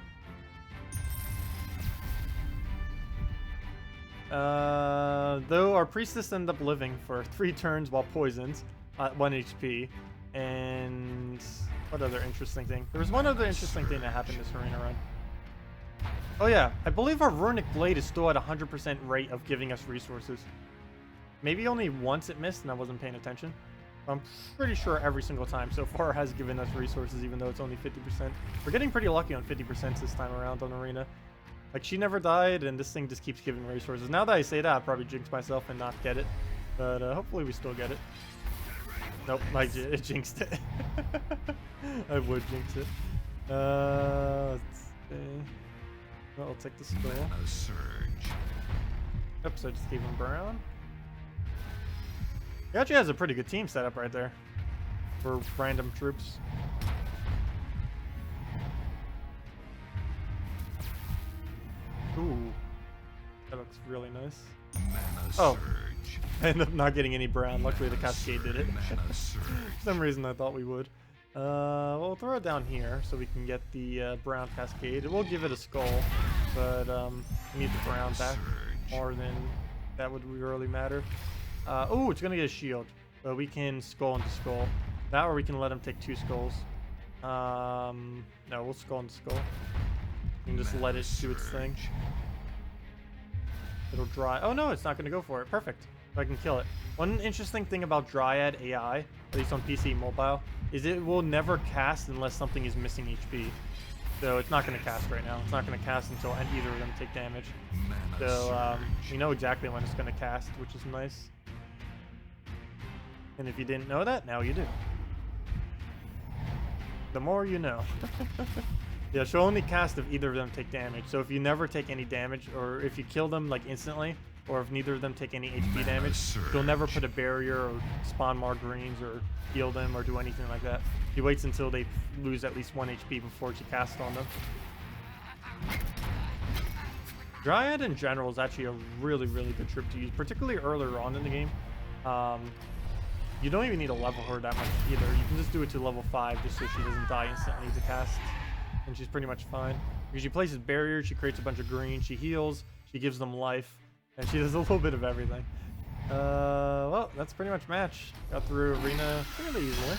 S1: Though our priestess ended up living for 3 turns while poisoned at 1 HP. And what other interesting thing? There was one other interesting thing that happened this arena run. Oh yeah, I believe our runic blade is still at 100% rate of giving us resources. Maybe only once it missed and I wasn't paying attention. I'm pretty sure every single time so far has given us resources, even though it's only 50%. We're getting pretty lucky on 50% this time around on arena. Like, she never died, and this thing just keeps giving resources. Now that I say that, I'll probably jinx myself and not get it. But hopefully we still get it. Nope, I jinxed it. I would jinx it. Let's see. Well, I'll take the skull. Oops, I just gave him Brown. He actually has a pretty good team set up right there for random troops. Ooh, that looks really nice. Oh, I ended up not getting any Brown. Luckily the Cascade did it. For some reason I thought we would. We'll throw it down here so we can get the Brown Cascade. We'll give it a skull, but we need the Brown back more than that would really matter. Oh, it's gonna get a shield, so we can skull into skull. That, or we can let him take 2 skulls. No, we'll skull into skull. We can just let it do its thing. It'll dry. Oh no, it's not gonna go for it. Perfect. So I can kill it. One interesting thing about Dryad AI, at least on PC mobile, is it will never cast unless something is missing HP. So it's not going to cast right now. It's not going to cast until either of them take damage. So we know exactly when it's going to cast, which is nice. And if you didn't know that, now you do. The more you know. Yeah, she'll only cast if either of them take damage. So if you never take any damage, or if you kill them like instantly, or if neither of them take any HP damage, she'll never put a barrier or spawn more greens or heal them or do anything like that. She waits until they lose at least 1 HP before she casts on them. Dryad in general is actually a really, really good trip to use, particularly earlier on in the game. You don't even need to level her that much either. You can just do it to level 5 just so she doesn't die instantly to cast. And she's pretty much fine. Because she places barriers, she creates a bunch of green, she heals, she gives them life, and she does a little bit of everything. Well, that's pretty much match. Got through arena fairly easily.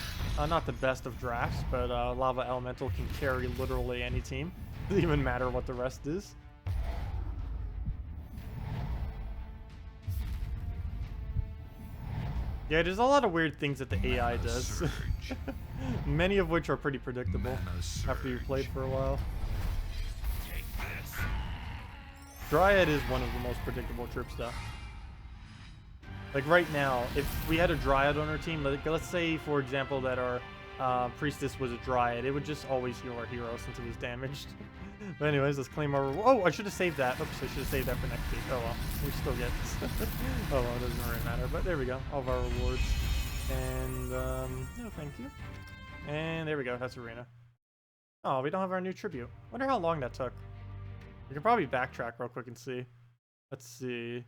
S1: Not the best of drafts, but Lava Elemental can carry literally any team. Doesn't even matter what the rest is. Yeah, there's a lot of weird things that the AI does. Many of which are pretty predictable after you've played for a while. Dryad is one of the most predictable trips though. Like right now, if we had a Dryad on our team, like, let's say for example that our Priestess was a Dryad, it would just always heal our hero since it was damaged. But anyways, let's claim our... Oh, I should have saved that. Oops, I should have saved that for next week. Oh well, we still get this. Oh well, it doesn't really matter. But there we go, all of our rewards. And, no thank you. And there we go, that's arena. Oh, we don't have our new tribute. Wonder how long that took. We can probably backtrack real quick and see. Let's see.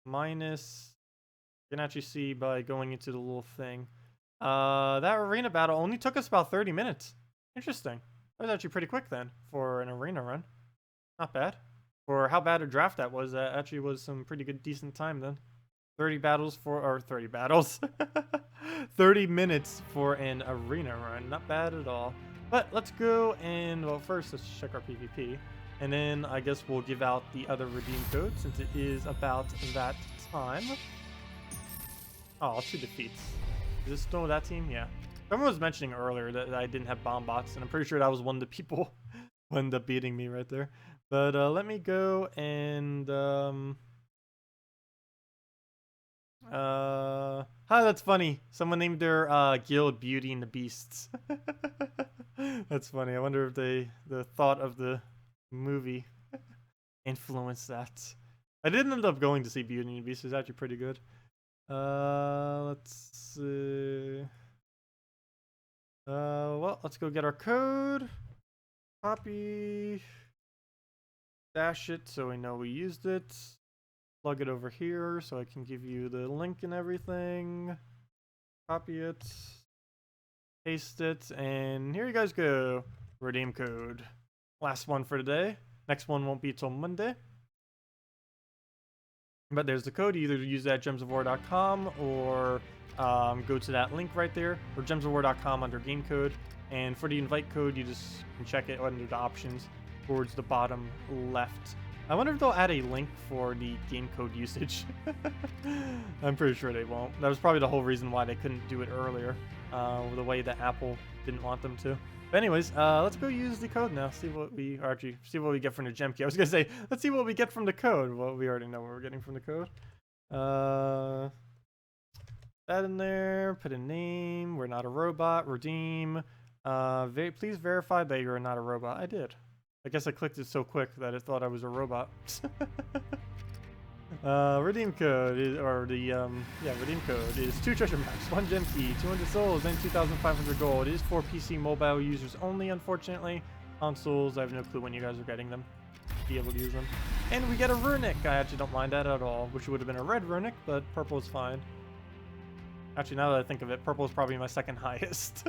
S1: Minus... You can actually see by going into the little thing. That arena battle only took us about 30 minutes. Interesting. That was actually pretty quick then for an arena run. Not bad. For how bad a draft that was, that actually was some pretty good, decent time then. 30 battles for, or 30 battles. 30 minutes for an arena run. Not bad at all. But let's go and, well, first let's check our PvP. And then I guess we'll give out the other redeem code since it is about that time. Oh, 2 defeats. Is this still that team? Yeah. Someone was mentioning earlier that I didn't have bomb bots, and I'm pretty sure that was one of the people who ended up beating me right there. But let me go and hi, that's funny. Someone named their guild Beauty and the Beasts. That's funny. I wonder if the thought of the movie influenced that. I did end up going to see Beauty and the Beast. It's actually pretty good. Let's see. Well, let's go get our code. Copy. Dash it so we know we used it. Plug it over here so I can give you the link and everything. Copy it. Paste it. And here you guys go. Redeem code. Last one for today. Next one won't be till Monday. But there's the code. You either use that at gemsofwar.com or go to that link right there, or gemsofwar.com under game code. And for the invite code, you just can check it under the options towards the bottom left. I wonder if they'll add a link for the game code usage. I'm pretty sure they won't. That was probably the whole reason why they couldn't do it earlier, the way that Apple didn't want them to. But anyways, let's go use the code now. See what we see what we get from the gem key. I was gonna say, let's see what we get from the code. Well, we already know what we're getting from the code. That in there. Put a name. We're not a robot. Redeem. Please verify that you're not a robot. I did. I guess I clicked it so quick that it thought I was a robot. Redeem code is, redeem code is 2 treasure maps, 1 gem key, 200 souls, and 2,500 gold. It is for PC mobile users only, unfortunately. Consoles, I have no clue when you guys are getting them. Be able to use them. And we get a runic. I actually don't mind that at all. Wish it would have been a red runic, but purple is fine. Actually, now that I think of it, purple is probably my second highest.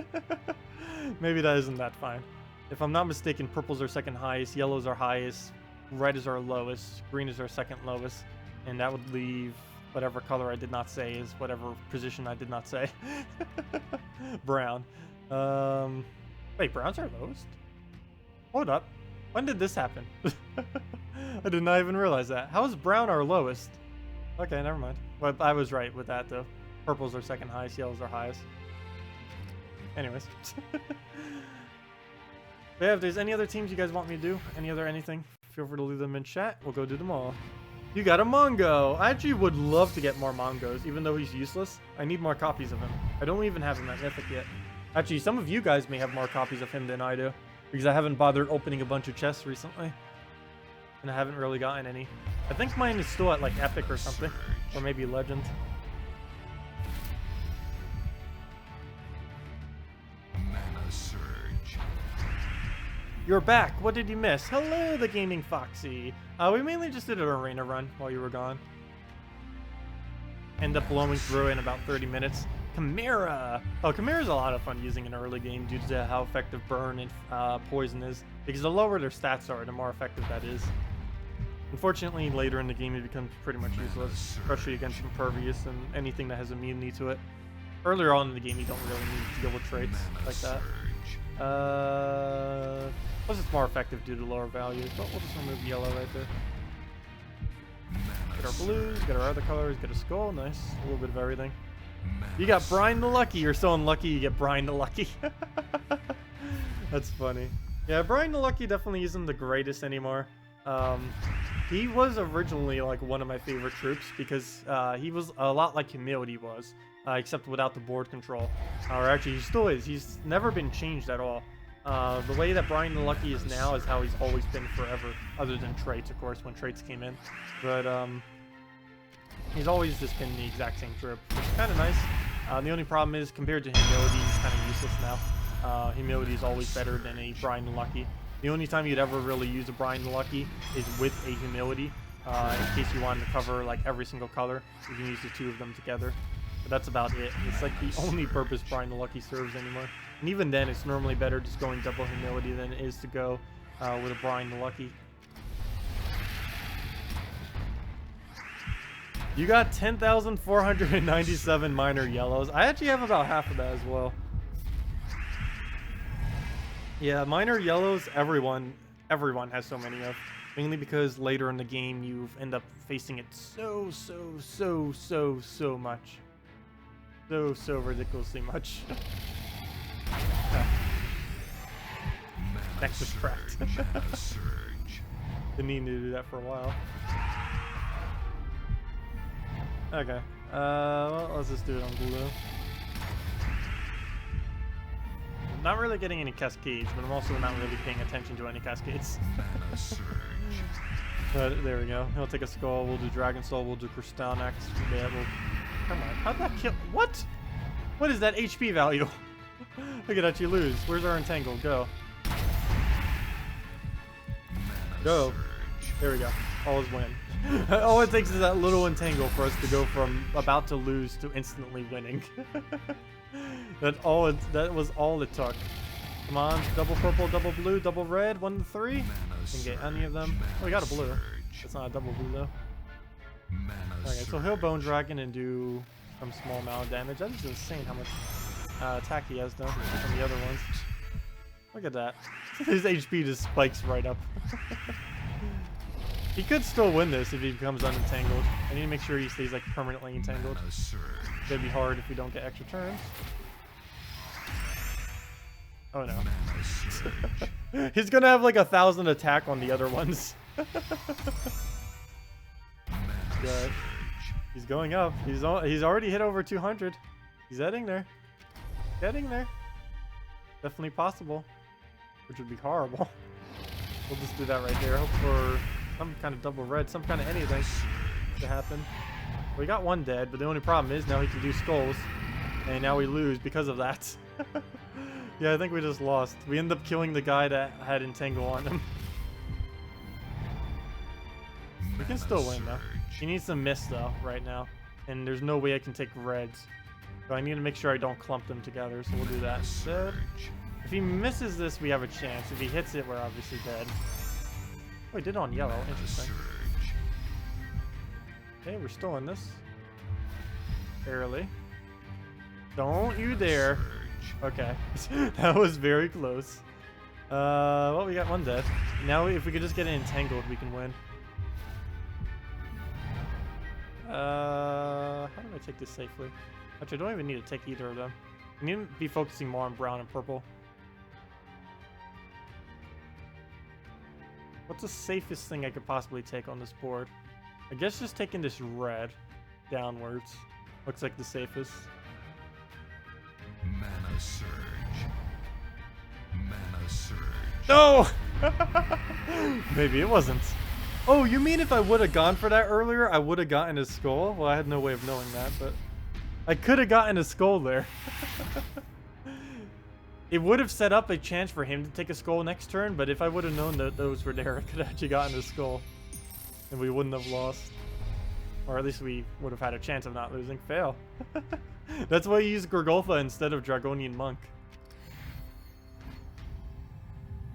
S1: Maybe that isn't that fine. If I'm not mistaken, purples are second highest, yellows are highest, red is our lowest, green is our second lowest, and that would leave whatever color I did not say is whatever position I did not say. Brown. Wait, brown's our lowest? Hold up. When did this happen? I did not even realize that. How is brown our lowest? Okay, never mind. But I was right with that, though. Purples are second highest, yellows are highest. Anyways. But yeah, if there's any other teams you guys want me to do, anything, feel free to leave them in chat. We'll go do them all. You got a Mongo. I actually would love to get more Mongos, even though he's useless. I need more copies of him. I don't even have him at Mythic yet. Actually, some of you guys may have more copies of him than I do, because I haven't bothered opening a bunch of chests recently. And I haven't really gotten any. I think mine is still at like Epic or something, or maybe Legend. You're back. What did you miss? Hello, the Gaming Foxy. We mainly just did an arena run while you were gone. End up blowing through in about 30 minutes. Chimera. Oh, Chimera's a lot of fun using in early game due to how effective burn and poison is. Because the lower their stats are, the more effective that is. Unfortunately, later in the game, it becomes pretty much useless, especially against Impervious and anything that has immunity to it. Earlier on in the game, you don't really need to deal with traits like that. Plus it's more effective due to lower values, but we'll just remove yellow right there. Get our blues, get our other colors, get a skull, nice. A little bit of everything. You got Brian the Lucky. You're so unlucky you get Brian the Lucky. That's funny. Yeah, Brian the Lucky definitely isn't the greatest anymore. He was originally like one of my favorite troops because he was a lot like Humility was, except without the board control. Or actually, he still is. He's never been changed at all. The way that Brian the Lucky is now is how he's always been forever, other than traits, of course, when traits came in. But he's always just been the exact same troop, which is kind of nice. The only problem is, compared to Humility, he's kind of useless now. Humility is always better than a Brian the Lucky. The only time you'd ever really use a Brian the Lucky is with a Humility. In case you wanted to cover like every single color, you can use the two of them together. But that's about it. It's like the only purpose Brian the Lucky serves anymore. And even then, it's normally better just going double Humility than it is to go with a Brian the Lucky. You got 10,497 minor yellows. I actually have about half of that as well. Yeah, minor yellows, everyone has so many of. Mainly because later in the game, you end up facing it so much. So ridiculously much. Nexus cracked. Didn't need to do that for a while. Okay. Well, let's just do it on blue. I'm not really getting any cascades, but I'm also not really paying attention to any cascades. But there we go. He'll take a skull. We'll do Dragon Soul. We'll do Crystal next. Yeah, we'll... Come on. How'd that kill? What? What is that HP value? Look at that, you lose. Where's our Entangle? Go. Go. There we go. Always win. All it takes is that little entangle for us to go from about to lose to instantly winning. That was all it took. Come on, double purple, double blue, double red, 1 to 3. Can get any of them. Oh, we got a blue. It's not a double blue though. Okay, so he'll Bone Dragon and do some small amount of damage. That is insane how much attack he has done from the other ones. Look at that. His HP just spikes right up. He could still win this if he becomes unentangled. I need to make sure he stays like permanently entangled. It's gonna be hard if we don't get extra turns. Oh no. He's gonna have like 1,000 attack on the other ones. Good. He's going up. He's already hit over 200. He's heading there. Getting there. Definitely possible. Which would be horrible. We'll just do that right there. Hope for some kind of double red, some kind of anything to happen. We got one dead, but the only problem is now he can do skulls. And now we lose because of that. Yeah, I think we just lost. We end up killing the guy that had Entangle on him. We can still win though. He needs some miss though right now. And there's no way I can take reds. So I need to make sure I don't clump them together. So we'll do that instead. If he misses this, we have a chance. If he hits it, we're obviously dead. Oh, he did on yellow. Interesting. Okay, we're still in this. Barely. Don't you dare. Okay. That was very close. Well, we got one dead. Now, if we could just get it entangled, we can win. How do I take this safely? Actually, I don't even need to take either of them. I need to be focusing more on brown and purple. What's the safest thing I could possibly take on this board? I guess just taking this red downwards looks like the safest.
S2: Mana surge. Mana surge.
S1: No! Maybe it wasn't. Oh, you mean if I would have gone for that earlier, I would have gotten a skull? Well, I had no way of knowing that, but I could have gotten a skull there. It would have set up a chance for him to take a skull next turn, but if I would have known that those were there, I could have actually gotten a skull. And we wouldn't have lost. Or at least we would have had a chance of not losing. Fail. That's why you use Gorgolfa instead of Dragonian Monk.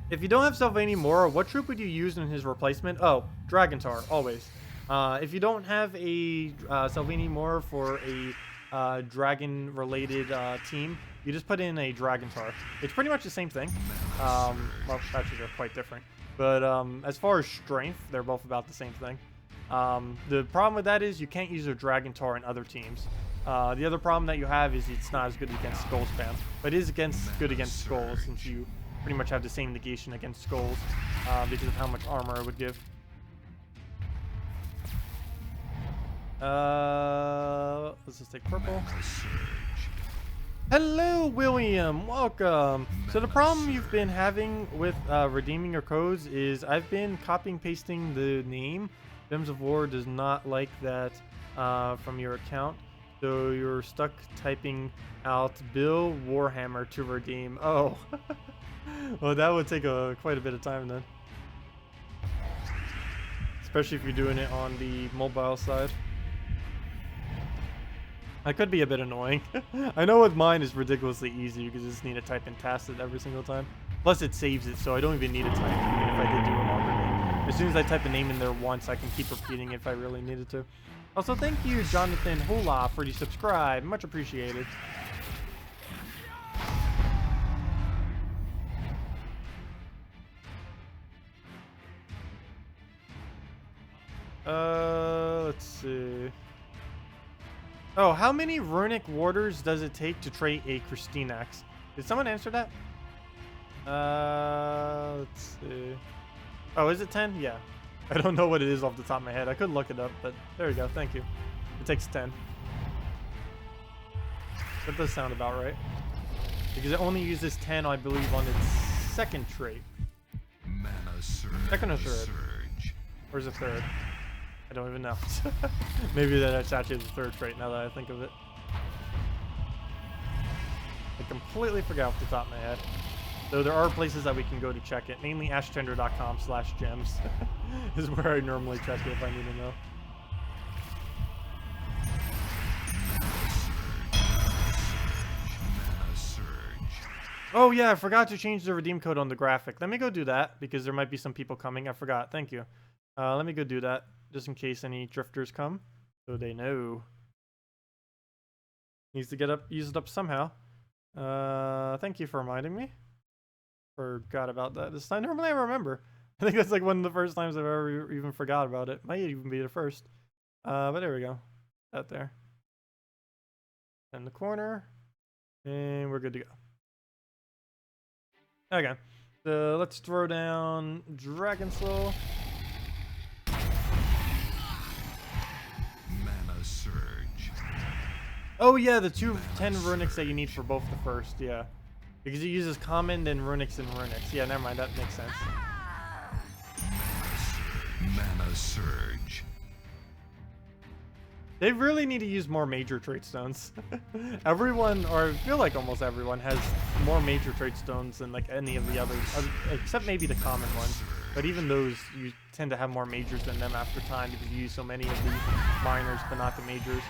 S1: If you don't have Sevhina Mora, what troop would you use in his replacement? Oh, Dragontar, always. If you don't have a Sevhina Mora for a dragon-related team, you just put in a Dragontar. It's pretty much the same thing. Well, actually, they're quite different. But as far as strength, they're both about the same thing. The problem with that is you can't use a Dragontar in other teams. The other problem that you have is it's not as good against Skull spam. But it is good against Skulls, since you pretty much have the same negation against Skulls because of how much armor it would give. Let's just take purple. Hello, William. Welcome. So the problem you've been having with redeeming your codes is I've been copying pasting the name. Gems of War does not like that from your account. So you're stuck typing out Bill Warhammer to redeem. Oh. Well, that would take quite a bit of time then. Especially if you're doing it on the mobile side. That could be a bit annoying. I know with mine is ridiculously easy because you just need to type in Tacet every single time. Plus it saves it, so I don't even need to type even if I did do a longer name. As soon as I type a name in there once, I can keep repeating it if I really needed to. Also, thank you, Jonathan Hola, for the subscribe. Much appreciated. Let's see. Oh, how many runic warders does it take to trade a Christinax? Did someone answer that? Let's see. Oh, is it 10? Yeah. I don't know what it is off the top of my head. I could look it up, but there we go. Thank you. It takes 10. That does sound about right. Because it only uses 10, I believe, on its second trait. Second or third? Or is it third? I don't even know. Maybe that's actually the third trait now that I think of it. I completely forgot off the top of my head. Though there are places that we can go to check it, mainly ashtender.com/gems is where I normally check it if I need to know. Oh yeah, I forgot to change the redeem code on the graphic. Let me go do that because there might be some people coming. I forgot. Thank you. Let me go do that just in case any drifters come, so they know. Needs to get up, use it up somehow. Thank you for reminding me. Forgot about that this time. Normally I remember. I think that's like one of the first times I've ever even forgot about it. Might even be the first. But there we go. That there. In the corner. And we're good to go. Okay. So let's throw down Dragon Soul.
S2: Mana surge.
S1: Oh yeah, the 210 runics that you need for both the first, yeah. Because it uses common, then runics and runics. Yeah, never mind, that makes sense.
S2: Mana surge.
S1: They really need to use more major trait stones. Everyone, or I feel like almost everyone, has more major trait stones than like any of the others, except maybe the common ones. But even those, you tend to have more majors than them after time because you use so many of the minors, but not the majors.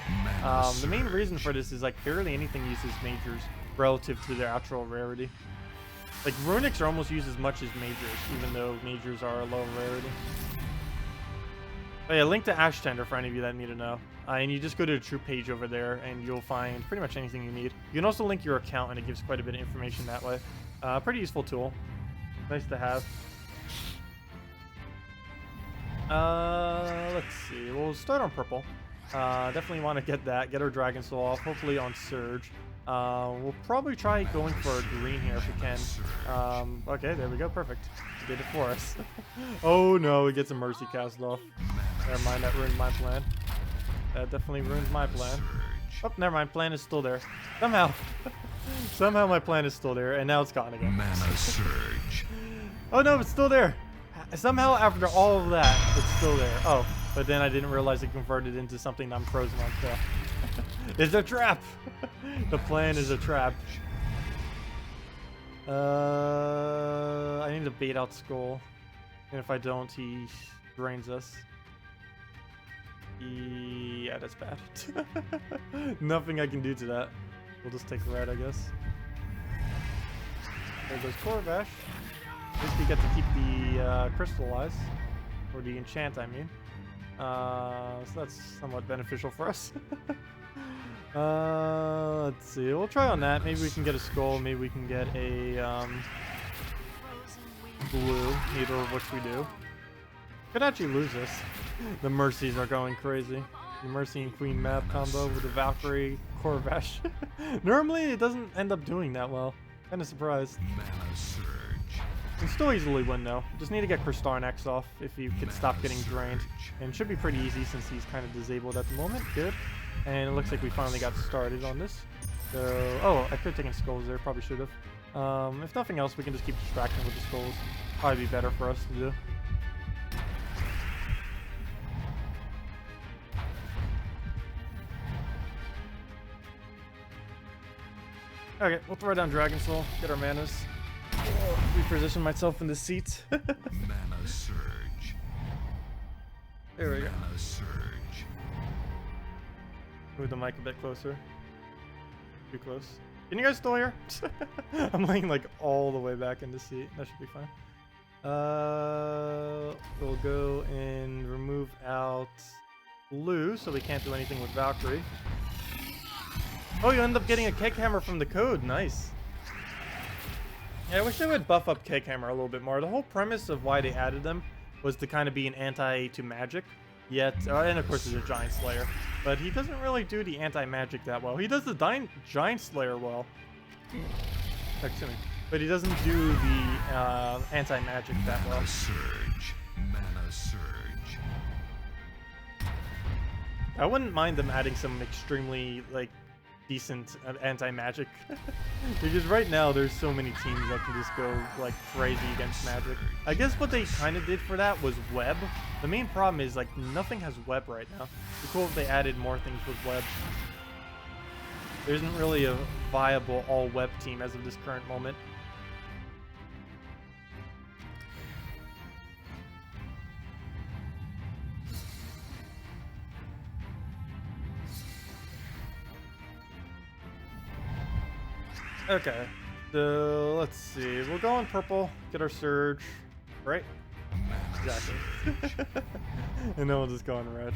S1: The main reason for this is like barely anything uses majors relative to their actual rarity. Like runics are almost used as much as majors, even though majors are a low rarity. But yeah, link to Ashtender for any of you that need to know. And you just go to the troop page over there and you'll find pretty much anything you need. You can also link your account and it gives quite a bit of information that way. Pretty useful tool. Nice to have. Let's see. We'll start on purple. Definitely want to get that. Get our Dragon Soul off. Hopefully on Surge. We'll probably try going for a green here if we can. Okay, there we go. Perfect. He did it for us. Oh no, he gets a Mercy cast off. Never mind, that ruined my plan. That definitely ruins my plan. Oh, never mind. Plan is still there. Somehow. Somehow my plan is still there, and now it's gone again.
S2: Mana surge.
S1: Oh no, it's still there. Somehow after all of that, it's still there. Oh, but then I didn't realize it converted into something I'm frozen on. So. It's a trap. The plan is a trap. I need to bait out Skull. And if I don't, he drains us. Yeah, that's bad. Nothing I can do to that. We'll just take red, I guess. There goes Corvash. At least we get to keep the crystallize. Or the enchant, I mean. So that's somewhat beneficial for us. Let's see. We'll try on that. Maybe we can get a Skull. Maybe we can get a blue. Neither of which we do. Could actually lose this. The Mercies are going crazy. The Mercy and Queen map combo with the Valkyrie Corvash. Normally it doesn't end up doing that well. Kinda surprised.
S2: Mana surge.
S1: You can still easily win though. Just need to get Kristarnax off if you can stop getting drained. And it should be pretty easy since he's kind of disabled at the moment. Good. And it looks like we finally got started on this. So, oh, I could have taken Skulls there. Probably should have. If nothing else, we can just keep distracting with the Skulls. Probably be better for us to do. Okay, we'll throw down Dragon Soul, get our manas. Reposition myself in the seat.
S2: Mana surge.
S1: There we go.
S2: Mana surge.
S1: Move the mic a bit closer. Too close. Can you guys still hear? I'm laying like all the way back in the seat. That should be fine. We'll go and remove out blue so we can't do anything with Valkyrie. Oh, you end up getting a Cake Hammer from the code. Nice. Yeah, I wish they would buff up Cake Hammer a little bit more. The whole premise of why they added them was to kind of be an anti to magic. Yet, and of course, he's a Giant Slayer. But he doesn't really do the anti-magic that well. He does the Giant Slayer well. Excuse me. But he doesn't do the anti-magic that well.
S2: Mana surge. Mana surge.
S1: I wouldn't mind them adding some extremely, like, decent anti-magic. Because right now there's so many teams that can just go like crazy against magic. I guess what they kind of did for that was web. The main problem is like nothing has web right now. It'd be cool if they added more things with web. There isn't really a viable all web team as of this current moment. Okay. So let's see. We'll go in purple, get our surge, right? Exactly. And then we'll just go in red.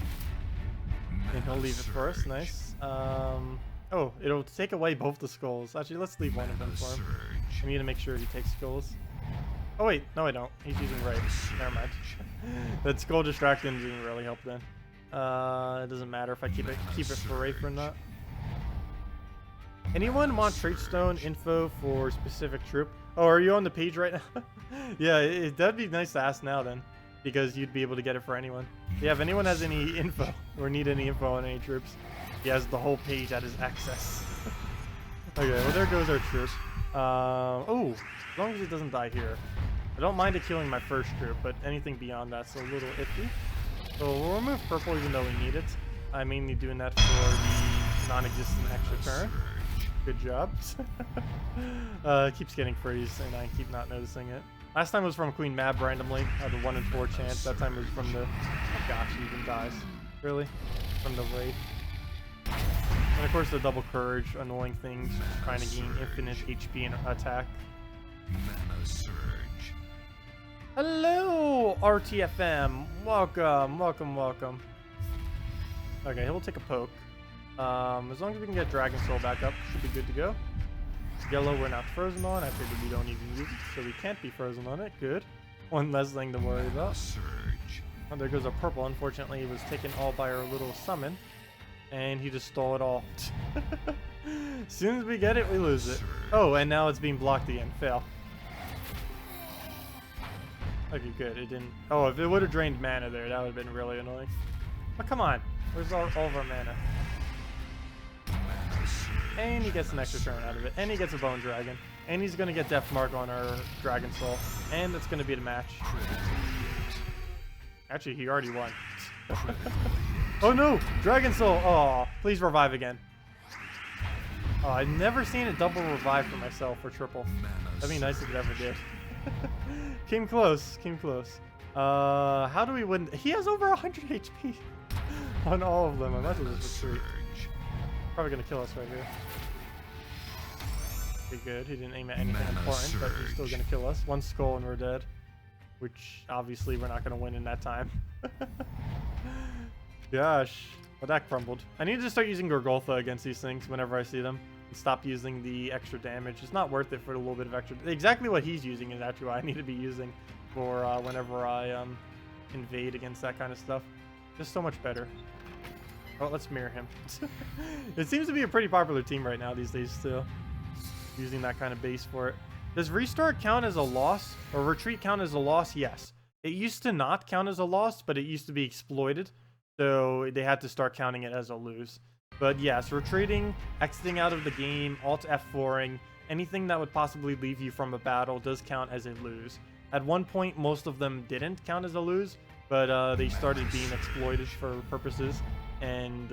S1: And he'll leave it for us. Nice. Oh, it'll take away both the skulls. Actually, let's leave one of them for him. I need to make sure he takes skulls. Oh wait, no I don't. He's using right. Never mind. That skull distraction didn't really help then. It doesn't matter if I keep it for Wraith or not. Anyone want trait stone info for specific troop? Oh, are you on the page right now? Yeah, that'd be nice to ask now then, because you'd be able to get it for anyone. Yeah, if anyone has any info or need any info on any troops, he has the whole page at his access. Okay, well there goes our troop. Oh, as long as it doesn't die here. I don't mind it killing my first troop, but anything beyond that's a little iffy. So we'll remove purple even though we need it. I'm mainly doing that for the non-existent extra turn. Good job. It keeps getting freeze and I keep not noticing it. Last time was from Queen Mab randomly. I had a 1 in 4 chance. That time was from the... Oh gosh, he even dies. Really? From the Wraith. And of course the double courage, annoying things, trying to gain infinite HP and attack.
S2: Mana surge.
S1: Hello, RTFM. Welcome, welcome, welcome. Okay, he'll take a poke. As long as we can get Dragon Soul back up, should be good to go. Yellow we're not frozen on. I figured we don't even use it, so we can't be frozen on it. Good. One less thing to worry about.
S2: Surge.
S1: Oh, there goes our purple. Unfortunately, it was taken all by our little summon. And he just stole it all. As soon as we get it, we lose it. Oh, and now it's being blocked again. Fail. Okay, good. It didn't... Oh, if it would have drained mana there, that would have been really annoying. But come on. Where's all of our mana? And he gets an extra turn out of it. And he gets a Bone Dragon. And he's going to get Death Mark on our Dragon Soul. And that's going to be the match. Actually, he already won. Oh no! Dragon Soul! Oh, please revive again. Oh, I've never seen a double revive for myself or triple. That'd be nice if it ever did. Came close. Came close. How do we win? He has over 100 HP on all of them. I might as well just retreat. Probably gonna kill us right here. Pretty good. He didn't aim at anything important, but he's still gonna kill us. One skull and we're dead. Which obviously we're not gonna win in that time. Gosh, well that crumbled. I need to start using Gorgoltha against these things whenever I see them. And stop using the extra damage. It's not worth it for a little bit of extra. Exactly what he's using is actually what I need to be using for whenever I invade against that kind of stuff. Just so much better. Oh, let's mirror him. It seems to be a pretty popular team right now these days still. Using that kind of base for it. Does restart count as a loss? Or retreat count as a loss? Yes. It used to not count as a loss, but it used to be exploited. So they had to start counting it as a lose. But yes, retreating, exiting out of the game, alt F4ing, anything that would possibly leave you from a battle does count as a lose. At one point, most of them didn't count as a lose, but they started being exploited for purposes. And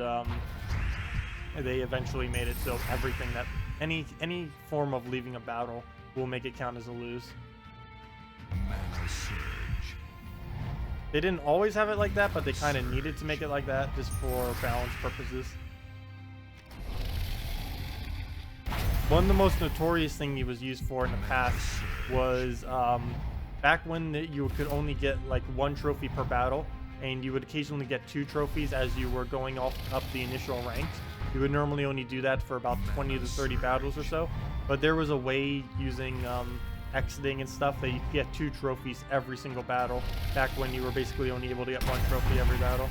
S1: they eventually made it so everything that any form of leaving a battle will make it count as a lose.
S2: Mana surge.
S1: They didn't always have it like that, but they kind of needed to make it like that just for balance purposes. One of the most notorious thing it was used for in the past was back when you could only get like 1 trophy per battle, and you would occasionally get 2 trophies as you were going up the initial ranks. You would normally only do that for about 20 to 30 battles or so, but there was a way using exiting and stuff that you could get 2 trophies every single battle, back when you were basically only able to get 1 trophy every battle.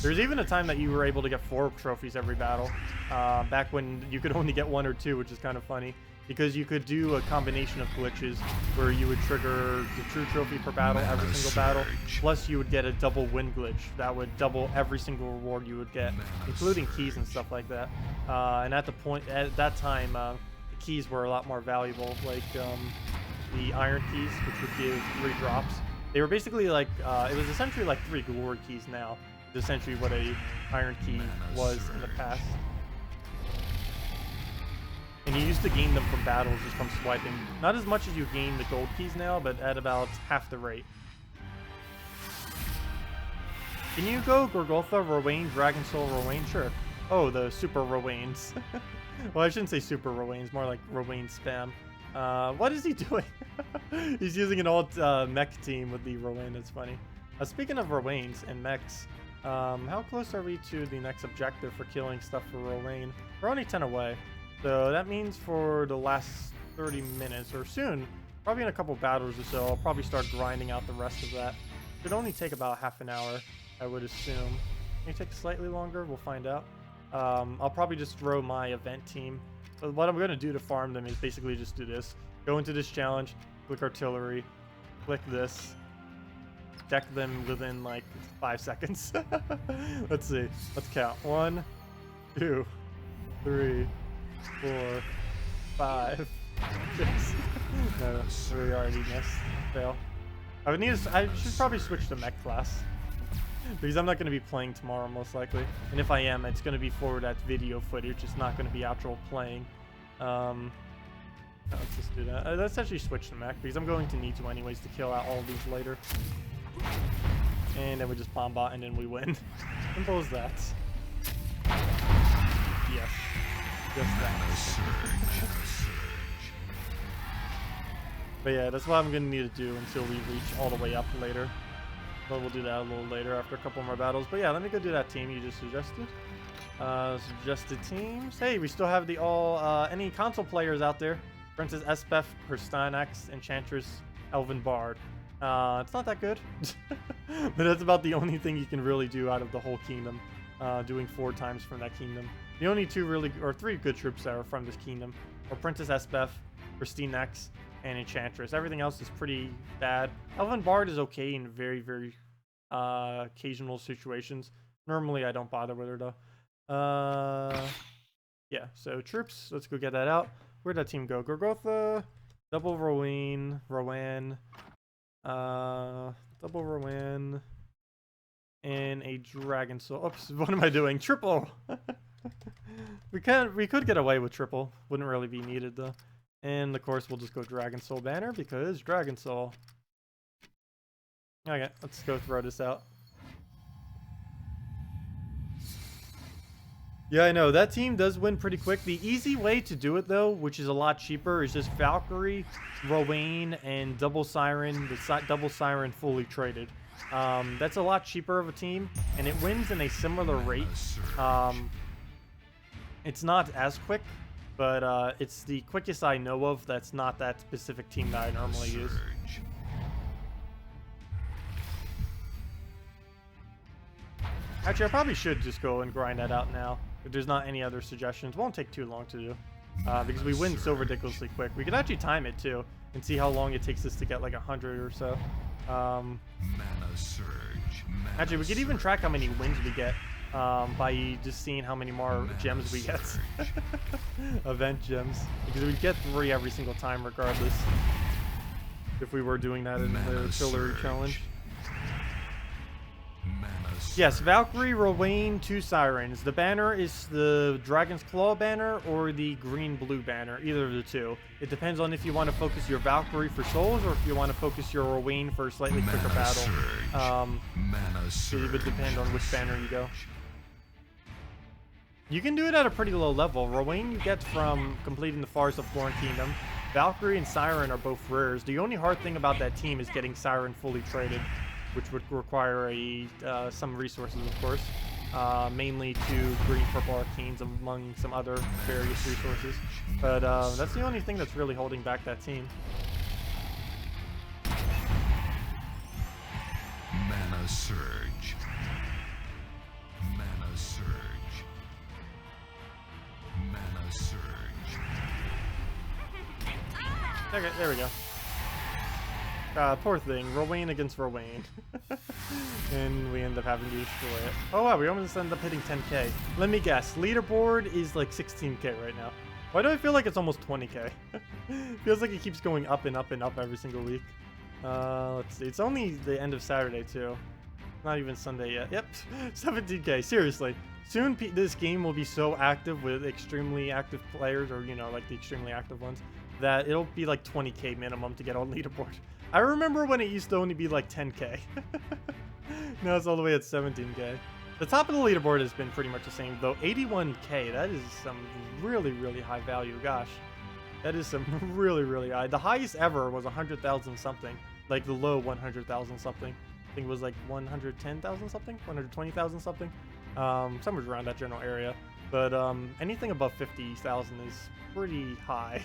S1: There's even a time that you were able to get 4 trophies every battle, back when you could only get 1 or 2, which is kind of funny, because you could do a combination of glitches where you would trigger the true trophy per battle every single battle, plus you would get a double win glitch that would double every single reward you would get, including keys and stuff like that. And at that time, the keys were a lot more valuable, like the iron keys, which would give 3 drops. They were basically like, it was essentially like 3 glory keys now. It's essentially what a iron key was in the past. And you used to gain them from battles just from swiping. Not as much as you gain the gold keys now, but at about half the rate. Can you go Gorgoltha, Rowain, Dragon Soul, Rowain? Sure. Oh, the Super Rowains. Well, I shouldn't say super Rowain. It's more like Rowain spam. What is he doing? He's using an alt mech team with the Rowain. That's funny. Speaking of Rowains and mechs, how close are we to the next objective for killing stuff for Rowain? We're only 10 away. So that means for the last 30 minutes or soon, probably in a couple battles or so, I'll probably start grinding out the rest of that. It would only take about half an hour, I would assume. May take slightly longer, we'll find out. I'll probably just throw my event team. But what I'm going to do to farm them is basically just do this. Go into this challenge, click artillery, click this, deck them within like 5 seconds. Let's see. Let's count. 1, 2, 3, 4, 5, 6. No, we already missed. Fail. I should probably switch to mech class. Because I'm not going to be playing tomorrow, most likely. And if I am, it's going to be for that video footage. It's not going to be actual playing. Let's just do that. Let's actually switch to mech, because I'm going to need to anyways to kill out all of these later. And then we just bomb bot, and then we win. Simple as that. Yes. Just that. But yeah, that's what I'm going to need to do until we reach all the way up later. But we'll do that a little later after a couple more battles. But yeah, let me go do that team you just suggested. Suggested teams. Hey, we still have the any console players out there. Princess Espeth, Herstynax, Enchantress, Elven Bard. It's not that good. But that's about the only thing you can really do out of the whole kingdom. Doing 4 times from that kingdom. The only 3 good troops that are from this kingdom are Princess Espeth, Herstynax, and Enchantress. Everything else is pretty bad. Elven Bard is okay in very, very occasional situations. Normally, I don't bother with her, though. Yeah, so troops. Let's go get that out. Where'd that team go? Gorgotha, double Rowan, double Rowan, and a Dragon Soul. Oops, what am I doing? Triple! We could get away with triple. Wouldn't really be needed, though. And of course, we'll just go Dragon Soul banner because Dragon Soul. Okay, let's go throw this out. Yeah, I know that team does win pretty quick. The easy way to do it, though, which is a lot cheaper, is just Valkyrie, Rowan, and double Siren. The double Siren fully traded. That's a lot cheaper of a team, and it wins in a similar rate. It's not as quick. But it's the quickest I know of that's not that specific team that I normally use. Actually, I probably should just go and grind that out now. If there's not any other suggestions, won't take too long to do. Because we win so ridiculously quick. We could actually time it too and see how long it takes us to get like 100 or so. Actually, we could even track how many wins we get. By just seeing how many more gems we get. Event gems. Because we get 3 every single time regardless. If we were doing that in the artillery challenge. Yes, Valkyrie, Rowan, 2 Sirens. The banner is the Dragon's Claw banner or the green-blue banner. Either of the 2. It depends on if you want to focus your Valkyrie for souls or if you want to focus your Rowan for a slightly quicker battle. So it would depend on which banner you go. You can do it at a pretty low level. Rowan you get from completing the Forest of Thorn Kingdom. Valkyrie and Siren are both rares. The only hard thing about that team is getting Siren fully traded, which would require some resources, of course. Mainly 2 green purple arcanes among some other various resources. But that's the only thing that's really holding back that team.
S2: Mana Surge. Mana Surge. Mana Surge.
S1: Okay, there we go. Poor thing. Rowan against Rowan. And we end up having to destroy it. Oh wow, we almost end up hitting 10k. Let me guess. Leaderboard is like 16k right now. Why do I feel like it's almost 20k? Feels like it keeps going up and up and up every single week. Let's see. It's only the end of Saturday too. Not even Sunday yet. Yep. 17k. Seriously. Soon this game will be so active with extremely active players, or you know, like the extremely active ones, that it'll be like 20k minimum to get on leaderboard. I remember when it used to only be like 10k. Now it's all the way at 17k. The top of the leaderboard has been pretty much the same, though 81k, that is some really, really high value. Gosh, that is some really, really high. The highest ever was 100,000 something, like the low 100,000 something. I think it was like 110,000 something, 120,000 something, somewhere around that general area. But anything above 50,000 is pretty high.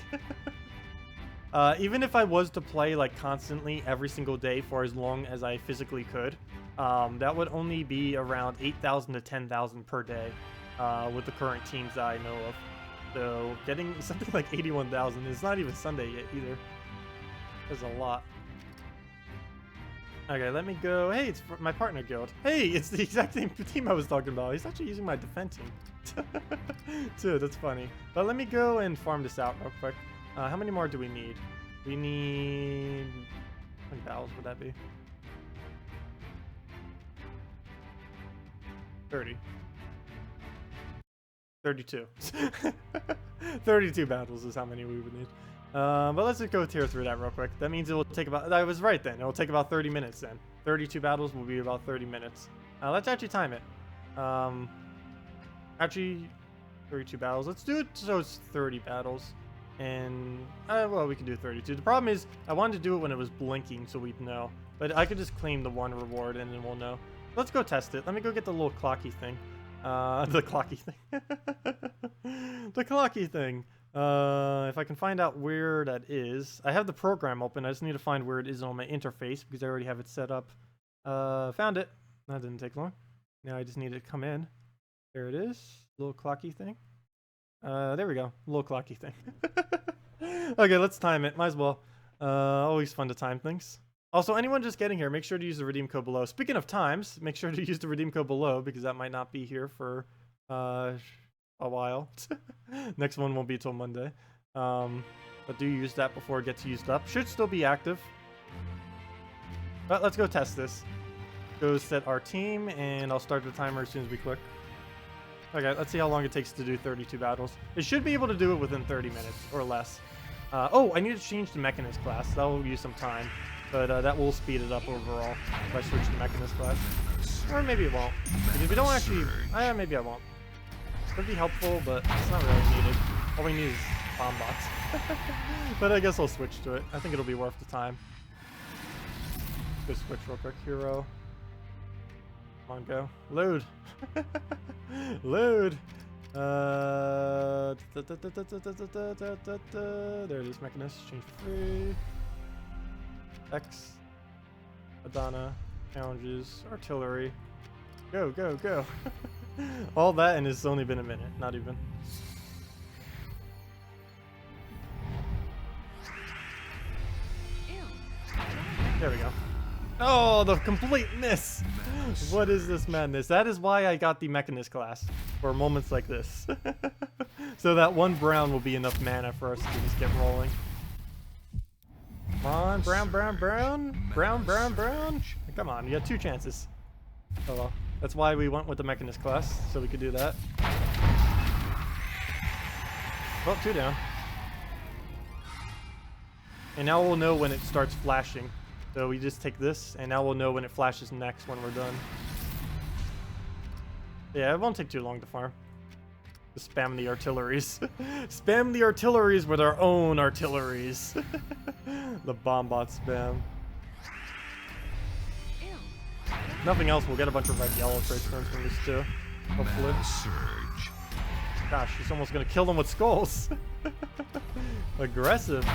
S1: Even if I was to play like constantly every single day for as long as I physically could, that would only be around 8,000 to 10,000 per day with the current teams that I know of. So getting something like 81,000 is not even Sunday yet either. That's a lot. Okay, let me go. Hey, it's my partner guild. Hey, it's the exact same team I was talking about. He's actually using my defense team. Dude, that's funny. But let me go and farm this out real quick. How many more do we need? We need... How many battles would that be? 30. 32. 32 battles is how many we would need. But let's just go tier through that real quick. That means it will take about... I was right then. It will take about 30 minutes then. 32 battles will be about 30 minutes. Let's actually time it. Actually, 32 battles. Let's do it so it's 30 battles. And, well, we can do 32. The problem is, I wanted to do it when it was blinking so we'd know. But I could just claim the one reward and then we'll know. Let's go test it. Let me go get the little clocky thing. The clocky thing. The clocky thing. If I can find out where that is. I have the program open. I just need to find where it is on my interface because I already have it set up. Found it. That didn't take long. Now I just need it to come in. There it is. Little clocky thing. There we go. Little clocky thing. Okay, let's time it. Might as well. Always fun to time things. Also, anyone just getting here, make sure to use the redeem code below. Speaking of times, make sure to use the redeem code below because that might not be here for a while. Next one won't be till Monday. But do use that before it gets used up. Should still be active. But let's go test this. Go set our team, and I'll start the timer as soon as we click. Okay, let's see how long it takes to do 32 battles. It should be able to do it within 30 minutes or less. Oh, I need to change the Mechanist class. That will use some time, but that will speed it up overall if I switch to Mechanist class. Or maybe it won't. Because we don't actually... maybe I won't. It would be helpful, but it's not really needed. All we need is bomb bots. But I guess I'll switch to it. I think it'll be worth the time. Just switch real quick. Hero. Come on, go. Load. Load. There it is, Mechanist. Change free. X. Adana. Challenges. Artillery. Go, go, go. All that, and it's only been a minute. Not even. There we go. Oh, the complete miss! What is this madness? That is why I got the Mechanist class, for moments like this. So that one brown will be enough mana for us to just get rolling. Come on, brown, brown, brown! Brown, brown, brown! Come on, you got 2 chances. Oh well. That's why we went with the Mechanist class, so we could do that. Well, 2 down. And now we'll know when it starts flashing. So we just take this, and now we'll know when it flashes next when we're done. Yeah, it won't take too long to farm. Just spam the artilleries. Spam the artilleries with our own artilleries. The bomb bot spam. Nothing else, we'll get a bunch of red yellow trade turns from this too. Hopefully. Gosh, he's almost gonna kill them with skulls. Aggressive.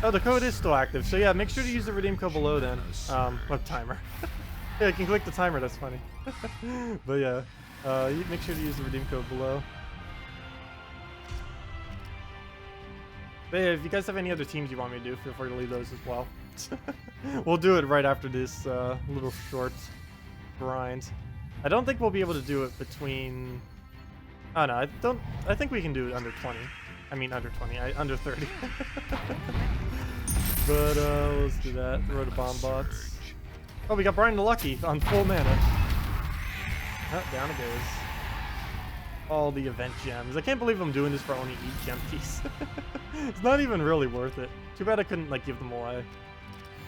S1: Oh, the code is still active, so yeah, make sure to use the redeem code below then. What timer? Yeah, you can click the timer, that's funny. But yeah, you make sure to use the redeem code below. But yeah, if you guys have any other teams you want me to do, feel free to leave those as well. We'll do it right after this little short grind. I don't think we'll be able to do it between... Oh no, I think we can do it under 20. I mean under 20, under 30. But let's do that. Throw the bomb bots. Oh, we got Brian the Lucky on full mana. Oh, down it goes. All the event gems. I can't believe I'm doing this for only 8 gem piece. It's not even really worth it. Too bad I couldn't like give them away.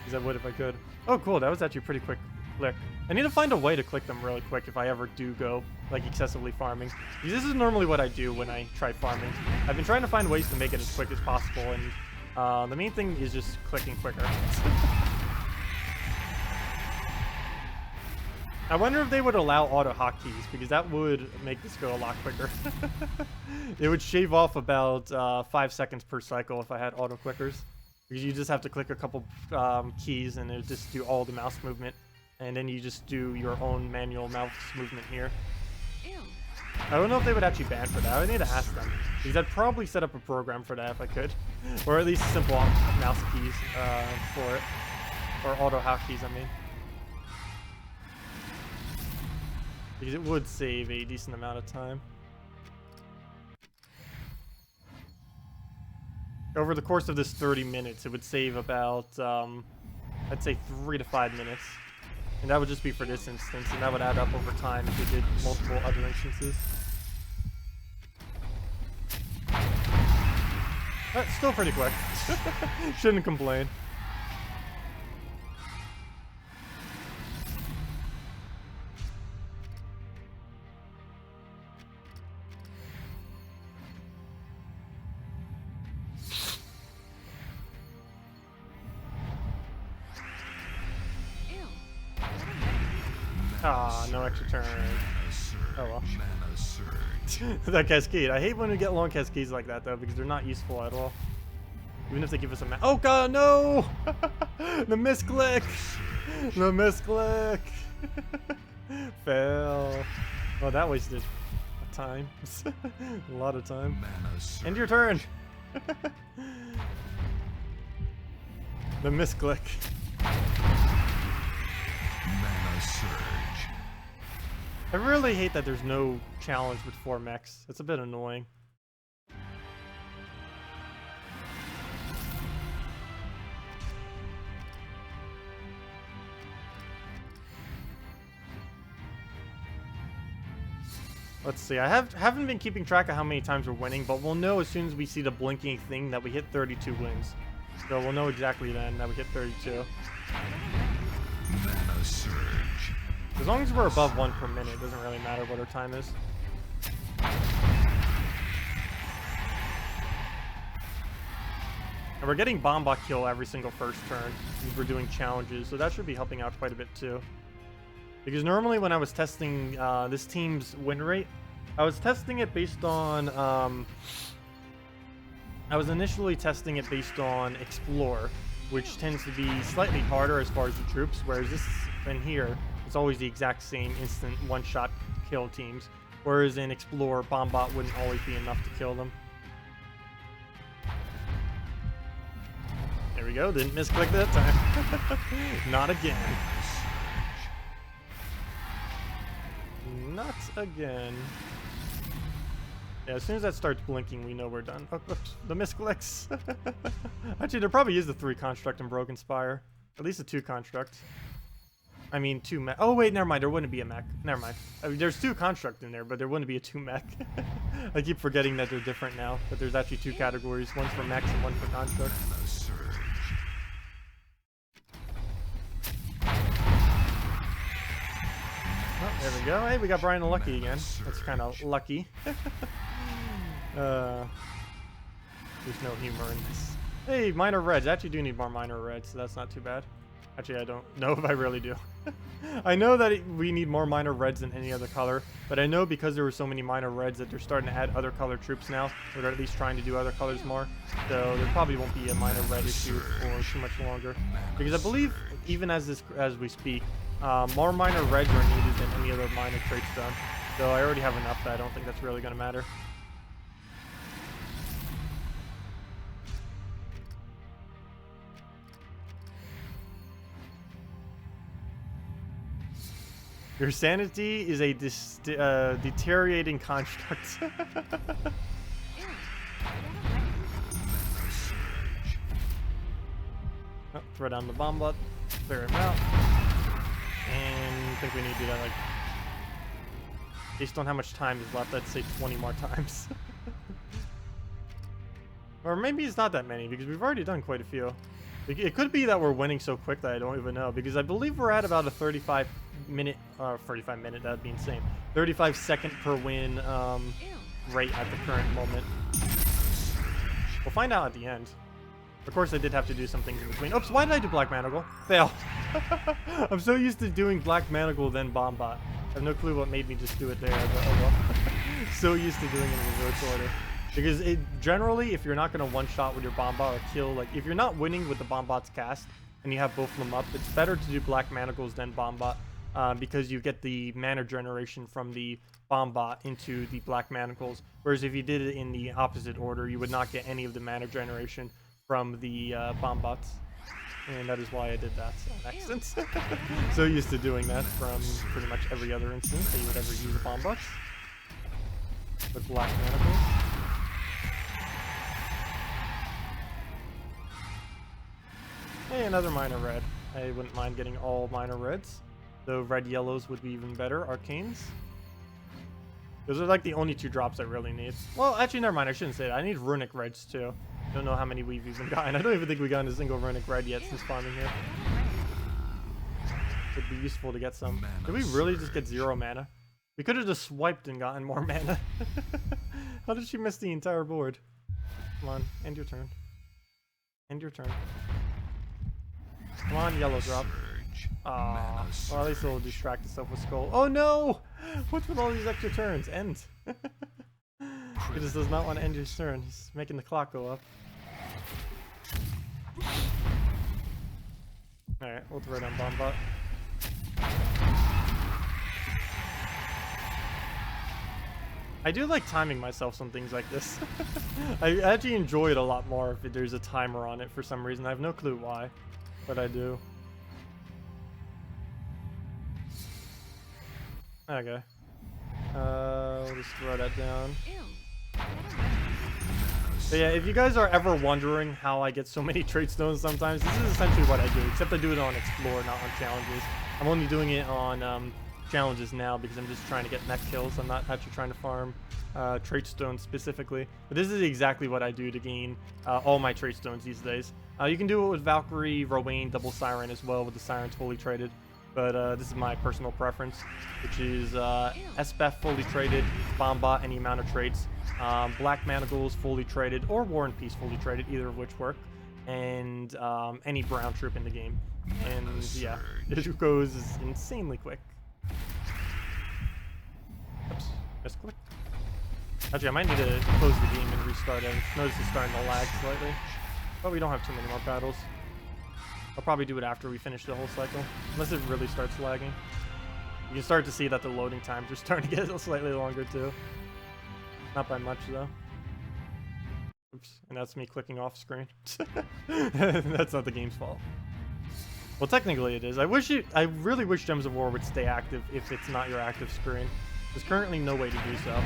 S1: Because I would if I could. Oh cool, that was actually pretty quick click. I need to find a way to click them really quick if I ever do go like excessively farming. Because this is normally what I do when I try farming. I've been trying to find ways to make it as quick as possible, and the main thing is just clicking quicker. I wonder if they would allow auto hotkeys, because that would make this go a lot quicker. It would shave off about 5 seconds per cycle if I had auto clickers. Because you just have to click a couple keys and it would just do all the mouse movement. And then you just do your own manual mouse movement here.
S3: Ew.
S1: I don't know if they would actually ban for that. I would need to ask them. Because I'd probably set up a program for that if I could. Or at least simple mouse keys for it. Or auto hotkeys, I mean. Because it would save a decent amount of time. Over the course of this 30 minutes, it would save about, I'd say 3 to 5 minutes. And that would just be for this instance, and that would add up over time if we did multiple other instances. That's still pretty quick. Shouldn't complain. Ah, no extra turn. Oh well. That cascade. I hate when we get long cascades like that though, because they're not useful at all. Even if they give us a oh god, no! The misclick! The misclick! Fail. Oh, that wasted time. A lot of time. End your turn! The misclick.
S2: Mana surge.
S1: I really hate that there's no challenge with 4 mechs. It's a bit annoying. Let's see. I haven't been keeping track of how many times we're winning, but we'll know as soon as we see the blinking thing that we hit 32 wins. So we'll know exactly then that we hit 32.
S2: Mana surge.
S1: As long as we're above 1 per minute, it doesn't really matter what our time is. And we're getting Bombot kill every single first turn because we're doing challenges, so that should be helping out quite a bit too. Because normally when I was testing this team's win rate, I was testing it based on... I was initially testing it based on Explore, which tends to be slightly harder as far as the troops, whereas this in here, it's always the exact same instant one-shot kill teams. Whereas in Explore, Bombot wouldn't always be enough to kill them. There we go, didn't misclick that time. Not again. Not again. Yeah, as soon as that starts blinking, we know we're done. Oh, oops, the misclicks. Actually, there probably is the 3 construct in Broken Spire. At least a 2 construct. I mean, 2 mech. Oh, wait, never mind. There wouldn't be a mech. Never mind. I mean, there's 2 construct in there, but there wouldn't be a 2 mech. I keep forgetting that they're different now. But there's actually 2 categories. One for mechs and one for construct. Oh, there we go. Hey, we got Brian Lucky again. That's kind of lucky. There's no humor in this. Hey, minor reds. I actually do need more minor reds, so that's not too bad. Actually, I don't know if I really do. I know that we need more minor reds than any other color, but I know because there were so many minor reds that they're starting to add other color troops now, or they're at least trying to do other colors more. So there probably won't be a minor red issue for too much longer. Because I believe, even as we speak, more minor reds are needed than any other minor traits done. So I already have enough that I don't think that's really going to matter. Your sanity is a deteriorating construct. Oh, throw down the bomb bot, clear him out. And I think we need to do that like based on how much time is left, I'd say 20 more times. Or maybe it's not that many because we've already done quite a few. It could be that we're winning so quick that I don't even know, because I believe we're at about a 35 minute, that'd be insane. 35 second per win rate at the current moment. We'll find out at the end. Of course, I did have to do some things in between. Oops, why did I do Black Manacle? Fail. I'm so used to doing Black Manacle then Bombot. I have no clue what made me just do it there, but oh well. So used to doing it in reverse order. Because it generally, if you're not going to one-shot with your Bombot or kill, like if you're not winning with the Bombot's cast and you have both of them up, it's better to do Black Manacles than Bombot because you get the mana generation from the Bombot into the Black Manacles. Whereas if you did it in the opposite order, you would not get any of the mana generation from the Bombots. And that is why I did that on accident. So used to doing that from pretty much every other instance that you would ever use a Bombot with Black Manacles. Hey, another minor red. I wouldn't mind getting all minor reds, though red yellows would be even better. Arcanes. Those are like the only 2 drops I really need. Well, actually, never mind. I shouldn't say that. I need runic reds too. Don't know how many we've even gotten. I don't even think we got a single runic red yet since farming here. Would be useful to get some. Did we really just get 0 mana? We could have just swiped and gotten more mana. How did she miss the entire board? Come on, end your turn. End your turn. Come on, yellow drop. Aw, well, at least it'll distract itself with Skull. Oh no! What's with all these extra turns? End. He just does not want to end his turn. He's making the clock go up. Alright, we'll throw down Bombot. I do like timing myself on things like this. I actually enjoy it a lot more if there's a timer on it for some reason. I have no clue why, but I do. Okay. We'll just throw that down. But yeah, if you guys are ever wondering how I get so many trait stones sometimes, this is essentially what I do, except I do it on Explore, not on challenges. I'm only doing it on challenges now because I'm just trying to get mech kills. I'm not actually trying to farm trait stones specifically. But this is exactly what I do to gain all my trait stones these days. You can do it with Valkyrie, Rowan, Double Siren as well, with the Sirens fully traded. But this is my personal preference, which is SBEF fully traded, Bombot any amount of traits, Black Manacles fully traded, or War and Peace fully traded, either of which work, and any brown troop in the game. And yeah, it goes insanely quick. Oops, misclick. Actually, I might need to close the game and restart it. Notice it's starting to lag slightly, but we don't have too many more battles. I'll probably do it after we finish the whole cycle, unless it really starts lagging. You can start to see that the loading times are starting to get slightly longer too. Not by much though. Oops, and that's me clicking off screen. That's not the game's fault. Well, technically it is. I really wish Gems of War would stay active if it's not your active screen. There's currently no way to do so.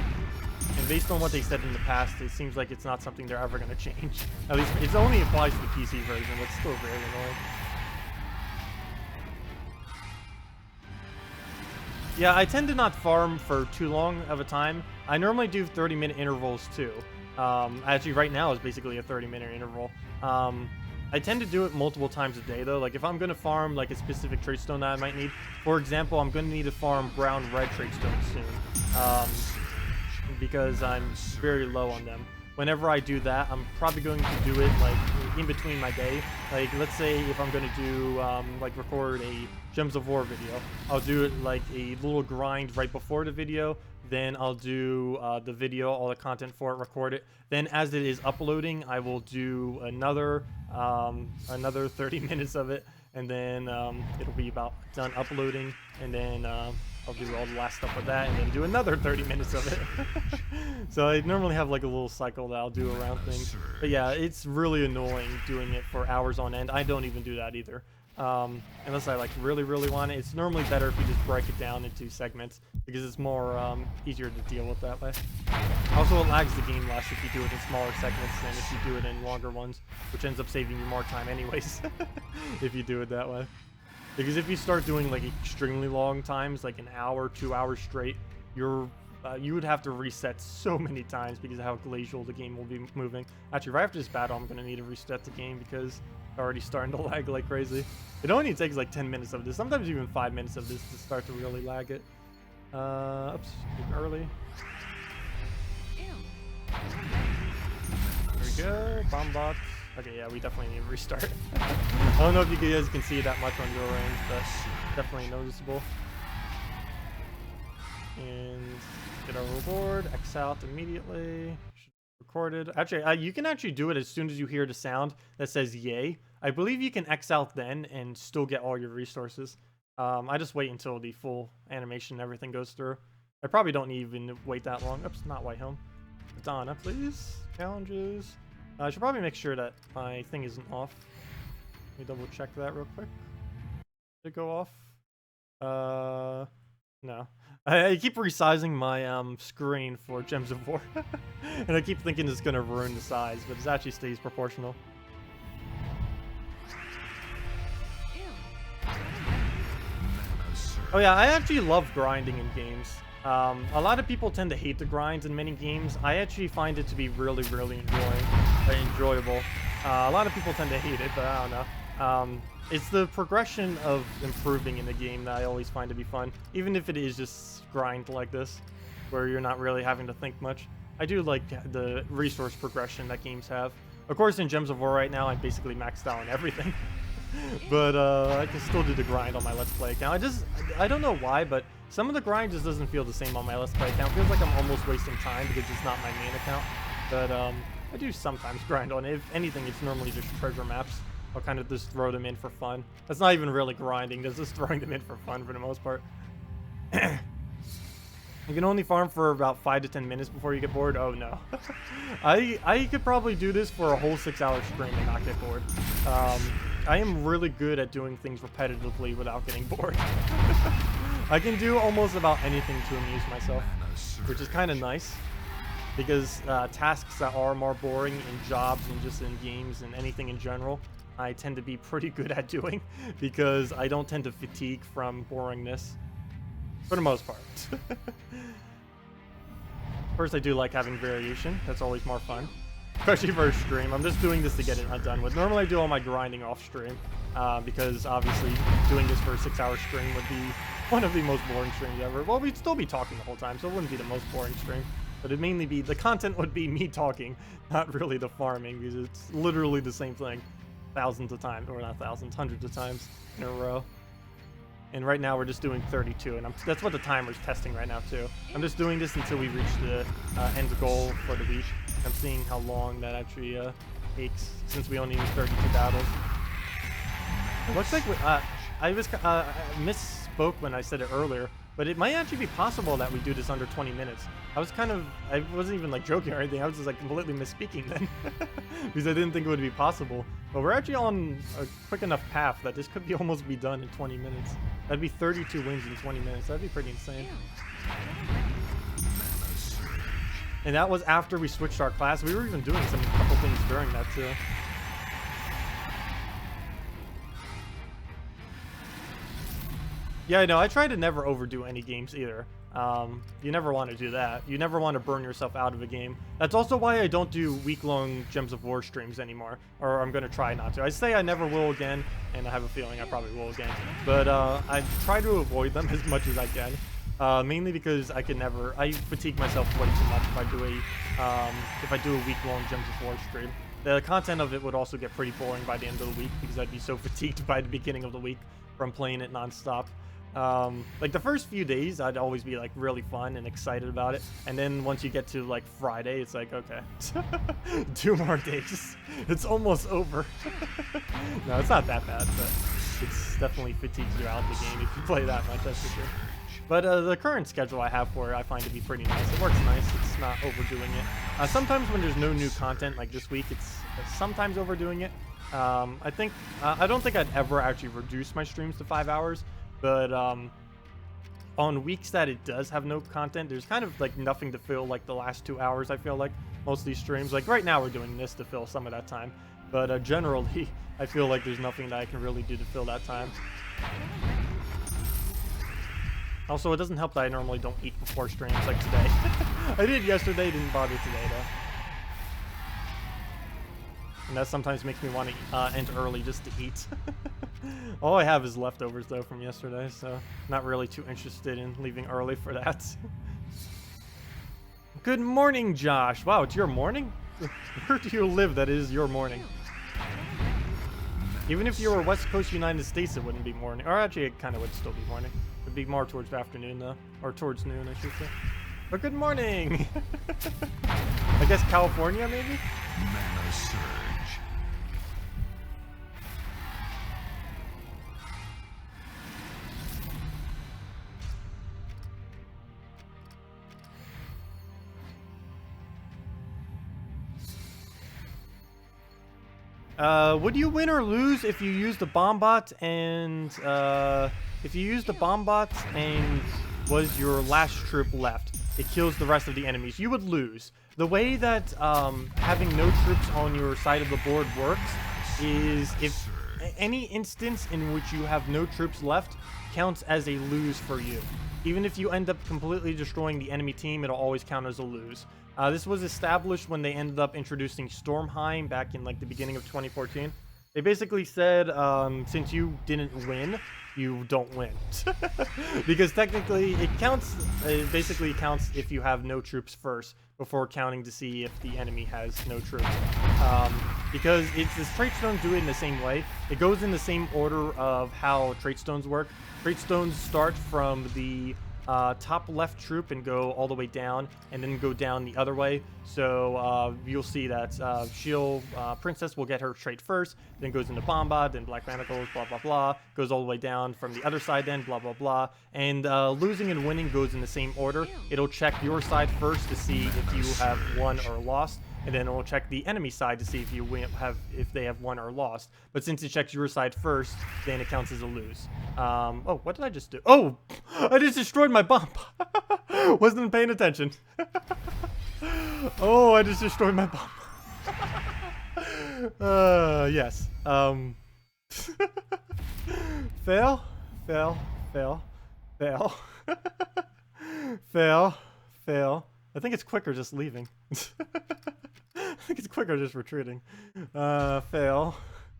S1: And based on what they said in the past, it seems like it's not something they're ever going to change. At least it only applies to the PC version, but it's still very annoying. Yeah, I tend to not farm for too long of a time. I normally do 30-minute intervals too. Actually, right now is basically a 30-minute interval. I tend to do it multiple times a day though. Like if I'm going to farm like a specific trait stone that I might need. For example, I'm going to need to farm brown-red trait stones soon. Because I'm very low on them. Whenever I do that, I'm probably going to do it like in between my day. Like let's say if I'm going to do like record a Gems of War video, I'll do it like a little grind right before the video. Then I'll do the video, all the content for it, record it. Then as it is uploading, I will do another 30 minutes of it, and then it'll be about done uploading, and then I'll do all the last stuff with that, and then do another 30 minutes of it. So I normally have like a little cycle that I'll do around things. But yeah, it's really annoying doing it for hours on end. I don't even do that either. Unless I like really want it. It's normally better if you just break it down into segments because it's more easier to deal with that way. Also, it lags the game less if you do it in smaller segments than if you do it in longer ones, which ends up saving you more time anyways if you do it that way. Because if you start doing like extremely long times, like an hour, 2 hours straight, your you would have to reset so many times because of how glacial the game will be moving. Actually, right after this battle, I'm going to need to reset the game because it's already starting to lag like crazy. It only takes like 10 minutes of this, sometimes even 5 minutes of this to start to really lag it. Oops, too early. There we go, bomb bots. Okay, yeah, we definitely need to restart. I don't know if you guys can see that much on your range, but definitely noticeable. And get our reward, X out immediately. Recorded. Actually, you can actually do it as soon as you hear the sound that says yay. I believe you can X out then and still get all your resources. I just wait until the full animation and everything goes through. I probably don't even wait that long. Oops, not White Helm. Donna, please. Challenges. I should probably make sure that my thing isn't off. Let me double check that real quick. Did it go off? No. I keep resizing my screen for Gems of War. And I keep thinking it's going to ruin the size, but it actually stays proportional. Oh yeah, I actually love grinding in games. A lot of people tend to hate the grinds in many games. I actually find it to be really, really enjoyable. A lot of people tend to hate it, but I don't know. It's the progression of improving in the game that I always find to be fun, even if it is just grind like this, where you're not really having to think much. I do like the resource progression that games have. Of course, in Gems of War right now, I'm basically maxed out on everything. But I can still do the grind on my Let's Play account. I don't know why, but some of the grind just doesn't feel the same on my Let's Play account. It feels like I'm almost wasting time because it's not my main account. But I do sometimes grind on it. If anything, it's normally just treasure maps. I'll kind of just throw them in for fun. That's not even really grinding. That's just throwing them in for fun for the most part. You can only farm for about 5 to 10 minutes before you get bored. Oh no. I could probably do this for a whole 6-hour stream and not get bored. I am really good at doing things repetitively without getting bored. I can do almost about anything to amuse myself, which is kind of nice. Because tasks that are more boring in jobs and just in games and anything in general, I tend to be pretty good at doing because I don't tend to fatigue from boringness for the most part. First, I do like having variation. That's always more fun, especially for a stream. I'm just doing this to get it done with. Normally, I do all my grinding off stream because obviously doing this for a 6-hour stream would be one of the most boring streams ever. Well, we'd still be talking the whole time, so it wouldn't be the most boring stream. But it'd mainly be, the content would be me talking, not really the farming, because it's literally the same thing thousands of times, or not thousands, hundreds of times in a row. And right now we're just doing 32, and that's what the timer's testing right now too. I'm just doing this until we reach the end goal for the week. I'm seeing how long that actually takes, since we only need 32 battles. It looks like I misspoke when I said it earlier, but it might actually be possible that we do this under 20 minutes. I wasn't even like joking or anything. I was just like completely misspeaking then because I didn't think it would be possible. But we're actually on a quick enough path that this could be almost be done in 20 minutes. That'd be 32 wins in 20 minutes. That'd be pretty insane. And that was after we switched our class. We were even doing a couple things during that too. Yeah, I know. I try to never overdo any games either. You never want to do that. You never want to burn yourself out of a game. That's also why I don't do week-long Gems of War streams anymore. Or I'm going to try not to. I say I never will again, and I have a feeling I probably will again. But I try to avoid them as much as I can. Mainly because I fatigue myself way too much if I do a week-long Gems of War stream. The content of it would also get pretty boring by the end of the week because I'd be so fatigued by the beginning of the week from playing it non-stop. Like the first few days I'd always be like really fun and excited about it, and then once you get to like Friday it's like, okay, 2 more days, it's almost over. No, it's not that bad, but it's definitely fatigues you out the game if you play that much, that's for sure. But the current schedule I have for it I find to be pretty nice. It works nice, it's not overdoing it. Sometimes when there's no new content like this week, it's sometimes overdoing it. I don't think I'd ever actually reduce my streams to 5 hours. But on weeks that it does have no content, there's kind of like nothing to fill like the last 2 hours, I feel like, most of these streams. Like right now we're doing this to fill some of that time. But generally, I feel like there's nothing that I can really do to fill that time. Also, it doesn't help that I normally don't eat before streams like today. I did yesterday, didn't bother today though. And that sometimes makes me want to end early just to eat. All I have is leftovers though from yesterday, so not really too interested in leaving early for that. Good morning, Josh. Wow, it's your morning? Where do you live that is your morning? Even if you were West Coast United States, it wouldn't be morning. Or actually, it kind of would still be morning. It'd be more towards afternoon, though. Or towards noon, I should say. But good morning! I guess California, maybe?
S2: Mana surge.
S1: Would you win or lose if you use the bomb bot and if you use the bomb bot and was your last troop left? It kills the rest of the enemies. You would lose. The way that having no troops on your side of the board works is if any instance in which you have no troops left counts as a lose for you. Even if you end up completely destroying the enemy team, it'll always count as a lose. This was established when they ended up introducing Stormheim back in like the beginning of 2014. They basically said, since you didn't win, you don't win. Because technically it counts, it basically counts if you have no troops first before counting to see if the enemy has no troops. Because the trait stones do it in the same way. It goes in the same order of how trait stones work. Trait stones start from the top left troop and go all the way down, and then go down the other way. So you'll see that Princess will get her trait first, then goes into Bomba, then Black Manacles, blah blah blah, goes all the way down from the other side, then blah blah blah. And losing and winning goes in the same order. It'll check your side first to see if you have won or lost, and then it will check the enemy side to see if you if they have won or lost. But since it checks your side first, then it counts as a lose. Oh, what did I just do? Oh, I just destroyed my bomb. Wasn't paying attention. Oh, I just destroyed my bomb. Yes. Fail, fail, fail, fail, fail, fail. I think it's quicker just leaving. I think it's quicker just retreating. Fail.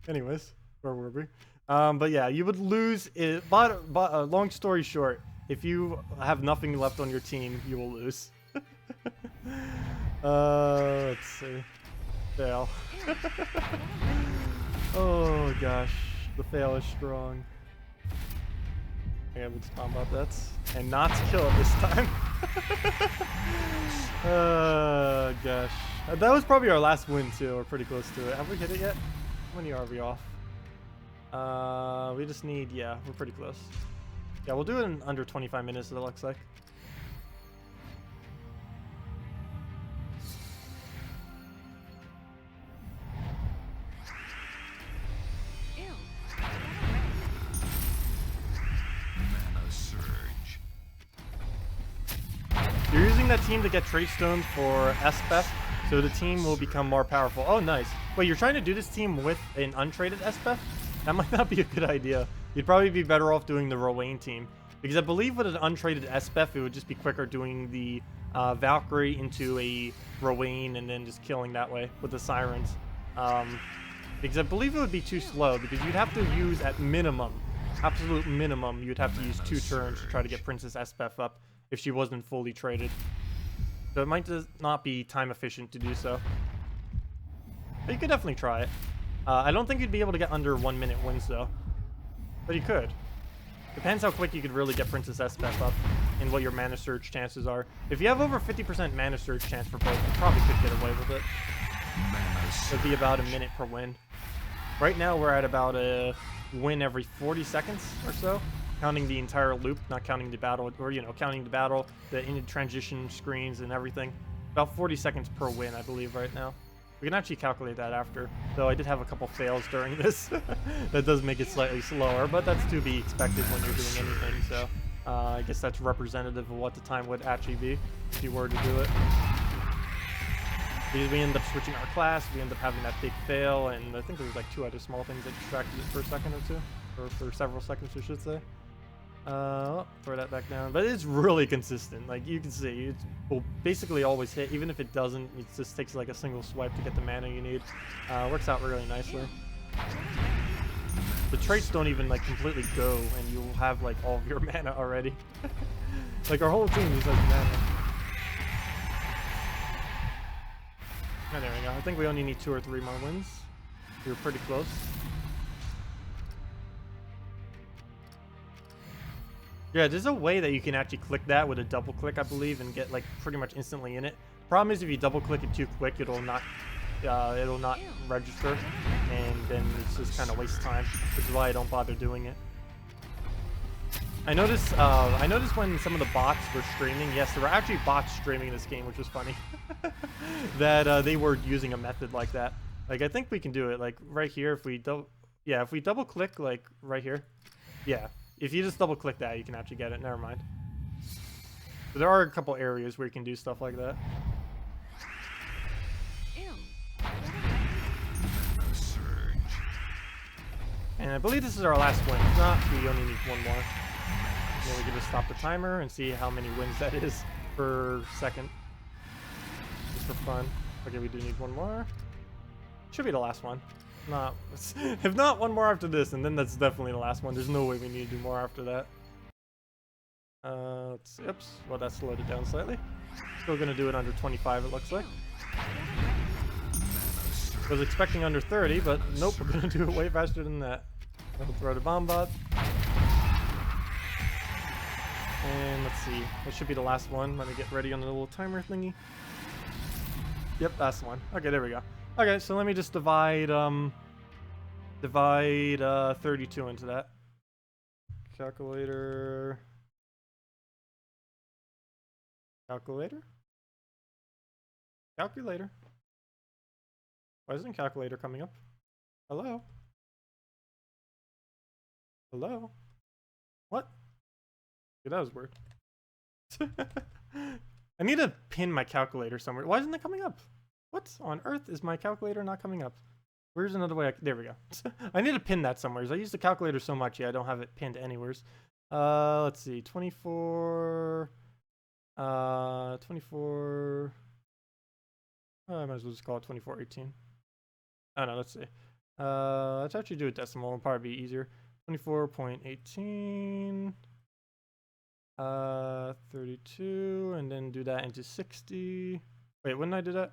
S1: Anyways, where were we? But yeah, you would lose it. Long story short, if you have nothing left on your team, you will lose. Let's see. Fail. Oh gosh, the fail is strong. I gotta spawn about that and not kill it this time. Gosh. That was probably our last win too. We're pretty close to it. Have we hit it yet? How many are we off? We just need, yeah, we're pretty close. Yeah, we'll do it in under 25 minutes, it looks like. You're using that team to get trait stones for SPF, so the team will become more powerful. Oh, nice. Wait, you're trying to do this team with an untraded SPF? That might not be a good idea. You'd probably be better off doing the Rowan team. Because I believe with an untraded SPF, it would just be quicker doing the Valkyrie into a Rowan and then just killing that way with the Sirens. Because I believe it would be too slow, because you'd have to use at minimum, absolute minimum, you'd have to use 2 turns to try to get Princess SPF up if she wasn't fully traded. So it might just not be time efficient to do so. But you could definitely try it. I don't think you'd be able to get under 1 minute wins though. But you could. Depends how quick you could really get Princess SPF up and what your mana surge chances are. If you have over 50% mana surge chance for both, you probably could get away with it. It'd be about a minute per win. Right now we're at about a win every 40 seconds or so. Counting the entire loop, not counting the battle, or, you know, counting the battle, the in-transition screens and everything. About 40 seconds per win, I believe, right now. We can actually calculate that after, though I did have a couple fails during this. That does make it slightly slower, but that's to be expected when you're doing anything, so I guess that's representative of what the time would actually be if you were to do it. Because we end up switching our class, we end up having that big fail, and I think there was like 2 other small things that distracted it for a second or two, or for several seconds, I should say. Throw that back down. But it's really consistent. Like you can see, it will basically always hit. Even if it doesn't, it just takes like a single swipe to get the mana you need. Works out really nicely. The traits don't even like completely go, and you'll have like all of your mana already. Like our whole team just has mana. Oh, there we go. I think we only need 2 or 3 more wins. We were pretty close. Yeah, there's a way that you can actually click that with a double click, I believe, and get like pretty much instantly in it. Problem is, if you double click it too quick, it'll not register, and then it's just kind of waste time, which is why I don't bother doing it. I noticed when some of the bots were streaming, yes, there were actually bots streaming this game, which was funny, that they were using a method like that. Like, I think we can do it, like, right here, if we double click, like, right here, yeah, if you just double click that, you can actually get it, never mind. But there are a couple areas where you can do stuff like that. And I believe this is our last win. If not, we only need 1 more. And then we can just stop the timer and see how many wins that is per second. Just for fun. Okay, we do need 1 more. Should be the last one. Not, if not 1 more after this, and then that's definitely the last one. There's no way we need to do more after that. Let's see. Oops. Well, that slowed it down slightly. Still gonna do it under 25, it looks like. I was expecting under 30, but nope, we're gonna do it way faster than that. I'll throw the bomb bot. And let's see, that should be the last one. Let me get ready on the little timer thingy. Yep, that's the one. Okay, there we go. Okay, so let me just divide 32 into that. Calculator. Calculator? Calculator. Why isn't calculator coming up? Hello? Hello? What? Yeah, that was weird. I need to pin my calculator somewhere. Why isn't it coming up? What on earth is my calculator not coming up? Where's another way? There we go. I need to pin that somewhere. I use the calculator so much, yeah, I don't have it pinned anywhere. Let's see. 24. 24. Oh, I might as well just call it 2418. Oh no, let's see. Let's actually do a decimal. It'll probably be easier. 24.18. 32, and then do that into 60. Wait, wouldn't I do that?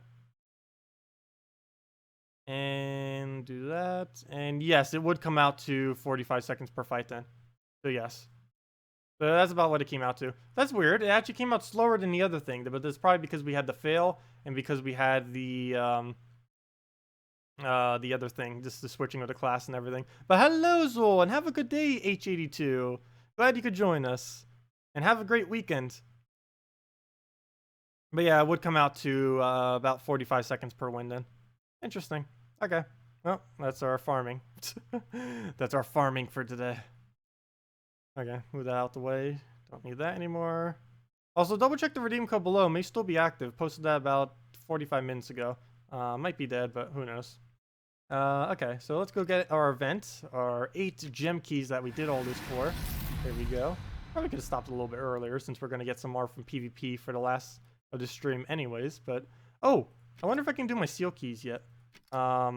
S1: And do that. And yes, it would come out to 45 seconds per fight then. So yes. So that's about what it came out to. That's weird. It actually came out slower than the other thing, but that's probably because we had the fail and because we had the other thing, just the switching of the class and everything. But hello, Zol, and have a good day, H82. Glad you could join us. And have a great weekend. But yeah, it would come out to about 45 seconds per win then. Interesting. Okay. Well, that's our farming. That's our farming for today. Okay, move that out the way. Don't need that anymore. Also, double check the redeem code below. May still be active. Posted that about 45 minutes ago. Might be dead, but who knows. Okay, so let's go get our event. Our 8 gem keys that we did all this for. There we go. Probably could have stopped a little bit earlier since we're going to get some more from PvP for the last of the stream anyways. But, oh, I wonder if I can do my seal keys yet. I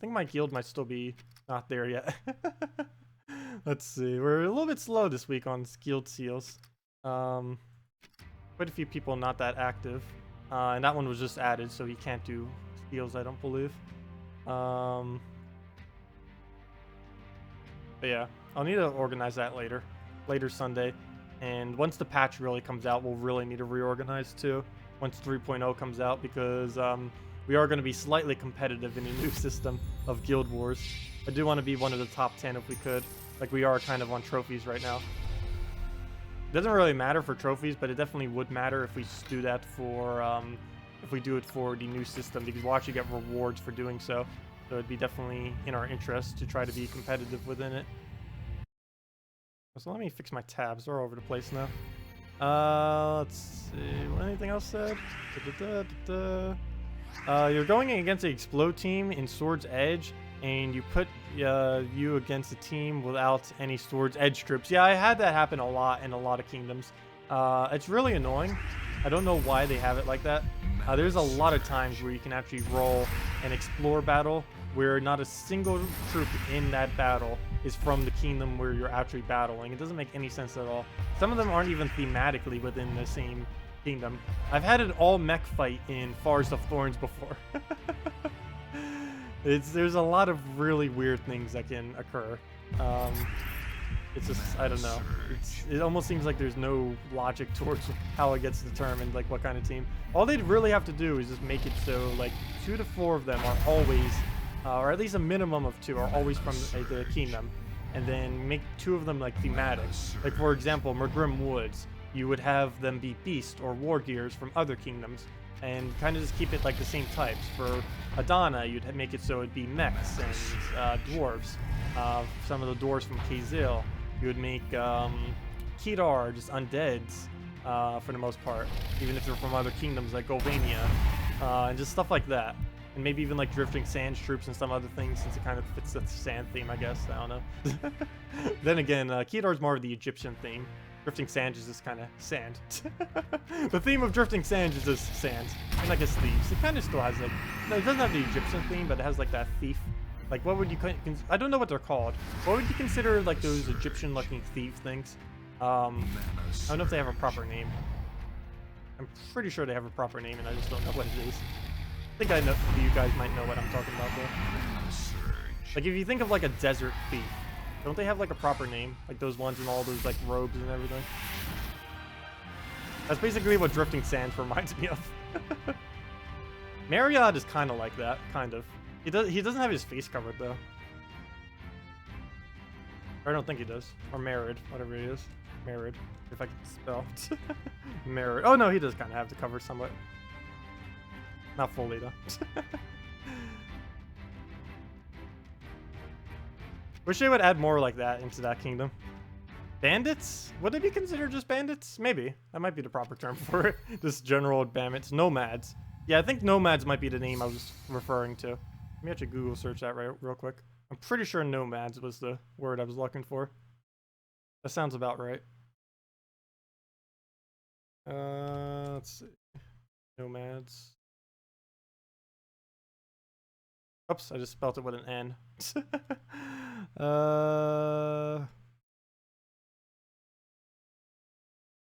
S1: think my guild might still be not there yet. Let's see. We're a little bit slow this week on guild seals. Quite a few people not that active. And that one was just added, so you can't do seals, I don't believe. But yeah, I'll need to organize that later Sunday. And once the patch really comes out, we'll really need to reorganize too. Once 3.0 comes out, because we are going to be slightly competitive in a new system of Guild Wars. I do want to be one of the top 10 if we could. Like we are kind of on trophies right now. It doesn't really matter for trophies, but it definitely would matter if we do that for, if we do it for the new system, because we'll actually get rewards for doing so. So it'd be definitely in our interest to try to be competitive within it. So let me fix my tabs. They're all over the place now. Let's see. Anything else said? You're going against the Explode team in Sword's Edge, and you put you against a team without any swords edge strips. Yeah, I had that happen a lot in a lot of kingdoms. It's really annoying. I don't know why they have it like that. There's a lot of times where you can actually roll an explore battle where not a single troop in that battle is from the kingdom where you're actually battling. It doesn't make any sense at all. Some of them aren't even thematically within the same kingdom. I've had an all mech fight in Forest of Thorns before. There's a lot of really weird things that can occur. It's just, I don't know. It almost seems like there's no logic towards how it gets determined, like what kind of team. All they'd really have to do is just make it so like 2 to 4 of them are always, or at least a minimum of 2 are always from the kingdom, and then make 2 of them like thematic. Like for example, Mergrim Woods, you would have them be beast or war gears from other kingdoms, and kind of just keep it like the same types. For Adana, you'd make it so it'd be mechs and dwarves. Some of the dwarves from Kazil. You would make Kedar, just undeads, for the most part, even if they're from other kingdoms like Golvania, and just stuff like that. And maybe even like Drifting Sand troops and some other things, since it kind of fits the sand theme, I guess. I don't know. Then again, Kedar's more of the Egyptian theme. Drifting Sand is just kind of sand. The theme of Drifting Sand is just sand. And I guess thieves. It kind of still has like, no, it doesn't have the Egyptian theme, but it has like that thief. Like, what would you, I don't know what they're called. What would you consider like those Egyptian-looking thief things? I don't know if they have a proper name. I'm pretty sure they have a proper name, and I just don't know what it is. I think I know, you guys might know what I'm talking about though. Like, if you think of like a desert thief, don't they have like a proper name? Like those ones in all those like robes and everything? That's basically what Drifting Sand reminds me of. Marriott is kind of like that, kind of. He doesn't have his face covered though. Or I don't think he does. Or Married, whatever he is. Married, if I can spell. Married. Oh no, he does kind of have the cover somewhat. Not fully though. Wish they would add more like that into that kingdom. Bandits? Would they be considered just bandits? Maybe. That might be the proper term for it. Just general bandits. Nomads. Yeah, I think nomads might be the name I was referring to. Let me actually Google search that real quick. I'm pretty sure nomads was the word I was looking for. That sounds about right. Let's see. Nomads. Oops, I just spelled it with an N.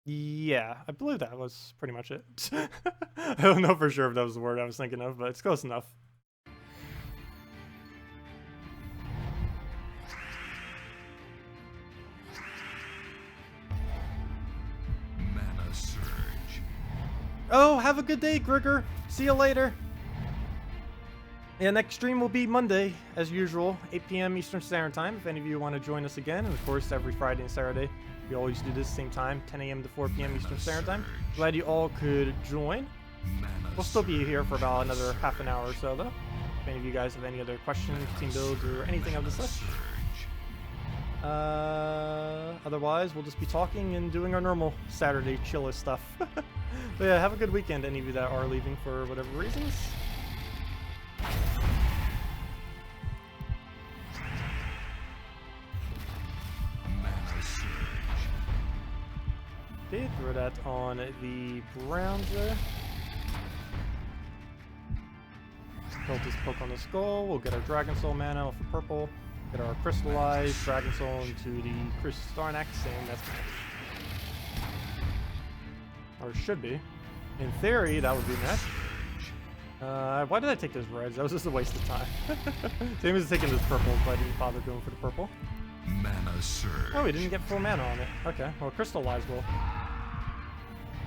S1: Yeah, I believe that was pretty much it. I don't know for sure if that was the word I was thinking of, but it's close enough.
S2: Mana surge.
S1: Oh, have a good day, Grigor. See you later. Yeah, next stream will be Monday, as usual, 8 p.m. Eastern Standard Time, if any of you want to join us again. And of course, every Friday and Saturday, we always do this same time, 10 a.m. to 4 p.m. Eastern Standard Time. Glad you all could join. We'll still be here for about another half an hour or so, though. If any of you guys have any other questions, team builds, or anything of the such. Otherwise, we'll just be talking and doing our normal Saturday chilla stuff. But yeah, have a good weekend, any of you that are leaving for whatever reasons. Okay, throw that on the browns there. Cultist Poke on the Skull. We'll get our Dragon Soul mana off the purple. Get our Crystallized Dragon Soul into the Starnex, and that's match. Or it should be. In theory, that would be match. Why did I take those reds? That was just a waste of time. Same as taking those purples, but I didn't bother going for the purple.
S2: Mana surge.
S1: Oh, we didn't get full mana on it. Okay, well, Crystallized will.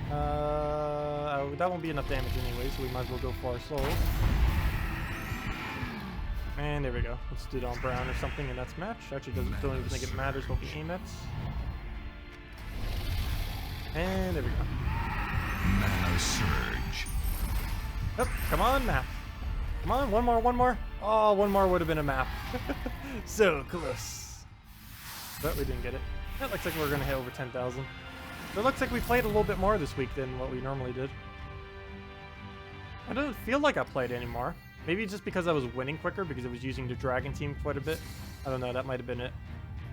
S1: That won't be enough damage anyway, so we might as well go for our souls. And there we go. Let's do it on brown or something, and that's match. Actually, don't even think it matters what we aim at. And there we go.
S2: Mana surge.
S1: Oh, come on, map. Come on, one more. Oh, one more would have been a map. So close. But we didn't get it. That looks like we're going to hit over 10,000. So it looks like we played a little bit more this week than what we normally did. I don't feel like I played anymore. Maybe just because I was winning quicker because I was using the Dragon team quite a bit. I don't know, that might have been it.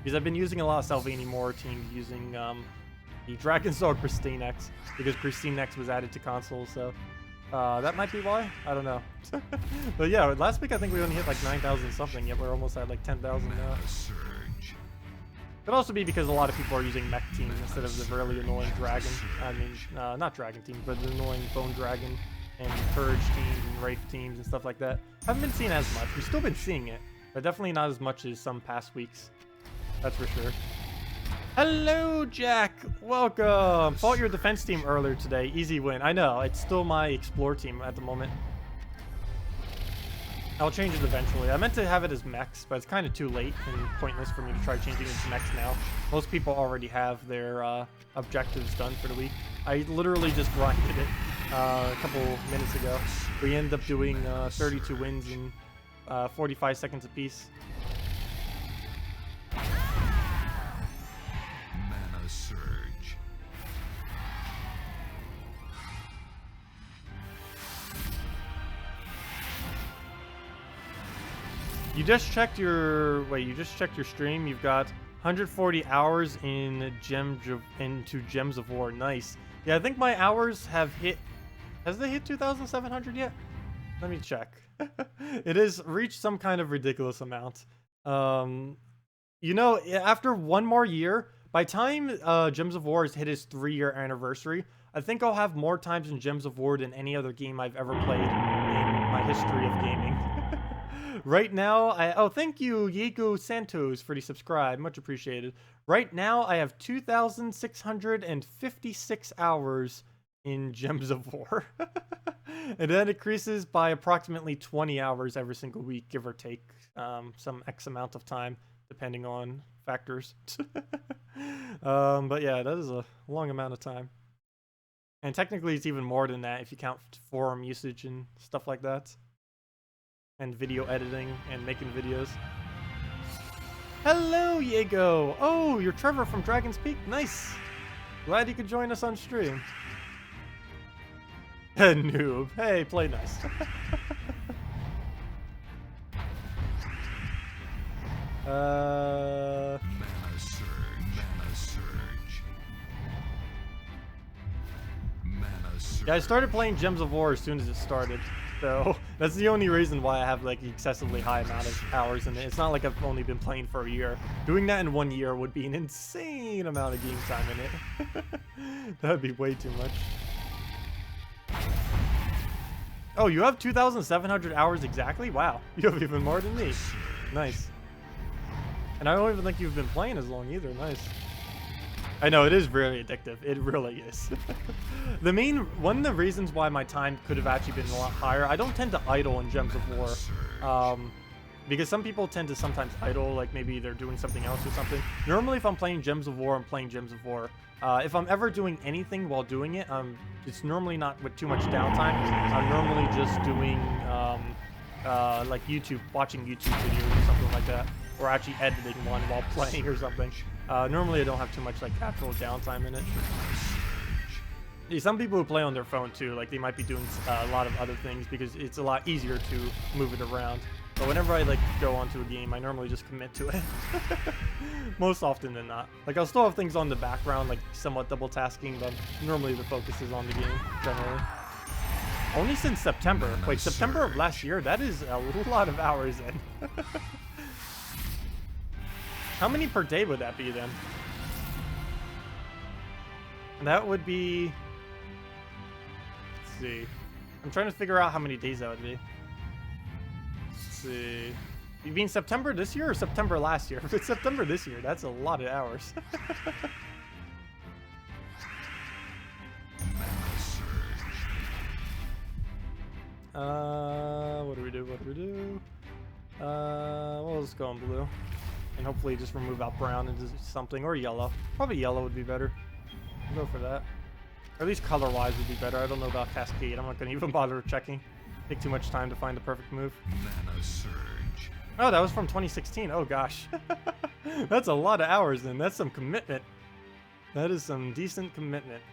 S1: Because I've been using a lot of Sevhina more teams using the Dragon Sword Christinex because Christinex was added to console, so that might be why. I don't know. But yeah, last week I think we only hit like 9,000 something, yet we're almost at like 10,000 now. Could also be because a lot of people are using mech teams instead of the really annoying dragon. I mean, not dragon teams, but the annoying bone dragon and purge teams and wraith teams and stuff like that. Haven't been seeing as much. We've still been seeing it, but definitely not as much as some past weeks. That's for sure. Hello, Jack. Welcome. Fought your defense team earlier today. Easy win. I know. It's still my explore team at the moment. I'll change it eventually. I meant to have it as mechs, but it's kind of too late and pointless for me to try changing it to mechs now. Most people already have their objectives done for the week. I literally just grinded it a couple minutes ago. We ended up doing 32 wins in 45 seconds apiece.
S2: Mana surge.
S1: You just checked your stream. You've got 140 hours in into Gems of War. Nice. Yeah, I think my hours have hit. Has it hit 2,700 yet? Let me check. It has reached some kind of ridiculous amount. You know, after one more year, by time Gems of War has hit its 3-year anniversary, I think I'll have more times in Gems of War than any other game I've ever played in my history of gaming. Right now, oh, thank you, Yigo Santos, for the subscribe. Much appreciated. Right now, I have 2,656 hours in Gems of War. And that increases by approximately 20 hours every single week, give or take some X amount of time, depending on factors. But yeah, that is a long amount of time. And technically, it's even more than that if you count forum usage and stuff like that. And video editing and making videos. Hello, Yago! Oh, you're Trevor from Dragon's Peak? Nice! Glad you could join us on stream. Noob. Hey, play nice.
S2: Mana surge. Mana surge. Mana surge.
S1: Yeah, I started playing Gems of War as soon as it started. So that's the only reason why I have like excessively high amount of hours in it. It's not like I've only been playing for a year. Doing that in 1 year would be an insane amount of game time in it. That would be way too much. Oh, you have 2,700 hours exactly? Wow, you have even more than me. Nice. And I don't even think you've been playing as long either. Nice. I know, it is very addictive. It really is. One of the reasons why my time could have actually been a lot higher, I don't tend to idle in Gems of War. Because some people tend to sometimes idle, like maybe they're doing something else or something. Normally, if I'm playing Gems of War, I'm playing Gems of War. If I'm ever doing anything while doing it, it's normally not with too much downtime. I'm normally just doing like watching YouTube videos or something like that, or actually editing one while playing or something. Normally, I don't have too much like actual downtime in it. Yeah, some people who play on their phone too, like they might be doing a lot of other things because it's a lot easier to move it around. But whenever I like go onto a game, I normally just commit to it. Most often than not. Like I'll still have things on the background, like somewhat double tasking, but normally the focus is on the game generally. Only since September. Wait, September of last year? That is a lot of hours in. How many per day would that be then? That would be... Let's see. I'm trying to figure out how many days that would be. Let's see. You mean September this year or September last year? If it's September this year, that's a lot of hours. What do we do? What do we do? We'll just go in blue. And hopefully just remove out brown into something, or yellow. Probably yellow would be better. We'll go for that. Or at least color-wise would be better. I don't know about Cascade. I'm not going to even bother checking. Take too much time to find the perfect move.
S2: Mana surge.
S1: Oh, that was from 2016. Oh, gosh. That's a lot of hours, then. That's some commitment. That is some decent commitment.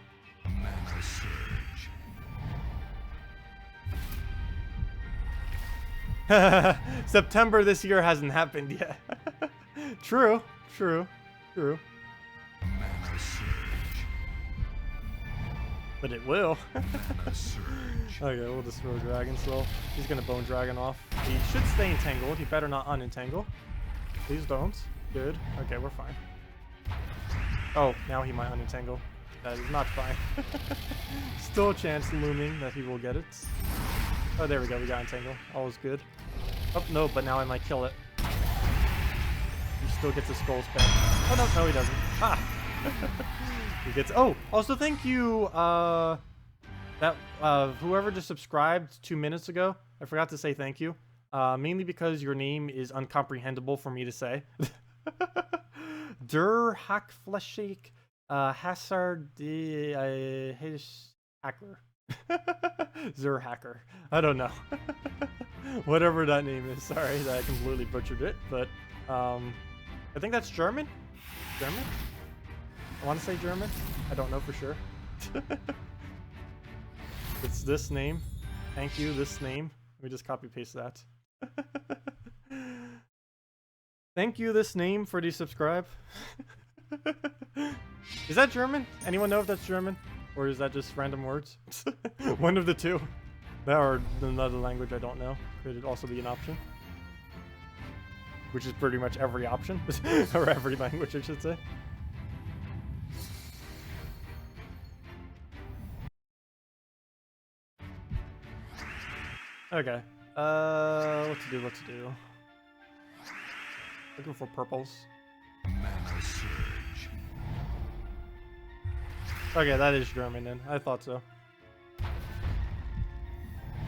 S2: Mana surge.
S1: September this year hasn't happened yet. True.
S2: Mana surge.
S1: But it will.
S2: Mana surge.
S1: Okay, we'll destroy Dragon Soul. He's gonna Bone Dragon off. He should stay entangled. He better not unentangle. Please don't. Good. Okay, we're fine. Oh, now he might unentangle. That is not fine. Still a chance looming that he will get it. Oh, there we go. We got entangle. All is good. Oh, no, but now I might kill it. He still gets a skull spam. Oh, no, he doesn't. Ah! He gets... Oh, also thank you, whoever just subscribed 2 minutes ago. I forgot to say thank you. Mainly because your name is uncomprehendable for me to say. Hackfleshake Hassard Hacker. Hacker. I don't know. Whatever that name is. Sorry that I completely butchered it, but I think that's German? German? I want to say German. I don't know for sure. It's this name. Thank you, this name. Let me just copy paste that. Thank you, this name, for the subscribe. Is that German? Anyone know if that's German? Or is that just random words? One of the two. That or another language I don't know. Could it also be an option? Which is pretty much every option. Or every language, I should say. Okay. What to do? Looking for purples.
S2: Mana surge.
S1: Okay, that is German then. I thought so.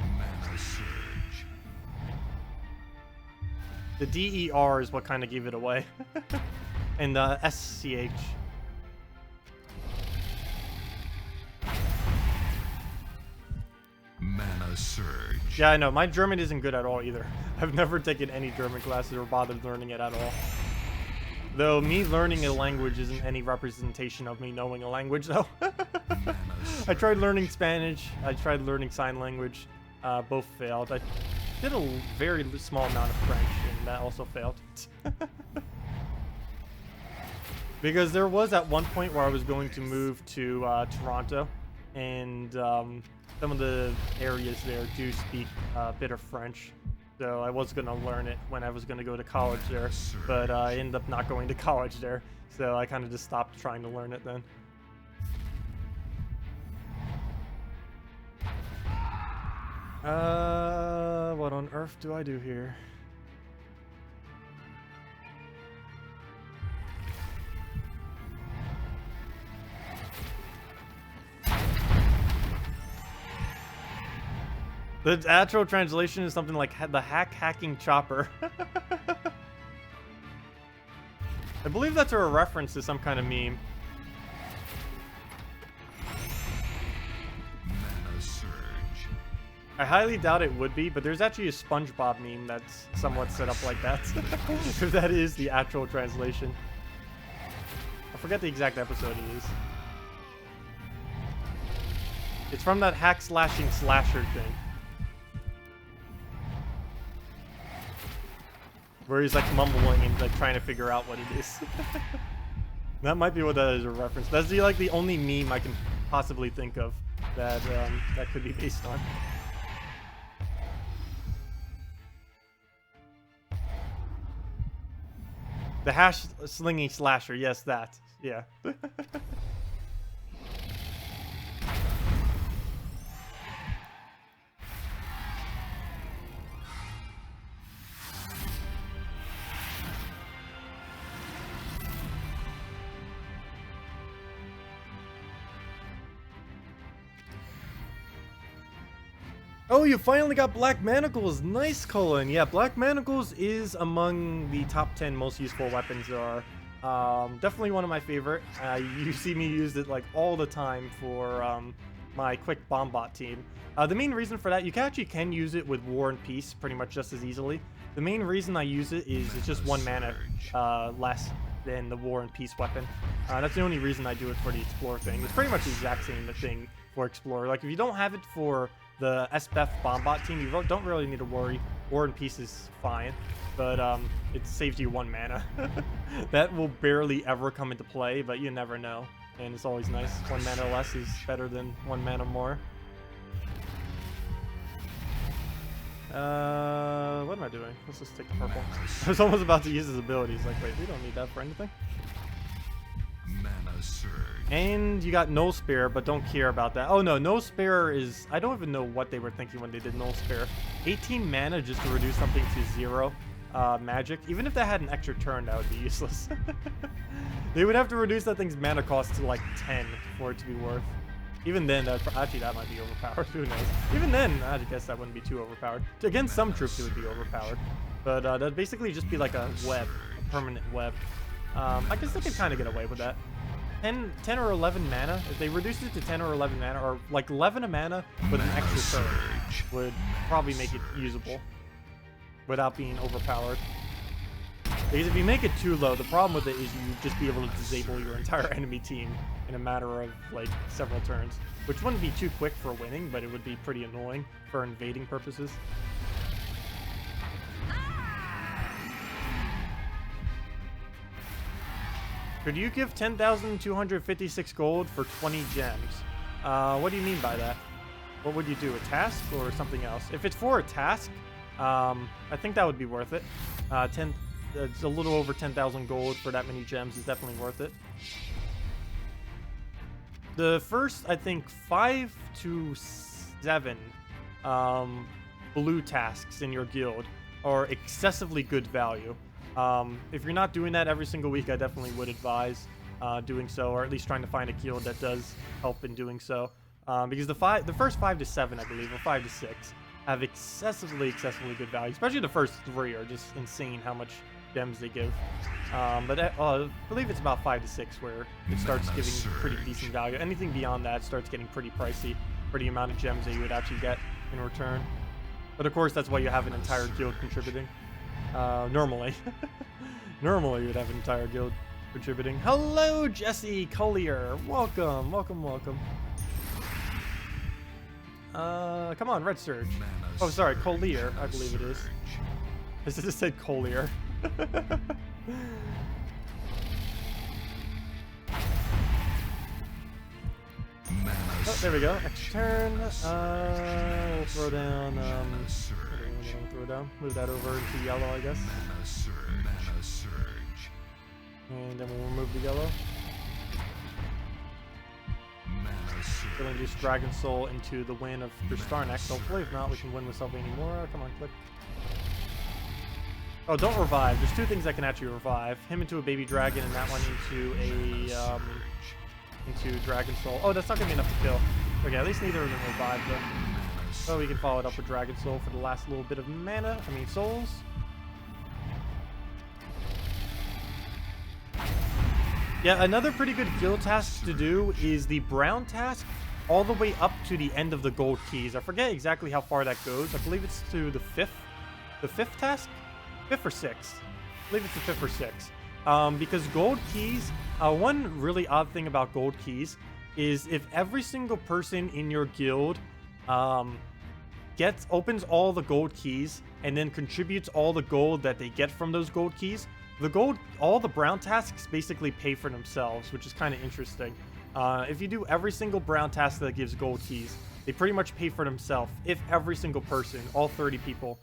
S2: Mana surge.
S1: The DER is what kind of gave it away. And the SCH.
S2: Mana surge.
S1: Yeah, I know. My German isn't good at all either. I've never taken any German classes or bothered learning it at all. Though me learning a language isn't any representation of me knowing a language, though. I tried learning Spanish. I tried learning sign language. Both failed. I did a very small amount of French, and that also failed. Because there was at one point where I was going to move to Toronto, and some of the areas there do speak a bit of French. So I was going to learn it when I was going to go to college there, but I ended up not going to college there, so I kind of just stopped trying to learn it then. What on earth do I do here? The actual translation is something like the hacking chopper. I believe that's a reference to some kind of meme.
S2: Mana surge.
S1: I highly doubt it would be, but there's actually a SpongeBob meme that's somewhat set up like that. If that is the actual translation. I forget the exact episode it is. It's from that hack slashing slasher thing. Where he's like mumbling and like trying to figure out what it is. That might be what that is a reference. That's the only meme I can possibly think of that that could be based on. The hash slinging slasher, yes, that. Yeah. Oh, you finally got Black Manacles. Nice, Colin. Yeah, Black Manacles is among the top 10 most useful weapons there are. Definitely one of my favorite. You see me use it like all the time for my quick Bombot team. The main reason for that, you actually can use it with War and Peace pretty much just as easily. The main reason I use it is it's just 1 mana less than the War and Peace weapon. That's the only reason I do it for the Explorer thing. It's pretty much the exact same thing for Explorer. Like, if you don't have it for the SBF Bombot team, you don't really need to worry. War and Peace is fine, but it saves you 1 mana. That will barely ever come into play, but you never know. And it's always nice. 1 mana less is better than 1 mana more. What am I doing? Let's just take the purple. I was almost about to use his abilities. Like, wait, we don't need that for anything.
S2: Mana surge.
S1: And you got Null Spear, but don't care about that. Oh no, Null Spear is... I don't even know what they were thinking when they did Null Spear. 18 mana just to reduce something to 0 magic. Even if that had an extra turn, that would be useless. They would have to reduce that thing's mana cost to like 10 for it to be worth. Even then, actually that might be overpowered. Who knows? Even then, I guess that wouldn't be too overpowered. Against some troops, it would be overpowered. But that'd basically just be like a web, a permanent web. I guess they could kind of get away with that. 10 or 11 mana, if they reduced it to 10 or 11 mana, or like 11 mana with an extra turn, would probably make it usable without being overpowered. Because if you make it too low, the problem with it is you just be able to disable your entire enemy team in a matter of like several turns, which wouldn't be too quick for winning, but it would be pretty annoying for invading purposes. Could you give 10,256 gold for 20 gems? What do you mean by that? What would you do, a task or something else? If it's for a task, I think that would be worth it. It's a little over 10,000 gold for that many gems is definitely worth it. The first, I think, 5 to 7 blue tasks in your guild are excessively good value. If you're not doing that every single week, I definitely would advise doing so, or at least trying to find a guild that does help in doing so. Because the first 5 to 7, I believe, or 5 to 6, have excessively good value. Especially the first 3 are just insane how much gems they give. But I believe it's about 5 to 6 where it starts giving pretty decent value. Anything beyond that starts getting pretty pricey for the amount of gems that you would actually get in return. But of course, that's why you have an entire guild contributing. Normally. Normally, you'd have an entire guild contributing. Hello, Jesse Collier. Welcome, welcome, welcome. Come on, Red Surge. Oh, sorry, Collier, I believe it is. I just said Collier. Oh, there we go. Next turn. We'll throw down. Throw down. Move that over to yellow, I guess. And then we'll remove the yellow. We'll introduce Dragon Soul into the win of Star next. Hopefully, if not, we can win with Sevhina more. Come on, click. Oh, don't revive. There's 2 things that can actually revive. Him into a baby dragon, and that one into Dragon Soul. Oh, that's not gonna be enough to kill. Okay, at least neither of them revive though. So we can follow it up with Dragon Soul for the last little bit of mana. I mean, souls. Yeah, another pretty good guild task to do is the brown task all the way up to the end of the gold keys. I forget exactly how far that goes. I believe it's to the 5th. The 5th task? 5th or 6th? I believe it's the 5th or 6th. Because gold keys, one really odd thing about gold keys is if every single person in your guild opens all the gold keys and then contributes all the gold that they get from those gold keys, all the brown tasks basically pay for themselves, which is kind of interesting. If you do every single brown task that gives gold keys, they pretty much pay for themselves if every single person, all 30 people,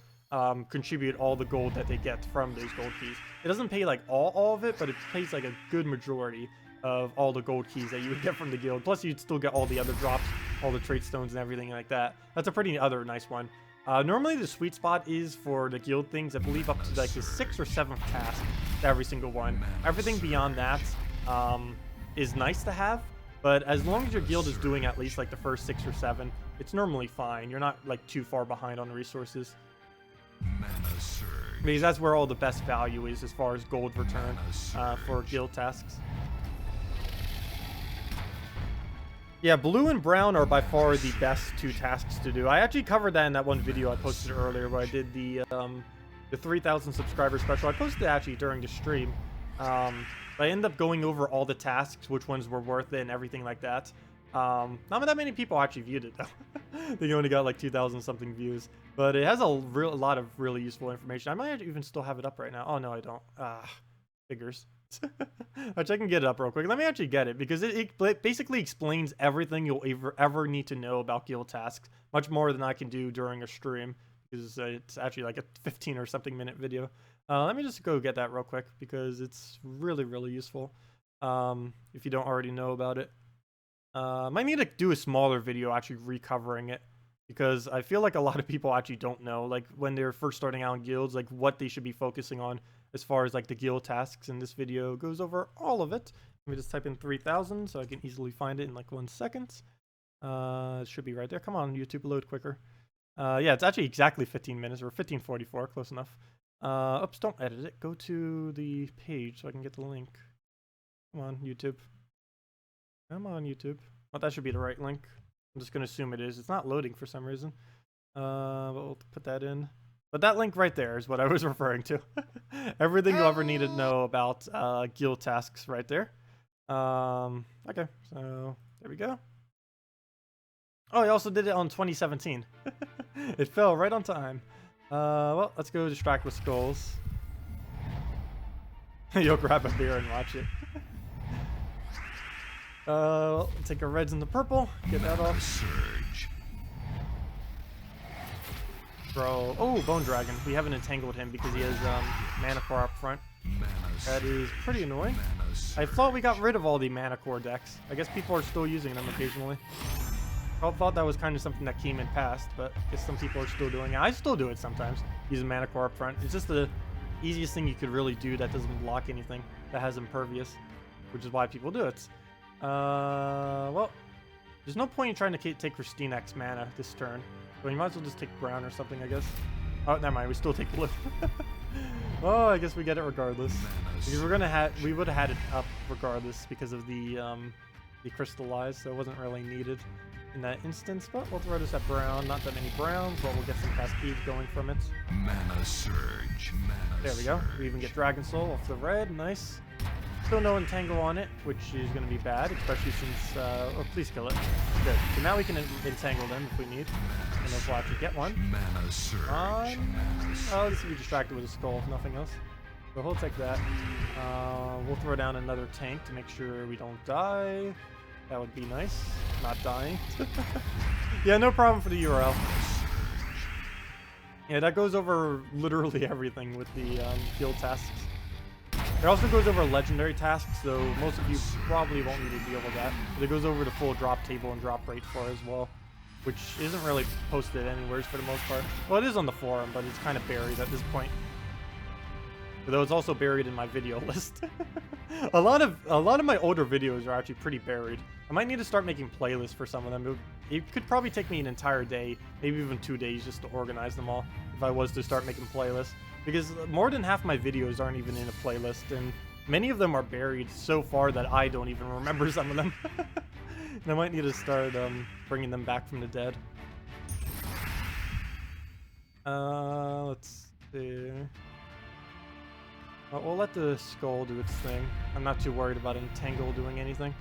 S1: contribute all the gold that they get from those gold keys. It doesn't pay like all of it, but it pays like a good majority of all the gold keys that you would get from the guild. Plus, you'd still get all the other drops, all the trait stones and everything like that. That's a pretty other nice one. Normally, the sweet spot is for the guild things, I believe, up to like the 6th or 7th task to every single one. Everything beyond that is nice to have, but as long as your guild is doing at least like the first 6 or 7, it's normally fine. You're not like too far behind on resources. Because that's where all the best value is as far as gold return for guild tasks. Yeah, blue and brown are by far the best 2 tasks to do. I actually covered that in that one video I posted earlier where I did the 3,000 subscriber special. I posted it actually during the stream. But I ended up going over all the tasks, which ones were worth it and everything like that. Not that many people actually viewed it though. I think it only got like 2,000 something views, but it has a lot of really useful information. I might even still have it up right now. Oh no, I don't. Figures. Actually, I can get it up real quick. Let me actually get it because it basically explains everything you'll ever need to know about guild tasks, much more than I can do during a stream because it's actually like a 15 or something minute video. Let me just go get that real quick because it's really useful. If you don't already know about it. Might need to do a smaller video actually recovering it because I feel like a lot of people actually don't know, like when they're first starting out in guilds, like what they should be focusing on as far as like the guild tasks. And this video goes over all of it. Let me just type in 3,000 so I can easily find it in like 1 second. It should be right there. Come on, YouTube, load quicker. Yeah, it's actually exactly 15 minutes or 15:44, close enough. Oops, don't edit it. Go to the page so I can get the link. Come on, YouTube. Come on, YouTube. Well, that should be the right link. I'm just going to assume it is. It's not loading for some reason. But we'll put that in. But that link right there is what I was referring to. Everything you'll ever need to know about guild tasks right there. Okay, so there we go. Oh, I also did it on 2017. It fell right on time. Well, let's go distract with skulls. You'll grab a beer and watch it. Well, take our reds and the purple. Get that off.
S2: Surge.
S1: Bro. Oh, Bone Dragon. We haven't entangled him because he has mana core up front. That is pretty annoying. I thought we got rid of all the mana core decks. I guess people are still using them occasionally. I thought that was kind of something that came in past, but I guess some people are still doing it. I still do it sometimes, using mana core up front. It's just the easiest thing you could really do that doesn't block anything, that has impervious, which is why people do it. Well, there's no point in trying to take Christine's mana this turn. So you might as well just take brown or something, I guess. Oh, never mind. We still take blue. Oh, I guess we get it regardless. Because we would have had it up regardless because of the crystallized, so it wasn't really needed in that instance. But we'll throw this at brown. Not that many browns, but we'll get some cascades going from it.
S2: Mana surge.
S1: There we go. We even get Dragon Soul off the red. Nice. Still no entangle on it, which is going to be bad, especially since... oh, please kill it. Good. So now we can entangle them if we need. And then we'll actually get one.
S2: Mana surge.
S1: Oh, this will be distracted with a skull, if nothing else. So we'll take that. We'll throw down another tank to make sure we don't die. That would be nice. Not dying. Yeah, no problem for the URL. Yeah, that goes over literally everything with the guild tasks. It also goes over legendary tasks, so most of you probably won't need to deal with that. But it goes over the full drop table and drop rate for as well, which isn't really posted anywhere for the most part. Well, it is on the forum, but it's kind of buried at this point. Though it's also buried in my video list. a lot of my older videos are actually pretty buried. I might need to start making playlists for some of them. It could probably take me an entire day, maybe even 2 days, just to organize them all if I was to start making playlists. Because more than half my videos aren't even in a playlist, and many of them are buried so far that I don't even remember some of them. And I might need to start bringing them back from the dead. Let's see. Well, we'll let the skull do its thing. I'm not too worried about Entangle doing anything.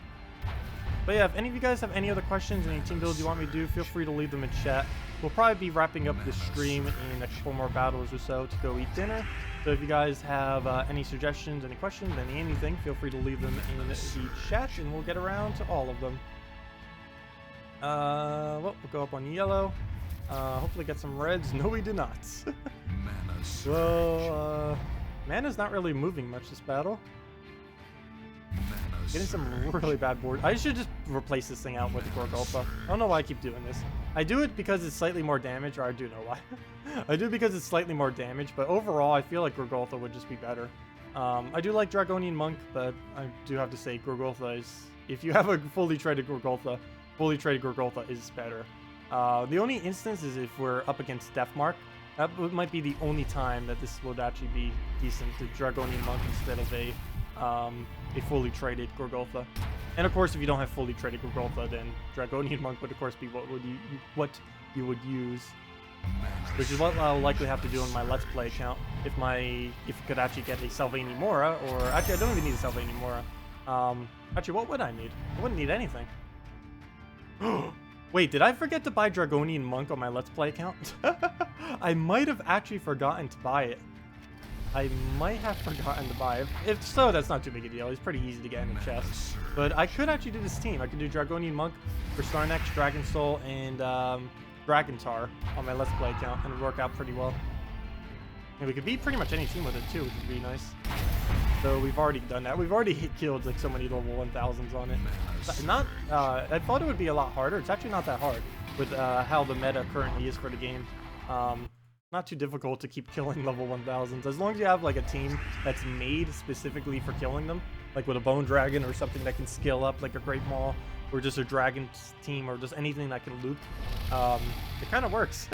S1: But yeah, if any of you guys have any other questions, any team builds you want me to do, feel free to leave them in chat. We'll probably be wrapping up the stream in a couple more battles or so to go eat dinner. So if you guys have any suggestions, any questions, anything, feel free to leave them in the chat and we'll get around to all of them. Well, we'll go up on yellow. Hopefully get some reds. No, we do not. Well, mana's not really moving much this battle. Getting some really bad board. I should just replace this thing out with the Gorgulpa. I don't know why I keep doing this. I do it because it's slightly more damage, or I do know why. I do it because it's slightly more damage, but overall I feel like Gorgulpa would just be better. I do like Dragonian Monk, but I do have to say Gorgulpa is... If you have a fully traded Gorgulpa is better. The only instance is if we're up against Deathmark. That might be the only time that this would actually be decent, the Dragonian Monk instead of a fully traded Gorgulpa. And of course, if you don't have fully traded Gorgulpa, then Dragonian Monk would of course be what you would use. Which is what I'll likely have to do on my Let's Play account if you could actually get a Silvani Mora, or actually I don't even need a Silvani Mora. Actually, what would I need? I wouldn't need anything. Wait, did I forget to buy Dragonian Monk on my Let's Play account? I might have actually forgotten to buy it. I might have forgotten to buy it. If so, that's not too big a deal. It's pretty easy to get in the chest. But I could actually do this team. I could do Dragonian Monk for Starnex, Dragon Soul, and Dragontar on my Let's Play account, and it'd work out pretty well. And we could beat pretty much any team with it too, which would be nice. So we've already done that. We've already killed like so many level 1000s on it. I thought it would be a lot harder. It's actually not that hard with how the meta currently is for the game. Not too difficult to keep killing level 1000s as long as you have like a team that's made specifically for killing them, like with a Bone Dragon or something that can scale up like a Great Maul, or just a Dragon team, or just anything that can loop. It kind of works.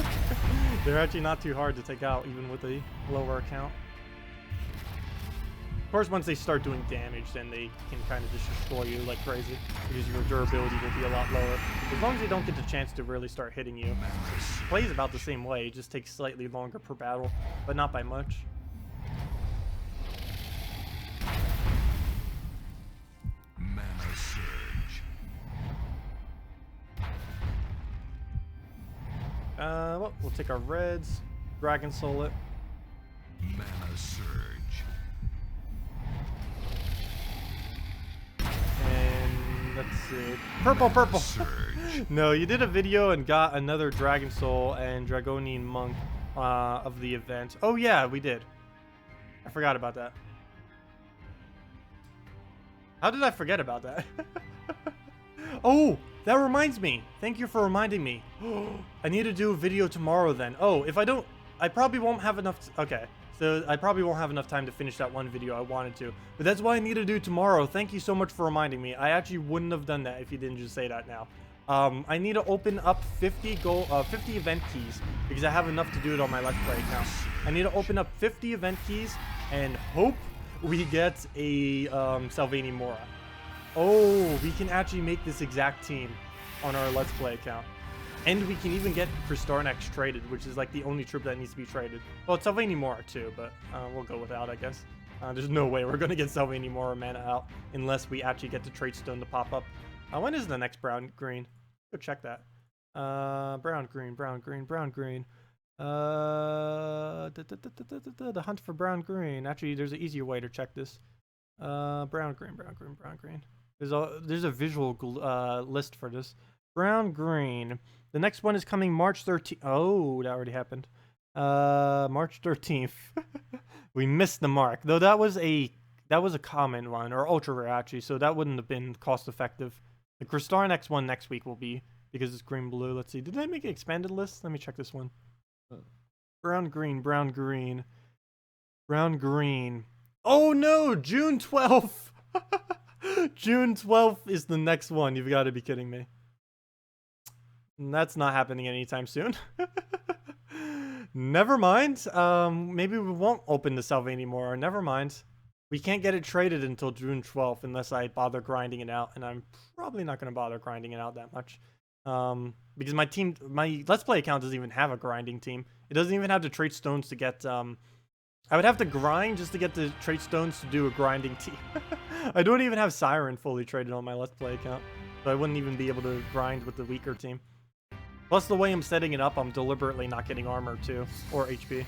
S1: They're actually not too hard to take out even with a lower account. Of course, once they start doing damage, then they can kind of just destroy you like crazy, because your durability will be a lot lower. As long as you don't get the chance to really start hitting you. It plays about the same way, it just takes slightly longer per battle, but not by much.
S2: Mana surge.
S1: Well, we'll take our reds, Dragon Soul it.
S2: Mana surge.
S1: Let's see. Purple. No, you did a video and got another Dragon Soul and Dragonian Monk of the event. Oh yeah, we did. I forgot about that. How did I forget about that? Oh, that reminds me. Thank you for reminding me. I need to do a video tomorrow then. Oh, if I don't, I probably won't have enough. Okay. So I probably won't have enough time to finish that one video I wanted to. But that's what I need to do tomorrow. Thank you so much for reminding me. I actually wouldn't have done that if you didn't just say that now. I need to open up 50 event keys because I have enough to do it on my Let's Play account. I need to open up 50 event keys and hope we get a Silverglade Mora. Oh, we can actually make this exact team on our Let's Play account. And we can even get Starnex traded, which is like the only troop that needs to be traded. Well, it's Silverglade Mora too, but we'll go without, I guess. There's no way we're going to get Silverglade Mora mana out unless we actually get the trait stone to pop up. When is the next brown green? Go check that. Brown green. The hunt for brown green. Actually, there's an easier way to check this. Brown green. There's a visual list for this. Brown green. The next one is coming March 13th. Oh, that already happened. March 13th. We missed the mark, though. That was a common one, or ultra rare actually, so that wouldn't have been cost effective. The Starnex one next week will be, because it's green blue. Let's see. Did I make an expanded list? Let me check this one. Brown green. Oh no, June 12th. June 12th is the next one. You've got to be kidding me. That's not happening anytime soon. Never mind. Maybe we won't open the Silverglade anymore. Never mind. We can't get it traded until June 12th unless I bother grinding it out, and I'm probably not going to bother grinding it out that much. Because my Let's Play account doesn't even have a grinding team. It doesn't even have the trait stones to get, I would have to grind just to get the trait stones to do a grinding team. I don't even have Siren fully traded on my Let's Play account, so I wouldn't even be able to grind with the weaker team. Plus, the way I'm setting it up, I'm deliberately not getting armor, too. Or HP.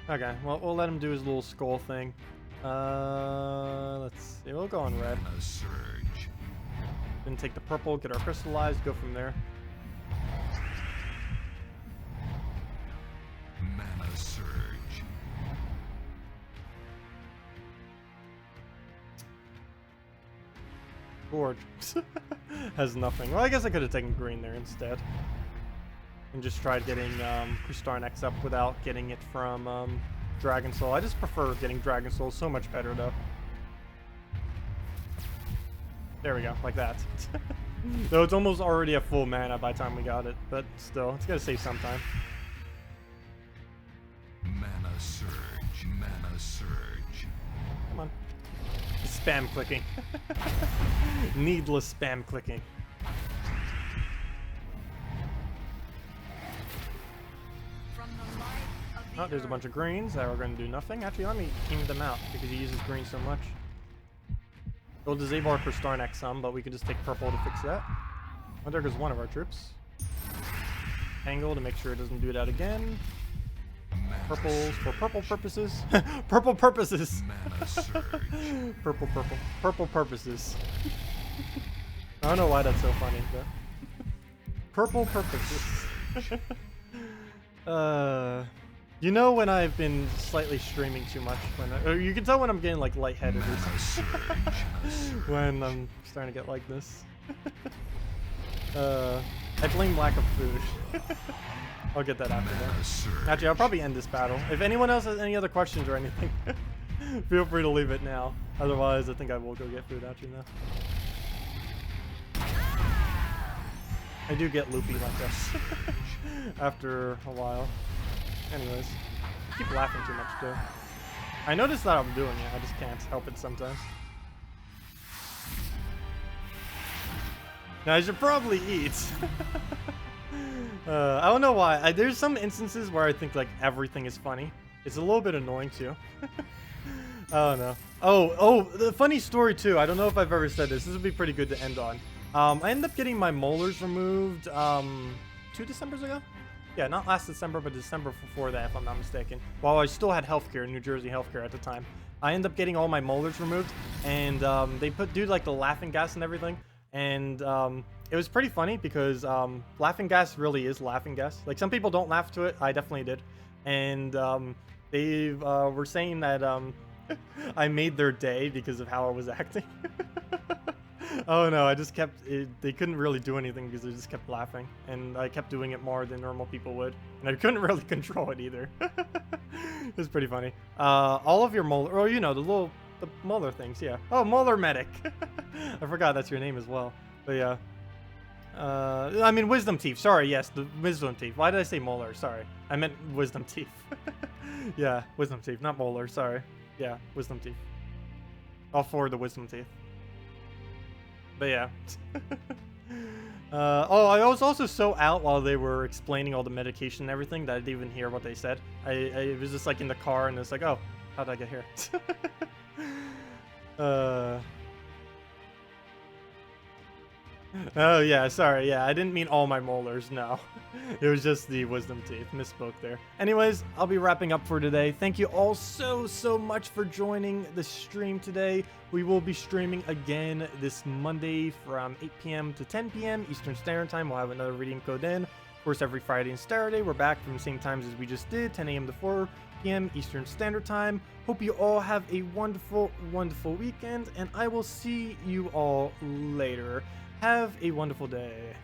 S1: Okay, well, we'll let him do his little skull thing. Let's see. We'll go on red. Then take the purple, get our crystallized, go from there.
S2: Mana surge.
S1: Gorge. Has nothing. Well, I guess I could have taken green there instead. And just tried getting Starnex up without getting it from Dragon Soul. I just prefer getting Dragon Soul so much better, though. There we go, like that. Though it's almost already a full mana by the time we got it, but still, it's gonna save some time.
S2: Mana surge.
S1: Come on. Spam clicking. Needless spam clicking.
S3: From the light of
S1: Oh, there's a bunch of greens that are going to do nothing. Actually, let me king them out because he uses green so much. We'll disable for star next some, but we can just take purple to fix that. Oh, there goes one of our troops. Angle to make sure it doesn't do that again. Purples for purple purposes. Purple purposes.
S2: Mana surge.
S1: Purple purposes. I don't know why that's so funny, but purple purposes. You know when I've been slightly streaming too much, or you can tell when I'm getting like lightheaded or
S2: Mana
S1: something. surge. When I'm starting to get like this. I blame lack of food. I'll get that after that.
S2: Mana surge.
S1: Actually, I'll probably end this battle. If anyone else has any other questions or anything, feel free to leave it now. Otherwise, I think I will go get food actually now. I do get loopy like this after a while. Anyways, I keep laughing too much too. I notice that I'm doing it, I just can't help it sometimes. Now I should probably eat. I don't know why. There's some instances where I think like everything is funny. It's a little bit annoying too. I don't know. Oh, the funny story too. I don't know if I've ever said this. This would be pretty good to end on. I ended up getting my molars removed 2 Decembers ago. Yeah, not last December, but December before that, if I'm not mistaken. While I still had healthcare, New Jersey healthcare at the time. I ended up getting all my molars removed, and they do like the laughing gas and everything. And it was pretty funny because laughing gas really is laughing gas. Like some people don't laugh to it. I definitely did. And they were saying that I made their day because of how I was acting. Oh no, I just kept they couldn't really do anything because they just kept laughing, and I kept doing it more than normal people would, and I couldn't really control it either. It was pretty funny. All of your molar, oh, you know, the molar things, yeah. Oh, molar medic. I forgot that's your name as well. But yeah. I mean wisdom teeth. Sorry, yes, the wisdom teeth. Why did I say molar? Sorry, I meant wisdom teeth. Yeah, wisdom teeth, not molar. Sorry. Yeah, wisdom teeth. All 4 of the wisdom teeth. But yeah. Oh, I was also so out while they were explaining all the medication and everything that I didn't even hear what they said. I was just like in the car and it's like, oh, how did I get here? Oh yeah, sorry, yeah, I didn't mean all my molars, no. It was just the wisdom teeth, misspoke there. Anyways, I'll be wrapping up for today. Thank you all so much for joining the stream today. We will be streaming again this Monday from 8 p.m. to 10 p.m. Eastern Standard Time. We'll have another reading code in. Of course, every Friday and Saturday, we're back from the same times as we just did, 10 a.m. to 4 p.m. Eastern Standard Time. Hope you all have a wonderful weekend, and I will see you all later. Have a wonderful day.